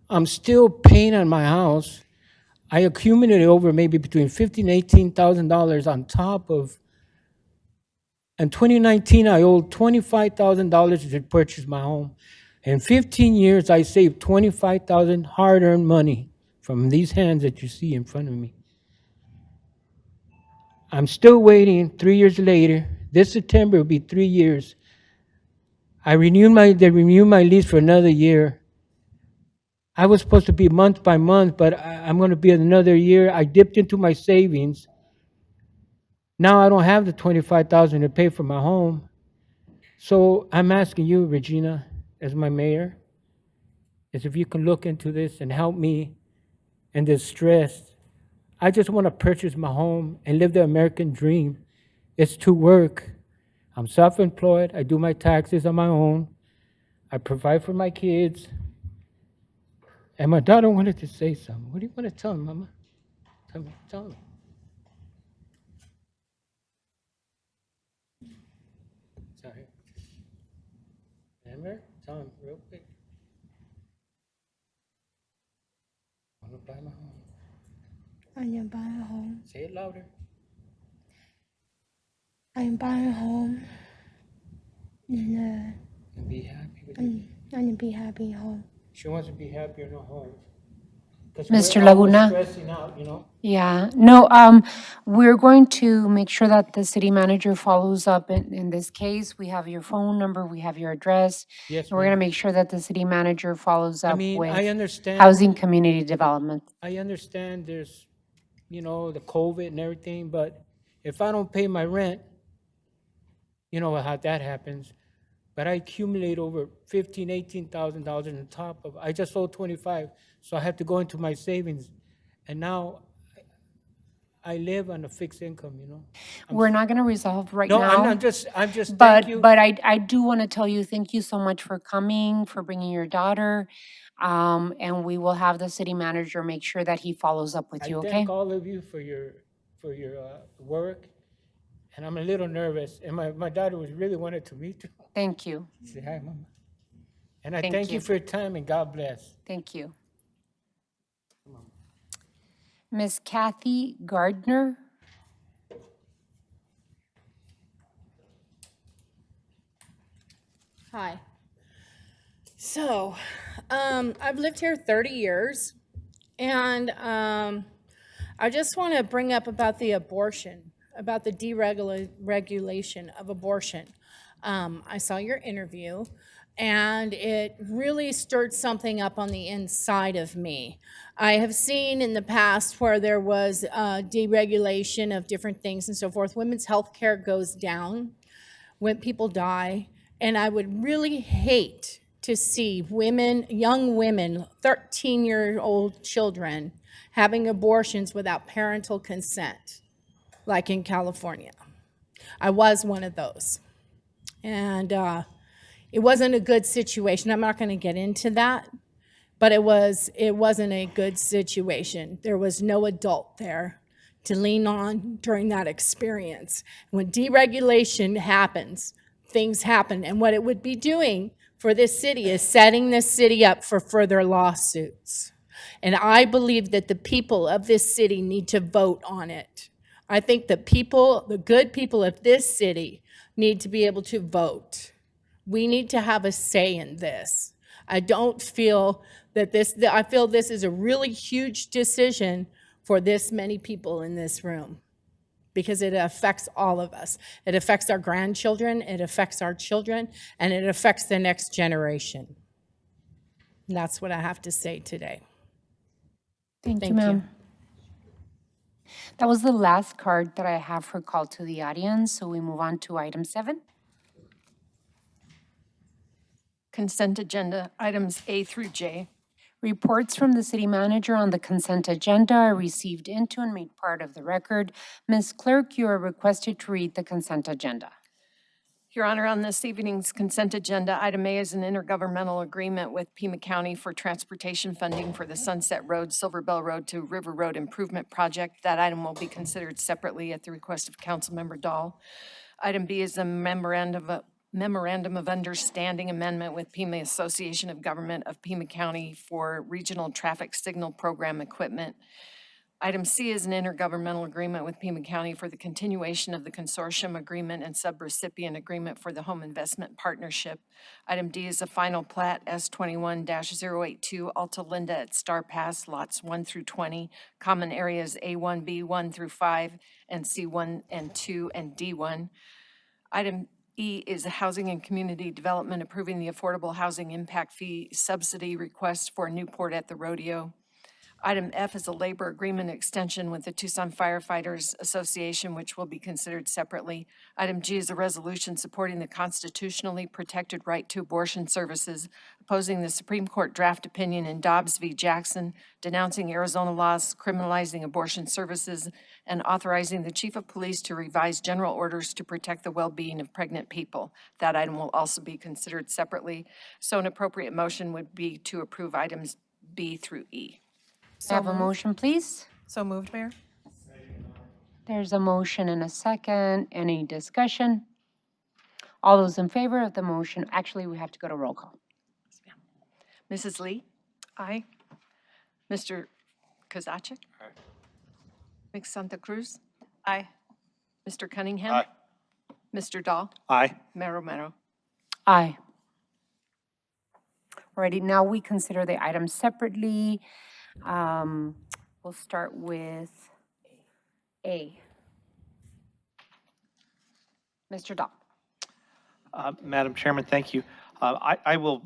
I'm still paying on my house. I accumulated over maybe between $15,000 and $18,000 on top of. In 2019, I owed $25,000 to purchase my home. In 15 years, I saved $25,000 hard-earned money from these hands that you see in front of me. I'm still waiting 3 years later. This September will be 3 years. They renewed my lease for another year. I was supposed to be month by month, but I'm going to be another year. I dipped into my savings. Now I don't have the $25,000 to pay for my home. So I'm asking you, Regina, as my mayor, is if you can look into this and help me in this stress. I just want to purchase my home and live the American dream. It's to work. I'm self-employed. I do my taxes on my own. I provide for my kids. And my daughter wanted to say something. What do you want to tell them, Mama? Tell them. Sorry. Remember? Tell them real quick. I want to buy my home. I am buying a home. Say it louder. I am buying a home. And be happy with it. I can be happy at home. She wants to be happy in her home. Mr. Laguna? Stressing out, Yeah, no, we're going to make sure that the city manager follows up in this case. We have your phone number, we have your address. Yes, We're going to ma'am. make sure that the city manager follows up I with understand. housing community development. I understand there's, the COVID and everything, but if I don't pay my rent, you know how that happens. But I accumulate over $15,000, $18,000 on top of. I just sold 25, so I had to go into my savings, and now I live on a fixed income. We're not going to resolve right No, now. I'm just. But Thank you. but I do want to tell you, thank you so much for coming, for bringing your daughter, and we will have the city manager make sure that he follows up with you. I Okay? thank all of you for your work, and I'm a little nervous. And my daughter was really wanted to meet you. Thank you. Say hi, Mama. And I Thank thank you. you for your time, and God bless. Thank you. Miss Kathy Gardner. Hi. So, I've lived here 30 years, and I just want to bring up about the abortion, about the deregulation of abortion. I saw your interview, and it really stirred something up on the inside of me. I have seen in the past where there was deregulation of different things and so forth. Women's health care goes down when people die, And I would really hate to see women, young women, 13-year-old children having abortions without parental consent, like in California. I was one of those. And it wasn't a good situation. I'm not going to get into that, but it wasn't a good situation. There was no adult there to lean on during that experience. When deregulation happens, things happen. And what it would be doing for this city is setting this city up for further lawsuits. And I believe that the people of this city need to vote on it. I think the people, the good people of this city, need to be able to vote. We need to have a say in this. I don't feel that I feel this is a really huge decision for this many people in this room, because it affects all of us. It affects our grandchildren, it affects our children, and it affects the next generation. And that's what I have to say today. Thank you, ma'am. That was the last card that I have for call to the audience, so we move on to item 7. Consent agenda, items A through J. Reports from the city manager on the consent agenda are received into and made part of the record. Ms. Clerk, you are requested to read the consent agenda. Your Honor, on this evening's consent agenda, item A is an intergovernmental agreement with Pima County for transportation funding for the Sunset Road, Silver Bell Road to River Road Improvement Project. That item will be considered separately at the request of Councilmember Dahl. Item B is a memorandum of understanding amendment with Pima Association of Government of Pima County for regional traffic signal program equipment. Item C is an intergovernmental agreement with Pima County for the continuation of the consortium agreement and subrecipient agreement for the Home Investment Partnership. Item D is a final plat S21-082 Alta Linda at Star Pass, lots 1 through 20, common areas A1, B1 through 5, and C1 and 2 and D1. Item E is a Housing and Community Development approving the Affordable Housing Impact Fee Subsidy request for Newport at the Rodeo. Item F is a labor agreement extension with the Tucson Firefighters Association, which will be considered separately. Item G is a resolution supporting the constitutionally protected right to abortion services, opposing the Supreme Court draft opinion in Dobbs v. Jackson, denouncing Arizona laws criminalizing abortion services, and authorizing the Chief of Police to revise general orders to protect the well-being of pregnant people. That item will also be considered separately. So an appropriate motion would be to approve items B through E. Have a motion, please? So moved, Mayor? There's a motion and a second. Any discussion? All those in favor of the motion, actually, we have to go to roll call. Mrs. Lee? Aye. Mr. Kozaczek? Aye. Ms. Santa Cruz? Aye. Mr. Cunningham? Aye. Mr. Dahl? Aye. Mayor Romero? Aye. Alrighty, now we consider the items separately. We'll start with A. Mr. Dahl. Madam Chairman, thank you. I will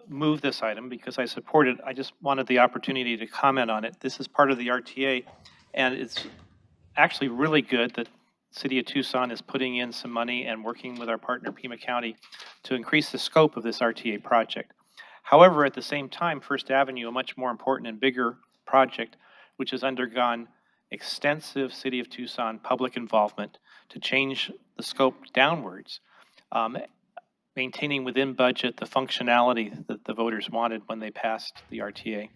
move this item because I support it. I just wanted the opportunity to comment on it. This is part of the RTA, and it's actually really good that City of Tucson is putting in some money and working with our partner Pima County to increase the scope of this RTA project. However, at the same time, First Avenue, a much more important and bigger project, which has undergone extensive City of Tucson public involvement to change the scope downwards, maintaining within budget the functionality that the voters wanted when they passed the RTA,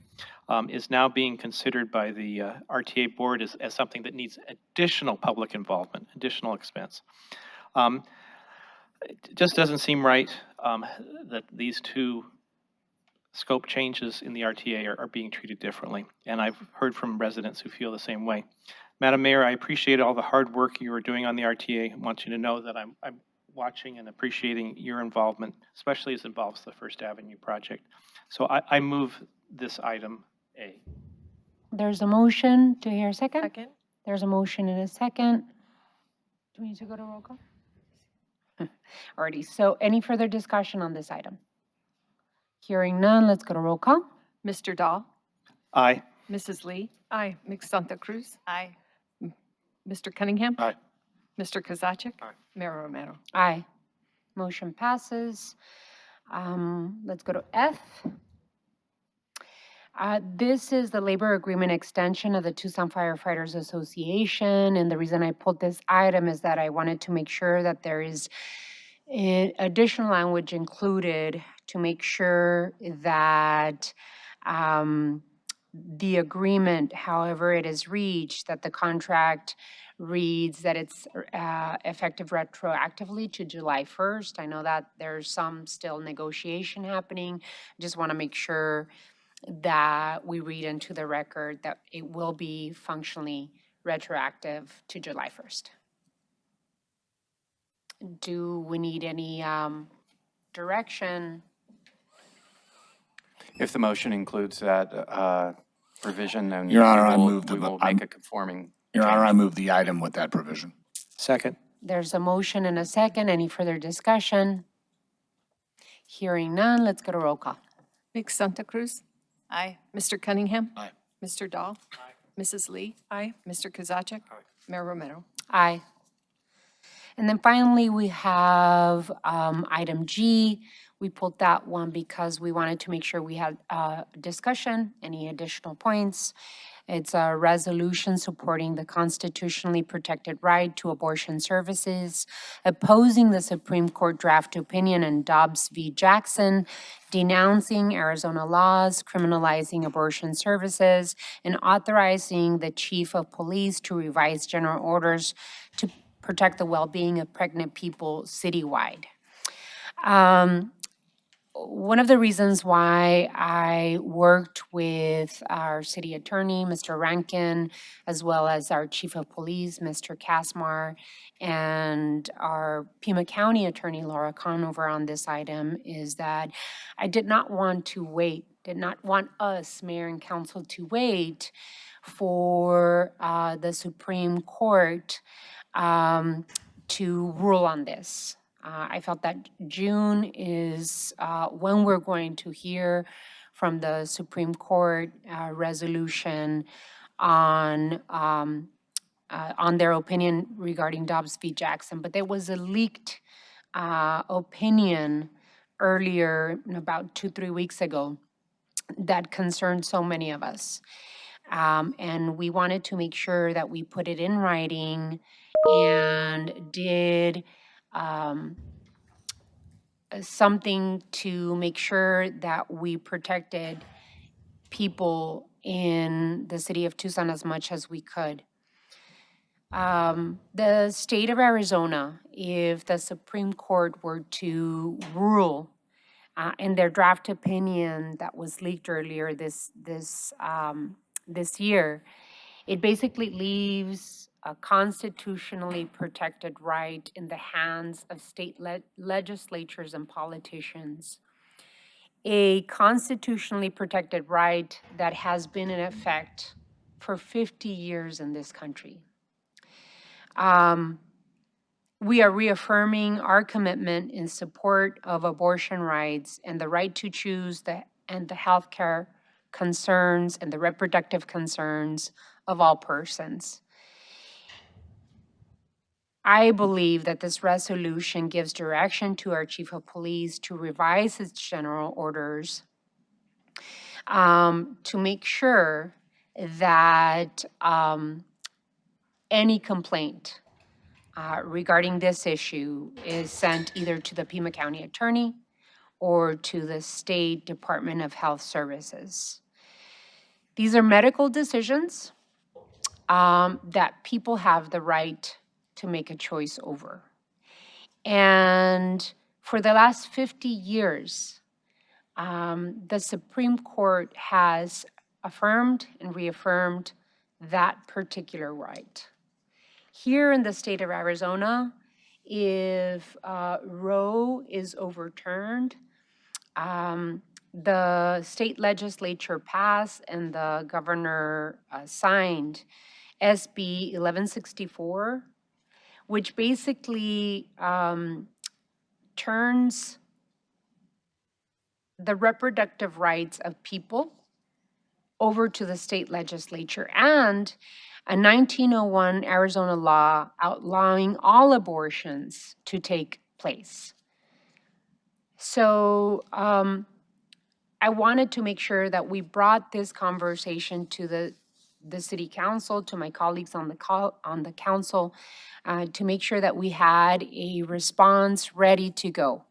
is now being considered by the RTA board as something that needs additional public involvement, additional expense. It just doesn't seem right that these two scope changes in the RTA are being treated differently, and I've heard from residents who feel the same way. Madam Mayor, I appreciate all the hard work you are doing on the RTA. I want you to know that I'm watching and appreciating your involvement, especially as it involves the First Avenue project. So I move this item A. There's a motion. Do I hear a second? Second. There's a motion and a second. Do we need to go to roll call? Alrighty, so any further discussion on this item? Hearing none, let's go to roll call. Mr. Dahl? Aye. Mrs. Lee? Aye. Ms. Santa Cruz? Aye. Mr. Cunningham? Aye. Mr. Kozaczek? Aye. Mayor Romero? Aye. Motion passes. Let's go to F. This is the labor agreement extension of the Tucson Firefighters Association, and the reason I pulled this item is that I wanted to make sure that there is additional language included to make sure that the agreement, however it is reached, that the contract reads that it's effective retroactively to July 1st. I know that there's some still negotiation happening. Just want to make sure that we read into the record that it will be functionally retroactive to July 1st. Do we need any direction? If the motion includes that provision, then Your Honor, I we move the, will make a conforming. Your Honor, I move the item with that provision. Second. There's a motion and a second. Any further discussion? Hearing none, let's go to roll call. Ms. Santa Cruz? Aye. Mr. Cunningham? Aye. Mr. Dahl? Aye. Mrs. Lee? Aye. Mr. Kozaczek? Aye. Mayor Romero? Aye. And then finally, we have item G. We pulled that one because we wanted to make sure we had discussion, any additional points. It's a resolution supporting the constitutionally protected right to abortion services, opposing the Supreme Court draft opinion in Dobbs v. Jackson, denouncing Arizona laws criminalizing abortion services, and authorizing the chief of police to revise general orders to protect the well-being of pregnant people citywide. One of the reasons why I worked with our city attorney, Mr. Rankin, as well as our chief of police, Mr. Kasmar, and our Pima County attorney, Laura Conover, on this item is that I did not want to wait, did not want us, mayor and council, to wait for the Supreme Court to rule on this. I felt that June is when we're going to hear from the Supreme Court resolution on their opinion regarding Dobbs v. Jackson. But there was a leaked opinion earlier, about 2-3 weeks ago, that concerned so many of us. And we wanted to make sure that we put it in writing and did something to make sure that we protected people in the city of Tucson as much as we could. The state of Arizona, if the Supreme Court were to rule in their draft opinion that was leaked earlier this year, it basically leaves a constitutionally protected right in the hands of state legislatures and politicians. A constitutionally protected right that has been in effect for 50 years in this country. We are reaffirming our commitment in support of abortion rights and the right to choose and the healthcare concerns and the reproductive concerns of all persons. I believe that this resolution gives direction to our chief of police to revise its general orders to make sure that any complaint regarding this issue is sent either to the Pima County Attorney or to the State Department of Health Services. These are medical decisions that people have the right to make a choice over. And for the last 50 years, the Supreme Court has affirmed and reaffirmed that particular right. Here in the state of Arizona, if Roe is overturned, the state legislature passed and the governor signed SB 1164, which basically turns the reproductive rights of people over to the state legislature, and a 1901 Arizona law outlawing all abortions to take place. So I wanted to make sure that we brought this conversation to the city council, to my colleagues on the council, to make sure that we had a response ready to go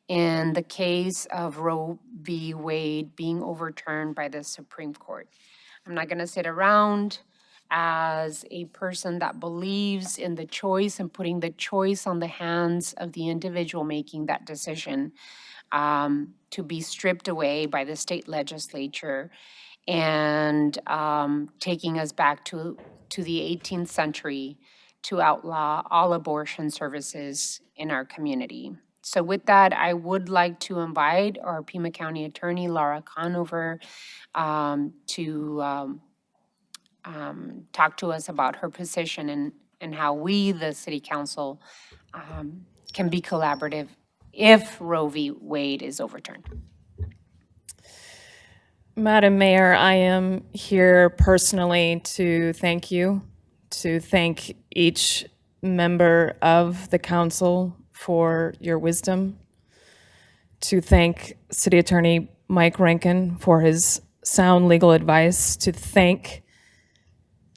in the case of Roe v. Wade being overturned by the Supreme Court. I'm not going to sit around as a person that believes in the choice and putting the choice on the hands of the individual making that decision, to be stripped away by the state legislature and taking us back to the 18th century to outlaw all abortion services in our community. So with that, I would like to invite our Pima County Attorney, Laura Conover, to talk to us about her position and how we, the City Council, can be collaborative if Roe v. Wade is overturned. Madam Mayor, I am here personally to thank you, to thank each member of the council for your wisdom, to thank City Attorney Mike Rankin for his sound legal advice, to thank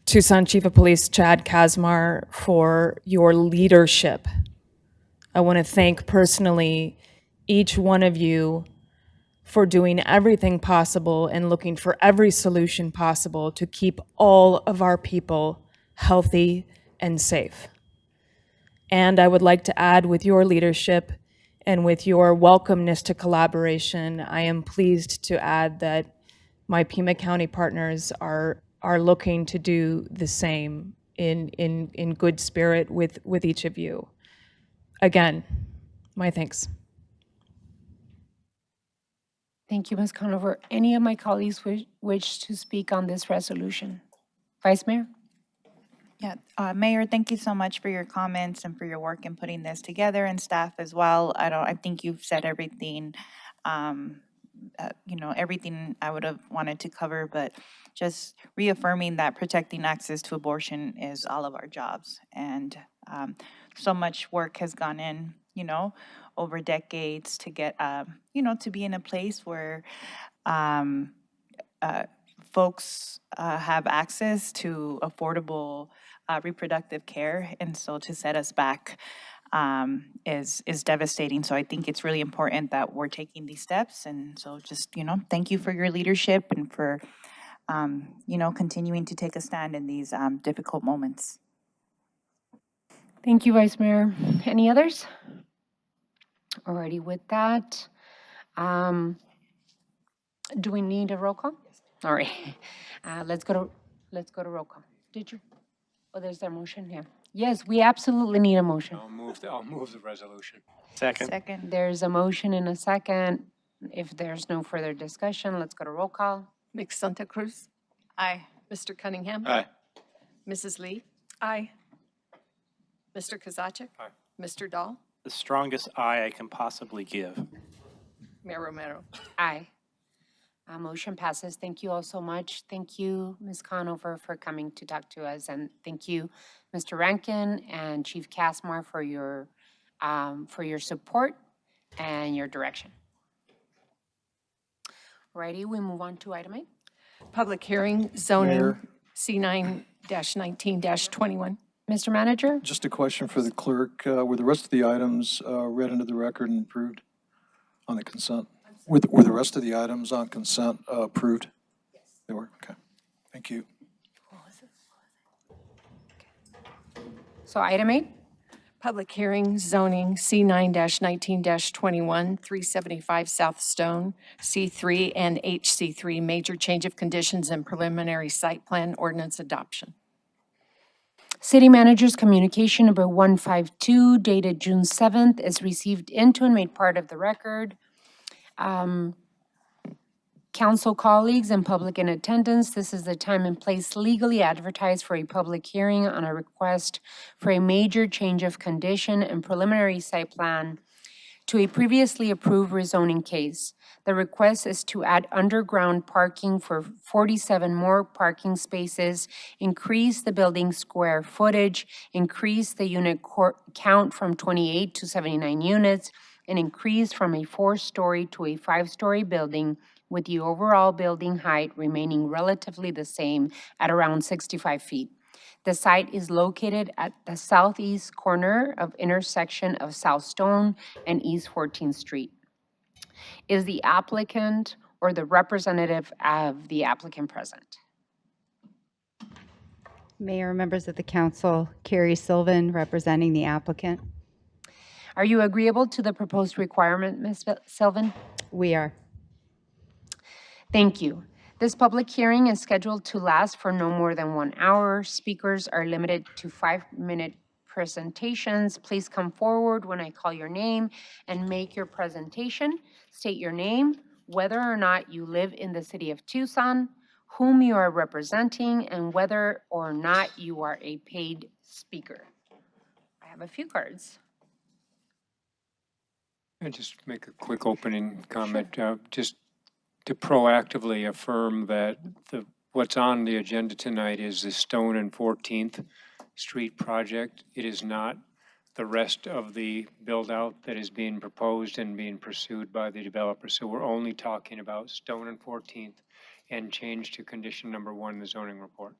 Tucson Chief of Police Chad Kazmar for your leadership. I want to thank personally each one of you for doing everything possible and looking for every solution possible to keep all of our people healthy and safe. And I would like to add, with your leadership and with your welcomeness to collaboration, I am pleased to add that my Pima County partners are looking to do the same in good spirit with each of you. Again, my thanks. Thank you, Ms. Conover. Any of my colleagues wish to speak on this resolution? Vice Mayor? Yeah, Mayor, thank you so much for your comments and for your work in putting this together, and staff as well. I think you've said everything, everything I would have wanted to cover, but just reaffirming that protecting access to abortion is all of our jobs. And so much work has gone in, over decades to get, to be in a place where folks have access to affordable reproductive care. And so to set us back is devastating. So I think it's really important that we're taking these steps. And so just, thank you for your leadership and for, continuing to take a stand in these difficult moments. Thank you, Vice Mayor. Any others? Alrighty, with that, do we need a roll call? All right, let's go to roll call. Did you? Oh, there's a motion here. Yes, we absolutely need a motion. I'll move the resolution. Second. There's a motion and a second. If there's no further discussion, let's go to roll call. Ms. Santa Cruz? Aye. Mr. Cunningham? Aye. Mrs. Lee? Aye. Mr. Kozaczek? Aye. Mr. Dahl? The strongest aye I can possibly give. Mayor Romero? Aye. Motion passes. Thank you all so much. Thank you, Ms. Conover, for coming to talk to us, and thank you, Mr. Rankin and Chief Kazmar, for your support and your direction. Alrighty, we move on to item 8. Public hearing, zoning, Mayor. C9-19-21. Mr. Manager? Just a question for the clerk. Were the rest of the items read into the record and approved on the consent? Were the rest of the items on consent approved? Yes. They were? Okay. Thank you. So item 8? Public hearing, zoning, C9-19-21, 375 South Stone, C3 and HC3, major change of conditions and preliminary site plan ordinance adoption. City Manager's communication number 152 dated June 7th is received into and made part of the record. Council colleagues and public in attendance, this is the time and place legally advertised for a public hearing on a request for a major change of condition and preliminary site plan to a previously approved rezoning case. The request is to add underground parking for 47 more parking spaces, increase the building square footage, increase the unit count from 28 to 79 units, an increase from a 4-story to a 5-story building, with the overall building height remaining relatively the same at around 65 feet. The site is located at the southeast corner of intersection of South Stone and East 14th Street. Is the applicant or the representative of the applicant present? Mayor, members of the council, Carrie Sylvan, representing the applicant. Are you agreeable to the proposed requirement, Ms. Sylvan? We are. Thank you. This public hearing is scheduled to last for no more than 1 hour. Speakers are limited to 5-minute presentations. Please come forward when I call your name and make your presentation. State your name, whether or not you live in the city of Tucson, whom you are representing, and whether or not you are a paid speaker. I have a few cards. And just make a quick opening comment. Just to proactively affirm that what's on the agenda tonight is the Stone and 14th Street project. It is not the rest of the build-out that is being proposed and being pursued by the developer. So we're only talking about Stone and 14th and change to condition number 1 in the zoning report.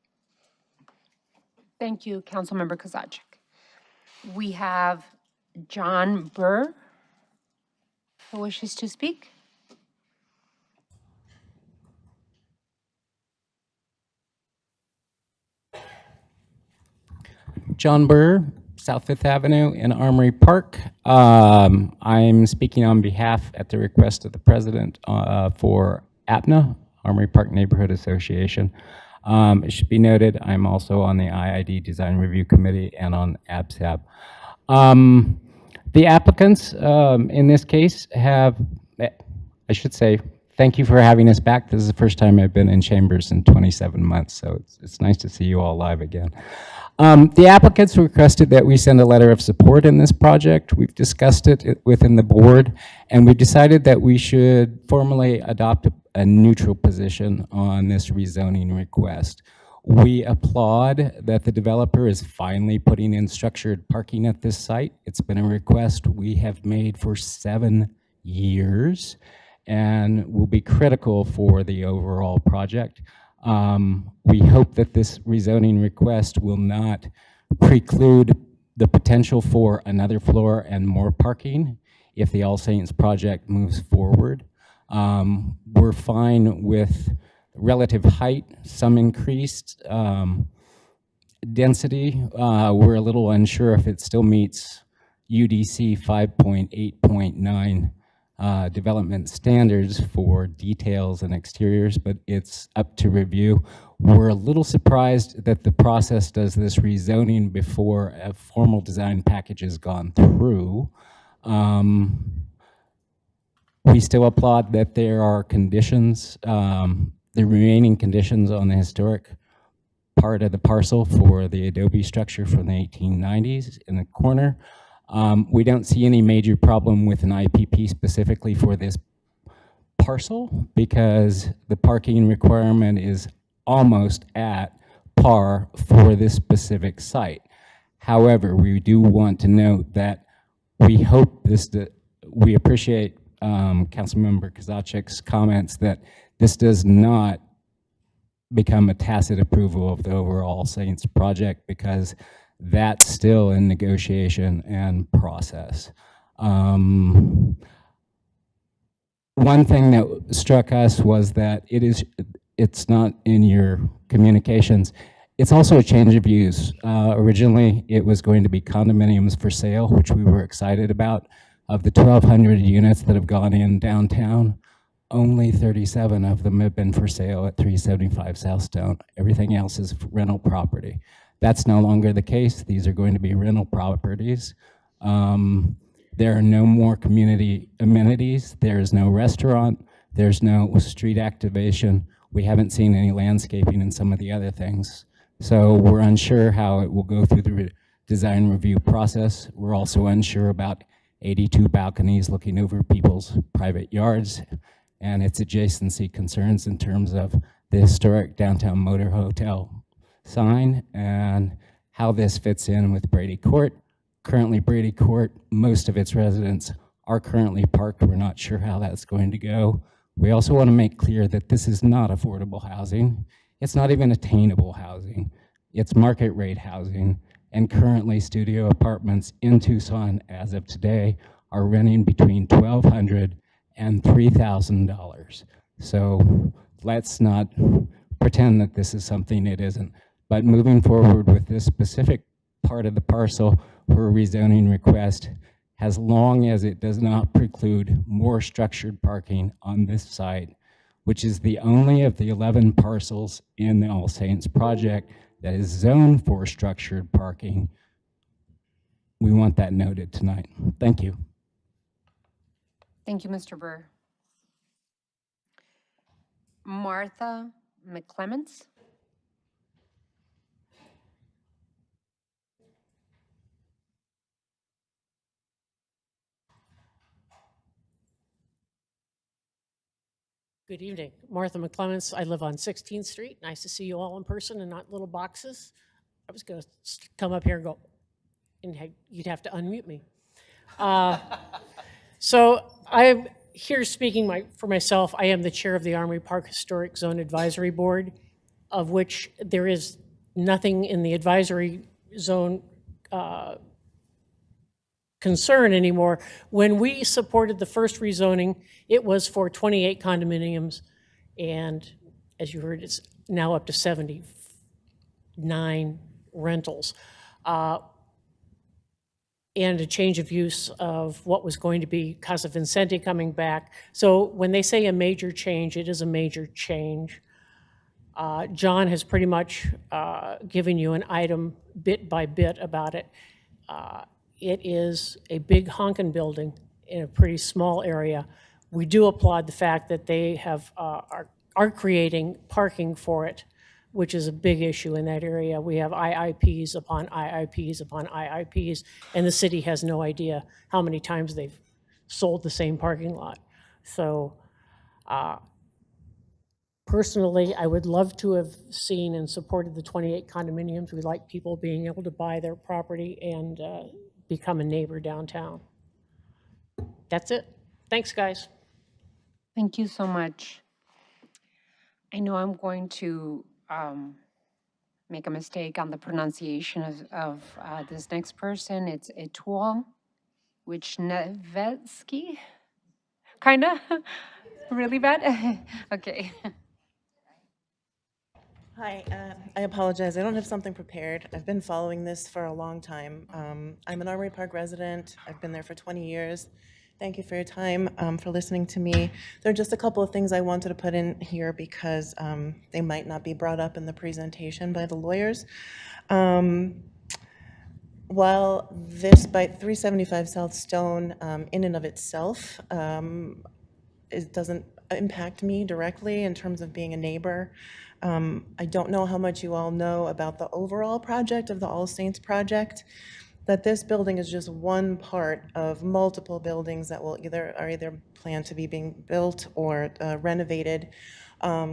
Thank you, Councilmember Kozaczek. We have John Burr, who wishes to speak. John Burr, South Fifth Avenue in Armory Park. I'm speaking on behalf, at the request of the president, for APNA, Armory Park Neighborhood Association. It should be noted, I'm also on the IID Design Review Committee and on ABSAB. The applicants in this case have, I should say, thank you for having us back. This is the first time I've been in chambers in 27 months, so it's nice to see you all live again. The applicants requested that we send a letter of support in this project. We've discussed it within the board, and we decided that we should formally adopt a neutral position on this rezoning request. We applaud that the developer is finally putting in structured parking at this site. It's been a request we have made for 7 years and will be critical for the overall project. We hope that this rezoning request will not preclude the potential for another floor and more parking if the All Saints project moves forward. We're fine with relative height, some increased density. We're a little unsure if it still meets UDC 5.8.9 development standards for details and exteriors, but it's up to review. We're a little surprised that the process does this rezoning before a formal design package has gone through. We still applaud that there are conditions, the remaining conditions on the historic part of the parcel for the adobe structure from the 1890s in the corner. We don't see any major problem with an IPP specifically for this parcel because the parking requirement is almost at par for this specific site. However, we do want to note that we hope we appreciate Councilmember Kozaczek's comments that this does not become a tacit approval of the overall Saints project because that's still in negotiation and process. One thing that struck us was that it's not in your communications. It's also a change of use. Originally, it was going to be condominiums for sale, which we were excited about. Of the 1,200 units that have gone in downtown, only 37 of them have been for sale at 375 South Stone. Everything else is rental property. That's no longer the case. These are going to be rental properties. There are no more community amenities. There is no restaurant. There's no street activation. We haven't seen any landscaping and some of the other things. So we're unsure how it will go through the design review process. We're also unsure about 82 balconies looking over people's private yards and its adjacency concerns in terms of the historic downtown motor hotel sign and how this fits in with Brady Court. Currently, Brady Court, most of its residents are currently parked. We're not sure how that's going to go. We also want to make clear that this is not affordable housing. It's not even attainable housing. It's market rate housing. And currently studio apartments in Tucson as of today are renting between $1,200 and $3,000. So let's not pretend that this is something it isn't. But moving forward with this specific part of the parcel for a rezoning request, as long as it does not preclude more structured parking on this site, which is the only of the 11 parcels in the All Saints project that is zoned for structured parking. We want that noted tonight. Thank you. Thank you, Mr. Burr. Martha McClements? Good evening. Martha McClements. I live on 16th Street. Nice to see you all in person and not little boxes. I was going to come up here and go, and you'd have to unmute me. So I'm here speaking for myself. I am the chair of the Armory Park Historic Zone Advisory Board, of which there is nothing in the advisory zone concern anymore. When we supported the first rezoning, it was for 28 condominiums, and as you heard, it's now up to 79 rentals. And a change of use of what was going to be Casa Vicente coming back. So when they say a major change, it is a major change. John has pretty much given you an item bit by bit about it. It is a big honkin' building in a pretty small area. We do applaud the fact that they have are creating parking for it, which is a big issue in that area. We have IIPs upon IIPs upon IIPs, and the city has no idea how many times they've sold the same parking lot. So personally, I would love to have seen and supported the 28 condominiums. We like people being able to buy their property and become a neighbor downtown. That's it. Thanks, guys. Thank you so much. I know I'm going to make a mistake on the pronunciation of this next person. It's Etual Wichnevetsky, kind of, really bad. Okay. Hi, I apologize. I don't have something prepared. I've been following this for a long time. I'm an Armory Park resident. I've been there for 20 years. Thank you for your time, for listening to me. There are just a couple of things I wanted to put in here because they might not be brought up in the presentation by the lawyers. While this by 375 South Stone in and of itself, it doesn't impact me directly in terms of being a neighbor. I don't know how much you all know about the overall project of the All Saints project, that this building is just one part of multiple buildings that will either planned to be being built or renovated,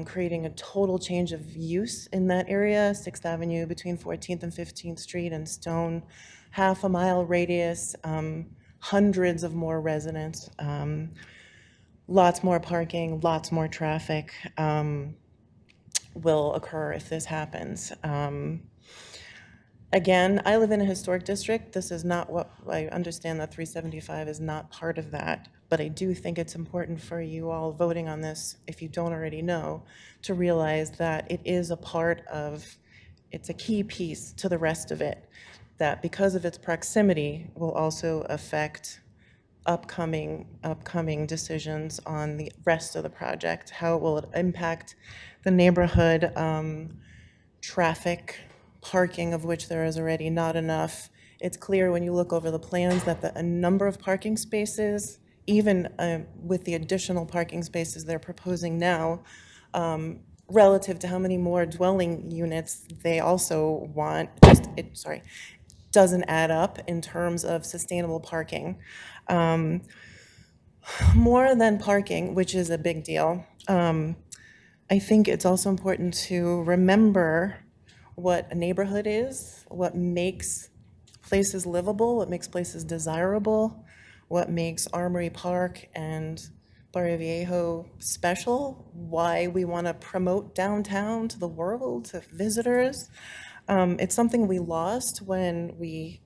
creating a total change of use in that area, 6th Avenue between 14th and 15th Street and Stone, half a mile radius, hundreds of more residents, lots more parking, lots more traffic will occur if this happens. Again, I live in a historic district. This is not what, I understand that 375 is not part of that, but I do think it's important for you all voting on this, if you don't already know, to realize that it is a part of, it's a key piece to the rest of it, that because of its proximity will also affect upcoming decisions on the rest of the project. How will it impact the neighborhood, traffic, parking, of which there is already not enough. It's clear when you look over the plans that a number of parking spaces, even with the additional parking spaces they're proposing now, relative to how many more dwelling units they also want, doesn't add up in terms of sustainable parking. More than parking, which is a big deal, I think it's also important to remember what a neighborhood is, what makes places livable, what makes places desirable, what makes Armory Park and Barrio Viejo special, why we want to promote downtown to the world, to visitors. It's something we lost when we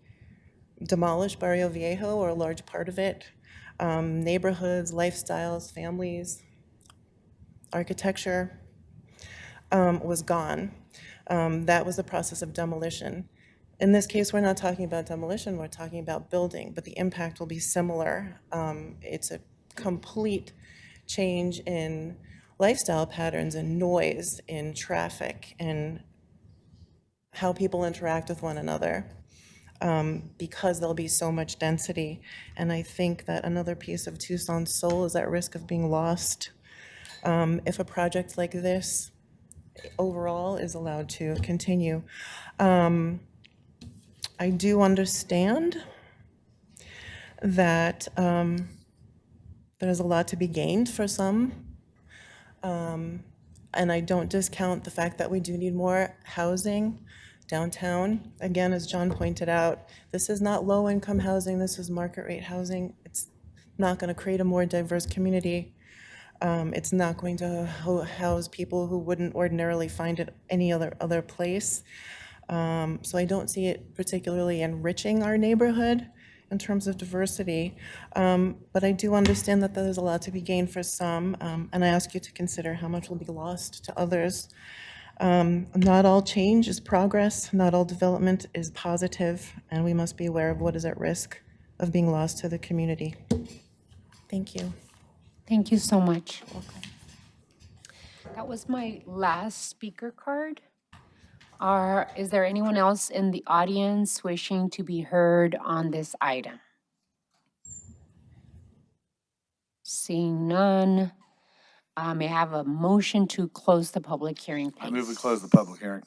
demolished Barrio Viejo, or a large part of it. Neighborhoods, lifestyles, families, architecture was gone. That was the process of demolition. In this case, we're not talking about demolition, we're talking about building, but the impact will be similar. It's a complete change in lifestyle patterns and noise, in traffic, and how people interact with one another, because there'll be so much density. And I think that another piece of Tucson's soul is at risk of being lost if a project like this overall is allowed to continue. I do understand that there's a lot to be gained for some, and I don't discount the fact that we do need more housing downtown. Again, as John pointed out, this is not low-income housing, this is market rate housing. It's not going to create a more diverse community. It's not going to house people who wouldn't ordinarily find it any other place. So I don't see it particularly enriching our neighborhood in terms of diversity. But I do understand that there's a lot to be gained for some, and I ask you to consider how much will be lost to others. Not all change is progress, not all development is positive, and we must be aware of what is at risk of being lost to the community. Thank you. Thank you so much. That was my last speaker card. Is there anyone else in the audience wishing to be heard on this item? Seeing none, may I have a motion to close the public hearing, please? I move we close the public hearing.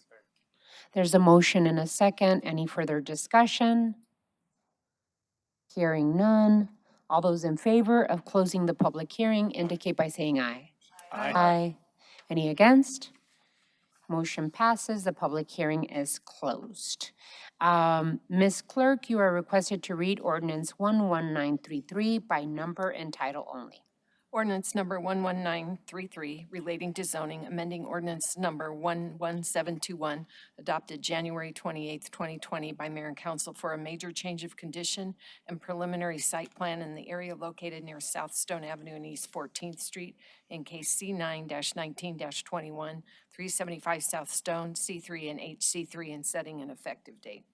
There's a motion and a second. Any further discussion? Hearing none. All those in favor of closing the public hearing indicate by saying aye. Aye. Any against? Motion passes. The public hearing is closed. Ms. Clerk, you are requested to read ordinance 11933 by number and title only. Ordinance number 11933 relating to zoning, amending ordinance number 11721, adopted January 28th, 2020 by Mayor and Council for a major change of condition and preliminary site plan in the area located near South Stone Avenue and East 14th Street in case C9-19-21, 375 South Stone, C3 and HC3, and setting an effective date.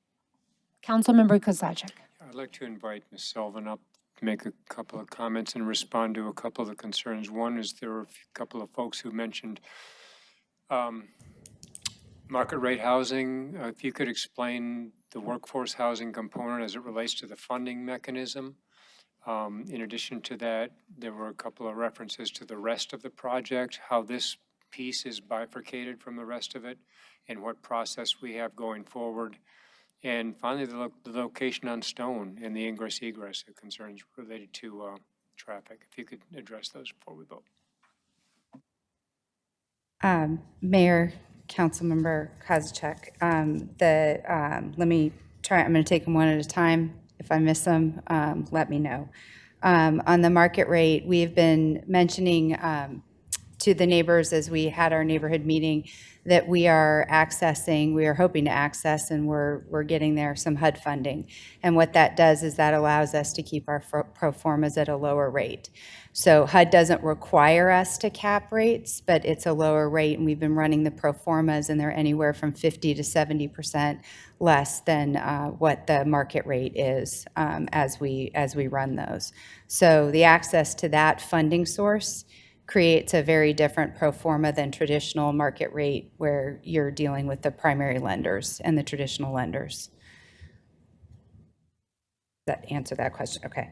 Councilmember Kozachik. I'd like to invite Ms. Sullivan up to make a couple of comments and respond to a couple of the concerns. One is there were a couple of folks who mentioned market rate housing. If you could explain the workforce housing component as it relates to the funding mechanism. In addition to that, there were a couple of references to the rest of the project, how this piece is bifurcated from the rest of it, and what process we have going forward. And finally, the location on Stone and the ingress-egress concerns related to traffic. If you could address those before we vote. Mayor, Councilmember Kozachik, let me try, I'm going to take them one at a time. If I miss them, let me know. On the market rate, we've been mentioning to the neighbors as we had our neighborhood meeting that we are hoping to access, and we're getting there, some HUD funding. And what that does is that allows us to keep our pro formas at a lower rate. So HUD doesn't require us to cap rates, but it's a lower rate, and we've been running the pro formas, and they're anywhere from 50 to 70% less than what the market rate is as we run those. So the access to that funding source creates a very different pro forma than traditional market rate, where you're dealing with the primary lenders and the traditional lenders. Does that answer that question? Okay.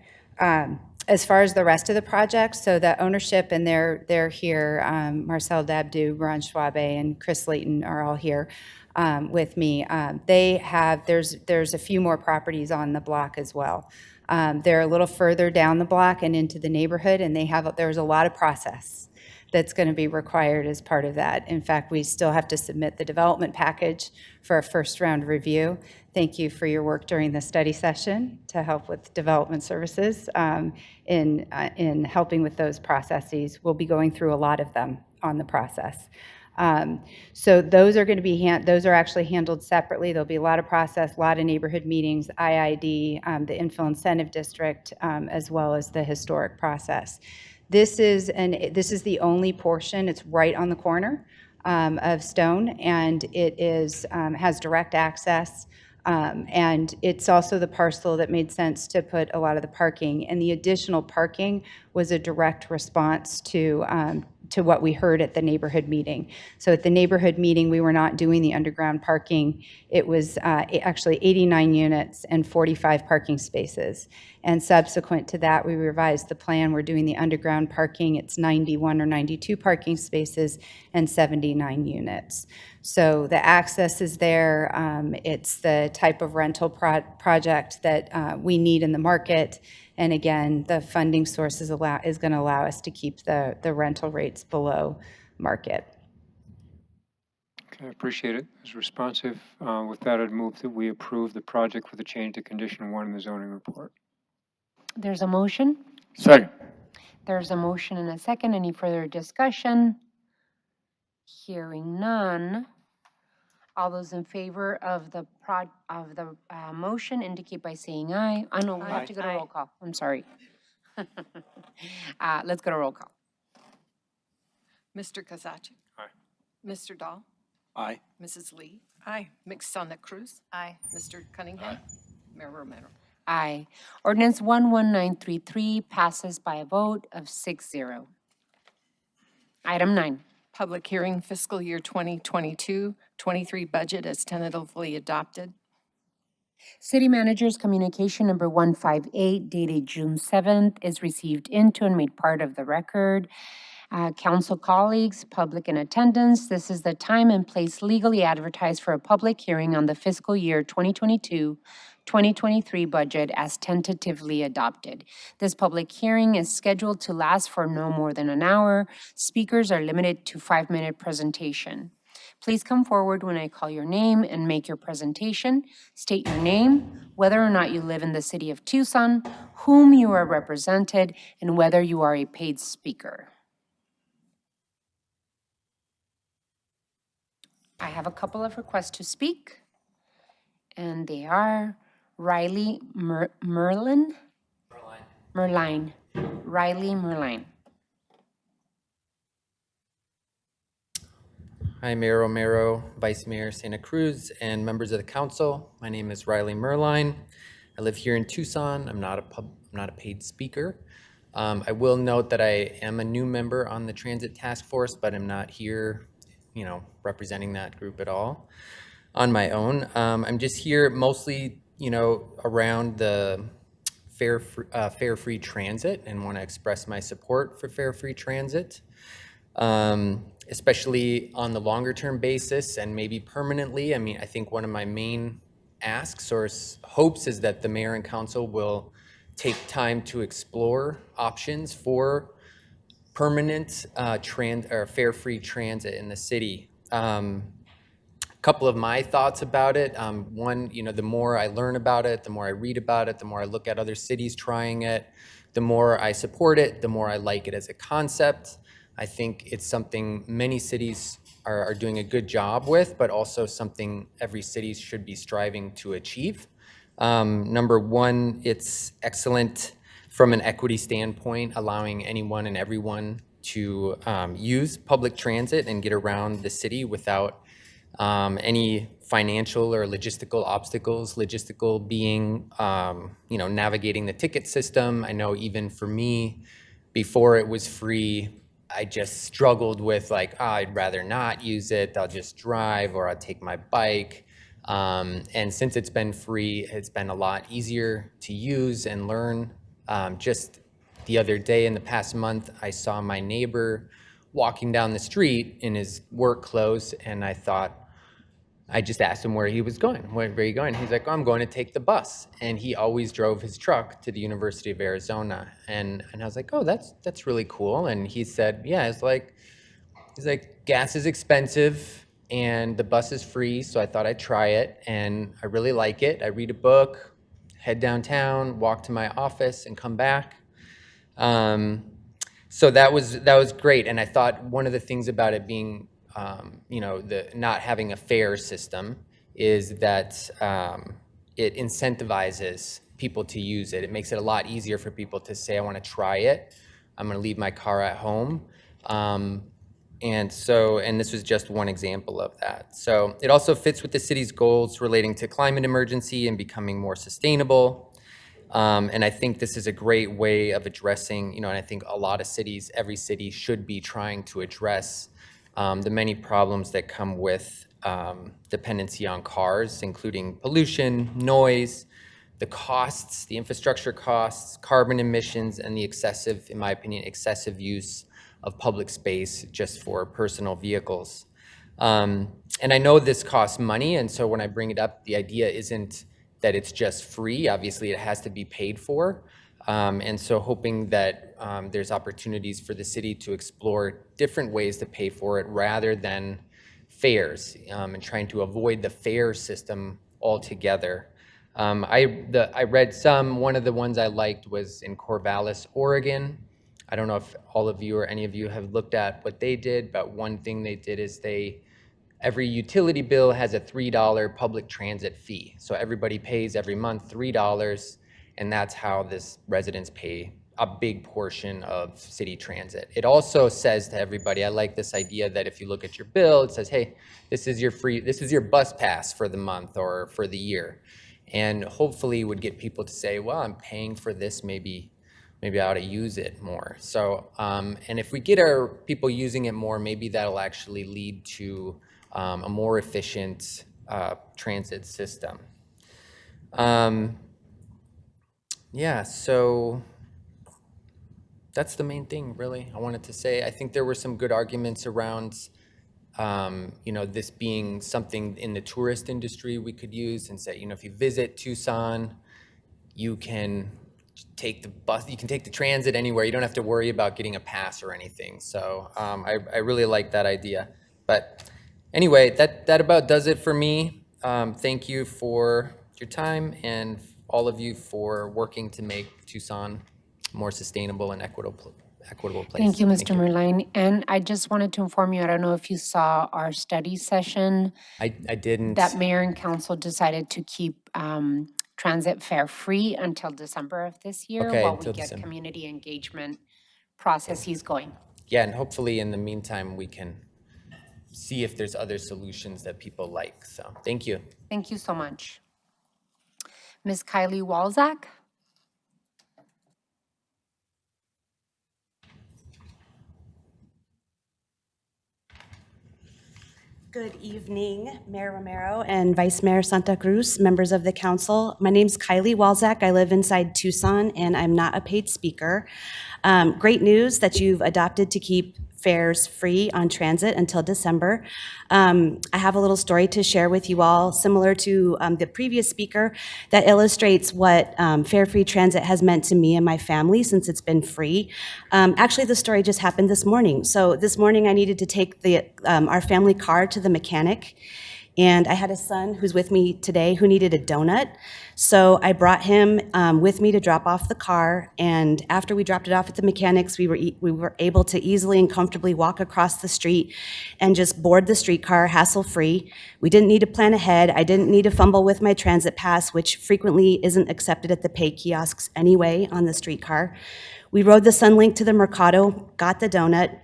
As far as the rest of the project, so the ownership, and they're here, Marcel Dabdou, Ron Schwabe, and Chris Layton are all here with me. There's a few more properties on the block as well. They're a little further down the block and into the neighborhood, and there's a lot of process that's going to be required as part of that. In fact, we still have to submit the development package for a first round review. Thank you for your work during the study session to help with development services in helping with those processes. We'll be going through a lot of them on the process. So those are going to be those are actually handled separately. There'll be a lot of process, a lot of neighborhood meetings, IID, the infill incentive district, as well as the historic process. This is the only portion. It's right on the corner of Stone, and it has direct access. And it's also the parcel that made sense to put a lot of the parking. And the additional parking was a direct response to what we heard at the neighborhood meeting. So at the neighborhood meeting, we were not doing the underground parking. It was actually 89 units and 45 parking spaces. And subsequent to that, we revised the plan. We're doing the underground parking. It's 91 or 92 parking spaces and 79 units. So the access is there. It's the type of rental project that we need in the market. And again, the funding source is going to allow us to keep the rental rates below market. Okay, I appreciate it. It's responsive. With that, I'd move that we approve the project with a change to condition 1 in the zoning report. There's a motion. Second. There's a motion and a second. Any further discussion? Hearing none. All those in favor of the motion indicate by saying aye. Oh, no, we have to go to roll call. I'm sorry. Let's go to roll call. Mr. Kozaczek? Aye. Mr. Dahl? Aye. Mrs. Lee? Aye. Ms. Sonic Cruz? Aye. Mr. Cunningham? Mayor Romero? Aye. Ordinance 11933 passes by a vote of 6-0. Item 9. Public hearing fiscal year 2022-23 budget as tentatively adopted. City Manager's Communication Number 158 dated June 7th is received into and made part of the record. Council colleagues, public in attendance, this is the time and place legally advertised for a public hearing on the fiscal year 2022-2023 budget as tentatively adopted. This public hearing is scheduled to last for no more than an hour. Speakers are limited to 5-minute presentation. Please come forward when I call your name and make your presentation. State your name, whether or not you live in the city of Tucson, whom you are represented, and whether you are a paid speaker. I have a couple of requests to speak, and they are Riley Merline. Riley Merline. Hi, Mayor Romero, Vice Mayor Santa Cruz, and members of the council. My name is Riley Merline. I live here in Tucson. I'm not a paid speaker. I will note that I am a new member on the Transit Task Force, but I'm not here, representing that group at all on my own. I'm just here mostly, around the fare free transit, and want to express my support for fare free transit. Especially on the longer term basis and maybe permanently. I think one of my main asks or hopes is that the mayor and council will take time to explore options for permanent fare-free transit in the city. A couple of my thoughts about it. One, the more I learn about it, the more I read about it, the more I look at other cities trying it, the more I support it, the more I like it as a concept. I think it's something many cities are doing a good job with, but also something every city should be striving to achieve. Number one, it's excellent from an equity standpoint, allowing anyone and everyone to use public transit and get around the city without any financial or logistical obstacles. Logistical being, navigating the ticket system. I know even for me, before it was free, I just struggled with I'd rather not use it. I'll just drive or I'll take my bike. And since it's been free, it's been a lot easier to use and learn. Just the other day in the past month, I saw my neighbor walking down the street in his work clothes, and I thought, I just asked him where he was going. Where are you going? He's like, oh, I'm going to take the bus. And he always drove his truck to the University of Arizona. And I was like, oh, that's really cool. And he said, yeah, he's like, gas is expensive and the bus is free. So I thought I'd try it. And I really like it. I read a book, head downtown, walk to my office and come back. So that was great. And I thought one of the things about it being the not having a fare system is that it incentivizes people to use it. It makes it a lot easier for people to say, I want to try it. I'm going to leave my car at home. And this was just one example of that. So it also fits with the city's goals relating to climate emergency and becoming more sustainable. And I think this is a great way of addressing, and I think a lot of cities, every city should be trying to address the many problems that come with dependency on cars, including pollution, noise, the costs, the infrastructure costs, carbon emissions, and the excessive, in my opinion, excessive use of public space just for personal vehicles. And I know this costs money, and so when I bring it up, the idea isn't that it's just free. Obviously, it has to be paid for. And so hoping that there's opportunities for the city to explore different ways to pay for it rather than fares, and trying to avoid the fare system altogether. I read one of the ones I liked was in Corvallis, Oregon. I don't know if all of you or any of you have looked at what they did, but one thing they did is every utility bill has a $3 public transit fee. So everybody pays every month $3, and that's how residents pay a big portion of city transit. It also says to everybody, I like this idea that if you look at your bill, it says, hey, this is your bus pass for the month or for the year. And hopefully would get people to say, well, I'm paying for this, maybe I ought to use it more. So, and if we get our people using it more, maybe that'll actually lead to a more efficient transit system. Yeah, so that's the main thing, really, I wanted to say. I think there were some good arguments around, this being something in the tourist industry we could use and say, if you visit Tucson, you can take the bus, you can take the transit anywhere. You don't have to worry about getting a pass or anything. So I really like that idea. But anyway, that about does it for me. Thank you for your time and all of you for working to make Tucson more sustainable and equitable place. Thank you, Mr. Merline. And I just wanted to inform you, I don't know if you saw our study session. I didn't. That mayor and council decided to keep transit fare free until December of this year while we get community engagement processes going. Yeah, and hopefully in the meantime, we can see if there's other solutions that people like. So thank you. Thank you so much. Ms. Kylie Walzak? Good evening, Mayor Romero and Vice Mayor Santa Cruz, members of the council. My name's Kylie Walzak. I live inside Tucson, and I'm not a paid speaker. Great news that you've adopted to keep fares free on transit until December. I have a little story to share with you all, similar to the previous speaker, that illustrates what fare-free transit has meant to me and my family since it's been free. Actually, the story just happened this morning. So this morning I needed to take our family car to the mechanic, and I had a son who's with me today who needed a donut. So I brought him with me to drop off the car, and after we dropped it off at the mechanics, we were able to easily and comfortably walk across the street and just board the streetcar hassle-free. We didn't need to plan ahead. I didn't need to fumble with my transit pass, which frequently isn't accepted at the pay kiosks anyway on the streetcar. We rode the Sunlink to the Mercado, got the donut,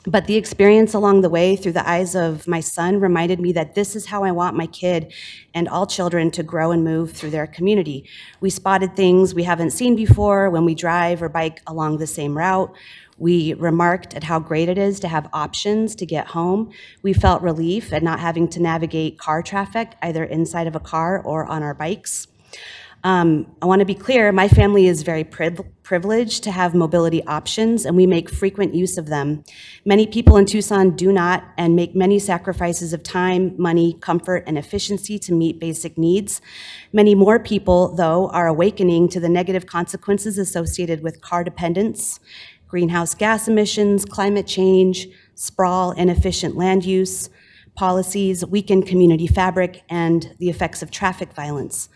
but the experience along the way through the eyes of my son reminded me that this is how I want my kid and all children to grow and move through their community. We spotted things we haven't seen before when we drive or bike along the same route. We remarked at how great it is to have options to get home. We felt relief at not having to navigate car traffic, either inside of a car or on our bikes. I want to be clear, my family is very privileged to have mobility options, and we make frequent use of them. Many people in Tucson do not and make many sacrifices of time, money, comfort, and efficiency to meet basic needs. Many more people, though, are awakening to the negative consequences associated with car dependence, greenhouse gas emissions, climate change, sprawl, inefficient land use, policies, weakened community fabric, and the effects of traffic violence.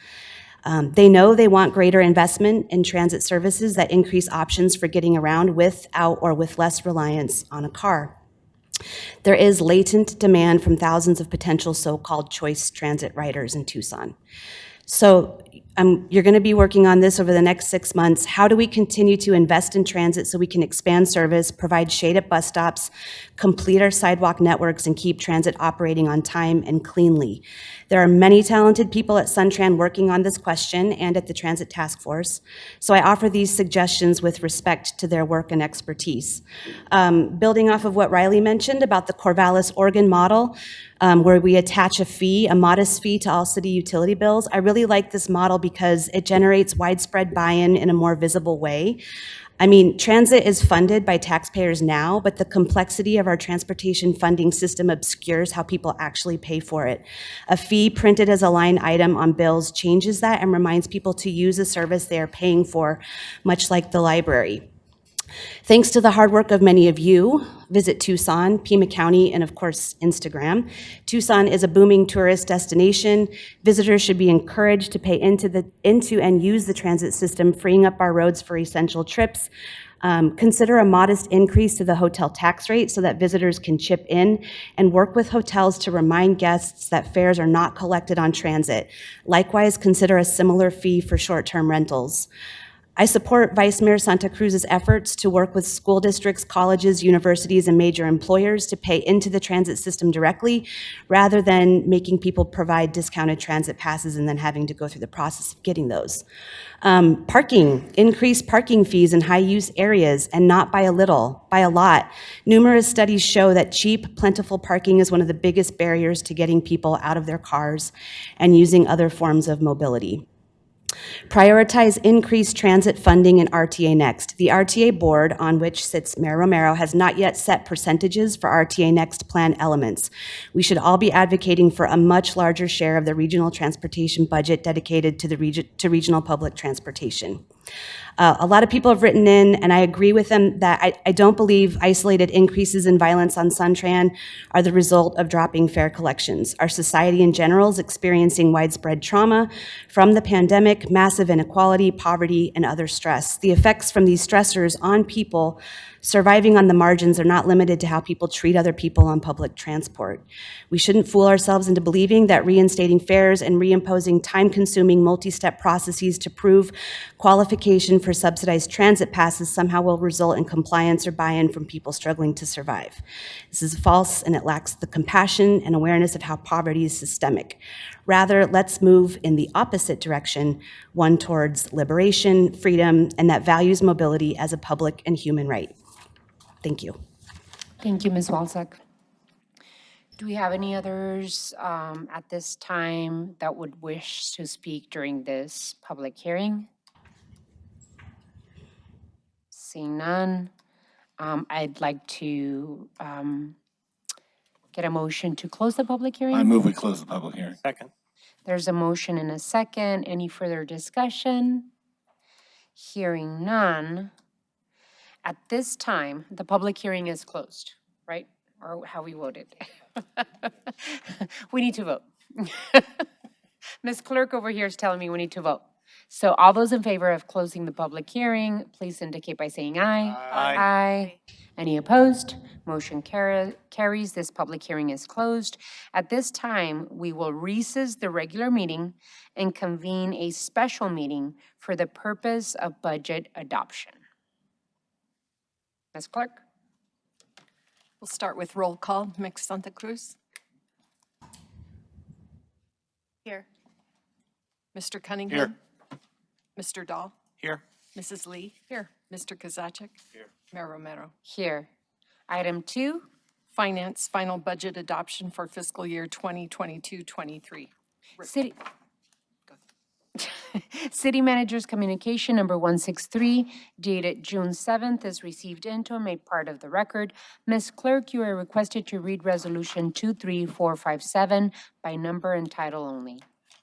They know they want greater investment in transit services that increase options for getting around without or with less reliance on a car. There is latent demand from thousands of potential so-called choice transit riders in Tucson. So you're going to be working on this over the next 6 months. How do we continue to invest in transit so we can expand service, provide shade at bus stops, complete our sidewalk networks, and keep transit operating on time and cleanly? There are many talented people at Suntran working on this question and at the Transit Task Force. So I offer these suggestions with respect to their work and expertise. Building off of what Riley mentioned about the Corvallis, Oregon model, where we attach a fee, a modest fee to all city utility bills. I really like this model because it generates widespread buy-in in a more visible way. I mean, transit is funded by taxpayers now, but the complexity of our transportation funding system obscures how people actually pay for it. A fee printed as a line item on bills changes that and reminds people to use a service they are paying for, much like the library. Thanks to the hard work of many of you, visit Tucson, Pima County, and of course, Instagram. Tucson is a booming tourist destination. Visitors should be encouraged to pay into and use the transit system, freeing up our roads for essential trips. Consider a modest increase to the hotel tax rate so that visitors can chip in, and work with hotels to remind guests that fares are not collected on transit. Likewise, consider a similar fee for short-term rentals. I support Vice Mayor Santa Cruz's efforts to work with school districts, colleges, universities, and major employers to pay into the transit system directly, rather than making people provide discounted transit passes and then having to go through the process of getting those. Parking, increase parking fees in high-use areas, and not by a little, by a lot. Numerous studies show that cheap, plentiful parking is one of the biggest barriers to getting people out of their cars and using other forms of mobility. Prioritize increased transit funding in RTA Next. The RTA board, on which sits Mayor Romero, has not yet set percentages for RTA Next plan elements. We should all be advocating for a much larger share of the regional transportation budget dedicated to regional public transportation. A lot of people have written in, and I agree with them, that I don't believe isolated increases in violence on Suntran are the result of dropping fare collections. Our society in general is experiencing widespread trauma from the pandemic, massive inequality, poverty, and other stress. The effects from these stressors on people surviving on the margins are not limited to how people treat other people on public transport. We shouldn't fool ourselves into believing that reinstating fares and reimposing time-consuming multi-step processes to prove qualification for subsidized transit passes somehow will result in compliance or buy-in from people struggling to survive. This is false, and it lacks the compassion and awareness of how poverty is systemic. Rather, let's move in the opposite direction, one towards liberation, freedom, and that values mobility as a public and human right. Thank you. Thank you, Ms. Walczak. Do we have any others at this time that would wish to speak during this public hearing? Seeing none, I'd like to get a motion to close the public hearing. I move we close the public hearing. Second. There's a motion and a second. Any further discussion? Hearing none. At this time, the public hearing is closed, right? Or how we voted. We need to vote. Ms. Clerk over here is telling me we need to vote. So all those in favor of closing the public hearing, please indicate by saying aye. Aye. Aye. Any opposed? Motion carries. This public hearing is closed. At this time, we will recess the regular meeting and convene a special meeting for the purpose of budget adoption. Ms. Clerk? We'll start with roll call. Ms. Santa Cruz? Here. Mr. Cunningham? Here. Mr. Dahl? Here. Mrs. Lee? Here. Mr. Kozaczek? Here. Mayor Romero? Here. Item 2. Finance, final budget adoption for fiscal year 2022-23. City. City Manager's Communication Number 163, dated June 7th, is received into and made part of the record. Ms. Clerk, you are requested to read Resolution 23457 by number and title only.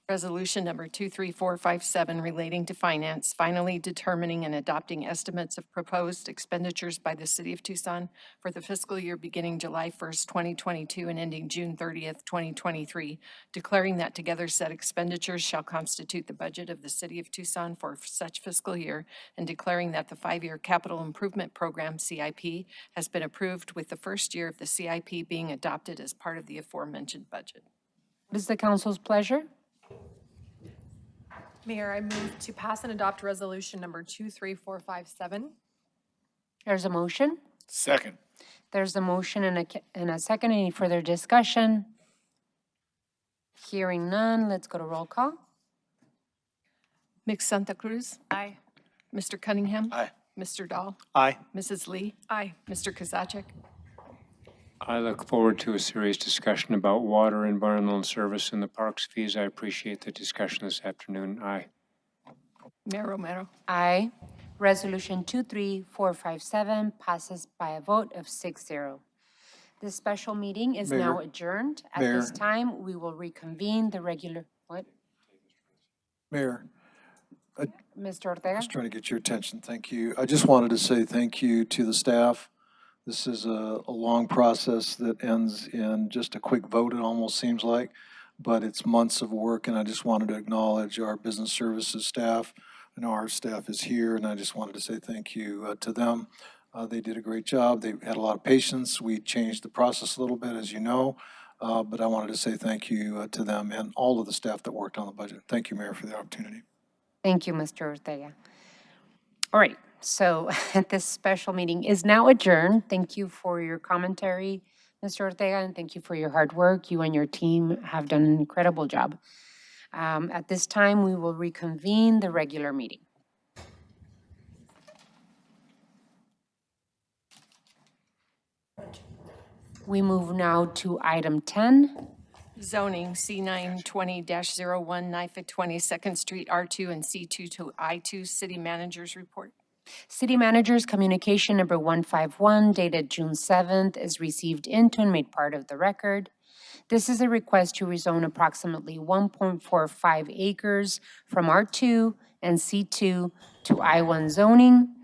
Resolution number 23457 relating to finance, finally determining and adopting estimates of proposed expenditures by the City of Tucson for the fiscal year beginning July 1st, 2022 and ending June 30th, 2023, declaring that together said expenditures shall constitute the budget of the City of Tucson for such fiscal year, and declaring that the 5-year Capital Improvement Program, CIP, has been approved with the first year of the CIP being adopted as part of the aforementioned budget. What is the council's pleasure? Mayor, I move to pass and adopt resolution number 23457. There's a motion. Second. There's a motion and a second. Any further discussion? Hearing none, let's go to roll call. Ms. Santa Cruz? Aye. Mr. Cunningham? Aye. Mr. Dahl? Aye. Mrs. Lee? Aye. Mr. Kozaczek? I look forward to a serious discussion about water, environmental and service, and the parks fees. I appreciate the discussion this afternoon. Aye. Mayor Romero? Aye. Resolution 23457 passes by a vote of 6-0. This special meeting is now Mayor. adjourned. At Mayor. this time, we will reconvene the regular, what? Mayor, Mr. Ortega? just trying to get your attention. Thank you. I just wanted to say thank you to the staff. This is a long process that ends in just a quick vote, it almost seems like, but it's months of work, and I just wanted to acknowledge our business services staff. I know our staff is here, and I just wanted to say thank you to them. They did a great job. They had a lot of patience. We changed the process a little bit, as you know, but I wanted to say thank you to them and all of the staff that worked on the budget. Thank you, Mayor, for the opportunity. Thank you, Mr. Ortega. All right, so this special meeting is now adjourned. Thank you for your commentary, Mr. Ortega, and thank you for your hard work. You and your team have done an incredible job. At this time, we will reconvene the regular meeting. We move now to item 10. Zoning, C9 20-01, knife at 22nd Street, R2 and C2 to I2, City Manager's Report. City Manager's Communication Number 151, dated June 7th, is received into and made part of the record. This is a request to rezone approximately 1.45 acres from R2 and C2 to I1 zoning.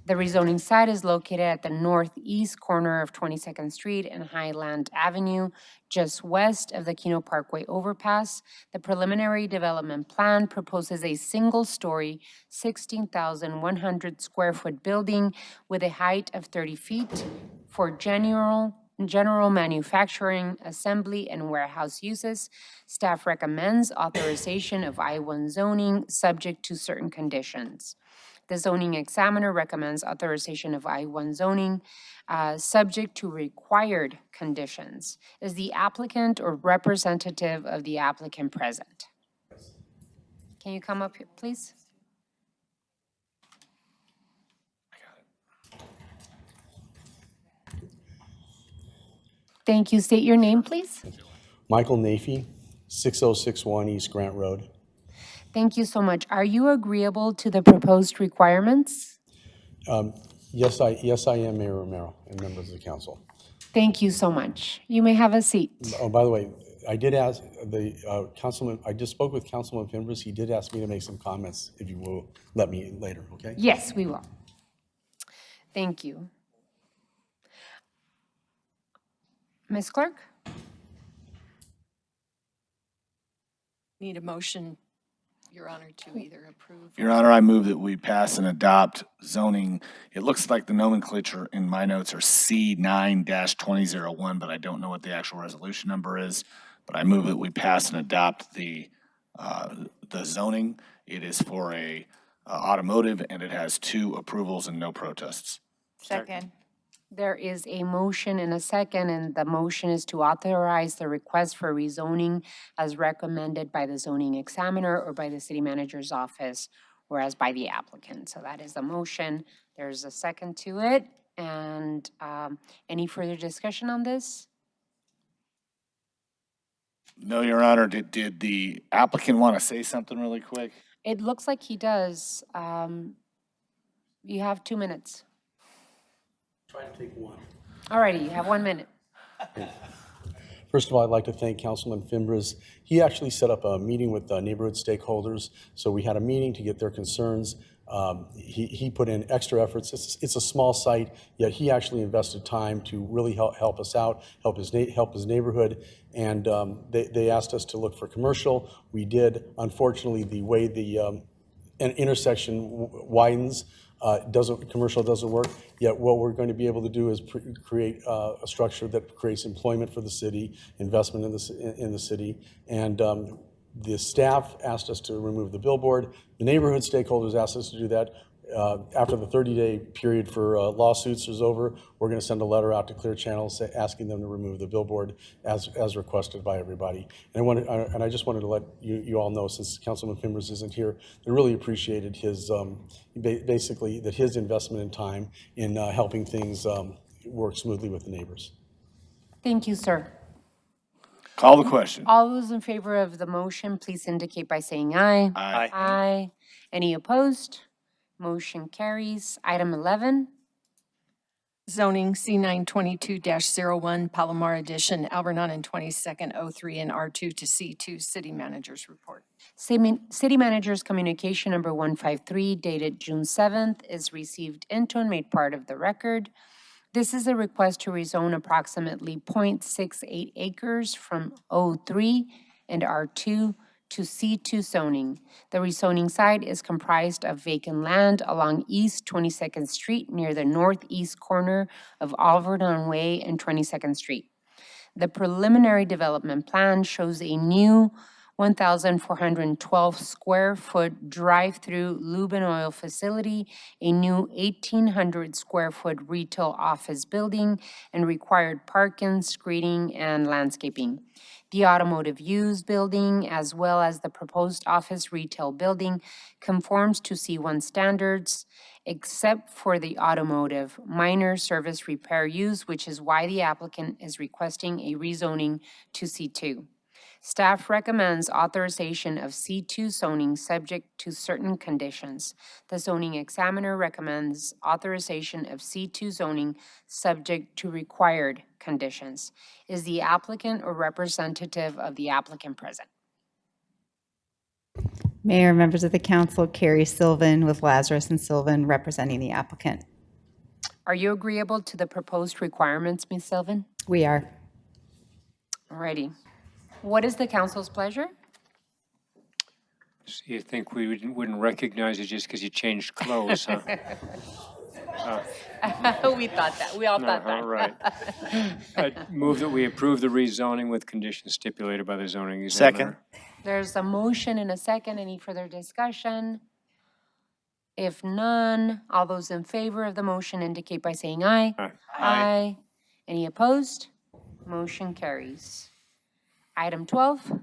The rezoning site is located at the northeast corner of 22nd Street and Highland Avenue, just west of the Keno Parkway overpass. The preliminary development plan proposes a single-story, 16,100 square foot building with a height of 30 feet for general manufacturing, assembly, and warehouse uses. Staff recommends authorization of I1 zoning subject to certain conditions. The zoning examiner recommends authorization of I1 zoning subject to required conditions. Is the applicant or representative of the applicant present? Can you come up here, please? Thank you. State your name, please. Michael Nafee, 6061 East Grant Road. Thank you so much. Are you agreeable to the proposed requirements? Yes, I am, Mayor Romero, and members of the council. Thank you so much. You may have a seat. Oh, by the way, I did ask the councilman, I just spoke with Councilman Fimbres. He did ask me to make some comments, if you will let me later, okay? Yes, we will. Thank you. Ms. Clerk? Need a motion, Your Honor, to either approve. Your Honor, I move that we pass and adopt zoning. It looks like the nomenclature in my notes are C9-2001, but I don't know what the actual resolution number is. But I move that we pass and adopt the zoning. It is for a automotive, and it has 2 approvals and no protests. Second. There is a motion and a second, and the motion is to authorize the request for rezoning as recommended by the zoning examiner or by the city manager's office, whereas by the applicant. So that is the motion. There's a second to it. And any further discussion on this? No, Your Honor. Did the applicant want to say something really quick? It looks like he does. You have 2 minutes. Try to take one. All righty, you have 1 minute. First of all, I'd like to thank Councilman Fimbres. He actually set up a meeting with neighborhood stakeholders. So we had a meeting to get their concerns. He put in extra efforts. It's a small site, yet he actually invested time to really help us out, help his neighborhood. And they asked us to look for commercial. We did. Unfortunately, the way the intersection widens, commercial doesn't work. Yet what we're going to be able to do is create a structure that creates employment for the city, investment in the city, and the staff asked us to remove the billboard. The neighborhood stakeholders asked us to do that. After the 30-day period for lawsuits is over, we're going to send a letter out to Clear Channel asking them to remove the billboard as requested by everybody. And I just wanted to let you all know, since Councilman Fimbres isn't here, they really appreciated his basically that his investment in time in helping things work smoothly with the neighbors. Thank you, sir. Call the question. All those in favor of the motion, please indicate by saying aye. Aye. Aye. Any opposed? Motion carries. Item 11. Zoning C922-01, Palomar Edition, Alvernon and 22nd, 03, and R2 to C2, City Manager's Report. City Manager's Communication Number 153, dated June 7th, is received into and made part of the record. This is a request to rezone approximately .68 acres from O3 and R2 to C2 zoning. The rezoning site is comprised of vacant land along East 22nd Street near the northeast corner of Alvernon Way and 22nd Street. The preliminary development plan shows a new 1,412 square foot drive-through lube and oil facility, a new 1,800 square foot retail office building, and required parking, screening, and landscaping. The automotive use building, as well as the proposed office retail building, conforms to C1 standards, except for the automotive minor service repair use, which is why the applicant is requesting a rezoning to C2. Staff recommends authorization of C2 zoning subject to certain conditions. The zoning examiner recommends authorization of C2 zoning subject to required conditions. Is the applicant or representative of the applicant present? Mayor, members of the council, Carrie Sylvan with Lazarus and Sylvan representing the applicant. Are you agreeable to the proposed requirements, Ms. Sylvan? We are. All righty. What is the council's pleasure? So you think we wouldn't recognize you just because you changed clothes, huh? We thought that. We all thought that. All right. I move that we approve the rezoning with conditions stipulated by the zoning examiner. There's a motion and a second. Any further discussion? If none, all those in favor of the motion indicate by saying aye. Aye. Aye. Any opposed? Motion carries. Item 12.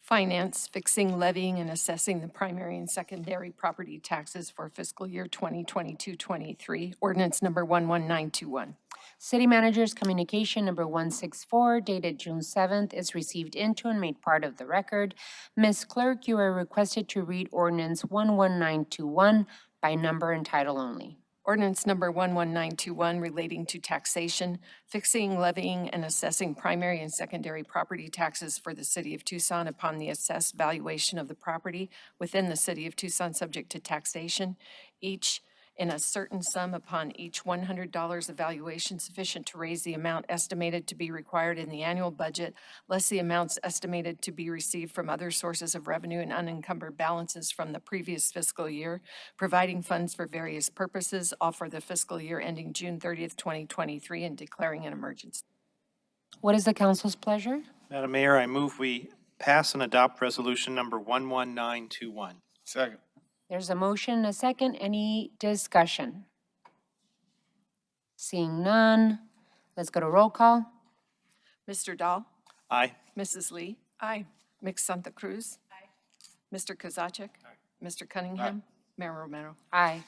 Finance, fixing, levying, and assessing the primary and secondary property taxes for fiscal year 2022-23. Ordinance number 11921. City Manager's Communication Number 164, dated June 7th, is received into and made part of the record. Ms. Clerk, you are requested to read Ordinance 11921 by number and title only. Ordinance number 11921 relating to taxation, fixing, levying, and assessing primary and secondary property taxes for the city of Tucson upon the assessed valuation of the property within the city of Tucson subject to taxation, each in a certain sum upon each $100 of valuation sufficient to raise the amount estimated to be required in the annual budget, less the amounts estimated to be received from other sources of revenue and unencumbered balances from the previous fiscal year, providing funds for various purposes, all for the fiscal year ending June 30th, 2023, and declaring an emergency. What is the council's pleasure? Madam Mayor, I move we pass and adopt resolution number 11921. Second. There's a motion and a second. Any discussion? Seeing none, let's go to roll call. Mr. Dahl? Aye. Mrs. Lee? Aye. Ms. Santa Cruz? Aye. Mr. Kozaczek? Aye. Mr. Cunningham? Mayor Romero? Aye.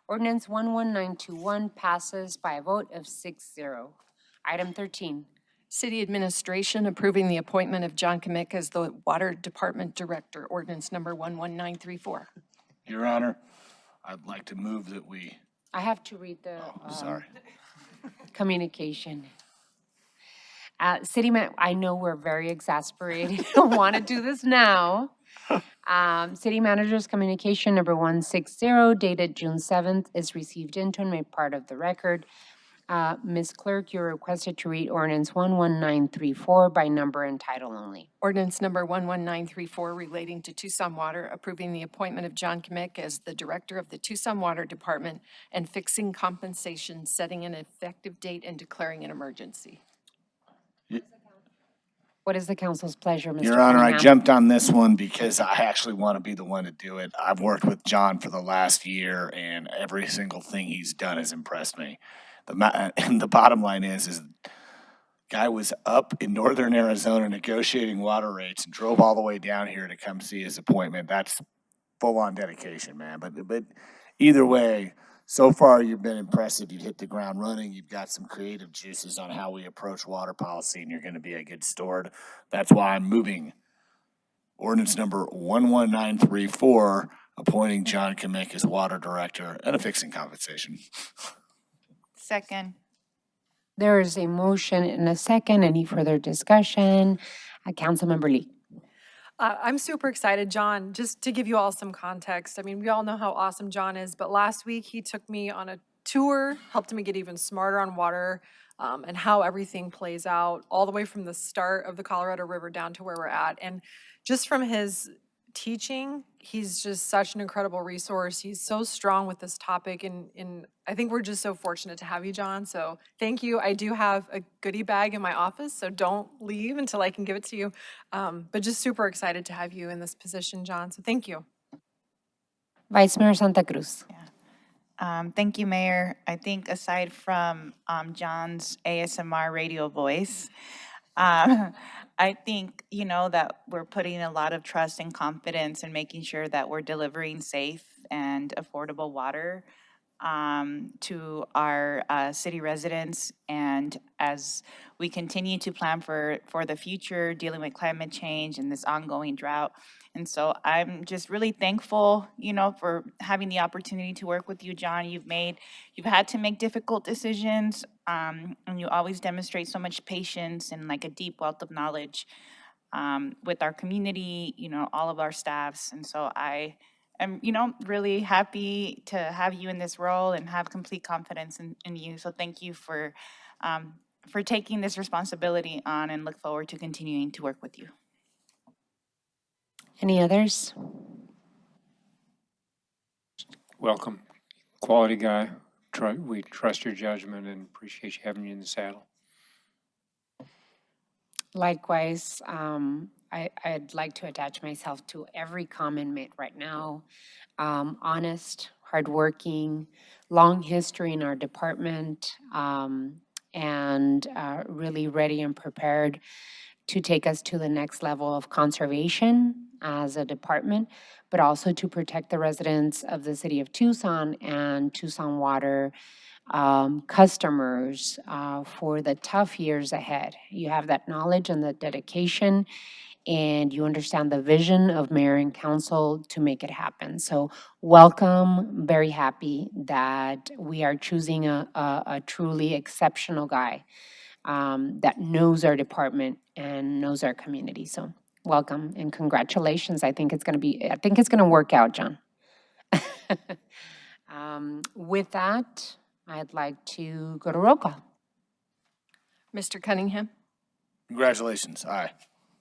Ordinance 11921 passes by a vote of 6-0. Item 13. City Administration approving the appointment of John Kamick as the Water Department Director, ordinance number 11934. Your Honor, I'd like to move that we, I have to read the sorry. communication. I know we're very exasperated, want to do this now. City Manager's Communication number 160 dated June 7th is received into and made part of the record. Ms. Clerk, you're requested to read ordinance 11934 by number and title only. Ordinance number 11934 relating to Tucson Water, approving the appointment of John Kamick as the Director of the Tucson Water Department and fixing compensation, setting an effective date, and declaring an emergency. What is the council's pleasure, Mr. Your Honor, I Cunningham? jumped on this one because I actually want to be the one to do it. I've worked with John for the last year, and every single thing he's done has impressed me. And the bottom line is guy was up in northern Arizona negotiating water rates and drove all the way down here to come see his appointment. That's full-on dedication, man. But either way, so far you've been impressive. You've hit the ground running. You've got some creative juices on how we approach water policy, and you're going to be a good steward. That's why I'm moving ordinance number 11934, appointing John Kamick as Water Director and affixing compensation. Second. There is a motion and a second. Any further discussion? Councilmember Lee. I'm super excited, John. Just to give you all some context, I mean, we all know how awesome John is, but last week he took me on a tour, helped me get even smarter on water and how everything plays out, all the way from the start of the Colorado River down to where we're at. And just from his teaching, he's just such an incredible resource. He's so strong with this topic, and I think we're just so fortunate to have you, John. So thank you. I do have a goodie bag in my office, so don't leave until I can give it to you. But just super excited to have you in this position, John. So thank you. Vice Mayor Santa Cruz. Thank you, Mayor. I think aside from John's ASMR radio voice, I think, that we're putting a lot of trust and confidence in making sure that we're delivering safe and affordable water to our city residents. And as we continue to plan for the future, dealing with climate change and this ongoing drought. And so I'm just really thankful, for having the opportunity to work with you, John. You've had to make difficult decisions, and you always demonstrate so much patience and like a deep wealth of knowledge with our community, all of our staffs. And so I am, really happy to have you in this role and have complete confidence in you. So thank you for taking this responsibility on, and look forward to continuing to work with you. Any others? Welcome. Quality guy. We trust your judgment and appreciate you having you in the saddle. Likewise, I'd like to attach myself to every comment made right now. Honest, hardworking, long history in our department, and really ready and prepared to take us to the next level of conservation as a department, but also to protect the residents of the city of Tucson and Tucson Water customers for the tough years ahead. You have that knowledge and the dedication, and you understand the vision of mayor and council to make it happen. So welcome, very happy that we are choosing a truly exceptional guy that knows our department and knows our community. So welcome and congratulations. I think it's going to work out, John. With that, I'd like to go to roll call. Mr. Cunningham? Congratulations. Aye.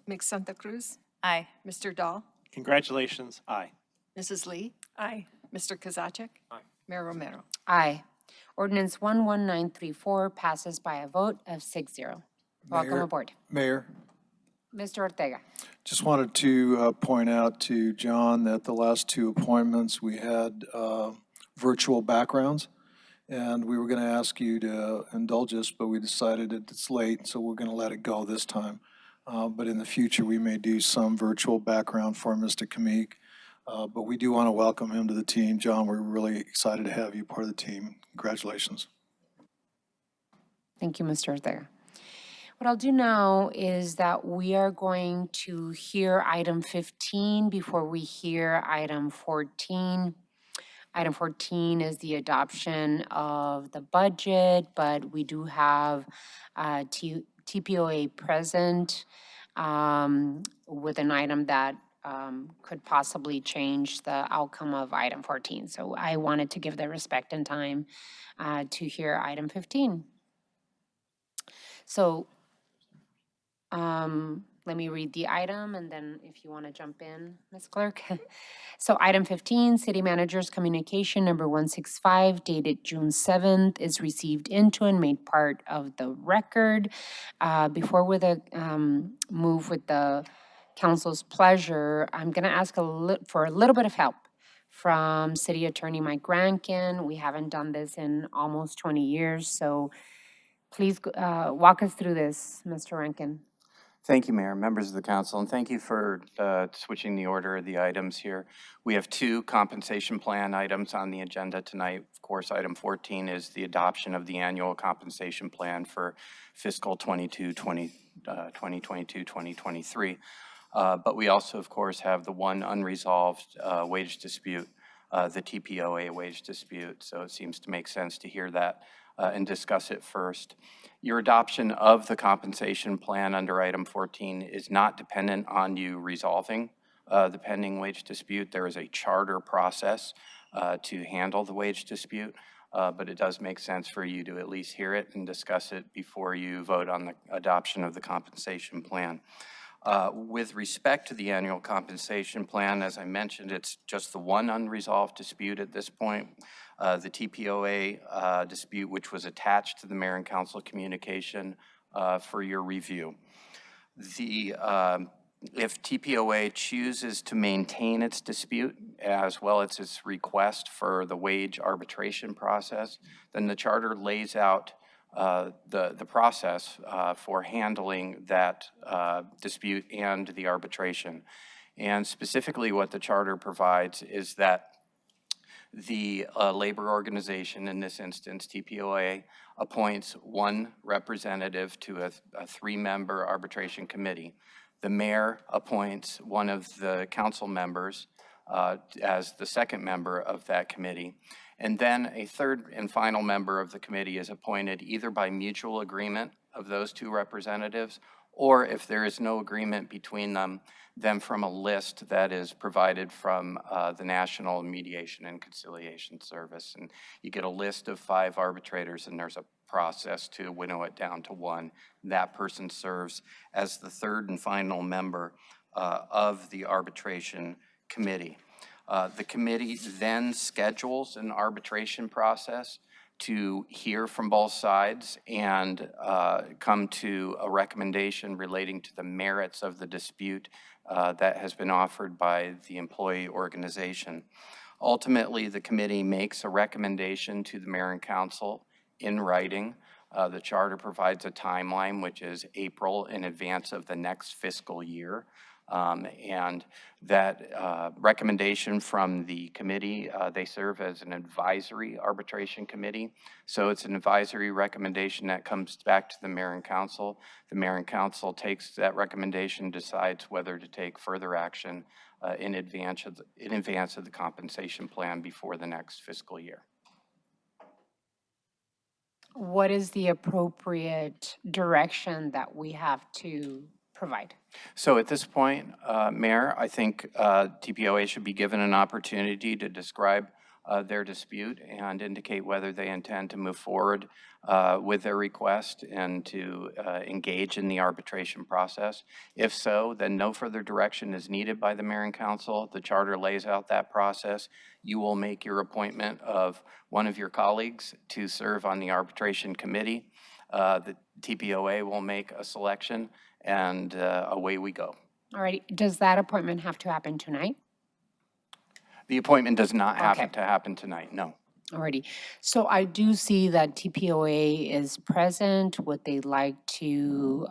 Ms. Santa Cruz? Aye. Mr. Dahl? Congratulations. Aye. Mrs. Lee? Aye. Mr. Kozaczek? Aye. Mayor Romero? Aye. Ordinance 11934 passes by a vote of 6-0. Welcome Mayor- aboard. Mayor, Mr. Ortega. just wanted to point out to John that the last two appointments, we had virtual backgrounds, and we were going to ask you to indulge us, but we decided that it's late, so we're going to let it go this time. But in the future, we may do some virtual background for Mr. Kamick. But we do want to welcome him to the team. John, we're really excited to have you part of the team. Congratulations. Thank you, Mr. Ortega. What I'll do now is that we are going to hear item 15 before we hear item 14. Item 14 is the adoption of the budget, but we do have TPOA present with an item that could possibly change the outcome of item 14. So I wanted to give the respect and time to hear item 15. So let me read the item, and then if you want to jump in, Ms. Clerk. So item 15, City Manager's Communication number 165 dated June 7th is received into and made part of the record. Before we move with the council's pleasure, I'm going to ask for a little bit of help from City Attorney Mike Rankin. We haven't done this in almost 20 years, so please walk us through this, Mr. Rankin. Thank you, Mayor, members of the council, and thank you for switching the order of the items here. We have two compensation plan items on the agenda tonight. Of course, item 14 is the adoption of the annual compensation plan for fiscal 2022-2023. But we also, of course, have the one unresolved wage dispute, the TPOA wage dispute. So it seems to make sense to hear that and discuss it first. Your adoption of the compensation plan under item 14 is not dependent on you resolving the pending wage dispute. There is a charter process to handle the wage dispute, but it does make sense for you to at least hear it and discuss it before you vote on the adoption of the compensation plan. With respect to the annual compensation plan, as I mentioned, it's just the one unresolved dispute at this point. The TPOA dispute, which was attached to the Mayor and Council communication for your review. If TPOA chooses to maintain its dispute as well as its request for the wage arbitration process, then the charter lays out the process for handling that dispute and the arbitration. And specifically what the charter provides is that the labor organization, in this instance TPOA, appoints one representative to a three-member arbitration committee. The mayor appoints one of the council members as the second member of that committee. And then a third and final member of the committee is appointed either by mutual agreement of those two representatives, or if there is no agreement between them, then from a list that is provided from the National Mediation and Conciliation Service. And you get a list of 5 arbitrators, and there's a process to winnow it down to one. That person serves as the third and final member of the arbitration committee. The committee then schedules an arbitration process to hear from both sides and come to a recommendation relating to the merits of the dispute that has been offered by the employee organization. Ultimately, the committee makes a recommendation to the mayor and council in writing. The charter provides a timeline, which is April in advance of the next fiscal year. And that recommendation from the committee, they serve as an advisory arbitration committee. So it's an advisory recommendation that comes back to the mayor and council. The mayor and council takes that recommendation, decides whether to take further action in advance of the compensation plan before the next fiscal year. What is the appropriate direction that we have to provide? So at this point, Mayor, I think TPOA should be given an opportunity to describe their dispute and indicate whether they intend to move forward with their request and to engage in the arbitration process. If so, then no further direction is needed by the mayor and council. The charter lays out that process. You will make your appointment of one of your colleagues to serve on the arbitration committee. The TPOA will make a selection, and away we go. All right, does that appointment have to happen tonight? The appointment does not have to happen tonight, no. Alrighty, so I do see that TPOA is present. Would they like to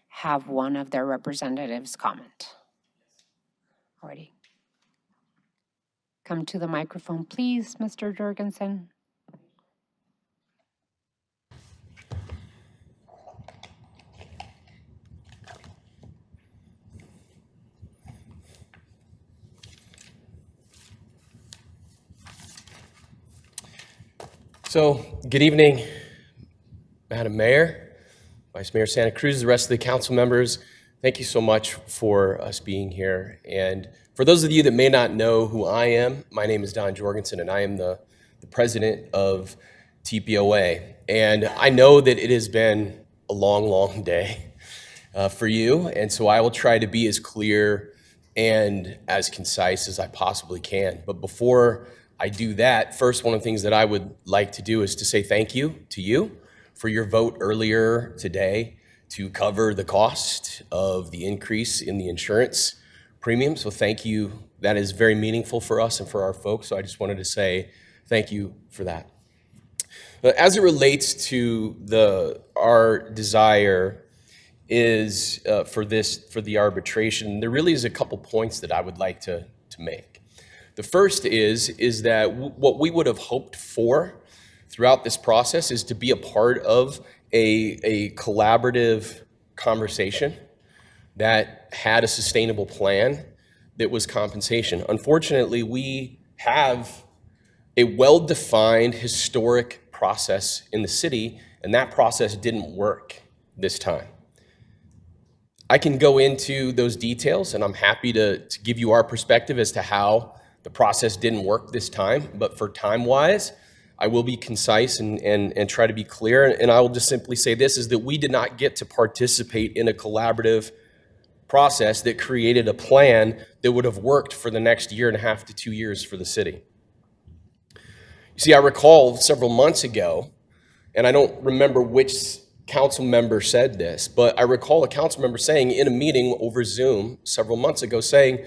have one of their representatives comment? Alrighty. Come to the microphone, please, Mr. Jorgensen. So, good evening, Madam Mayor, Vice Mayor Santa Cruz, the rest of the council members. Thank you so much for us being here. And for those of you that may not know who I am, my name is Don Jorgensen, and I am the president of TPOA. And I know that it has been a long, long day for you, and so I will try to be as clear and as concise as I possibly can. But before I do that, first, one of the things that I would like to do is to say thank you to you for your vote earlier today to cover the cost of the increase in the insurance premium. So thank you. That is very meaningful for us and for our folks. So I just wanted to say thank you for that. As it relates to our desire is for the arbitration, there really is a couple points that I would like to make. The first is that what we would have hoped for throughout this process is to be a part of a collaborative conversation that had a sustainable plan that was compensation. Unfortunately, we have a well-defined historic process in the city, and that process didn't work this time. I can go into those details, and I'm happy to give you our perspective as to how the process didn't work this time, but for time-wise, I will be concise and try to be clear, and I will just simply say this, is that we did not get to participate in a collaborative process that created a plan that would have worked for the next 1.5 to 2 years for the city. You see, I recall several months ago, and I don't remember which council member said this, but I recall a council member saying in a meeting over Zoom several months ago, saying,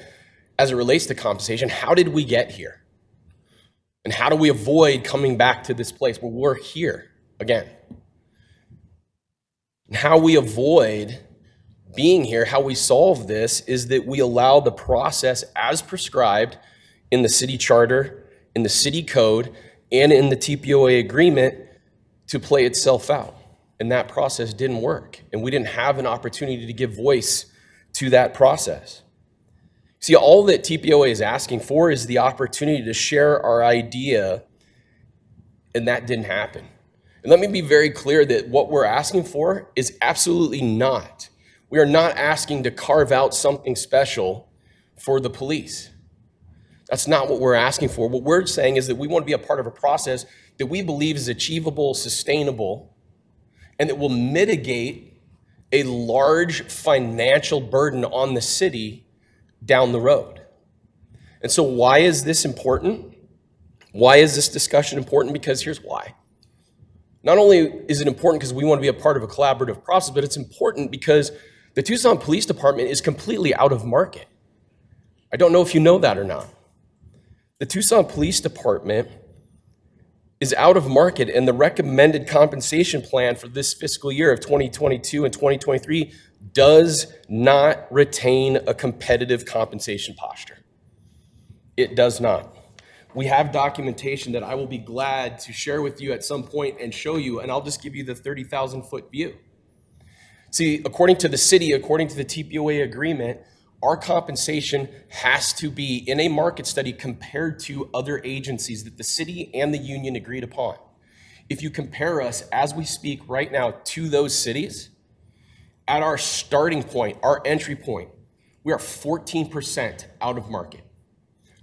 as it relates to compensation, how did we get here? And how do we avoid coming back to this place where we're here again? And how we avoid being here, how we solve this, is that we allow the process as prescribed in the city charter, in the city code, and in the TPOA agreement to play itself out. And that process didn't work. And we didn't have an opportunity to give voice to that process. See, all that TPOA is asking for is the opportunity to share our idea, and that didn't happen. And let me be very clear that what we're asking for is absolutely not. We are not asking to carve out something special for the police. That's not what we're asking for. What we're saying is that we want to be a part of a process that we believe is achievable, sustainable, and that will mitigate a large financial burden on the city down the road. And so why is this important? Why is this discussion important? Because here's why. Not only is it important because we want to be a part of a collaborative process, but it's important because the Tucson Police Department is completely out of market. I don't know if you know that or not. The Tucson Police Department is out of market, and the recommended compensation plan for this fiscal year of 2022 and 2023 does not retain a competitive compensation posture. It does not. We have documentation that I will be glad to share with you at some point and show you, and I'll just give you the 30,000-foot view. See, according to the city, according to the TPOA agreement, our compensation has to be in a market study compared to other agencies that the city and the union agreed upon. If you compare us as we speak right now to those cities, at our starting point, our entry point, we are 14% out of market.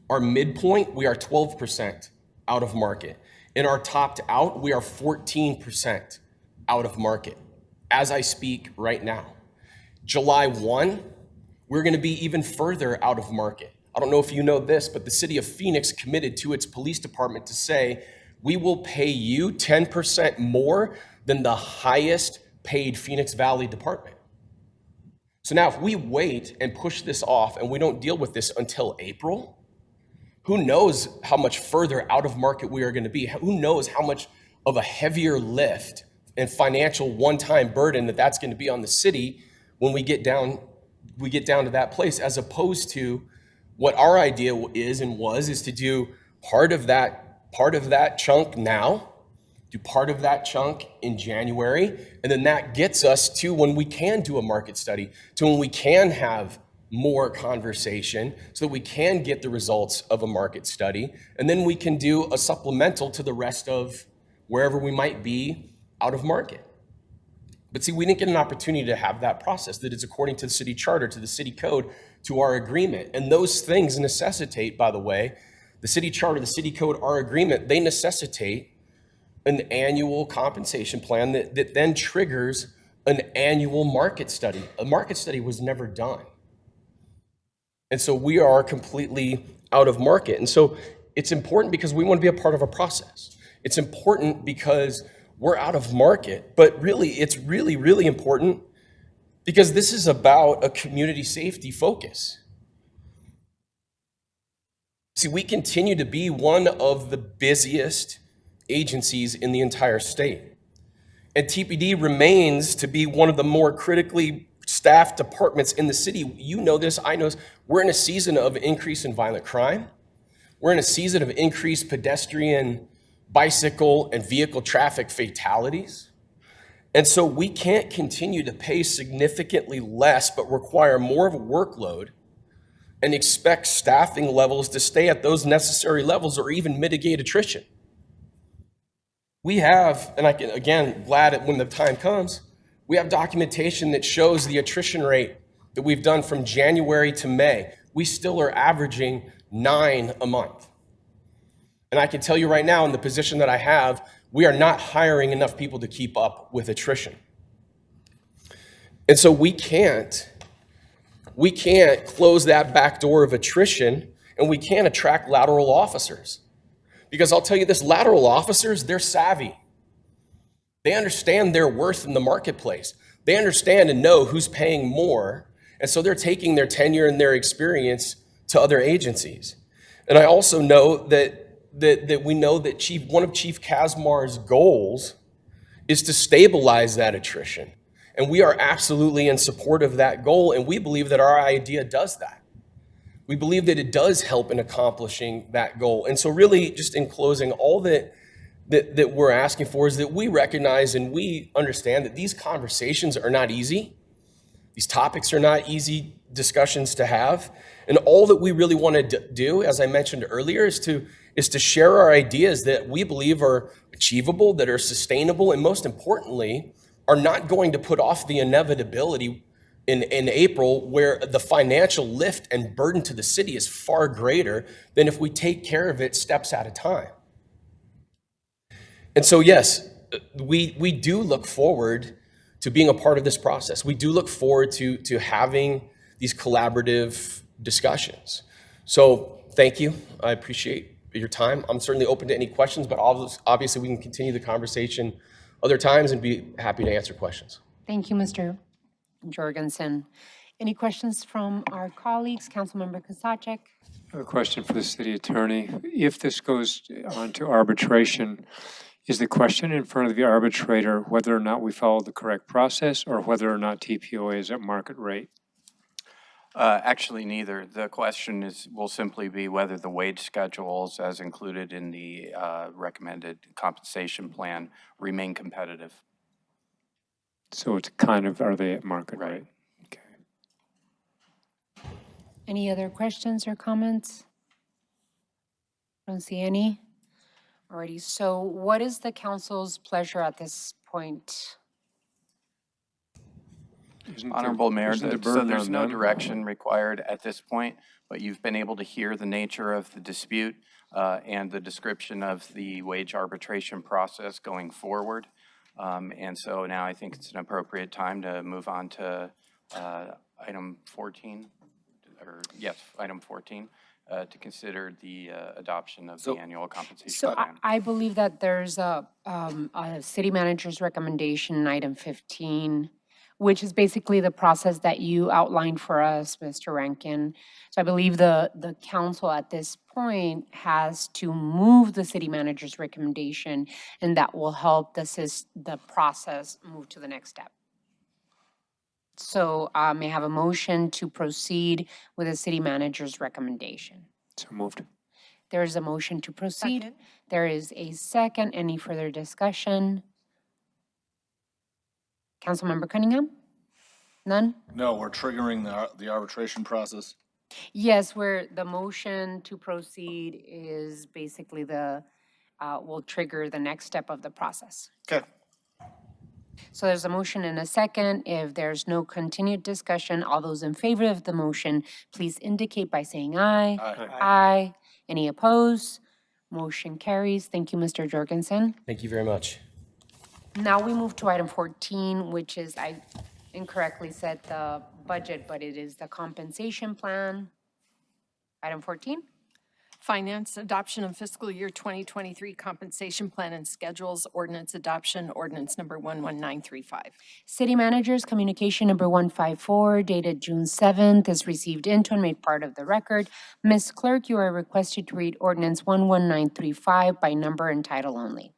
Our midpoint, we are 12% out of market. In our topped out, we are 14% out of market as I speak right now. July 1, we're going to be even further out of market. I don't know if you know this, but the city of Phoenix committed to its police department to say, we will pay you 10% more than the highest paid Phoenix Valley department. So now if we wait and push this off and we don't deal with this until April, who knows how much further out of market we are going to be? Who knows how much of a heavier lift and financial one-time burden that's going to be on the city when we get down to that place, as opposed to what our idea is to do part of that chunk now, do part of that chunk in January, and then that gets us to when we can do a market study, to when we can have more conversation so that we can get the results of a market study, and then we can do a supplemental to the rest of wherever we might be out of market. But see, we didn't get an opportunity to have that process that is according to the city charter, to the city code, to our agreement. And those things necessitate, by the way, the city charter, the city code, our agreement, they necessitate an annual compensation plan that then triggers an annual market study. A market study was never done. And so we are completely out of market. And so it's important because we want to be a part of a process. It's important because we're out of market, but really, it's really, really important because this is about a community safety focus. See, we continue to be one of the busiest agencies in the entire state. And TPD remains to be one of the more critically staffed departments in the city. You know this, I know this. We're in a season of increase in violent crime. We're in a season of increased pedestrian, bicycle, and vehicle traffic fatalities. And so we can't continue to pay significantly less, but require more of a workload and expect staffing levels to stay at those necessary levels or even mitigate attrition. We have, and I can, again, glad that when the time comes, we have documentation that shows the attrition rate that we've done from January to May. We still are averaging 9 a month. And I can tell you right now, in the position that I have, we are not hiring enough people to keep up with attrition. And so we can't close that back door of attrition, and we can't attract lateral officers. Because I'll tell you this, lateral officers, they're savvy. They understand their worth in the marketplace. They understand and know who's paying more, and so they're taking their tenure and their experience to other agencies. And I also know that we know that one of Chief Kazmar's goals is to stabilize that attrition. And we are absolutely in support of that goal, and we believe that our idea does that. We believe that it does help in accomplishing that goal. And so really, just in closing, all that we're asking for is that we recognize and we understand that these conversations are not easy. These topics are not easy discussions to have. And all that we really want to do, as I mentioned earlier, is to share our ideas that we believe are achievable, that are sustainable, and most importantly, are not going to put off the inevitability in April, where the financial lift and burden to the city is far greater than if we take care of it steps at a time. And so, yes, we do look forward to being a part of this process. We do look forward to having these collaborative discussions. So thank you. I appreciate your time. I'm certainly open to any questions, but obviously we can continue the conversation other times and be happy to answer questions. Thank you, Mr. Jorgensen. Any questions from our colleagues? Councilmember Kosacek. I have a question for the city attorney. If this goes on to arbitration, is the question in front of the arbitrator whether or not we follow the correct process or whether or not TPOA is at market rate? Actually, neither. The question will simply be whether the wage schedules as included in the recommended compensation plan remain competitive. So it's kind of, are they at market rate? Okay. Any other questions or comments? Don't see any. Alrighty, so what is the council's pleasure at this point? Honorable Mayor, so there's no direction required at this point, but you've been able to hear the nature of the dispute and the description of the wage arbitration process going forward. And so now I think it's an appropriate time to move on to item 14, item 14, to consider the adoption of the annual compensation plan. I believe that there's a city manager's recommendation, item 15, which is basically the process that you outlined for us, Mr. Rankin. So I believe the council at this point has to move the city manager's recommendation, and that will help the process move to the next step. So may I have a motion to proceed with the city manager's recommendation? So moved. There is a motion to proceed. Second. There is a second. Any further discussion? Councilmember Cunningham? None? No, we're triggering the arbitration process. Yes, where the motion to proceed is basically the will trigger the next step of the process. Okay. So there's a motion and a second. If there's no continued discussion, all those in favor of the motion, please indicate by saying aye. Aye. Aye. Any opposed? Motion carries. Thank you, Mr. Jorgensen. Thank you very much. Now we move to item 14, which is, I incorrectly said the budget, but it is the compensation plan. Item 14. Finance, adoption of fiscal year 2023 compensation plan and schedules, ordinance adoption, ordinance number 11935. City Manager's Communication Number 154, dated June 7th, is received into and made part of the record. Ms. Clerk, you are requested to read Ordinance 11935 by number and title only.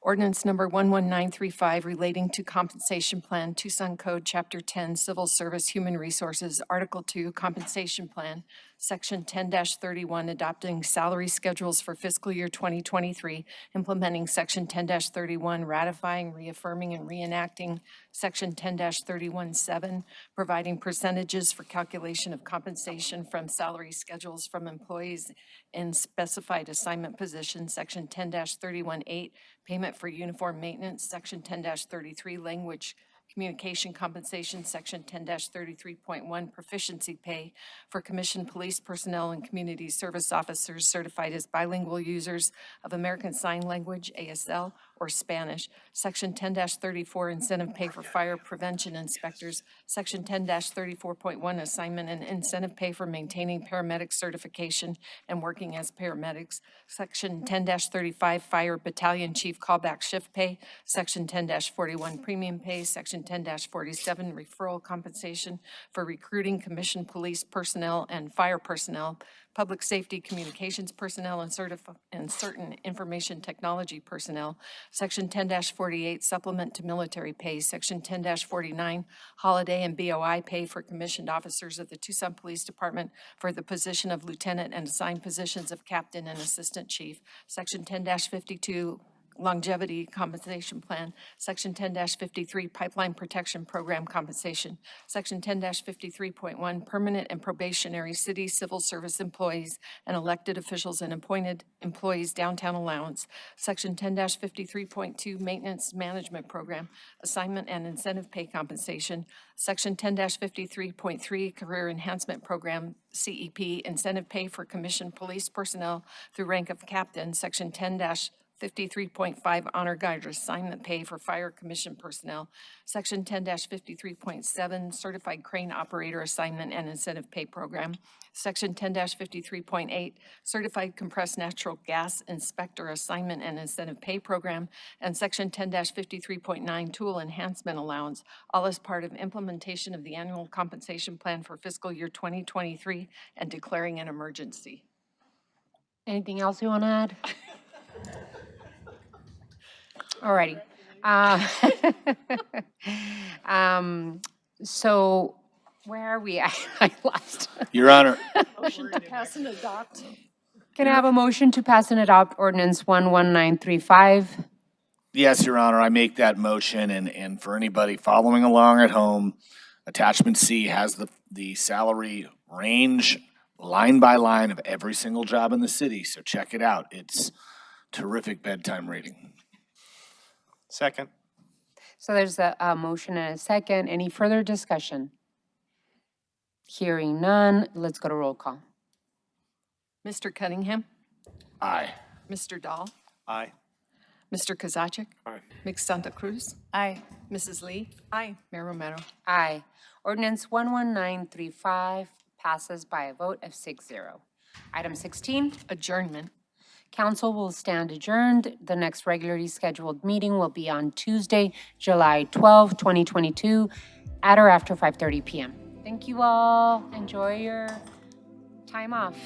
Ordinance number 11935 relating to compensation plan, Tucson Code, Chapter 10, Civil Service Human Resources, Article 2, Compensation Plan, Section 10-31, adopting salary schedules for fiscal year 2023, implementing Section 10-31, ratifying, reaffirming, and reenacting Section 10-31-7, providing percentages for calculation of compensation from salary schedules from employees in specified assignment positions, Section 10-31-8, payment for uniform maintenance, Section 10-33, language communication compensation, Section 10-33.1, proficiency pay for commissioned police personnel and community service officers certified as bilingual users of American Sign Language, ASL, or Spanish, Section 10-34, incentive pay for fire prevention inspectors, Section 10-34.1, assignment and incentive pay for maintaining paramedic certification and working as paramedics, Section 10-35, fire battalion chief callback shift pay, Section 10-41, premium pay, Section 10-47, referral compensation for recruiting commissioned police personnel and fire personnel, public safety communications personnel, and certain information technology personnel, Section 10-48, supplement to military pay, Section 10-49, holiday and BOI pay for commissioned officers of the Tucson Police Department for the position of lieutenant and assigned positions of captain and assistant chief, Section 10-52, longevity compensation plan, Section 10-53, pipeline protection program compensation, Section 10-53.1, permanent and probationary city civil service employees and elected officials and appointed employees downtown allowance, Section 10-53.2, maintenance management program, assignment and incentive pay compensation, Section 10-53.3, career enhancement program, CEP, incentive pay for commissioned police personnel through rank of captain, Section 10-53.5, honor guard assignment pay for fire commission personnel, Section 10-53.7, certified crane operator assignment and incentive pay program, Section 10-53.8, certified compressed natural gas inspector assignment and incentive pay program, and Section 10-53.9, tool enhancement allowance, all as part of implementation of the annual compensation plan for fiscal year 2023 and declaring an emergency. Anything else you want to add? Alrighty. So where are we? I lost. Your Honor. Motion to pass and adopt. Can I have a motion to pass and adopt ordinance 11935? Yes, Your Honor, I make that motion, and for anybody following along at home, attachment C has the salary range line by line of every single job in the city, so check it out. It's terrific bedtime reading. Second. So there's a motion and a second. Any further discussion? Hearing none, let's go to roll call. Mr. Cunningham? Aye. Mr. Dahl? Aye. Mr. Kozaczek? Aye. Ms. Santa Cruz? Aye. Mrs. Lee? Aye. Mayor Romero? Aye. Ordinance 11935 passes by a vote of 6-0. Item 16, Adjournment. council will stand adjourned. The next regularly scheduled meeting will be on Tuesday, July 12, 2022, at or after 5:30 p.m. Thank you all. Enjoy your time off.